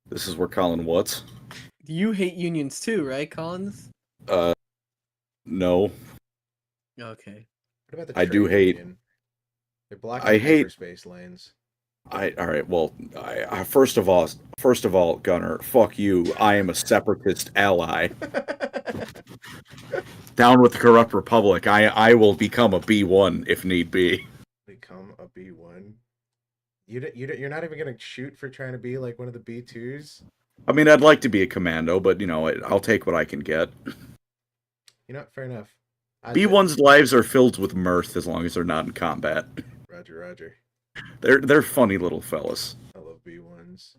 This is where Colin what? You hate unions too, right, Collins? No. Okay. What about the I do trade hate- union? They're blocking I hate- hyperspace lanes. All right. Well, I first of all, Gunnar, fuck you. I am a separatist ally. Down with the corrupt republic. I will become a B1 if need be. Become a B1. You're not even gonna shoot for trying to be like one of the B2s. I mean, I'd like to be a commando, but I'll take what I can get. You know, fair enough. B1's lives are filled with mirth as long as they're not in combat. Roger. They're funny little fellas. I love B1s.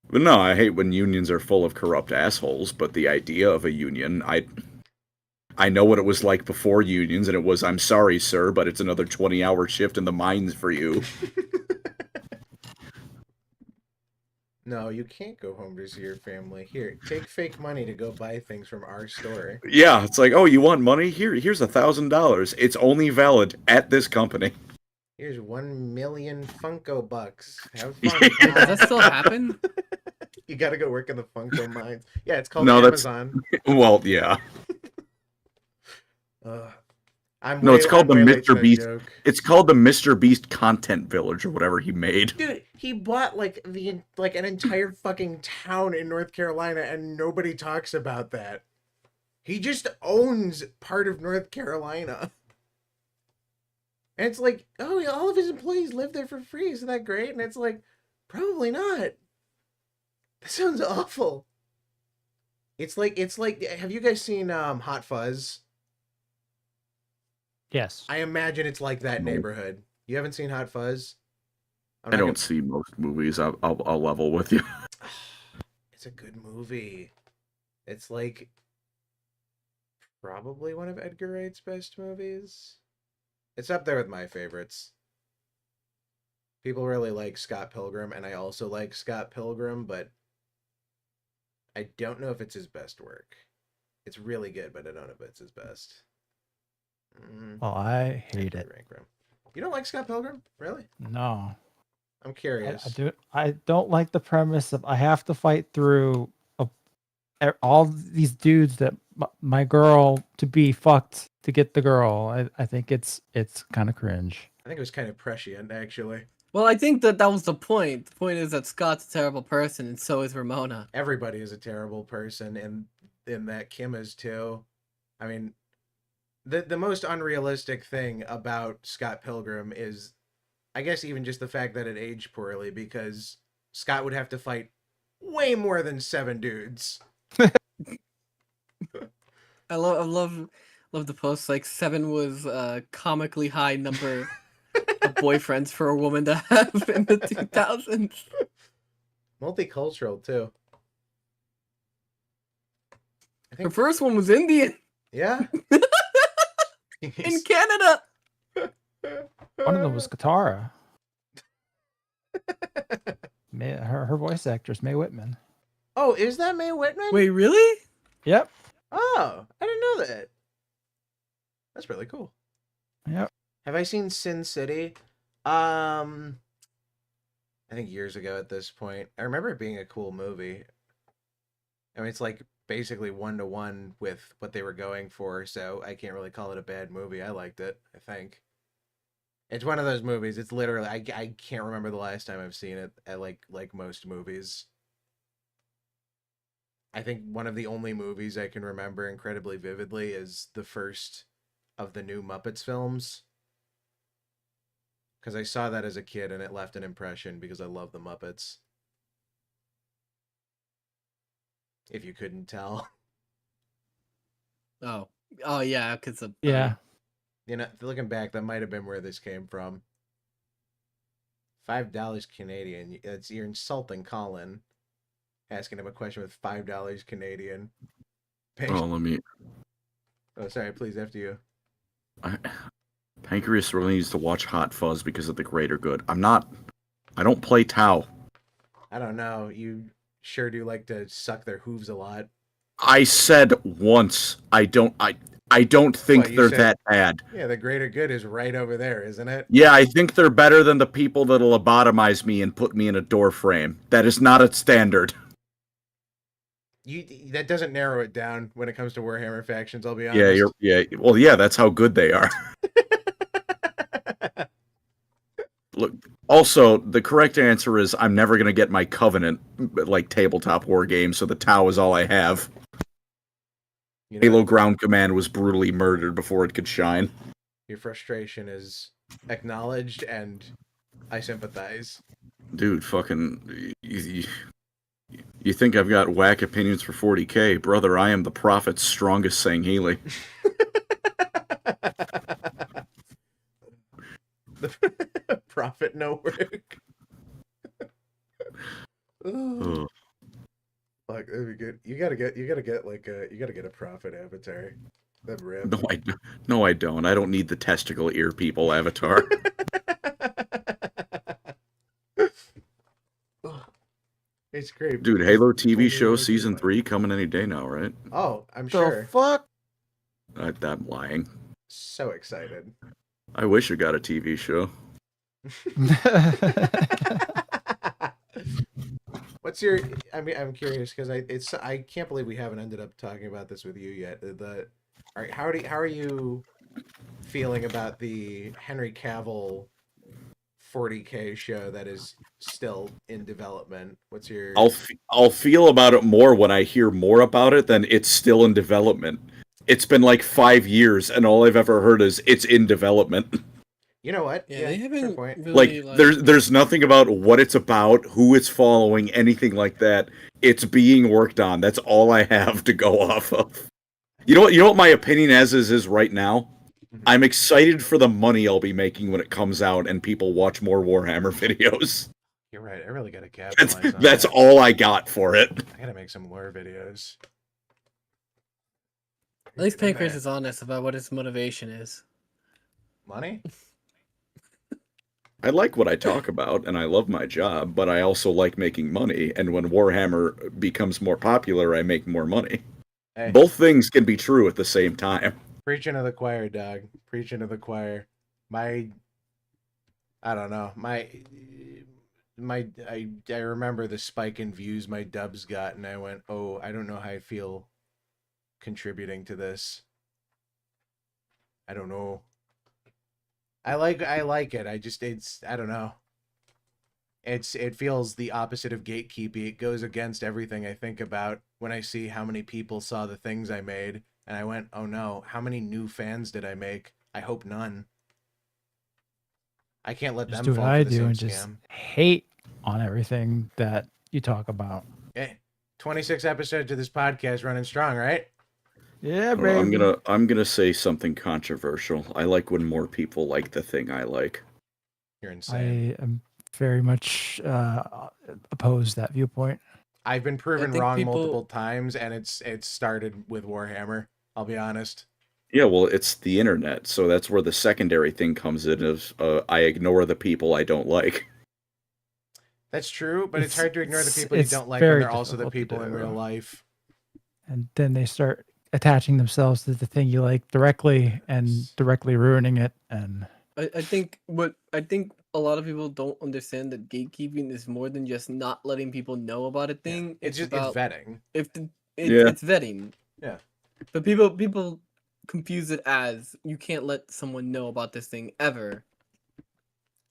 But no, I hate when unions are full of corrupt assholes, but the idea of a union, I know what it was like before unions, and it was, I'm sorry, sir, but it's another 20-hour shift in the mines for you. No, you can't go home to see your family. Here, take fake money to go buy things from our store. Yeah, it's like, oh, you want money? Here's $1,000. It's only valid at this company. Here's 1 million Funko bucks. Have fun. Does that still happen? You gotta go work in the Funko mines. Yeah, it's called No, Amazon. Well, yeah. It's called the Mr. Beast. It's called the Mr. Beast Content Village or whatever he made. Dude, he bought like an entire fucking town in North Carolina, and nobody talks about that. He just owns part of North Carolina. And it's like, oh, all of his employees live there for free. Isn't that great? And it's like, probably not. That sounds awful. It's like, have you guys seen Hot Fuzz? Yes. I imagine it's like that neighborhood. You haven't seen Hot Fuzz? I don't see most movies. I'll level with you. It's a good movie. It's like probably one of Edgar Wright's best movies. It's up there with my favorites. People really like Scott Pilgrim, and I also like Scott Pilgrim, but I don't know if it's his best work. It's really good, but I don't know if it's his best. Well, I hate it. You don't like Scott Pilgrim? Really? No. I'm curious. I don't like the premise of I have to fight through all these dudes that my girl to be fucked to get the girl. I think it's kind of cringe. I think it was kind of prescient, actually. Well, I think that was the point. The point is that Scott's a terrible person, and so is Ramona. Everybody is a terrible person, and in that Kim is too. I mean, the most unrealistic thing about Scott Pilgrim is, I guess, even just the fact that it aged poorly, because Scott would have to fight way more than 7 dudes. I love the post. Like 7 was a comically high number of boyfriends for a woman to have in the 2000s. Multicultural too. Her first one was Indian. Yeah. In Canada. One of them was Katara. Her voice actress, Mae Whitman. Oh, is that Mae Whitman? Wait, really? Yep. Oh, I didn't know that. That's really cool. Yep. Have I seen Sin City? I think years ago at this point. I remember it being a cool movie. I mean, it's like basically 1-to-1 with what they were going for, so I can't really call it a bad movie. I liked it, I think. It's one of those movies. It's literally I can't remember the last time I've seen it at like most movies. I think one of the only movies I can remember incredibly vividly is the first of the new Muppets films. Because I saw that as a kid and it left an impression because I love the Muppets. If you couldn't tell. Oh yeah, because of Yeah. You know, looking back, that might have been where this came from. $5 Canadian. You're insulting Colin. Asking him a question with $5 Canadian. Oh, let me. Oh, sorry. Please, after you. Pancreas really needs to watch Hot Fuzz because of the greater good. I don't play Tau. I don't know. You sure do like to suck their hooves a lot. I said once. I don't think they're that bad. Yeah, the greater good is right over there, isn't it? Yeah, I think they're better than the people that'll lobotomize me and put me in a door frame. That is not a standard. That doesn't narrow it down when it comes to Warhammer factions, I'll be honest. Well, yeah, that's how good they are. Look, also, the correct answer is I'm never going to get my Covenant, like, tabletop war game, so the Tau is all I have. You know, Halo Ground Command was brutally murdered before it could shine. Your frustration is acknowledged, and I sympathize. Dude, fucking... You think I've got whack opinions for 40k? Brother, I am the Prophet's strongest Sangheili. The Prophet no work. Oh. Fuck, that'd be good. You gotta get a Prophet avatar. That'd rip. No, I don't. I don't need the testicle ear people avatar. It's great. Dude, Halo TV show season 3 coming any day now, right? Oh, I'm sure. The fuck? I'm lying. So excited. I wish I got a TV show. What's your? I mean, I'm curious because I can't believe we haven't ended up talking about this with you yet. How are you feeling about the Henry Cavill 40k show that is still in development? What's your? I'll feel about it more when I hear more about it than it's still in development. It's been like 5 years, and all I've ever heard is it's in development. You know what? Yeah, they haven't really, there's nothing about what it's about, who it's following, anything like that. It's being worked on. That's all I have to go off of. You know what my opinion is right now? Mm-hmm. I'm excited for the money I'll be making when it comes out and people watch more Warhammer videos. You're right. I really gotta capitalize on that's that. all I got for it. I gotta make some lore videos. At least Pancreas is honest about what his motivation is. Money? I like what I talk about, and I love my job, but I also like making money, and when Warhammer becomes more popular, I make more money. Hey. Both things can be true at the same time. Preaching to the choir, dog. Preaching to the choir. I don't know. I remember the spike in views my dubs got, and I went, oh, I don't know how I feel contributing to this. I don't know. I like it. I don't know. It feels the opposite of gatekeeping. It goes against everything I think about when I see how many people saw the things I made, and I went, oh no, how many new fans did I make? I hope none. I can't let them do fall what I for the do same and scam. just hate on everything that you talk about. Hey, 26 episodes of this podcast running strong, right? Yeah, baby. I'm gonna say something controversial. I like when more people like the thing I like. You're insane. I am very much opposed that viewpoint. I've been proven wrong multiple times, and it's started with Warhammer. I'll be honest. Yeah, well, it's the internet, so that's where the secondary thing comes in. Is I ignore the people I don't like. That's true, but it's hard to ignore the people you don't like when they're also the people in real life. And then they start attaching themselves to the thing you like directly and directly ruining it. And I think a lot of people don't understand that gatekeeping is more than just not letting people know about a thing. Yeah. It's vetting. It's vetting. Yeah. But people confuse it as you can't let someone know about this thing ever.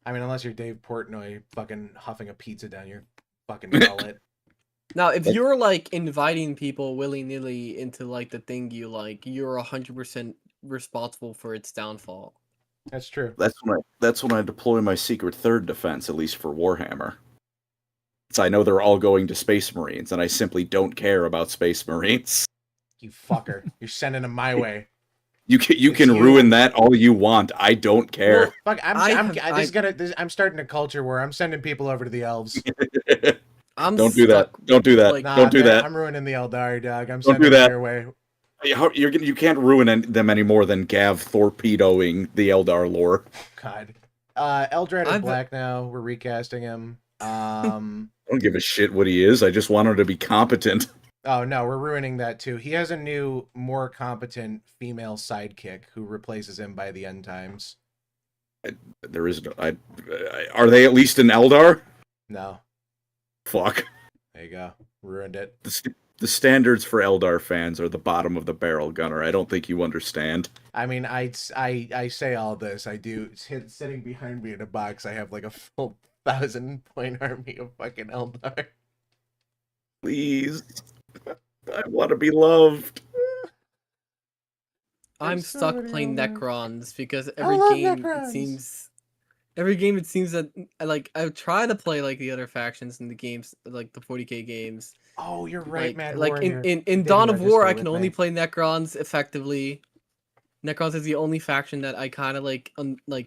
I mean, unless you're Dave Portnoy fucking huffing a pizza down your fucking gullet. Now, if you're like inviting people willy-nilly into like the thing you like, you're 100% responsible for its downfall. That's true. That's when I deploy my secret third defense, at least for Warhammer. So I know they're all going to Space Marines, and I simply don't care about Space Marines. You fucker. You're sending them my way. You can ruin that all you want. I don't care. Well, fuck, I'm starting a culture where I'm sending people over to the elves. Don't do that. Don't do that. Don't do that. I'm ruining the Eldari, dog. I'm Don't sending do that. them your way. You can't ruin them any more than Gav torpedoing the Eldar lore. God. Eldrad is black now. We're recasting him. I don't give a shit what he is. I just want him to be competent. Oh no, we're ruining that too. He has a new, more competent female sidekick who replaces him by the end times. There is no. Are they at least an Eldar? No. Fuck. There you go. Ruined it. The standards for Eldar fans are the bottom of the barrel, Gunnar. I don't think you understand. I mean, I say all this. I do. Sitting behind me in a box, I have like a full 1,000-point army of fucking Eldar. Please. I want to be loved. I'm stuck playing Necrons because every game it seems that I try to play like the other factions in the games, like the 40k games. Oh, you're right, man. Like in Dawn of War, I can only play Necrons effectively. Necrons is the only faction that I kind of like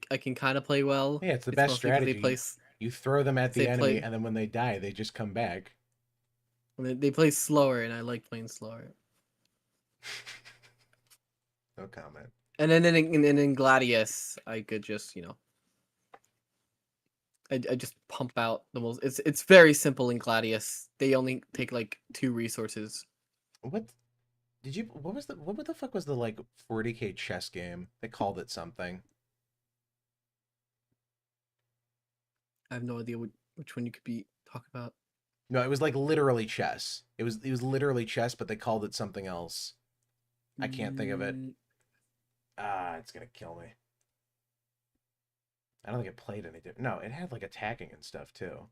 I can kind of play well. Yeah, it's the best strategy. You throw them at the enemy, and then when they die, they just come back. They play slower, and I like playing slower. No comment. And then in Gladius, I could just I just pump out the most. It's very simple in Gladius. They only take like 2 resources. What the fuck was the like 40k chess game? They called it something. I have no idea which one you could be talking about. No, it was like literally chess. It was literally chess, but they called it something else. I can't think of it. It's gonna kill me. I don't think it played any different. No, it had like attacking and stuff too.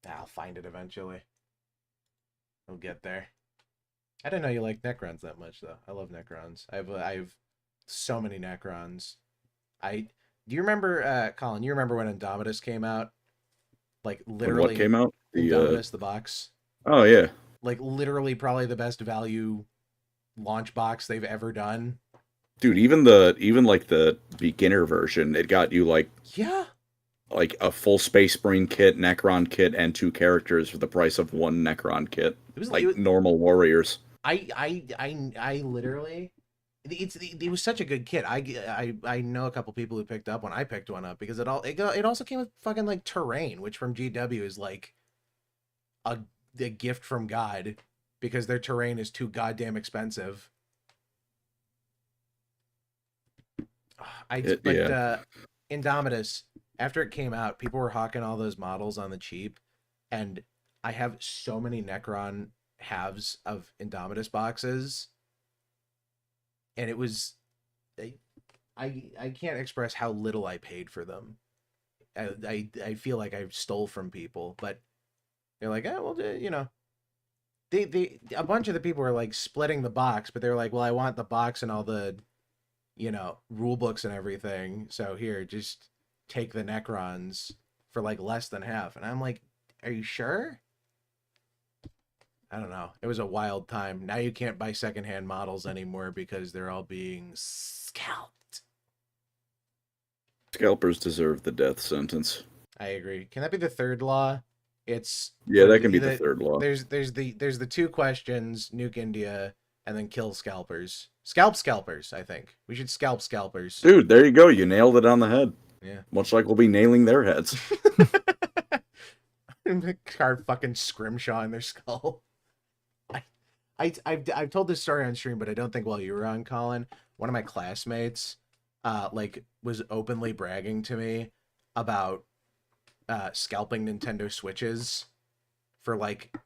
I'll find it eventually. We'll get there. I didn't know you liked Necrons that much though. I love Necrons. I have so many Necrons. Do you remember, Colin? You remember when Indomitus came out? Like literally. What came out? Indomitus, the box. Oh yeah. Like literally, probably the best value launch box they've ever done. Dude, even like the beginner version, it got you like a full Space Marine kit, Necron kit, and 2 characters for the price of 1 Necron kit. It was like normal warriors. I literally, it was such a good kit. I know a couple people who picked up one. I picked one up because it also came with fucking like terrain, which from GW is like a gift from God because their terrain is too goddamn expensive. Indomitus, after it came out, people were hawking all those models on the cheap, and I have so many Necron halves of Indomitus boxes, and it was I can't express how little I paid for them. I feel like I stole from people, but they're like, oh well, you know, they a bunch of the people were like splitting the box, but they're like, well, I want the box and all the, you know, rule books and everything, so here, just take the Necrons for like less than half. And I'm like, are you sure? I don't know. It was a wild time. Now you can't buy secondhand models anymore because they're all being scalped. Scalpers deserve the death sentence. I agree. Can that be the third law? It's that can be the third law. There's the 2 questions: nuke India and then kill scalpers. Scalpers, I think. We should scalp scalpers. Dude, there you go. You nailed it on the head. Yeah. Much like we'll be nailing their heads. Card fucking scrimshaw in their skull. I've told this story on stream, but I don't think while you were on, Colin. One of my classmates was openly bragging to me about scalping Nintendo Switches for like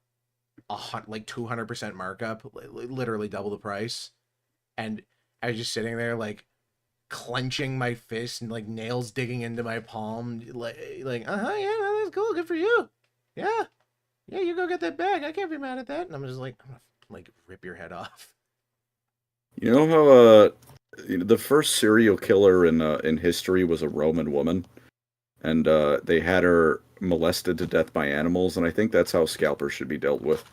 200% markup, literally double the price. And I was just sitting there like clenching my fist and like nails digging into my palm, like yeah, that's cool, good for you. Yeah, you go get that bag. I can't be mad at that. And I'm just like, I'm gonna like rip your head off. You know how the first serial killer in history was a Roman woman, and they had her molested to death by animals, and I think that's how scalpers should be dealt with.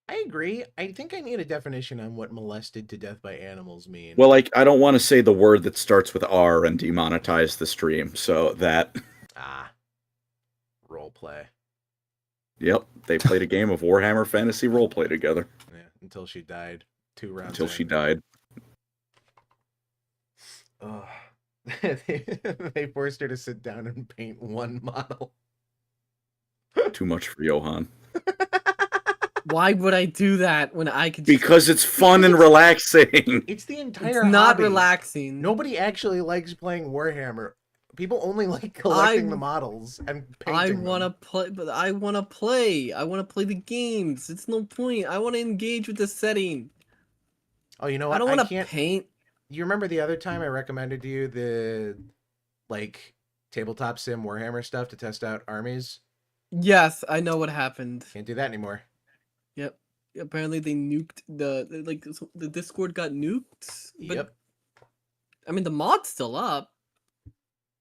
I agree. I think I need a definition on what molested to death by animals mean. Well, like, I don't want to say the word that starts with R and demonetize the stream, so that... Roleplay. Yep, they played a game of Warhammer Fantasy Roleplay together. Yeah, until she died. 2 rounds Until she died. Oh. They forced her to sit down and paint 1 model. Too much for Johann. Why would I do that when I could? Because it's fun and relaxing. It's the entire It's not hobby. relaxing. Nobody actually likes playing Warhammer. People only like collecting the models and painting I want to play, but I want to play. I want to play the games. It's no point. I want to engage with the setting. Oh, you know what? I don't want to paint. You remember the other time I recommended to you the, like, tabletop sim Warhammer stuff to test out armies? Yes, I know what happened. Can't do that anymore. Yep. Apparently they nuked the Discord got nuked. But, yep. I mean, the mod's still up.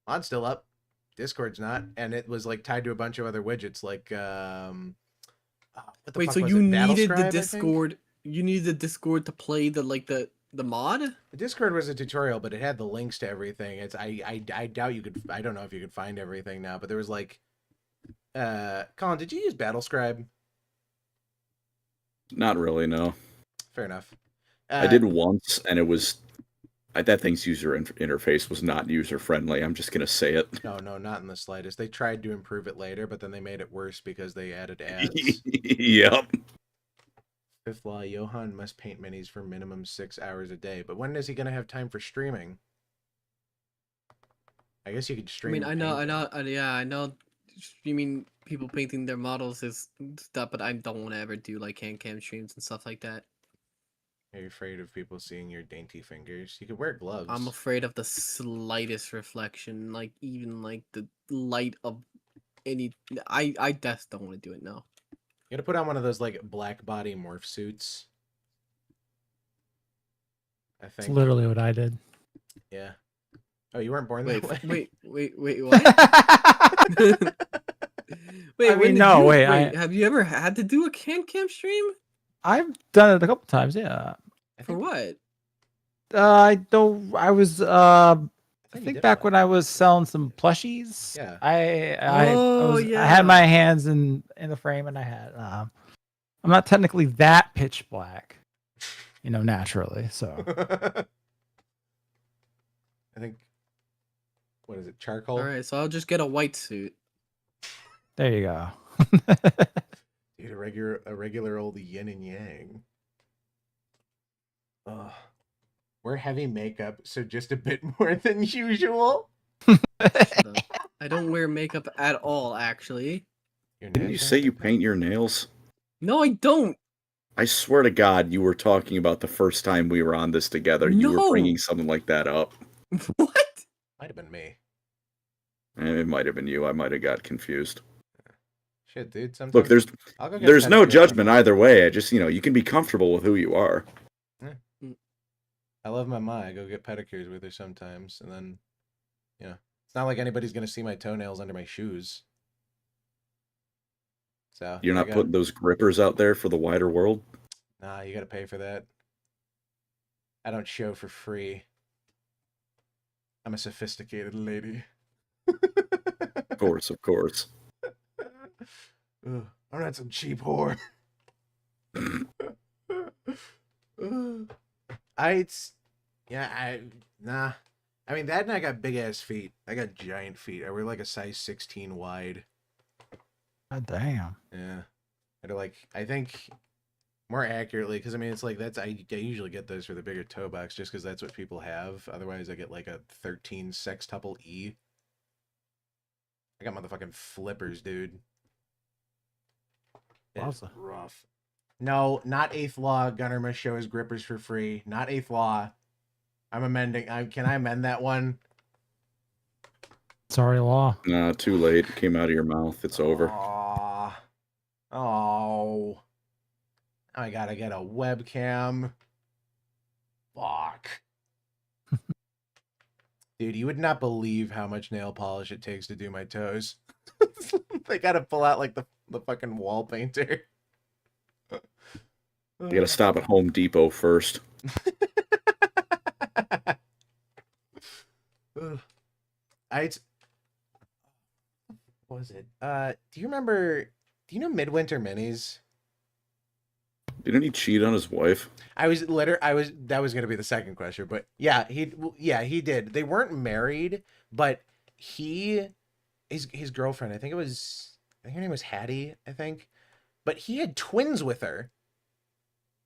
Mod's still up. Discord's not, and it was like tied to a bunch of other widgets, like what the Wait, fuck so was you it? needed Battlescribe, the I think? Discord? You needed the Discord to play the mod? The Discord was a tutorial, but it had the links to everything. It's I doubt you could. I don't know if you could find everything now, but there was like, Colin, did you use Battlescribe? Not really, no. Fair enough. I did once, and it was... that thing's user interface was not user-friendly. I'm just going to say it. No, not in the slightest. They tried to improve it later, but then they made it worse because they added ads. Yep. 5th law, Johann must paint minis for minimum 6 hours a day. But when is he going to have time for streaming? I guess you could stream. I mean, I know streaming people painting their models is stuff, but I don't want to ever do like cam streams and stuff like that. Are you afraid of people seeing your dainty fingers? You could wear gloves. I'm afraid of the slightest reflection, like even like the light of any. I just don't want to do it now. You gotta put on one of those like black body morph suits. I think. That's literally what I did. Yeah. Oh, you weren't born that way. Wait, what? Wait, I mean, no, wait. Have you ever had to do a cam stream? I've done it a couple times, yeah. For what? I don't. I was. I think back when I was selling some plushies. Yeah. I had my hands in the frame, and I had. I'm not technically that pitch black, naturally. So. I think. What is it? Charcoal. All right, so I'll just get a white suit. There you go. Dude, a regular old yin and yang. Ugh. Wear heavy makeup, so just a bit more than usual. I don't wear makeup at all, actually. Didn't you say you paint your nails? No, I don't. I swear to God, you were talking about the first time we were on this together. You were bringing something like that up. What? Might have been me. It might have been you. I might have got confused. Shit, dude. Sometimes Look, there's no judgment either way. I just, you can be comfortable with who you are. Yeah. I love my ma. I go get pedicures with her sometimes, and then, it's not like anybody's gonna see my toenails under my shoes. So you're not putting those grippers out there for the wider world? Nah, you gotta pay for that. I don't show for free. I'm a sophisticated lady. Of course, of course. I'm not some cheap whore. Nah. I mean, that and I got big ass feet. I got giant feet. I wear like a size 16 wide. God damn. Yeah. I think more accurately, because I mean, it's like I usually get those for the bigger toe box just because that's what people have. Otherwise, I get like a 13 sextuple E. I got motherfucking flippers, dude. It's rough. No, not 8th law. Gunnar must show his grippers for free. Not 8th law. I'm amending. Can I amend that one? Sorry, law. Nah, too late. It came out of your mouth. It's over. Oh. I gotta get a webcam. Fuck. Dude, you would not believe how much nail polish it takes to do my toes. They gotta pull out like the fucking wall painter. You gotta stop at Home Depot first. What was it? Do you remember? Do you know Midwinter Minis? Didn't he cheat on his wife? That was gonna be the second question, but yeah, he did. They weren't married, but his girlfriend, I think her name was Hattie, I think, but he had twins with her,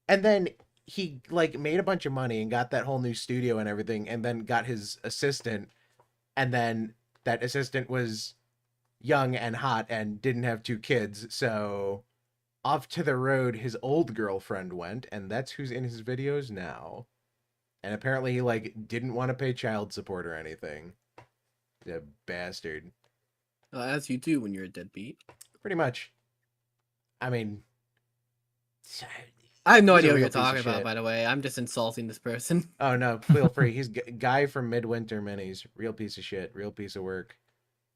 and then he like made a bunch of money and got that whole new studio and everything, and then got his assistant, and then that assistant was young and hot and didn't have 2 kids, so off to the road his old girlfriend went, and that's who's in his videos now. And apparently he like didn't want to pay child support or anything. The bastard. As you do when you're a deadbeat. Pretty much. I mean, I have no idea what you're talking about, by the way. I'm just insulting this person. Oh no, feel free. He's Guy from Midwinter Minis. Real piece of shit. Real piece of work.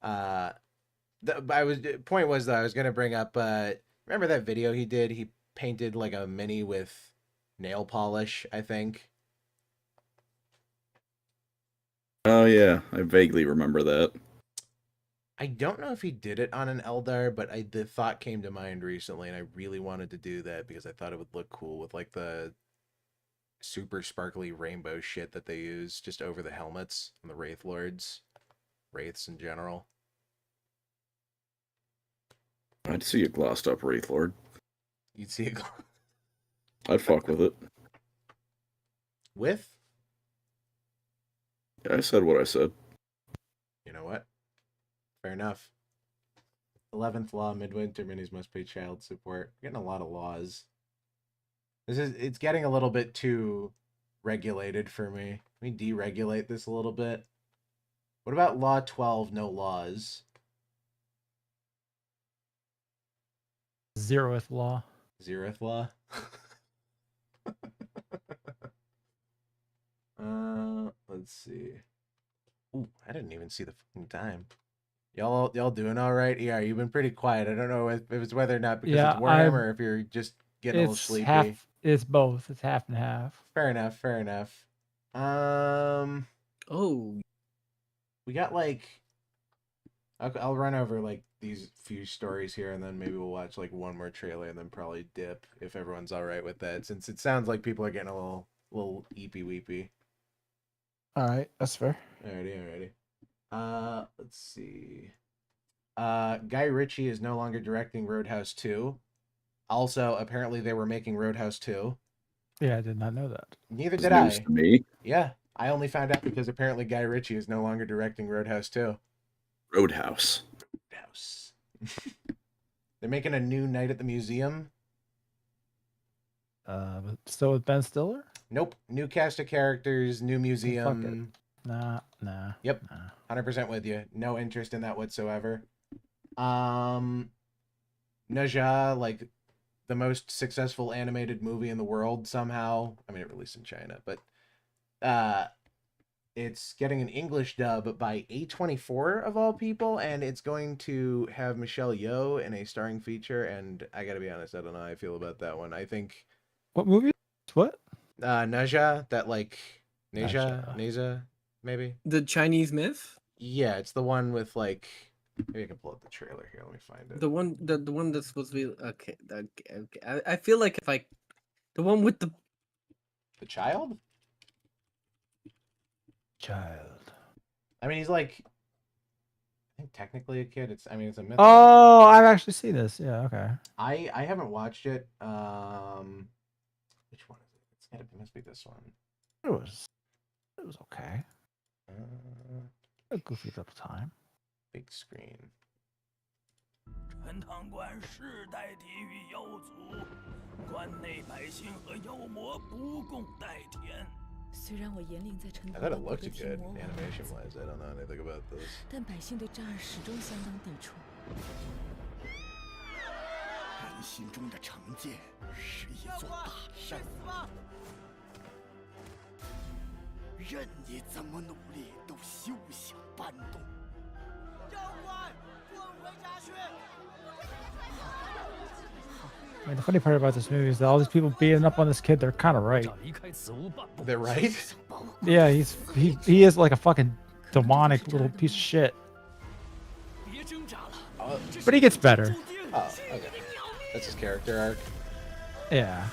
Point was though, I was gonna bring up. Remember that video he did? He painted like a mini with nail polish, I think. Oh yeah, I vaguely remember that. I don't know if he did it on an Eldar, but the thought came to mind recently, and I really wanted to do that because I thought it would look cool with like the super sparkly rainbow shit that they use just over the helmets and the Wraith Lords. Wraiths in general. I'd see a glossed up Wraith Lord. You'd see a I'd fuck with it. With? Yeah, I said what I said. You know what? Fair enough. 11th law, Midwinter Minis must pay child support. We're getting a lot of laws. It's getting a little bit too regulated for me. Can we deregulate this a little bit? What about Law 12, no laws? 0th law. 0th law? Let's see. Ooh, I didn't even see the fucking time. Y'all doing all right? Yeah, you've been pretty quiet. I don't know if it's whether or not because it's Warhammer or if you're just getting a little sleepy. It's both. It's half and half. Fair enough. Fair enough. Oh, we got like. I'll run over like these few stories here, and then maybe we'll watch like one more trailer, and then probably dip if everyone's all right with that. Since it sounds like people are getting a little eepy weepy. All right, that's fair. Alrighty. Let's see. Guy Ritchie is no longer directing Roadhouse 2. Also, apparently they were making Roadhouse 2. Yeah, I did not know that. Neither did I. To me. Yeah, I only found out because apparently Guy Ritchie is no longer directing Roadhouse 2. Roadhouse. They're making a new Night at the Museum. Still with Ben Stiller? Nope. New cast of characters, new museum. Nah. Yep. 100% with you. No interest in that whatsoever. Naja, like the most successful animated movie in the world somehow. I mean, it released in China, but it's getting an English dub by A24 of all people, and it's going to have Michelle Yeoh in a starring feature, and I gotta be honest, I don't know how I feel about that one. I think... What movie? What? Naja, that like... Naja, maybe? The Chinese myth? Yeah, it's the one with like... Maybe I can pull up the trailer here, let me find it. The one that's supposed to be... Okay. I feel like if I... The one with the... The child? I mean, he's like, I think technically a kid. It's a myth. Oh, I've actually seen this. Yeah, okay. I haven't watched it. Which one is it? It must be this one. It was okay. A goofy little time. Big screen. 陈堂官世代地狱妖族，关内百姓和妖魔不共戴天。 I thought it looked good animation wise. I don't know anything about this. 但百姓对这儿始终相当抵触。人心中的成见是一座大山，任你怎么努力都休想搬动。妖怪，滚回家去！ mean, the funny part about this movie is that all these people beating up on this kid, they're kind of right. They're right? Yeah, he is like a fucking demonic little piece of shit. But he gets better. Oh, okay. That's his character arc. Yeah.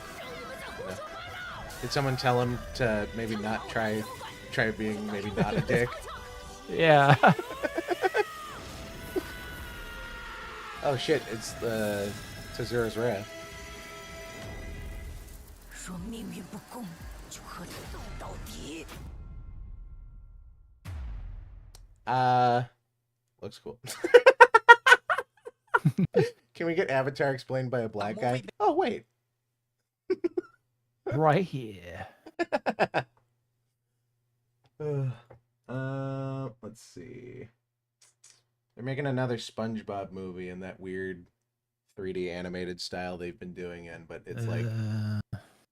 Did someone tell him to maybe not try being maybe not a dick? Yeah. Oh shit! It's Azura's Wrath. Looks cool. Can we get Avatar explained by a black guy? Oh wait. Right here. Let's see. They're making another SpongeBob movie in that weird 3D animated style they've been doing in, but it's like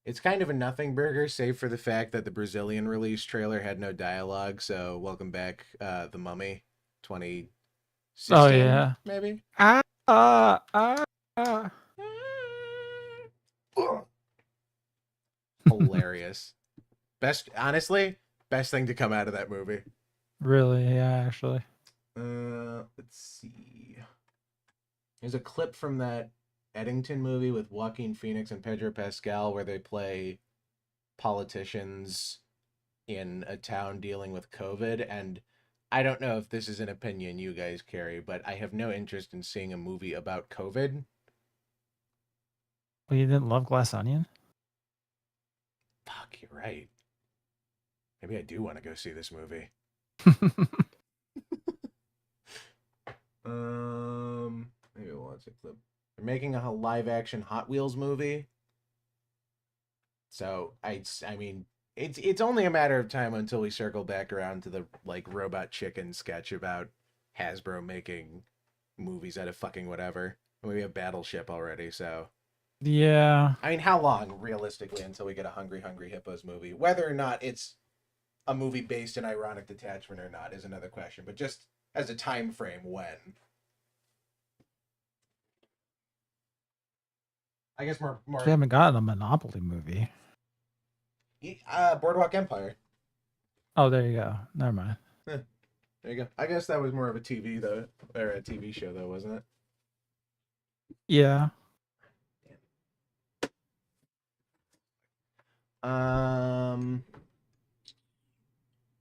it's kind of a nothing burger, save for the fact that the Brazilian release trailer had no dialogue. So welcome back, The Mummy, 2016. Oh yeah, maybe. Hilarious. Honestly, best thing to come out of that movie. Really? Yeah, actually. Let's see. There's a clip from that Eddington movie with Joaquin Phoenix and Pedro Pascal where they play politicians in a town dealing with COVID, and I don't know if this is an opinion you guys carry, but I have no interest in seeing a movie about COVID. Well, you didn't love Glass Onion? Fuck, you're right. Maybe I do want to go see this movie. Maybe we'll watch a clip. They're making a live action Hot Wheels movie. So I mean, it's only a matter of time until we circle back around to the like Robot Chicken sketch about Hasbro making movies out of fucking whatever. And we have Battleship already, so yeah. I mean, how long realistically until we get a Hungry Hungry Hippos movie? Whether or not it's a movie based in ironic detachment or not is another question, but just as a time frame, when? I guess more. They haven't gotten a Monopoly movie. Boardwalk Empire. Oh, there you go. Never mind. There you go. I guess that was more of a TV though, or a TV show though, wasn't it? Yeah.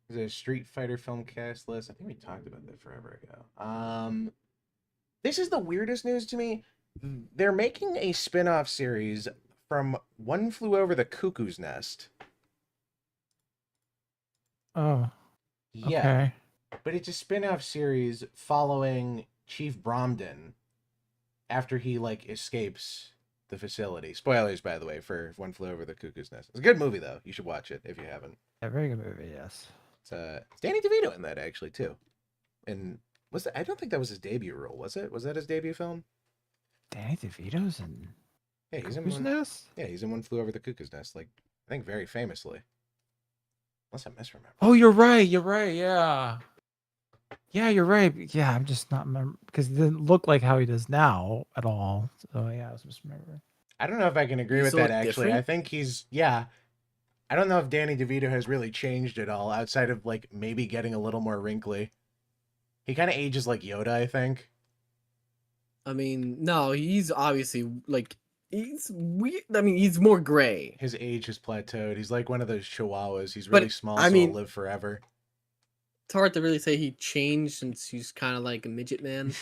There's a Street Fighter film cast list. I think we talked about that forever ago. This is the weirdest news to me. They're making a spin-off series from One Flew Over the Cuckoo's Nest. Oh. Yeah. Okay. But it's a spin-off series following Chief Bromden after he like escapes the facility. Spoilers, by the way, for One Flew Over the Cuckoo's Nest. It's a good movie though. You should watch it if you haven't. A very good movie, yes. It's Danny DeVito in that actually too. And was that, I don't think that was his debut role, was it? Was that his debut film? Danny DeVito's in. Yeah, he's in Cuckoo's Nest? Yeah, he's in One Flew Over the Cuckoo's Nest. Like, I think very famously. Unless I misremember. Oh, you're right. You're right. Yeah. Yeah, you're right. Yeah, I'm just not because he didn't look like how he does now at all. So yeah, I was misremembering. I don't know if I can agree with that actually. I think I don't know if Danny DeVito has really changed at all outside of like maybe getting a little more wrinkly. He kind of ages like Yoda, I think. I mean, no, he's obviously like he's weird. I mean, he's more gray. His age has plateaued. He's like one of those chihuahuas. He's really small, so he'll live forever. It's hard to really say he changed since he's kind of like a midget man.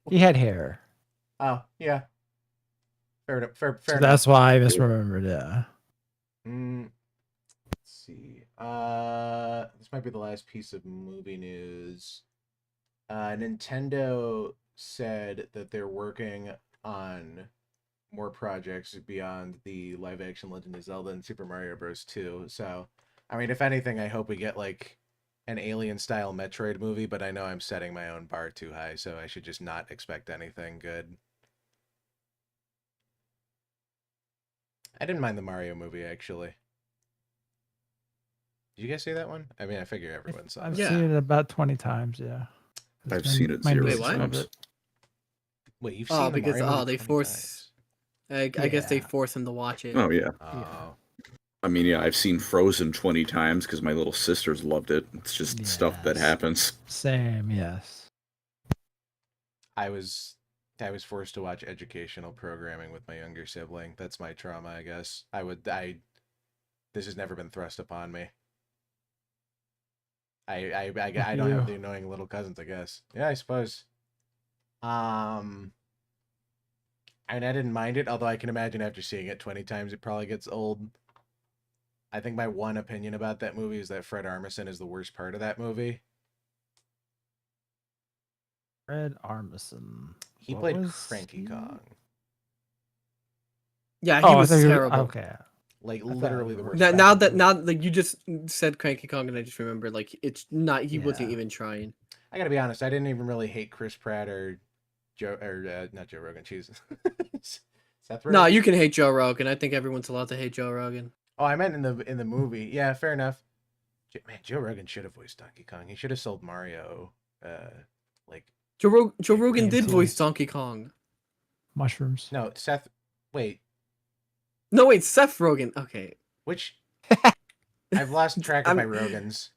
He had hair. Oh, yeah. Fair enough. Fair So enough. that's why I misremembered. Yeah. Let's see. This might be the last piece of movie news. Nintendo said that they're working on more projects beyond the live-action Legend of Zelda and Super Mario Bros. 2. So, I mean, if anything, I hope we get like an Alien-style Metroid movie, but I know I'm setting my own bar too high, so I should just not expect anything good. I didn't mind the Mario movie, actually. Did you guys see that one? I mean, I figure everyone saw it. I've seen it about 20 times, yeah. I've seen it 0 times. Wait, you've seen the because Mario movie they 20 force times. I guess they force him to watch it. Oh yeah. Oh. I mean, yeah, I've seen Frozen 20 times because my little sisters loved it. It's just stuff that happens. Same, yes. I was forced to watch educational programming with my younger sibling. That's my trauma, I guess. This has never been thrust upon me. I don't have the annoying little cousins, I guess. Yeah, I suppose. I mean, I didn't mind it, although I can imagine after seeing it 20 times, it probably gets old. I think my one opinion about that movie is that Fred Armisen is the worst part of that movie. Fred Armisen. He played Cranky Kong. Yeah, he was terrible. Okay. Like literally the worst. Now that you just said Cranky Kong, and I just remembered, like, it's not. He wasn't even trying. I gotta be honest. I didn't even really hate Chris Pratt or not Joe Rogan. Jesus. Seth Rogen. No, you can hate Joe Rogan. I think everyone's allowed to hate Joe Rogan. Oh, I meant in the movie. Yeah, fair enough. Man, Joe Rogan should have voiced Donkey Kong. He should have sold Mario. Joe Rogan did voice Donkey Kong. Mushrooms. No, Seth. Wait. No, wait, Seth Rogen. Okay. Which? I've lost track of my Rogans.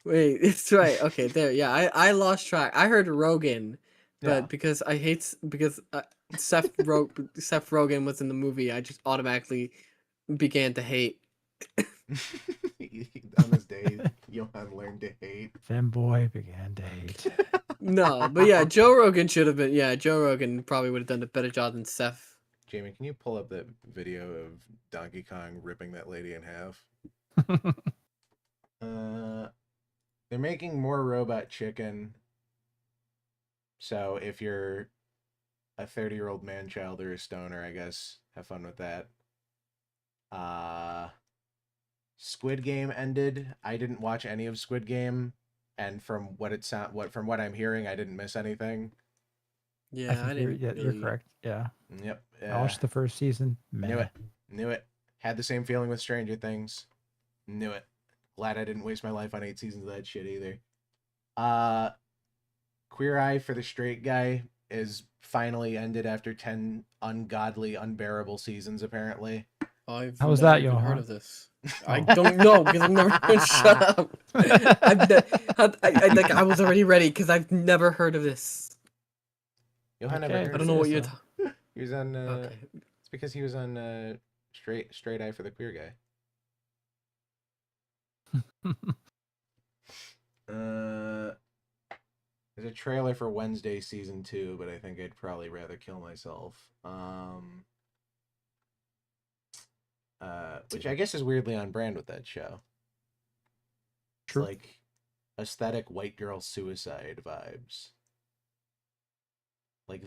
Wait, it's right. Okay, there. Yeah, I lost track. I heard Rogan, but because Seth Rogen was in the movie, I just automatically began to hate. On this day, Johann learned to hate. Fanboy began to hate. No, but yeah, Joe Rogan should have been. Yeah, Joe Rogan probably would have done a better job than Seth. Jamie, can you pull up that video of Donkey Kong ripping that lady in half? They're making more robot chicken. So if you're a 30-year-old man-child or a stoner, I guess, have fun with that. Squid Game ended. I didn't watch any of Squid Game, and from what I'm hearing, I didn't miss anything. Yeah, I didn't. You're correct. Yeah. Yep. I watched the first season. Knew it. Had the same feeling with Stranger Things. Knew it. Glad I didn't waste my life on 8 seasons of that shit either. Queer Eye for the Straight Guy is finally ended after 10 ungodly, unbearable seasons, apparently. How was that, Johann? Heard of this? I don't know because I've never shut up. I was already ready because I've never heard of this. Johann never heard. I don't know what you're talking. He was on. It's because he was on Straight Eye for the Queer Guy. There's a trailer for Wednesday season 2, but I think I'd probably rather kill myself. Which I guess is weirdly on brand with that show. It's like aesthetic white girl suicide vibes. Like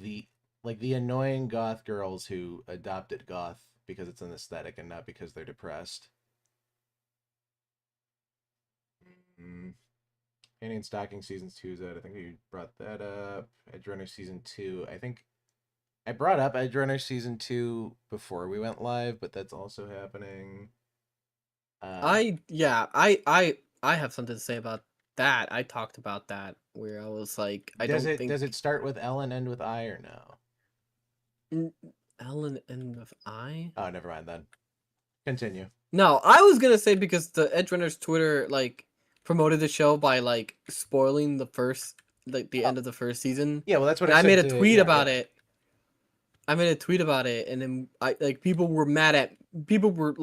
the annoying goth girls who adopted goth because it's an aesthetic and not because they're depressed. Panty and Stocking season 2 is out. I think we brought that up. Edge Runner season 2. I think I brought up Edge Runner season 2 before we went live, but that's also happening. I have something to say about that. I talked about that where I was like, does it start with L and end with I or no? L and end with I? Oh, never mind then. Continue. No, I was gonna say because the Edge Runners Twitter promoted the show by spoiling the end of the first season. Yeah, well that's what I made a tweet about it. I made a tweet about it, and then people were mad at people were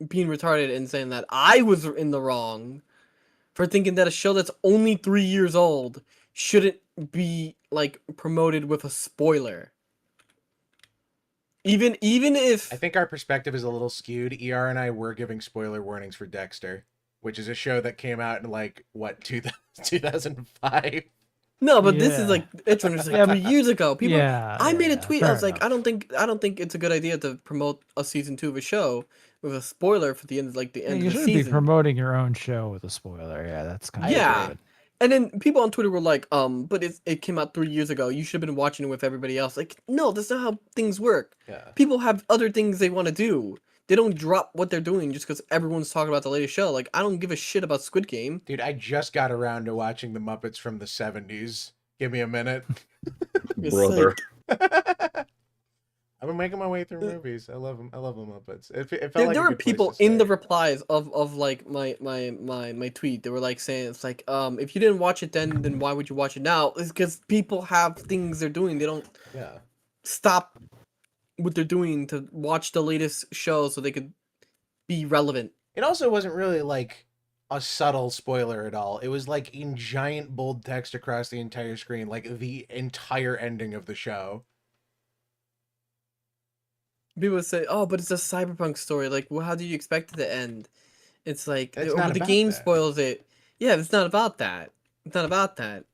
being retarded and saying that I was in the wrong for thinking that a show that's only 3 years old shouldn't be promoted with a spoiler. Even if I think our perspective is a little skewed. ER and I were giving spoiler warnings for Dexter, which is a show that came out in 2005. No, but this is Edge Runners 3 years ago. People, I made a tweet. I was like, I don't think it's a good idea to promote a season 2 of a show with a spoiler for the end, the end of the season. You shouldn't be promoting your own show with a spoiler. Yeah, that's kind of good. And then people on Twitter were like, but it came out 3 years ago. You should have been watching it with everybody else. No, that's not how things work. Yeah. People have other things they want to do. They don't drop what they're doing just because everyone's talking about the latest show. I don't give a shit about Squid Game. Dude, I just got around to watching the Muppets from the 70s. Give me a minute. Brother. I've been making my way through movies. I love them. I love them Muppets. It felt There, like there a were good place people to in the stay. replies of like my tweet. They were like saying it's like if you didn't watch it then why would you watch it now? It's because people have things they're doing. They don't stop what they're doing to watch the latest show so they could be relevant. It also wasn't really like a subtle spoiler at all. It was like in giant bold text across the entire screen, like the entire ending of the show. People would say, "Oh, but it's a cyberpunk story. Like, well, how do you expect it to end?" It's like, It's oh, not but the about game that. spoils it. Yeah, it's not about that. It's not about that.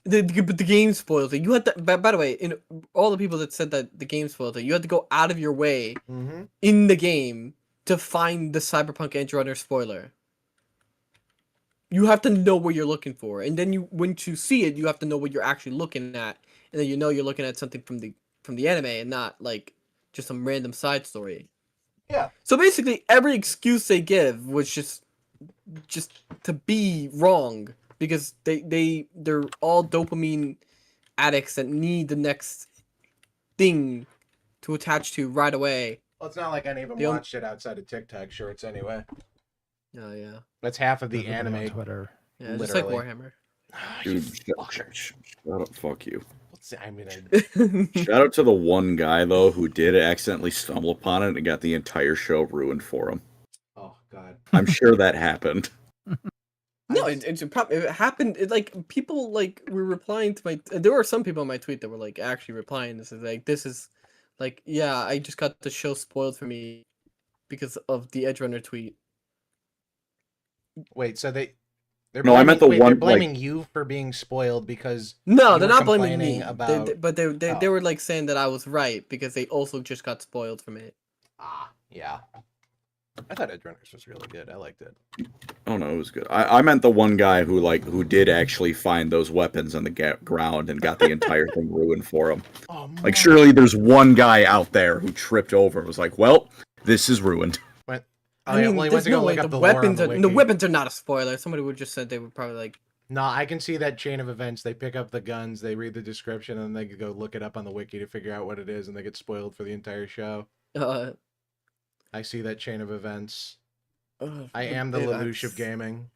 But the game spoils it. You had to. By the way, in all the people that said that the game spoils it, you had to go out of your way in the game to find the cyberpunk Edgerunner spoiler. You have to know what you're looking for, and then when you see it, you have to know what you're actually looking at, and then you know you're looking at something from the anime and not like just some random side story. Yeah. So basically, every excuse they give was just to be wrong because they're all dopamine addicts that need the next thing to attach to right away. Well, it's not like any of them watched it outside of TikTok shorts anyway. Oh yeah. That's half of the Everybody on anime. Twitter. Yeah, just like literally. Warhammer. Dude, shut up. Fuck you. I mean, Shout out to the one guy though who did accidentally stumble upon it and got the entire show ruined for him. Oh God. I'm sure that happened. No, it's a problem. It happened. It, like people like were replying to my. There were some people on my tweet that were like actually replying. This is like, yeah, I just got the show spoiled for me because of the Edgerunner tweet. Wait, so they're No, I meant the one, They're blaming like- you for being spoiled because No, you they're were not blaming complaining me. about. They were like saying that I was right because they also just got spoiled from it. Yeah. I thought Edgerunners was really good. I liked it. Oh no, it was good. I meant the one guy who did actually find those weapons on the ground and got the entire thing ruined for him. Oh, like surely there's one guy out there who tripped over and was like, "Well, this is ruined." I mean, there's no way the weapons are not a spoiler. Somebody would just said they would probably like. No, I can see that chain of events. They pick up the guns, they read the description, and they go look it up on the wiki to figure out what it is, and they get spoiled for the entire show. I see that chain of events. I am the Lelouch of gaming.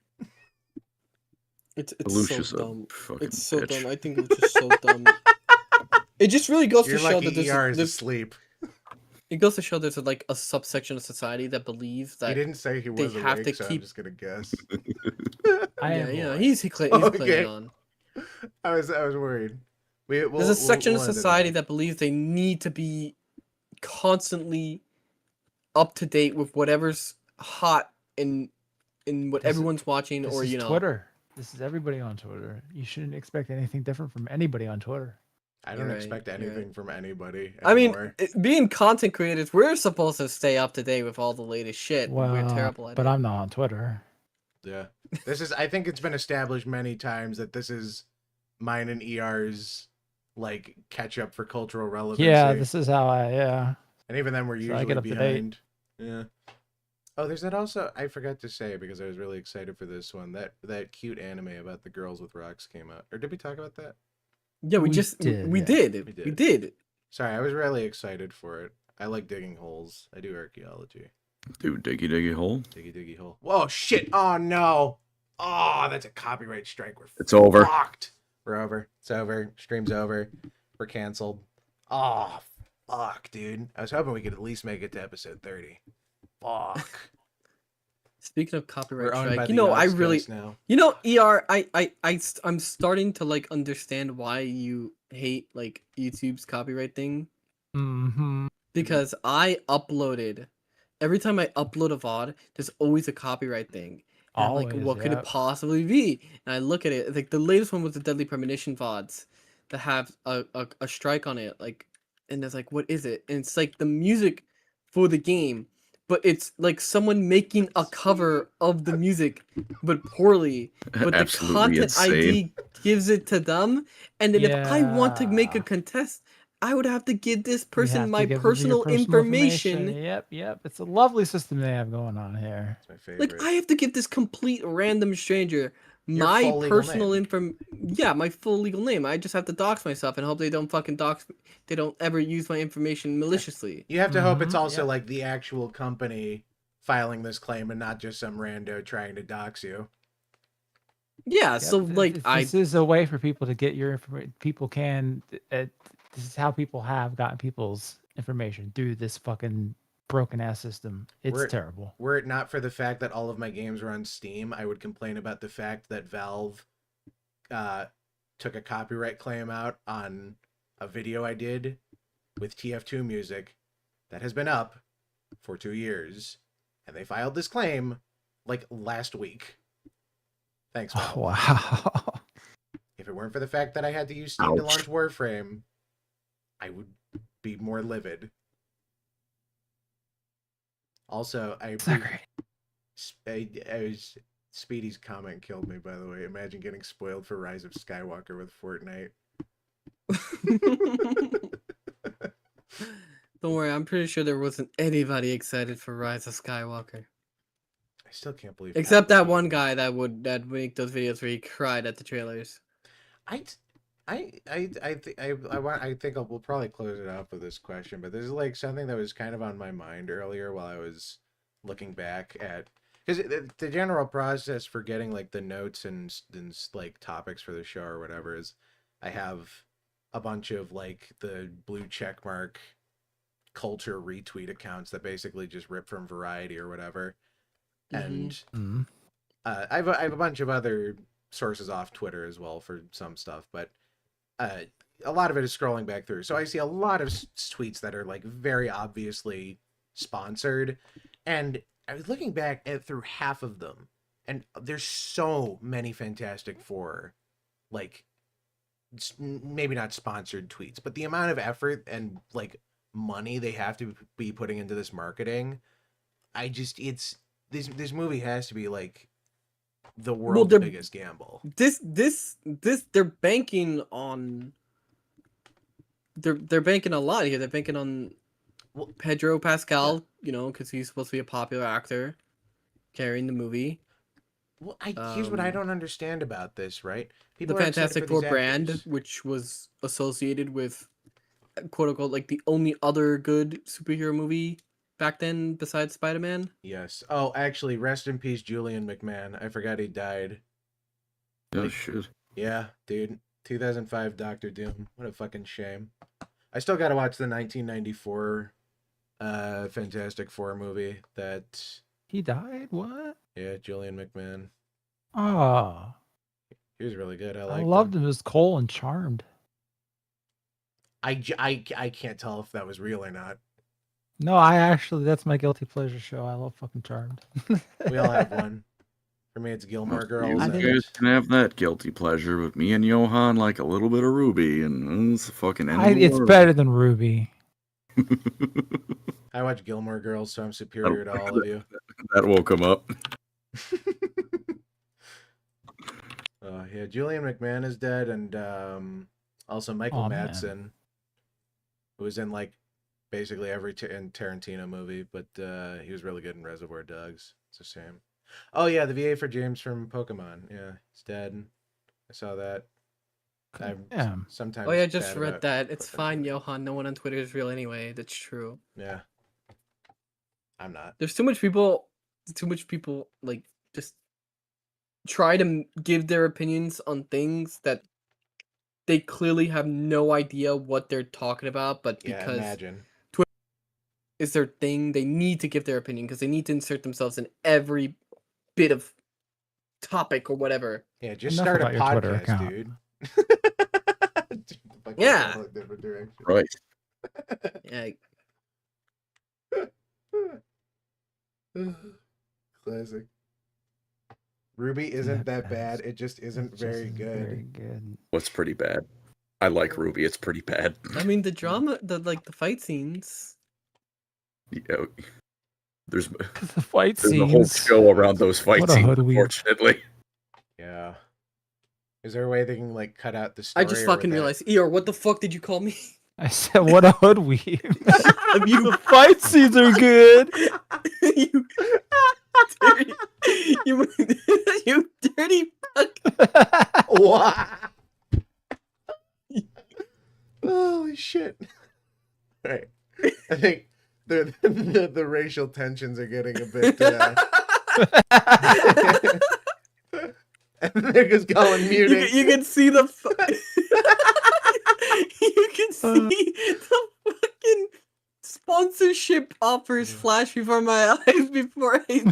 It's Lelouch is so a dumb. fucking It's so bitch. dumb. I think it's just so dumb. It just really goes You're to show lucky that ER is there's asleep. It goes to show there's like a subsection of society that believes that He didn't say he was they have awake, to so keep. I'm just gonna guess. He's playing on. I was worried. There's a section of society that believes they need to be constantly up to date with whatever's hot in what everyone's watching, This or is you know. Twitter. This is everybody on Twitter. You shouldn't expect anything different from anybody on Twitter. I don't expect anything from anybody. I mean, anymore. being content creators, we're supposed to stay up to date with all the latest shit. Well, We're terrible at but it. I'm not on Twitter. Yeah. This is, I think it's been established many times that this is mine and ER's like catch up for cultural relevancy. Yeah, this is how yeah. And even then we're So usually I get up to date. behind. Yeah. Oh, there's that also, I forgot to say because I was really excited for this one. That cute anime about the girls with rocks came out. Or did we talk about that? Yeah, we did. Sorry, I was really excited for it. I like digging holes. I do archaeology. Dude, diggy hole. Diggy hole. Whoa, shit! Oh no! Oh, that's a copyright strike. It's over. Fucked. We're over. It's over. Stream's over. We're canceled. Oh, fuck, dude. I was hoping we could at least make it to episode 30. Fuck. Speaking of copyright We're owned by strike, you the know, I Ox really, Coast now. you know, ER, I'm starting to like understand why you hate like YouTube's copyright thing. Mm-hmm. Because I uploaded, every time I upload a VOD, there's always a copyright thing. And I'm like, Always, what could it yep. possibly be? And I look at it, like the latest one was the Deadly Premonition VODs that have a strike on it. Like, and it's like, what is it? And it's like the music for the game, but it's like someone making a cover of the music, but poorly. But the Absolutely content insane. ID gives it to them. And then if I want to make a contest, I would have to give this person my personal information. Yep. It's a lovely system they have going on here. It's my favorite. Like, I have to give this complete random stranger my personal my full legal name. I just have to dox myself and hope they don't fucking dox me. They don't ever use my information maliciously. You have to hope it's also like the actual company filing this claim and not just some rando trying to dox you. Yeah, so like this is a way for people to get your information. People can. This is how people have gotten people's information through this fucking broken ass system. It's terrible. Were it not for the fact that all of my games were on Steam, I would complain about the fact that Valve took a copyright claim out on a video I did with TF2 music that has been up for 2 years, and they filed this claim like last week. Thanks, Valve. Oh, wow. If it weren't for the fact that I had to use Steam to launch Warframe, I would be more livid. Also, Speedy's comment killed me, by the way. Imagine getting spoiled for Rise of Skywalker with Fortnite. Don't worry, I'm pretty sure there wasn't anybody excited for Rise of Skywalker. I still can't believe. Except that one guy that would make those videos where he cried at the trailers. I think we'll probably close it out with this question, but there's like something that was kind of on my mind earlier while I was looking back at, because the general process for getting like the notes and like topics for the show or whatever is I have a bunch of like the blue checkmark culture retweet accounts that basically just rip from Variety or whatever. And I have a bunch of other sources off Twitter as well for some stuff, but a lot of it is scrolling back through. So I see a lot of tweets that are like very obviously sponsored, and I was looking back at through half of them, and there's so many Fantastic Four, like maybe not sponsored tweets, but the amount of effort and like money they have to be putting into this marketing, this movie has to be like the world's biggest gamble. They're banking on. They're banking a lot here. They're banking on Pedro Pascal, you know, because he's supposed to be a popular actor carrying the movie. Well, here's what I don't understand about this, right? The Fantastic Four brand, which was associated with, quote unquote, like the only other good superhero movie back then besides Spider-Man. Yes. Oh, actually, rest in peace, Julian McMahon. I forgot he died. Oh, shit. Yeah, dude. 2005 Doctor Doom. What a fucking shame. I still gotta watch the 1994 Fantastic Four movie that... He died? What? Yeah, Julian McMahon. Oh. He was really good. I loved him as Cole and Charmed. I can't tell if that was real or not. No, that's my guilty pleasure show. I love fucking Charmed. We all have one. For me, it's Gilmore Girls. You guys can have that guilty pleasure, but me and Johann like a little bit of Ruby, and it's fucking it's better than Ruby. I watch Gilmore Girls, so I'm superior to all of you. That woke him up. Yeah, Julian McMahon is dead, and also Michael Madsen, who was in like basically every Tarantino movie, but he was really good in Reservoir Dogs. It's a shame. Oh yeah, the VA for James from Pokemon. Yeah, he's dead. I saw that. Sometimes. Oh yeah, I just read that. It's fine, Johann. No one on Twitter is real anyway. That's true. Yeah. I'm not. There's too much people like just try to give their opinions on things that they clearly have no idea what they're talking about, but because Twitter is their thing, they need to give their opinion because they need to insert themselves in every bit of topic or whatever. Yeah, just start a podcast, dude. Yeah. Right. Yeah. Classic. Ruby isn't that bad. It just isn't very good. Very good. What's pretty bad? I like Ruby. It's pretty bad. I mean, the drama, the fight scenes. Yeah, there's the fight there's scenes. a whole show around those fight scenes, unfortunately. Yeah. Is there a way they can like cut out the story? I just fucking realized, Eeyore, what the fuck did you call me? I said, what a hoodweeb. I mean, the fight scenes are good. You dirty fuck? Wow. Holy shit. All right. I think the racial tensions are getting a bit and they're just going muting. You can see the you can see the fucking sponsorship offers flash before my eyes before I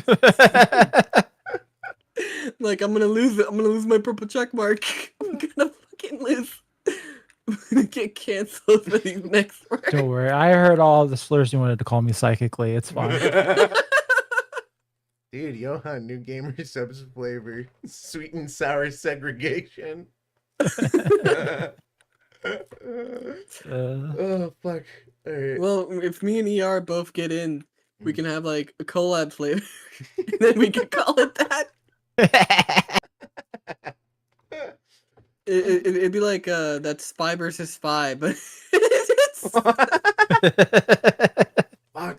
like I'm gonna lose it. I'm gonna lose my purple check mark. I'm gonna fucking lose. I'm gonna get canceled for these next words. Don't worry. I heard all the slurs you wanted to call me psychically. It's fine. Dude, Johann, new gamer subs flavor. Sweet and sour segregation. Oh, fuck. All right. Well, if me and ER both get in, we can have like a collab flavor. And then we can call it that. It'd be like that Spy versus Spy, but fuck,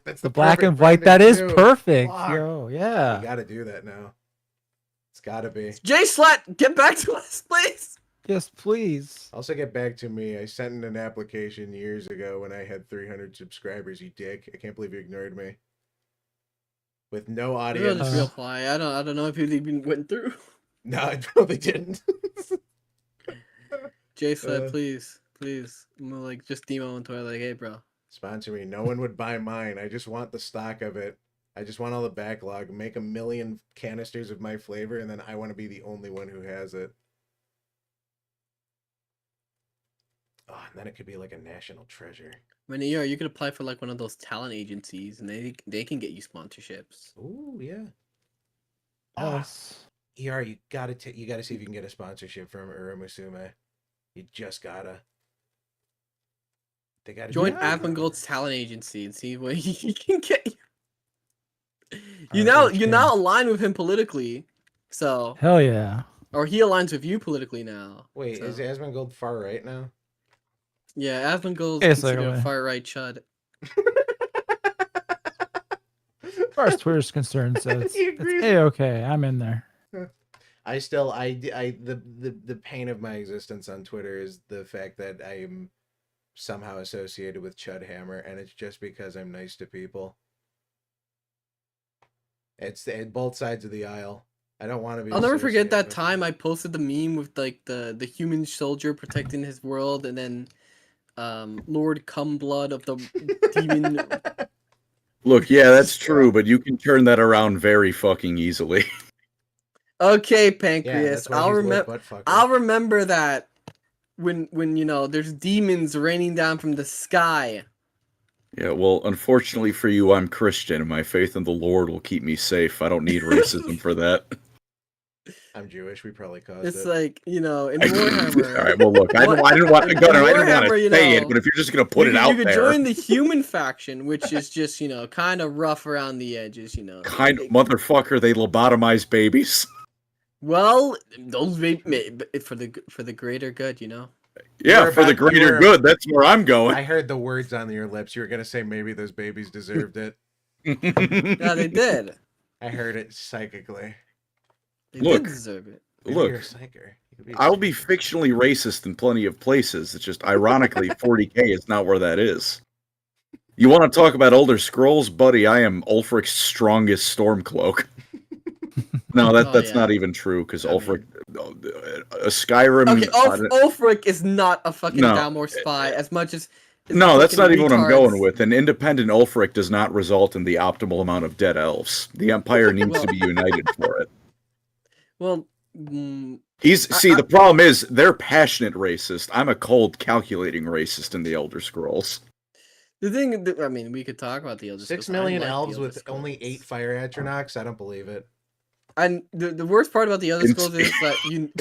that's the black and white. That is perfect. Yo, yeah. You gotta do that now. It's gotta be. J-Slat, get back to us, please. Yes, please. Also get back to me. I sent in an application years ago when I had 300 subscribers, you dick. I can't believe you ignored me. With no audience. Just reply. I don't know if it even went through. No, I probably didn't. J-Slat, please. I'm gonna like just demo into it like, hey bro. Sponsor me. No one would buy mine. I just want the stock of it. I just want all the backlog. Make 1 million canisters of my flavor, and then I want to be the only one who has it. Oh, and then it could be like a national treasure. When you could apply for like one of those talent agencies, and they can get you sponsorships. Ooh, yeah. Yes. ER, you gotta see if you can get a sponsorship from Uramusume. You just gotta. They gotta join Advengold's talent agency and see what he can get you. You're now aligned with him politically, so. Hell yeah. Or he aligns with you politically now. Wait, is Asmongold far right now? Yeah, Asmongold's considered a far right chud. As far as Twitter's concerned, so it's A-okay. I'm in there. The pain of my existence on Twitter is the fact that I am somehow associated with Chud Hammer, and it's just because I'm nice to people. It's both sides of the aisle. I don't want to be. I'll never forget that time I posted the meme with like the human soldier protecting his world, and then Lord Cumblood of the demon. Look, yeah, that's true, but you can turn that around very fucking easily. Okay, Pancreas. Yeah, I'll remember that when there's demons raining down from the sky. Yeah, well, unfortunately for you, I'm Christian, and my faith in the Lord will keep me safe. I don't need racism for that. I'm Jewish. We probably caused it's it. like, in Warhammer. All right, well, look, I didn't want to say it, but if you're just going to put it out there. You could join the human faction, which is just, kind of rough around the edges, Kind of, motherfucker, they lobotomize babies. Well, those for the greater good, Yeah, for the greater good. That's where I'm going. I heard the words on your lips. You were going to say maybe those babies deserved it. Yeah, they did. I heard it psychically. They did deserve it. Look, I'll be fictionally racist in plenty of places. It's just, ironically, 40K is not where that is. You want to talk about Elder Scrolls? Buddy, I am Ulfric's strongest Stormcloak. No, that's not even true, because Ulfric... Skyrim... Okay, Ulfric is not a fucking Dalmor spy, as much as... No, that's not even what I'm going with. An independent Ulfric does not result in the optimal amount of dead elves. The Empire needs to be united for it. Well... the problem is, they're passionate racist. I'm a cold, calculating racist in the Elder Scrolls. The thing, we could talk about the Elder Scrolls. 6 million elves with only 8 fire atronachs? I don't believe it. And the worst part about the Elder Scrolls is that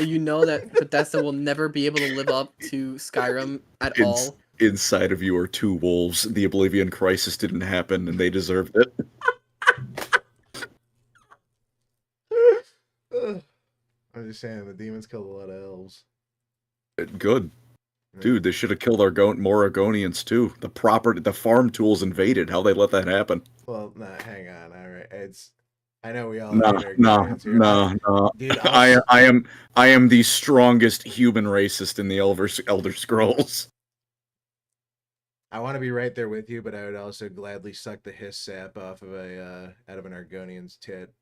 you know that Bethesda will never be able to live up to Skyrim at all. Inside of you are 2 wolves. The Oblivion Crisis didn't happen, and they deserved it. I'm just saying, the demons killed a lot of elves. Good. Dude, they should have killed more Argonians, too. The farm tools invaded. How they let that happen? Well, hang on. All right. I know we all. No. Dude, I am the strongest human racist in the Elder Scrolls. I want to be right there with you, but I would also gladly suck the hiss sap off of out of an Argonian's tit.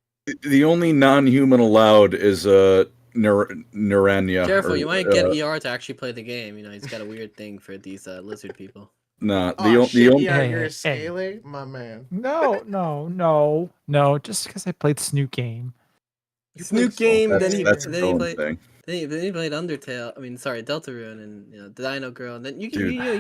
The only non-human allowed is Naranya. Careful, you might get ER to actually play the game. You know, he's got a weird thing for these lizard people. Nah, the only you're a scaly, my man. No. Just because I played Snook Game. Snook Game, then he played Undertale. I mean, sorry, Deltarune, and you know, the Dino Girl, and then you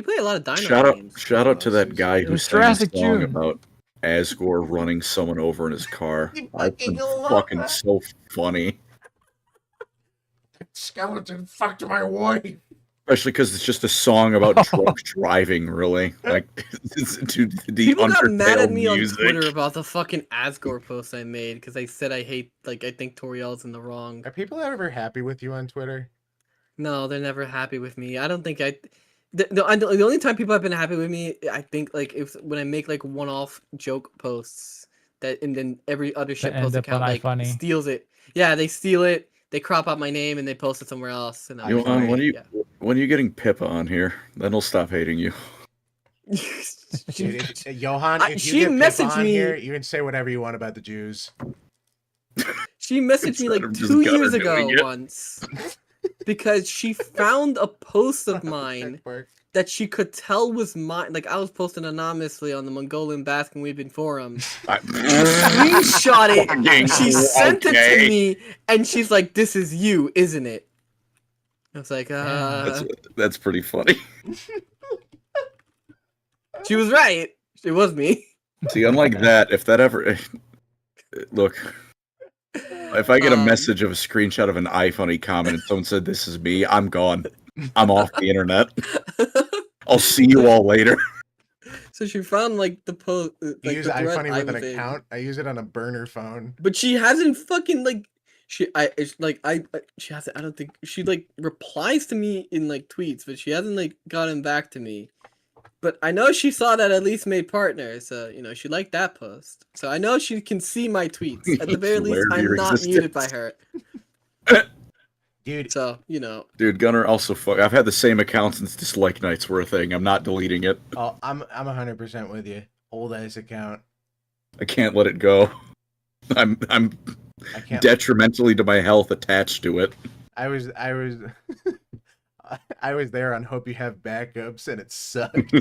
play a lot of Dino games. Shout out to that guy who sang a song about Asgore running someone over in his car. That's fucking so funny. Skeleton fucked my wife. Especially because it's just a song about drunk driving, really. Like, people got mad at me on Twitter about the fucking Asgore post I made because I said I think Toriel's in the wrong. Are people ever happy with you on Twitter? No, they're never happy with me. I don't think the only time people have been happy with me, I think, like, when I make like one-off joke posts and then every other shit post account like steals it. Yeah, they steal it. They crop out my name and they post it somewhere else. And Johann, when are you getting Pippa on here? Then he'll stop hating you. Johann, if you get Pippa on here, you can say whatever you want about the Jews. She messaged me like 2 years ago once because she found a post of mine that she could tell was mine. Like, I was posting anonymously on the Mongolian Basking Weeping forum. Screenshot it. And she sent it to me, and she's like, "This is you, isn't it?" I was like, That's pretty funny. She was right. It was me. See, unlike that, if that ever... Look, if I get a message of a screenshot of an iFunny comment and someone said, "This is me," I'm gone. I'm off the internet. I'll see you all later. So she found like the post. You use iFunny with an account. I use it on a burner phone. But she hasn't fucking like. She hasn't. I don't think she like replies to me in like tweets, but she hasn't like gotten back to me. But I know she saw that At Least Made Partner, so you know she liked that post. So I know she can see my tweets. At the very least, I'm not muted by her. Dude, so you know, dude, Gunnar also I've had the same account since Dislike Nights were a thing. I'm not deleting it. Oh, I'm 100% with you. Old ass account. I can't let it go. I'm detrimentally to my health attached to it. I was there on Hope You Have Backups, and it sucked.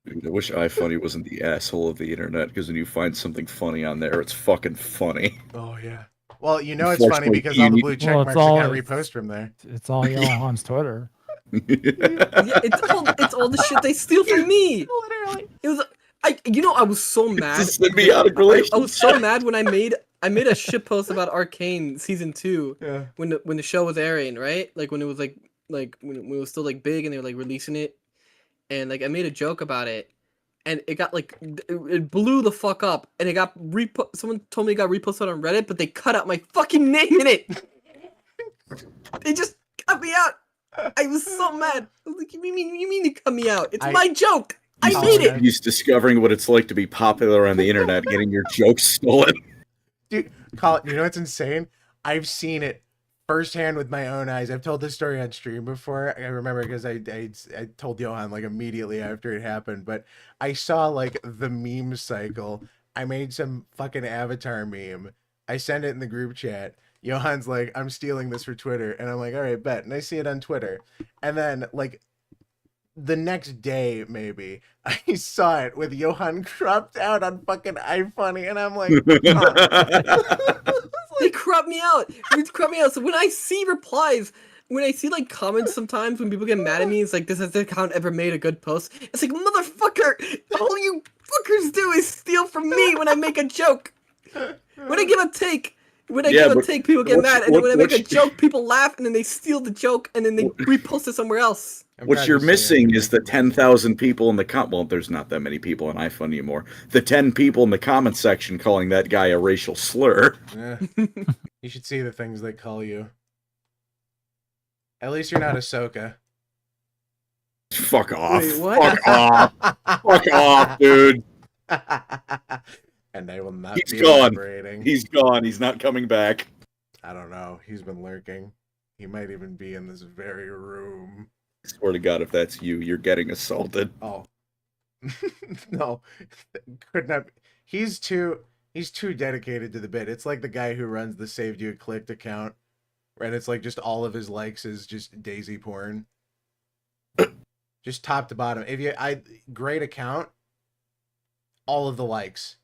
Dude, I wish iFunny wasn't the asshole of the internet, because when you find something funny on there, it's fucking funny. Oh yeah. Well, you know it's funny because all the blue check marks got repost from there. It's all Johann's Twitter. Yeah, it's all the shit they steal from me. Literally. It was I was so mad. It's a symbiotic relationship. I was so mad when I made a shitpost about Arcane season 2 when the show was airing, right? Like when it was like when it was still like big and they were like releasing it, and like I made a joke about it, and it got like it blew the fuck up, and it got someone told me it got reposted on Reddit, but they cut out my fucking name in it. They just cut me out. I was so mad. I was like, you mean to cut me out? It's my joke. I made it. He's discovering what it's like to be popular on the internet, getting your jokes stolen. Dude, Colin, you know what's insane? I've seen it firsthand with my own eyes. I've told this story on stream before. I remember because I told Johann like immediately after it happened, but I saw like the meme cycle. I made some fucking avatar meme. I send it in the group chat. Johann's like, "I'm stealing this for Twitter," and I'm like, "All right, bet." And I see it on Twitter, and then like the next day, maybe, I saw it with Johann cropped out on fucking iFunny, and I'm like, they crop me out. It's crop me out. So when I see replies, when I see like comments sometimes when people get mad at me, it's like, "This has the account ever made a good post?" It's like, motherfucker, all you fuckers do is steal from me when I make a joke. When I give a take. When I give a take, people get mad, and then when I make a joke, people laugh, and then they steal the joke, and then they repost it somewhere else. What you're missing is the 10,000 people in the well, there's not that many people in iFunny anymore. The 10 people in the comment section calling that guy a racial slur. Yeah. You should see the things they call you. At least you're not Ahsoka. Fuck off. Wait, what? Fuck off. Fuck off, dude. And they will not He's be gone. elaborating. He's gone. He's not coming back. I don't know. He's been lurking. He might even be in this very room. I swear to God, if that's you, you're getting assaulted. Oh. No. Could not. He's too dedicated to the bit. It's like the guy who runs the Saved You Clicked account. And it's like just all of his likes is just Daisy porn. Just top to bottom. Great account. All of the likes.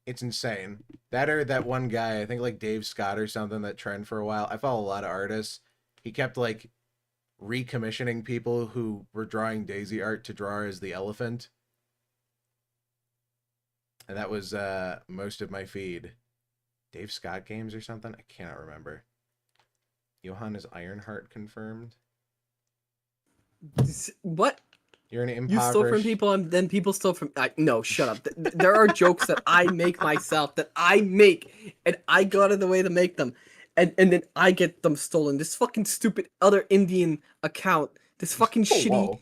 It's insane. That or that one guy, I think like Dave Scott or something, that trend for a while. I follow a lot of artists. He kept like recommissioning people who were drawing Daisy art to draw as the elephant. And that was most of my feed. Dave Scott games or something? I cannot remember. Johann is Ironheart confirmed. What? You're an impoverished... You stole from people, and then people stole from... no, shut up. There are jokes that I make myself, and I go out of the way to make them. And then I get them stolen. This fucking stupid other Indian account. This fucking shitty... Whoa.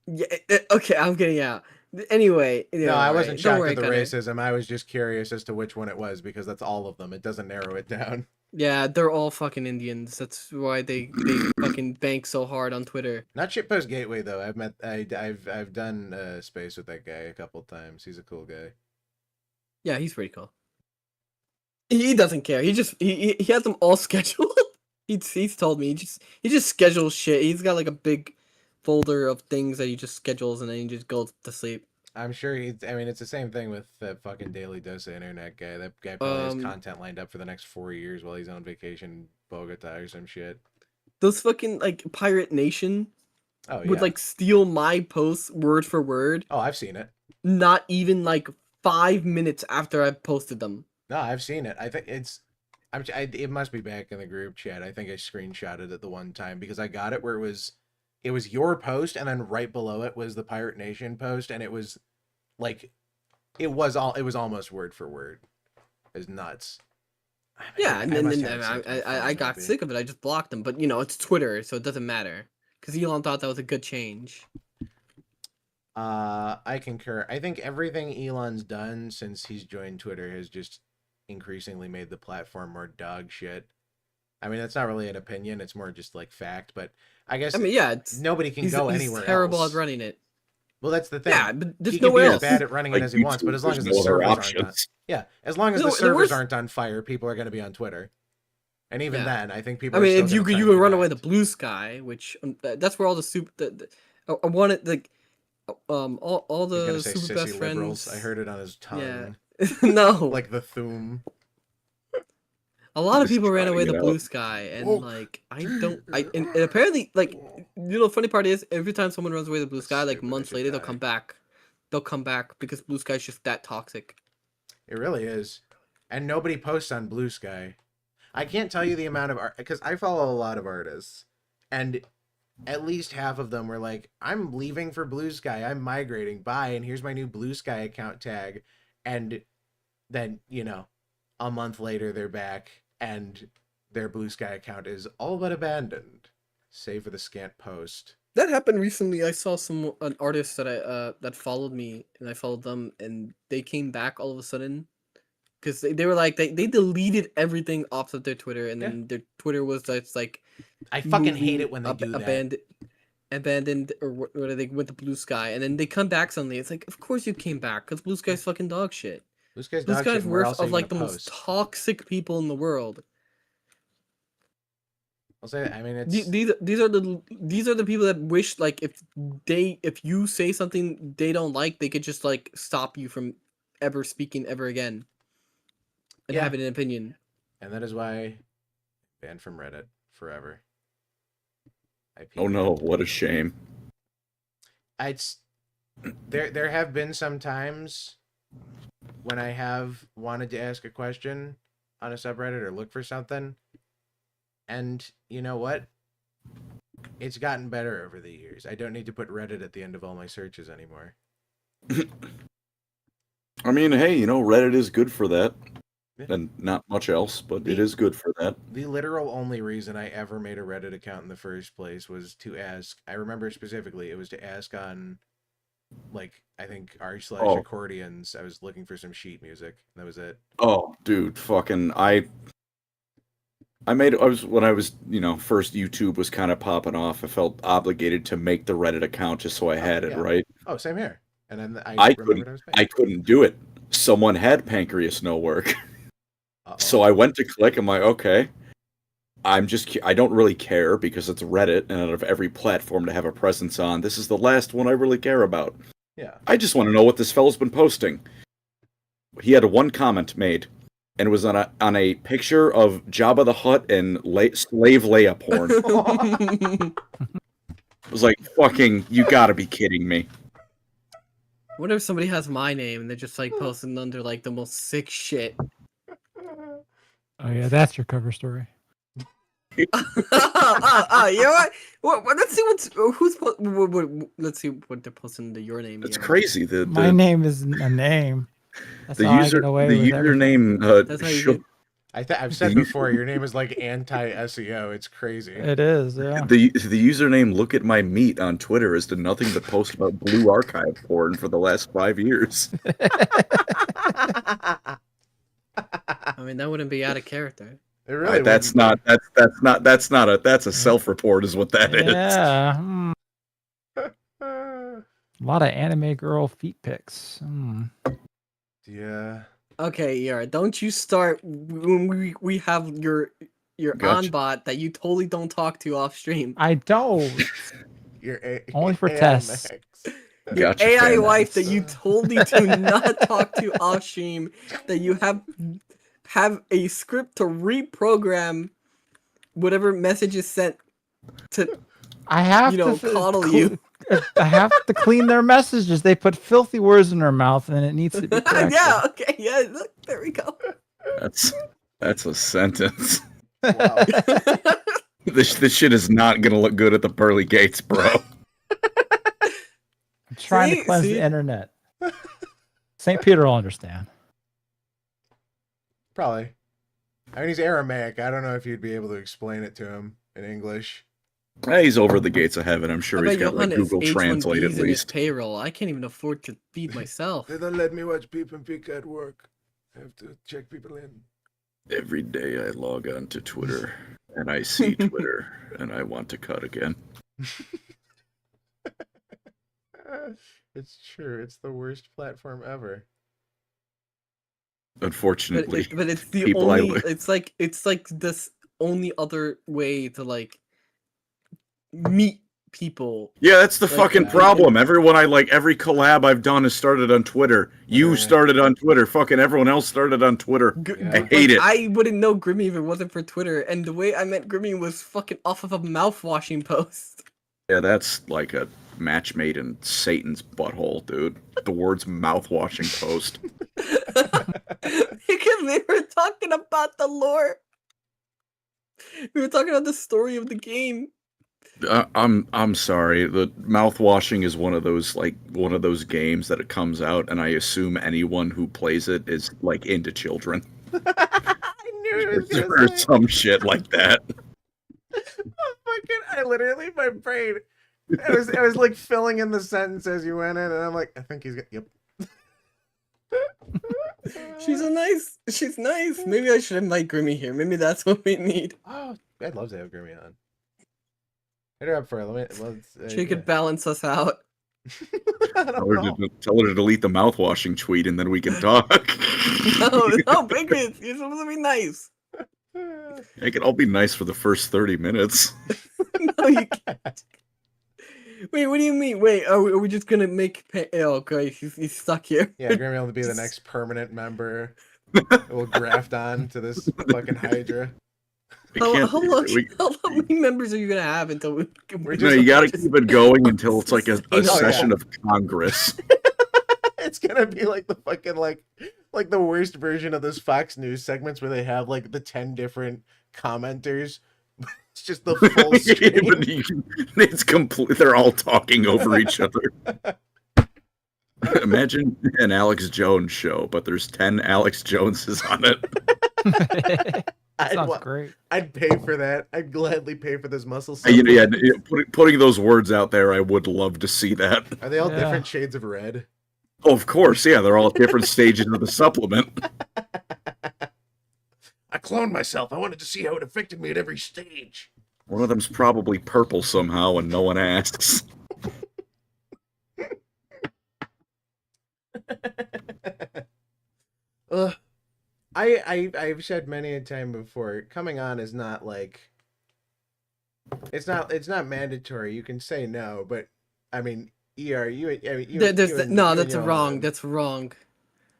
Yeah, okay, I'm getting out. Anyway... No, I wasn't shocked at the racism. I was just curious as to which one it was, because that's all of them. It doesn't narrow it down. Yeah, they're all fucking Indians. That's why they fucking bank so hard on Twitter. Not Shitpost Gateway though. I've done space with that guy a couple times. He's a cool guy. Yeah, he's pretty cool. He doesn't care. He has them all scheduled. He's told me he just schedules shit. He's got like a big folder of things that he just schedules and then he just goes to sleep. I'm sure it's the same thing with that fucking Daily Dose of Internet guy. That guy probably has content lined up for the next 4 years while he's on vacation in Bogota or some shit. Those fucking, like, Pirate Nation would, like, steal my posts word for word. Oh, I've seen it. Not even, like, 5 minutes after I posted them. No, I've seen it. I think it must be back in the group chat. I think I screenshotted it the one time because I got it where it was your post, and then right below it was the Pirate Nation post, and it was like it was almost word for word. It was nuts. Yeah, and then I got sick of it. I just blocked them. But you know, it's Twitter, so it doesn't matter. Because Elon thought that was a good change. I concur. I think everything Elon's done since he's joined Twitter has just increasingly made the platform more dog shit. I mean, that's not really an opinion. It's more just like fact. But I guess nobody can go anywhere else. He's terrible at running it. Well, that's the thing. Yeah, but there's he can nowhere be else. as bad at running it as he wants, but as long as the servers aren't on, as long as the servers aren't on fire, people are going to be on Twitter. And even then, I think people. I mean, if you can run away the Blue Sky, which that's where all the I wanted like all the super best liberals. friends. I heard it on his tongue. Yeah, no, like the Thum. A lot of people ran away the Blue Sky, and like and apparently, like, you know, the funny part is every time someone runs away the Blue Sky, like months later, they'll come back. They'll come back because Blue Sky is just that toxic. It really is, and nobody posts on Blue Sky. I can't tell you the amount of art because I follow a lot of artists, and at least half of them were like, "I'm leaving for Blue Sky. I'm migrating. Bye, and here's my new Blue Sky account tag," and then a month later they're back and their Blue Sky account is all but abandoned, save for the scant post. That happened recently. I saw an artist that that followed me, and I followed them, and they came back all of a sudden because they were like they deleted everything off of their Twitter, and then their Twitter was just like, I fucking hate it when they do that. Abandoned, or where they went to Blue Sky, and then they come back suddenly. It's like, of course you came back because Blue Sky's fucking dog shit. Blue Sky's worth of like the most toxic people in the world. I'll say, I mean, it's these are the people that wish like if you say something they don't like, they could just like stop you from ever speaking ever again and having an opinion. And that is why banned from Reddit forever. Oh no, what a shame. There have been some times when I have wanted to ask a question on a subreddit or look for something, and you know what? It's gotten better over the years. I don't need to put Reddit at the end of all my searches anymore. I mean, hey, Reddit is good for that. And not much else, but it is good for that. The literal only reason I ever made a Reddit account in the first place was to ask, I remember specifically, it was to ask on like I think r/accordions. I was looking for some sheet music. That was it. Oh, dude, fucking when I was, first YouTube was kind of popping off, I felt obligated to make the Reddit account just so I had it, right? Oh, same here. And then I couldn't do it. Someone had pancreas no work. So I went to click, I'm like, okay. I don't really care because it's Reddit, and out of every platform to have a presence on, this is the last one I really care about. Yeah. I just want to know what this fellow's been posting. He had one comment made, and it was on a picture of Jabba the Hutt and slave Leia porn. It was like, fucking, you gotta be kidding me. What if somebody has my name and they're just like posting under like the most sick shit? Oh yeah, that's your cover story. You know what? Let's see let's see what they're posting under your name. It's crazy. My name isn't a name. That's the how user, I get away the with username. I've said before, your name is like anti-SEO. It's crazy. It is, yeah. The username "Look at My Meat" on Twitter is done nothing but post about blue archive porn for the last 5 years. I mean, that wouldn't be out of character. It really that's a self-report, is what that is. Yeah. A lot of anime girl feet pics. Yeah. Okay, Yara, don't you start when we have your Gotcha. on-bot that you totally don't talk to off stream. I don't. Only for tests. Your Gotcha, AI fan. wife that you totally do not talk to off stream, that you have a script to reprogram whatever message is sent to I have to coddle you. I have to clean their messages. They put filthy words in their mouth, and it needs to be corrected. Yeah. Okay. Yeah. Look, there we go. That's a sentence. Wow. This shit is not gonna look good at the pearly gates, bro. I'm trying to cleanse the internet. St. Peter will understand. Probably. I mean, he's Aramaic. I don't know if you'd be able to explain it to him in English. He's over the gates of heaven. I'm sure he's got Johann like Google H1Bs Translate at in his least. payroll. I can't even afford to feed myself. They don't let me watch people pick at work. I have to check people in. Every day I log on to Twitter and I see Twitter and I want to cut again. It's true. It's the worst platform ever. Unfortunately, but it's the people only. It's like this only other way to like meet people. Yeah, that's the like fucking that. problem. Every collab I've done has started on Twitter. You started on Twitter. Fucking everyone else started on Twitter. I hate it. I wouldn't know Grimmy if it wasn't for Twitter, and the way I met Grimmy was fucking off of a mouth-washing post. Yeah, that's like a match made in Satan's butthole, dude. The words mouth-washing post. Because we were talking about the lore. We were talking about the story of the game. I'm sorry. The mouthwashing is one of those games that it comes out, and I assume anyone who plays it is like into children. I knew it was or some shit like that. I literally, my brain, I was like filling in the sentence as you went in, and I'm like, I think he's yep. She's nice. Maybe I should invite Grimmy here. Maybe that's what we need. Oh, I'd love to have Grimmy on. Hit her up for a She could balance us out. Tell her to delete the mouthwashing tweet, and then we can talk. No, Pickens, you're supposed to be nice. It can all be nice for the first 30 minutes. No, you can't. Wait, what do you mean? Wait, are we just gonna make? Oh, okay, he's stuck here. Yeah, Grimmy will be the next permanent member. We'll graft on to this fucking Hydra. How many members are you gonna have until we? You gotta keep it going until it's like a session of Congress. It's gonna be like the fucking like the worst version of those Fox News segments where they have like the 10 different commenters. It's just the full screen. It's complete. They're all talking over each other. Imagine an Alex Jones show, but there's 10 Alex Joneses on it. Sounds great. I'd pay for that. I'd gladly pay for this muscle. Putting those words out there, I would love to see that. Are they all different shades of red? Oh, of course, yeah. They're all at different stages of the supplement. I cloned myself. I wanted to see how it affected me at every stage. One of them's probably purple somehow, and no one asks. I've said many a time before, coming on is not like it's not mandatory. You can say no, but I mean, that's wrong. That's wrong.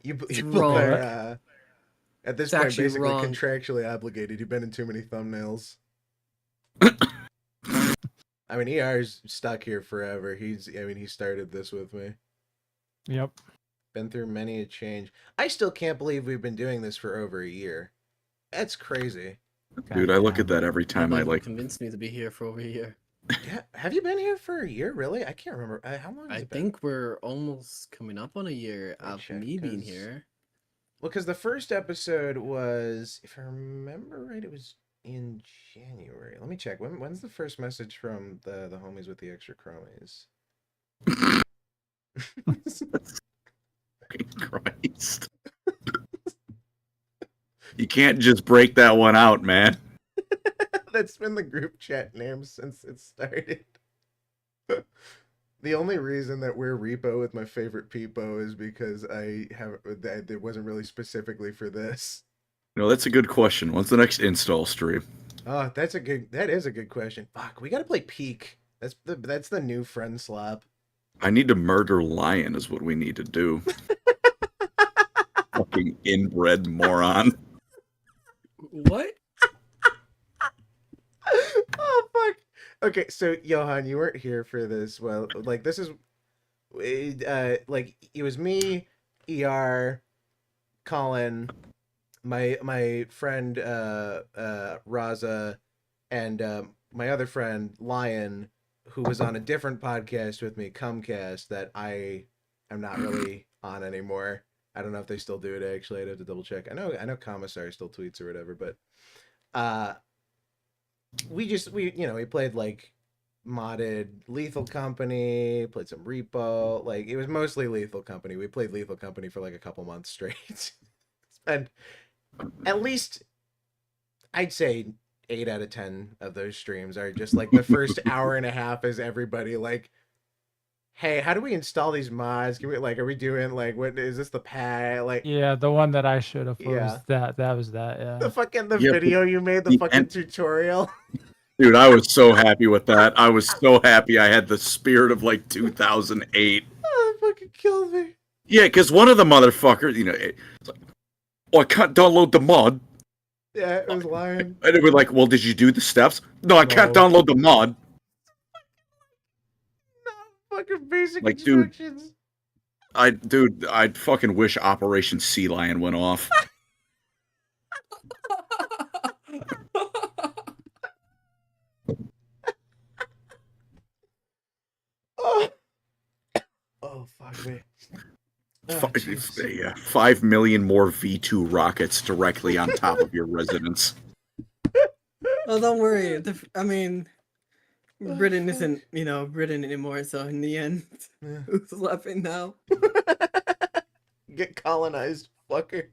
You wrong. Are, at this point, basically contractually obligated. You've been in too many thumbnails. I mean, ER's stuck here forever. He started this with me. Yep. Been through many a change. I still can't believe we've been doing this for over a year. That's crazy. Dude, I look at that every time I convinced me to be here for over a year. Yeah, have you been here for a year? Really? I can't remember. How long has it been? I think we're almost coming up on a year of me being here. Well, because the first episode was, if I remember right, it was in January. Let me check. When's the first message from the homies with the extra chromies? Christ. You can't just break that one out, man. That's been the group chat name since it started. The only reason that we're repo with my favorite peepo is because it wasn't really specifically for this. No, that's a good question. When's the next install stream? Oh, that is a good question. Fuck, we gotta play Peak. That's the new friend slap. I need to murder Lion is what we need to do. Fucking inbred moron. What? Oh, fuck. Okay, so, Johann, you weren't here for this. Well, like, this is... like, it was me, ER, Colin, my friend, Raza, and my other friend, Lion, who was on a different podcast with me, Cumcast, that I am not really on anymore. I don't know if they still do it, actually. I'd have to double check. I know Commissar still tweets or whatever, but we played like modded Lethal Company, played some Repo, like it was mostly Lethal Company. We played Lethal Company for like a couple months straight. And at least I'd say 8 out of 10 of those streams are just like the first hour and a half is everybody like, hey, how do we install these mods? Can we, like, are we doing like, what is this, the pad? Like, yeah, the one that I should have posted. Yeah. That was that. Yeah. The video you made, the fucking tutorial. Dude, I was so happy with that. I was so happy I had the spirit of like 2008. Oh, it fucking killed me. Yeah, because one of the motherfuckers, it's like, oh, I can't download the mod. Yeah, it was lying. And it was like, well, did you do the steps? No, I can't download the mod. No, fucking basic like, instructions. I'd fucking wish Operation Sea Lion went off. Oh, fuck me. 5 million more V2 rockets directly on top of your residence. Oh, don't worry. I mean, Britain isn't, Britain anymore, so in the end, who's laughing now? Get colonized, fucker.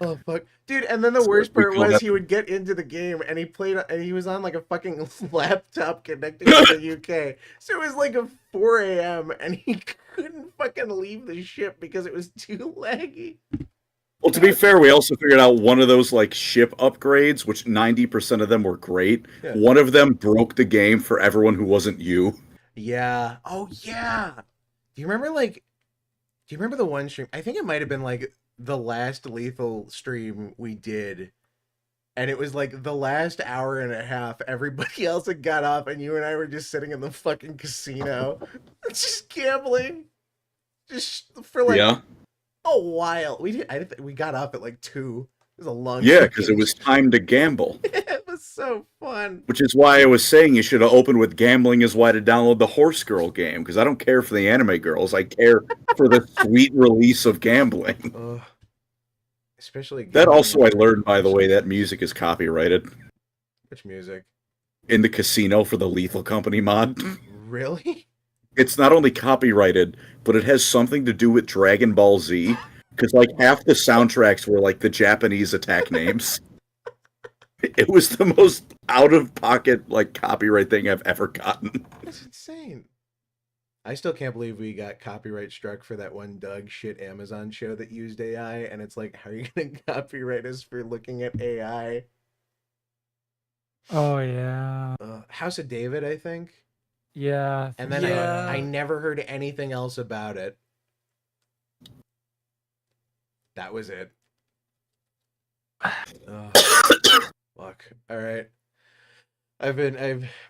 Oh, fuck. Dude, and then the worst part was he would get into the game and he was on like a fucking laptop connected to the UK. So it was like a 4 a.m. and he couldn't fucking leave the ship because it was too laggy. Well, to be fair, we also figured out one of those like ship upgrades, which 90% of them were great. Yeah. One of them broke the game for everyone who wasn't you. Yeah. Oh, yeah. Do you remember the one stream? I think it might have been like the last Lethal stream we did, and it was like the last hour and a half everybody else had got off and you and I were just sitting in the fucking casino just gambling just for like a while. We got off at like 2. It was a long because it was time to gamble. It was so fun. Which is why I was saying you should have opened with gambling is why to download the Horse Girl game, because I don't care for the anime girls. I care for the sweet release of gambling. Especially that also I learned, by the way, that music is copyrighted. Which music? In the casino for the Lethal Company mod. Really? It's not only copyrighted, but it has something to do with Dragon Ball Z. Because like half the soundtracks were like the Japanese attack names. It was the most out of pocket like copyright thing I've ever gotten. That's insane. I still can't believe we got copyright struck for that one Doug shit Amazon show that used AI, and it's like, how are you gonna copyright us for looking at AI? Oh yeah. House of David, I think. Yeah. And then I never heard anything else about it. That was it. Fuck. All right.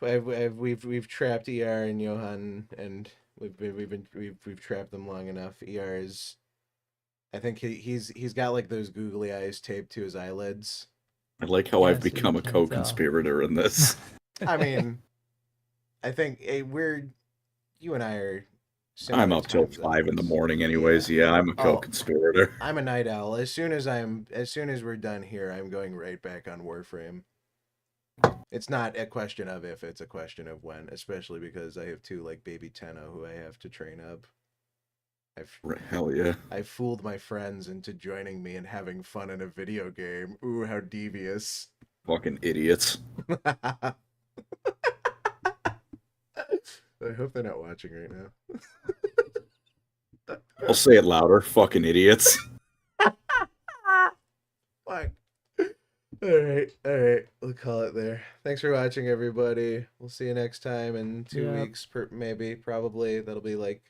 We've trapped ER and Johann, and we've trapped them long enough. ER is, I think he's got like those googly eyes taped to his eyelids. I like how I've become a co-conspirator in this. I mean, I think you and I are. I'm up till 5 in the morning, anyways. Yeah, I'm a co-conspirator. I'm a night owl. As soon as we're done here, I'm going right back on Warframe. It's not a question of if, it's a question of when, especially because I have 2 like baby Tenno who I have to train up. Hell yeah. I fooled my friends into joining me and having fun in a video game. Ooh, how devious. Fucking idiots. I hope they're not watching right now. I'll say it louder. Fucking idiots. Fuck. Alright. We'll call it there. Thanks for watching, everybody. We'll see you next time in 2 weeks, maybe, probably. That'll be like...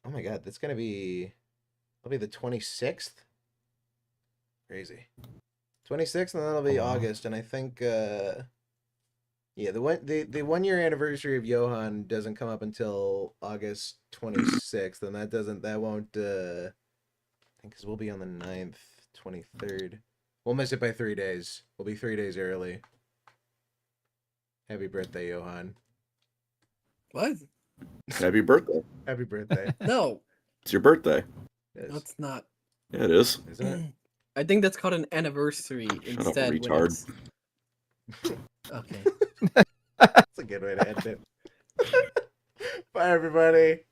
Oh my god, that'll be the 26th? Crazy. 26th, and then that'll be August, and I think, yeah, the 1 year anniversary of Johann doesn't come up until August 26th, and that won't, I think, because we'll be on the 9th, 23rd. We'll miss it by 3 days. We'll be 3 days early. Happy birthday, Johann. What? Happy birthday. Happy birthday. No. It's your birthday. That's not. Yeah, it is. Isn't it? I think that's called an anniversary Shut instead. up, retard. Okay. That's a good way to end it. Bye, everybody.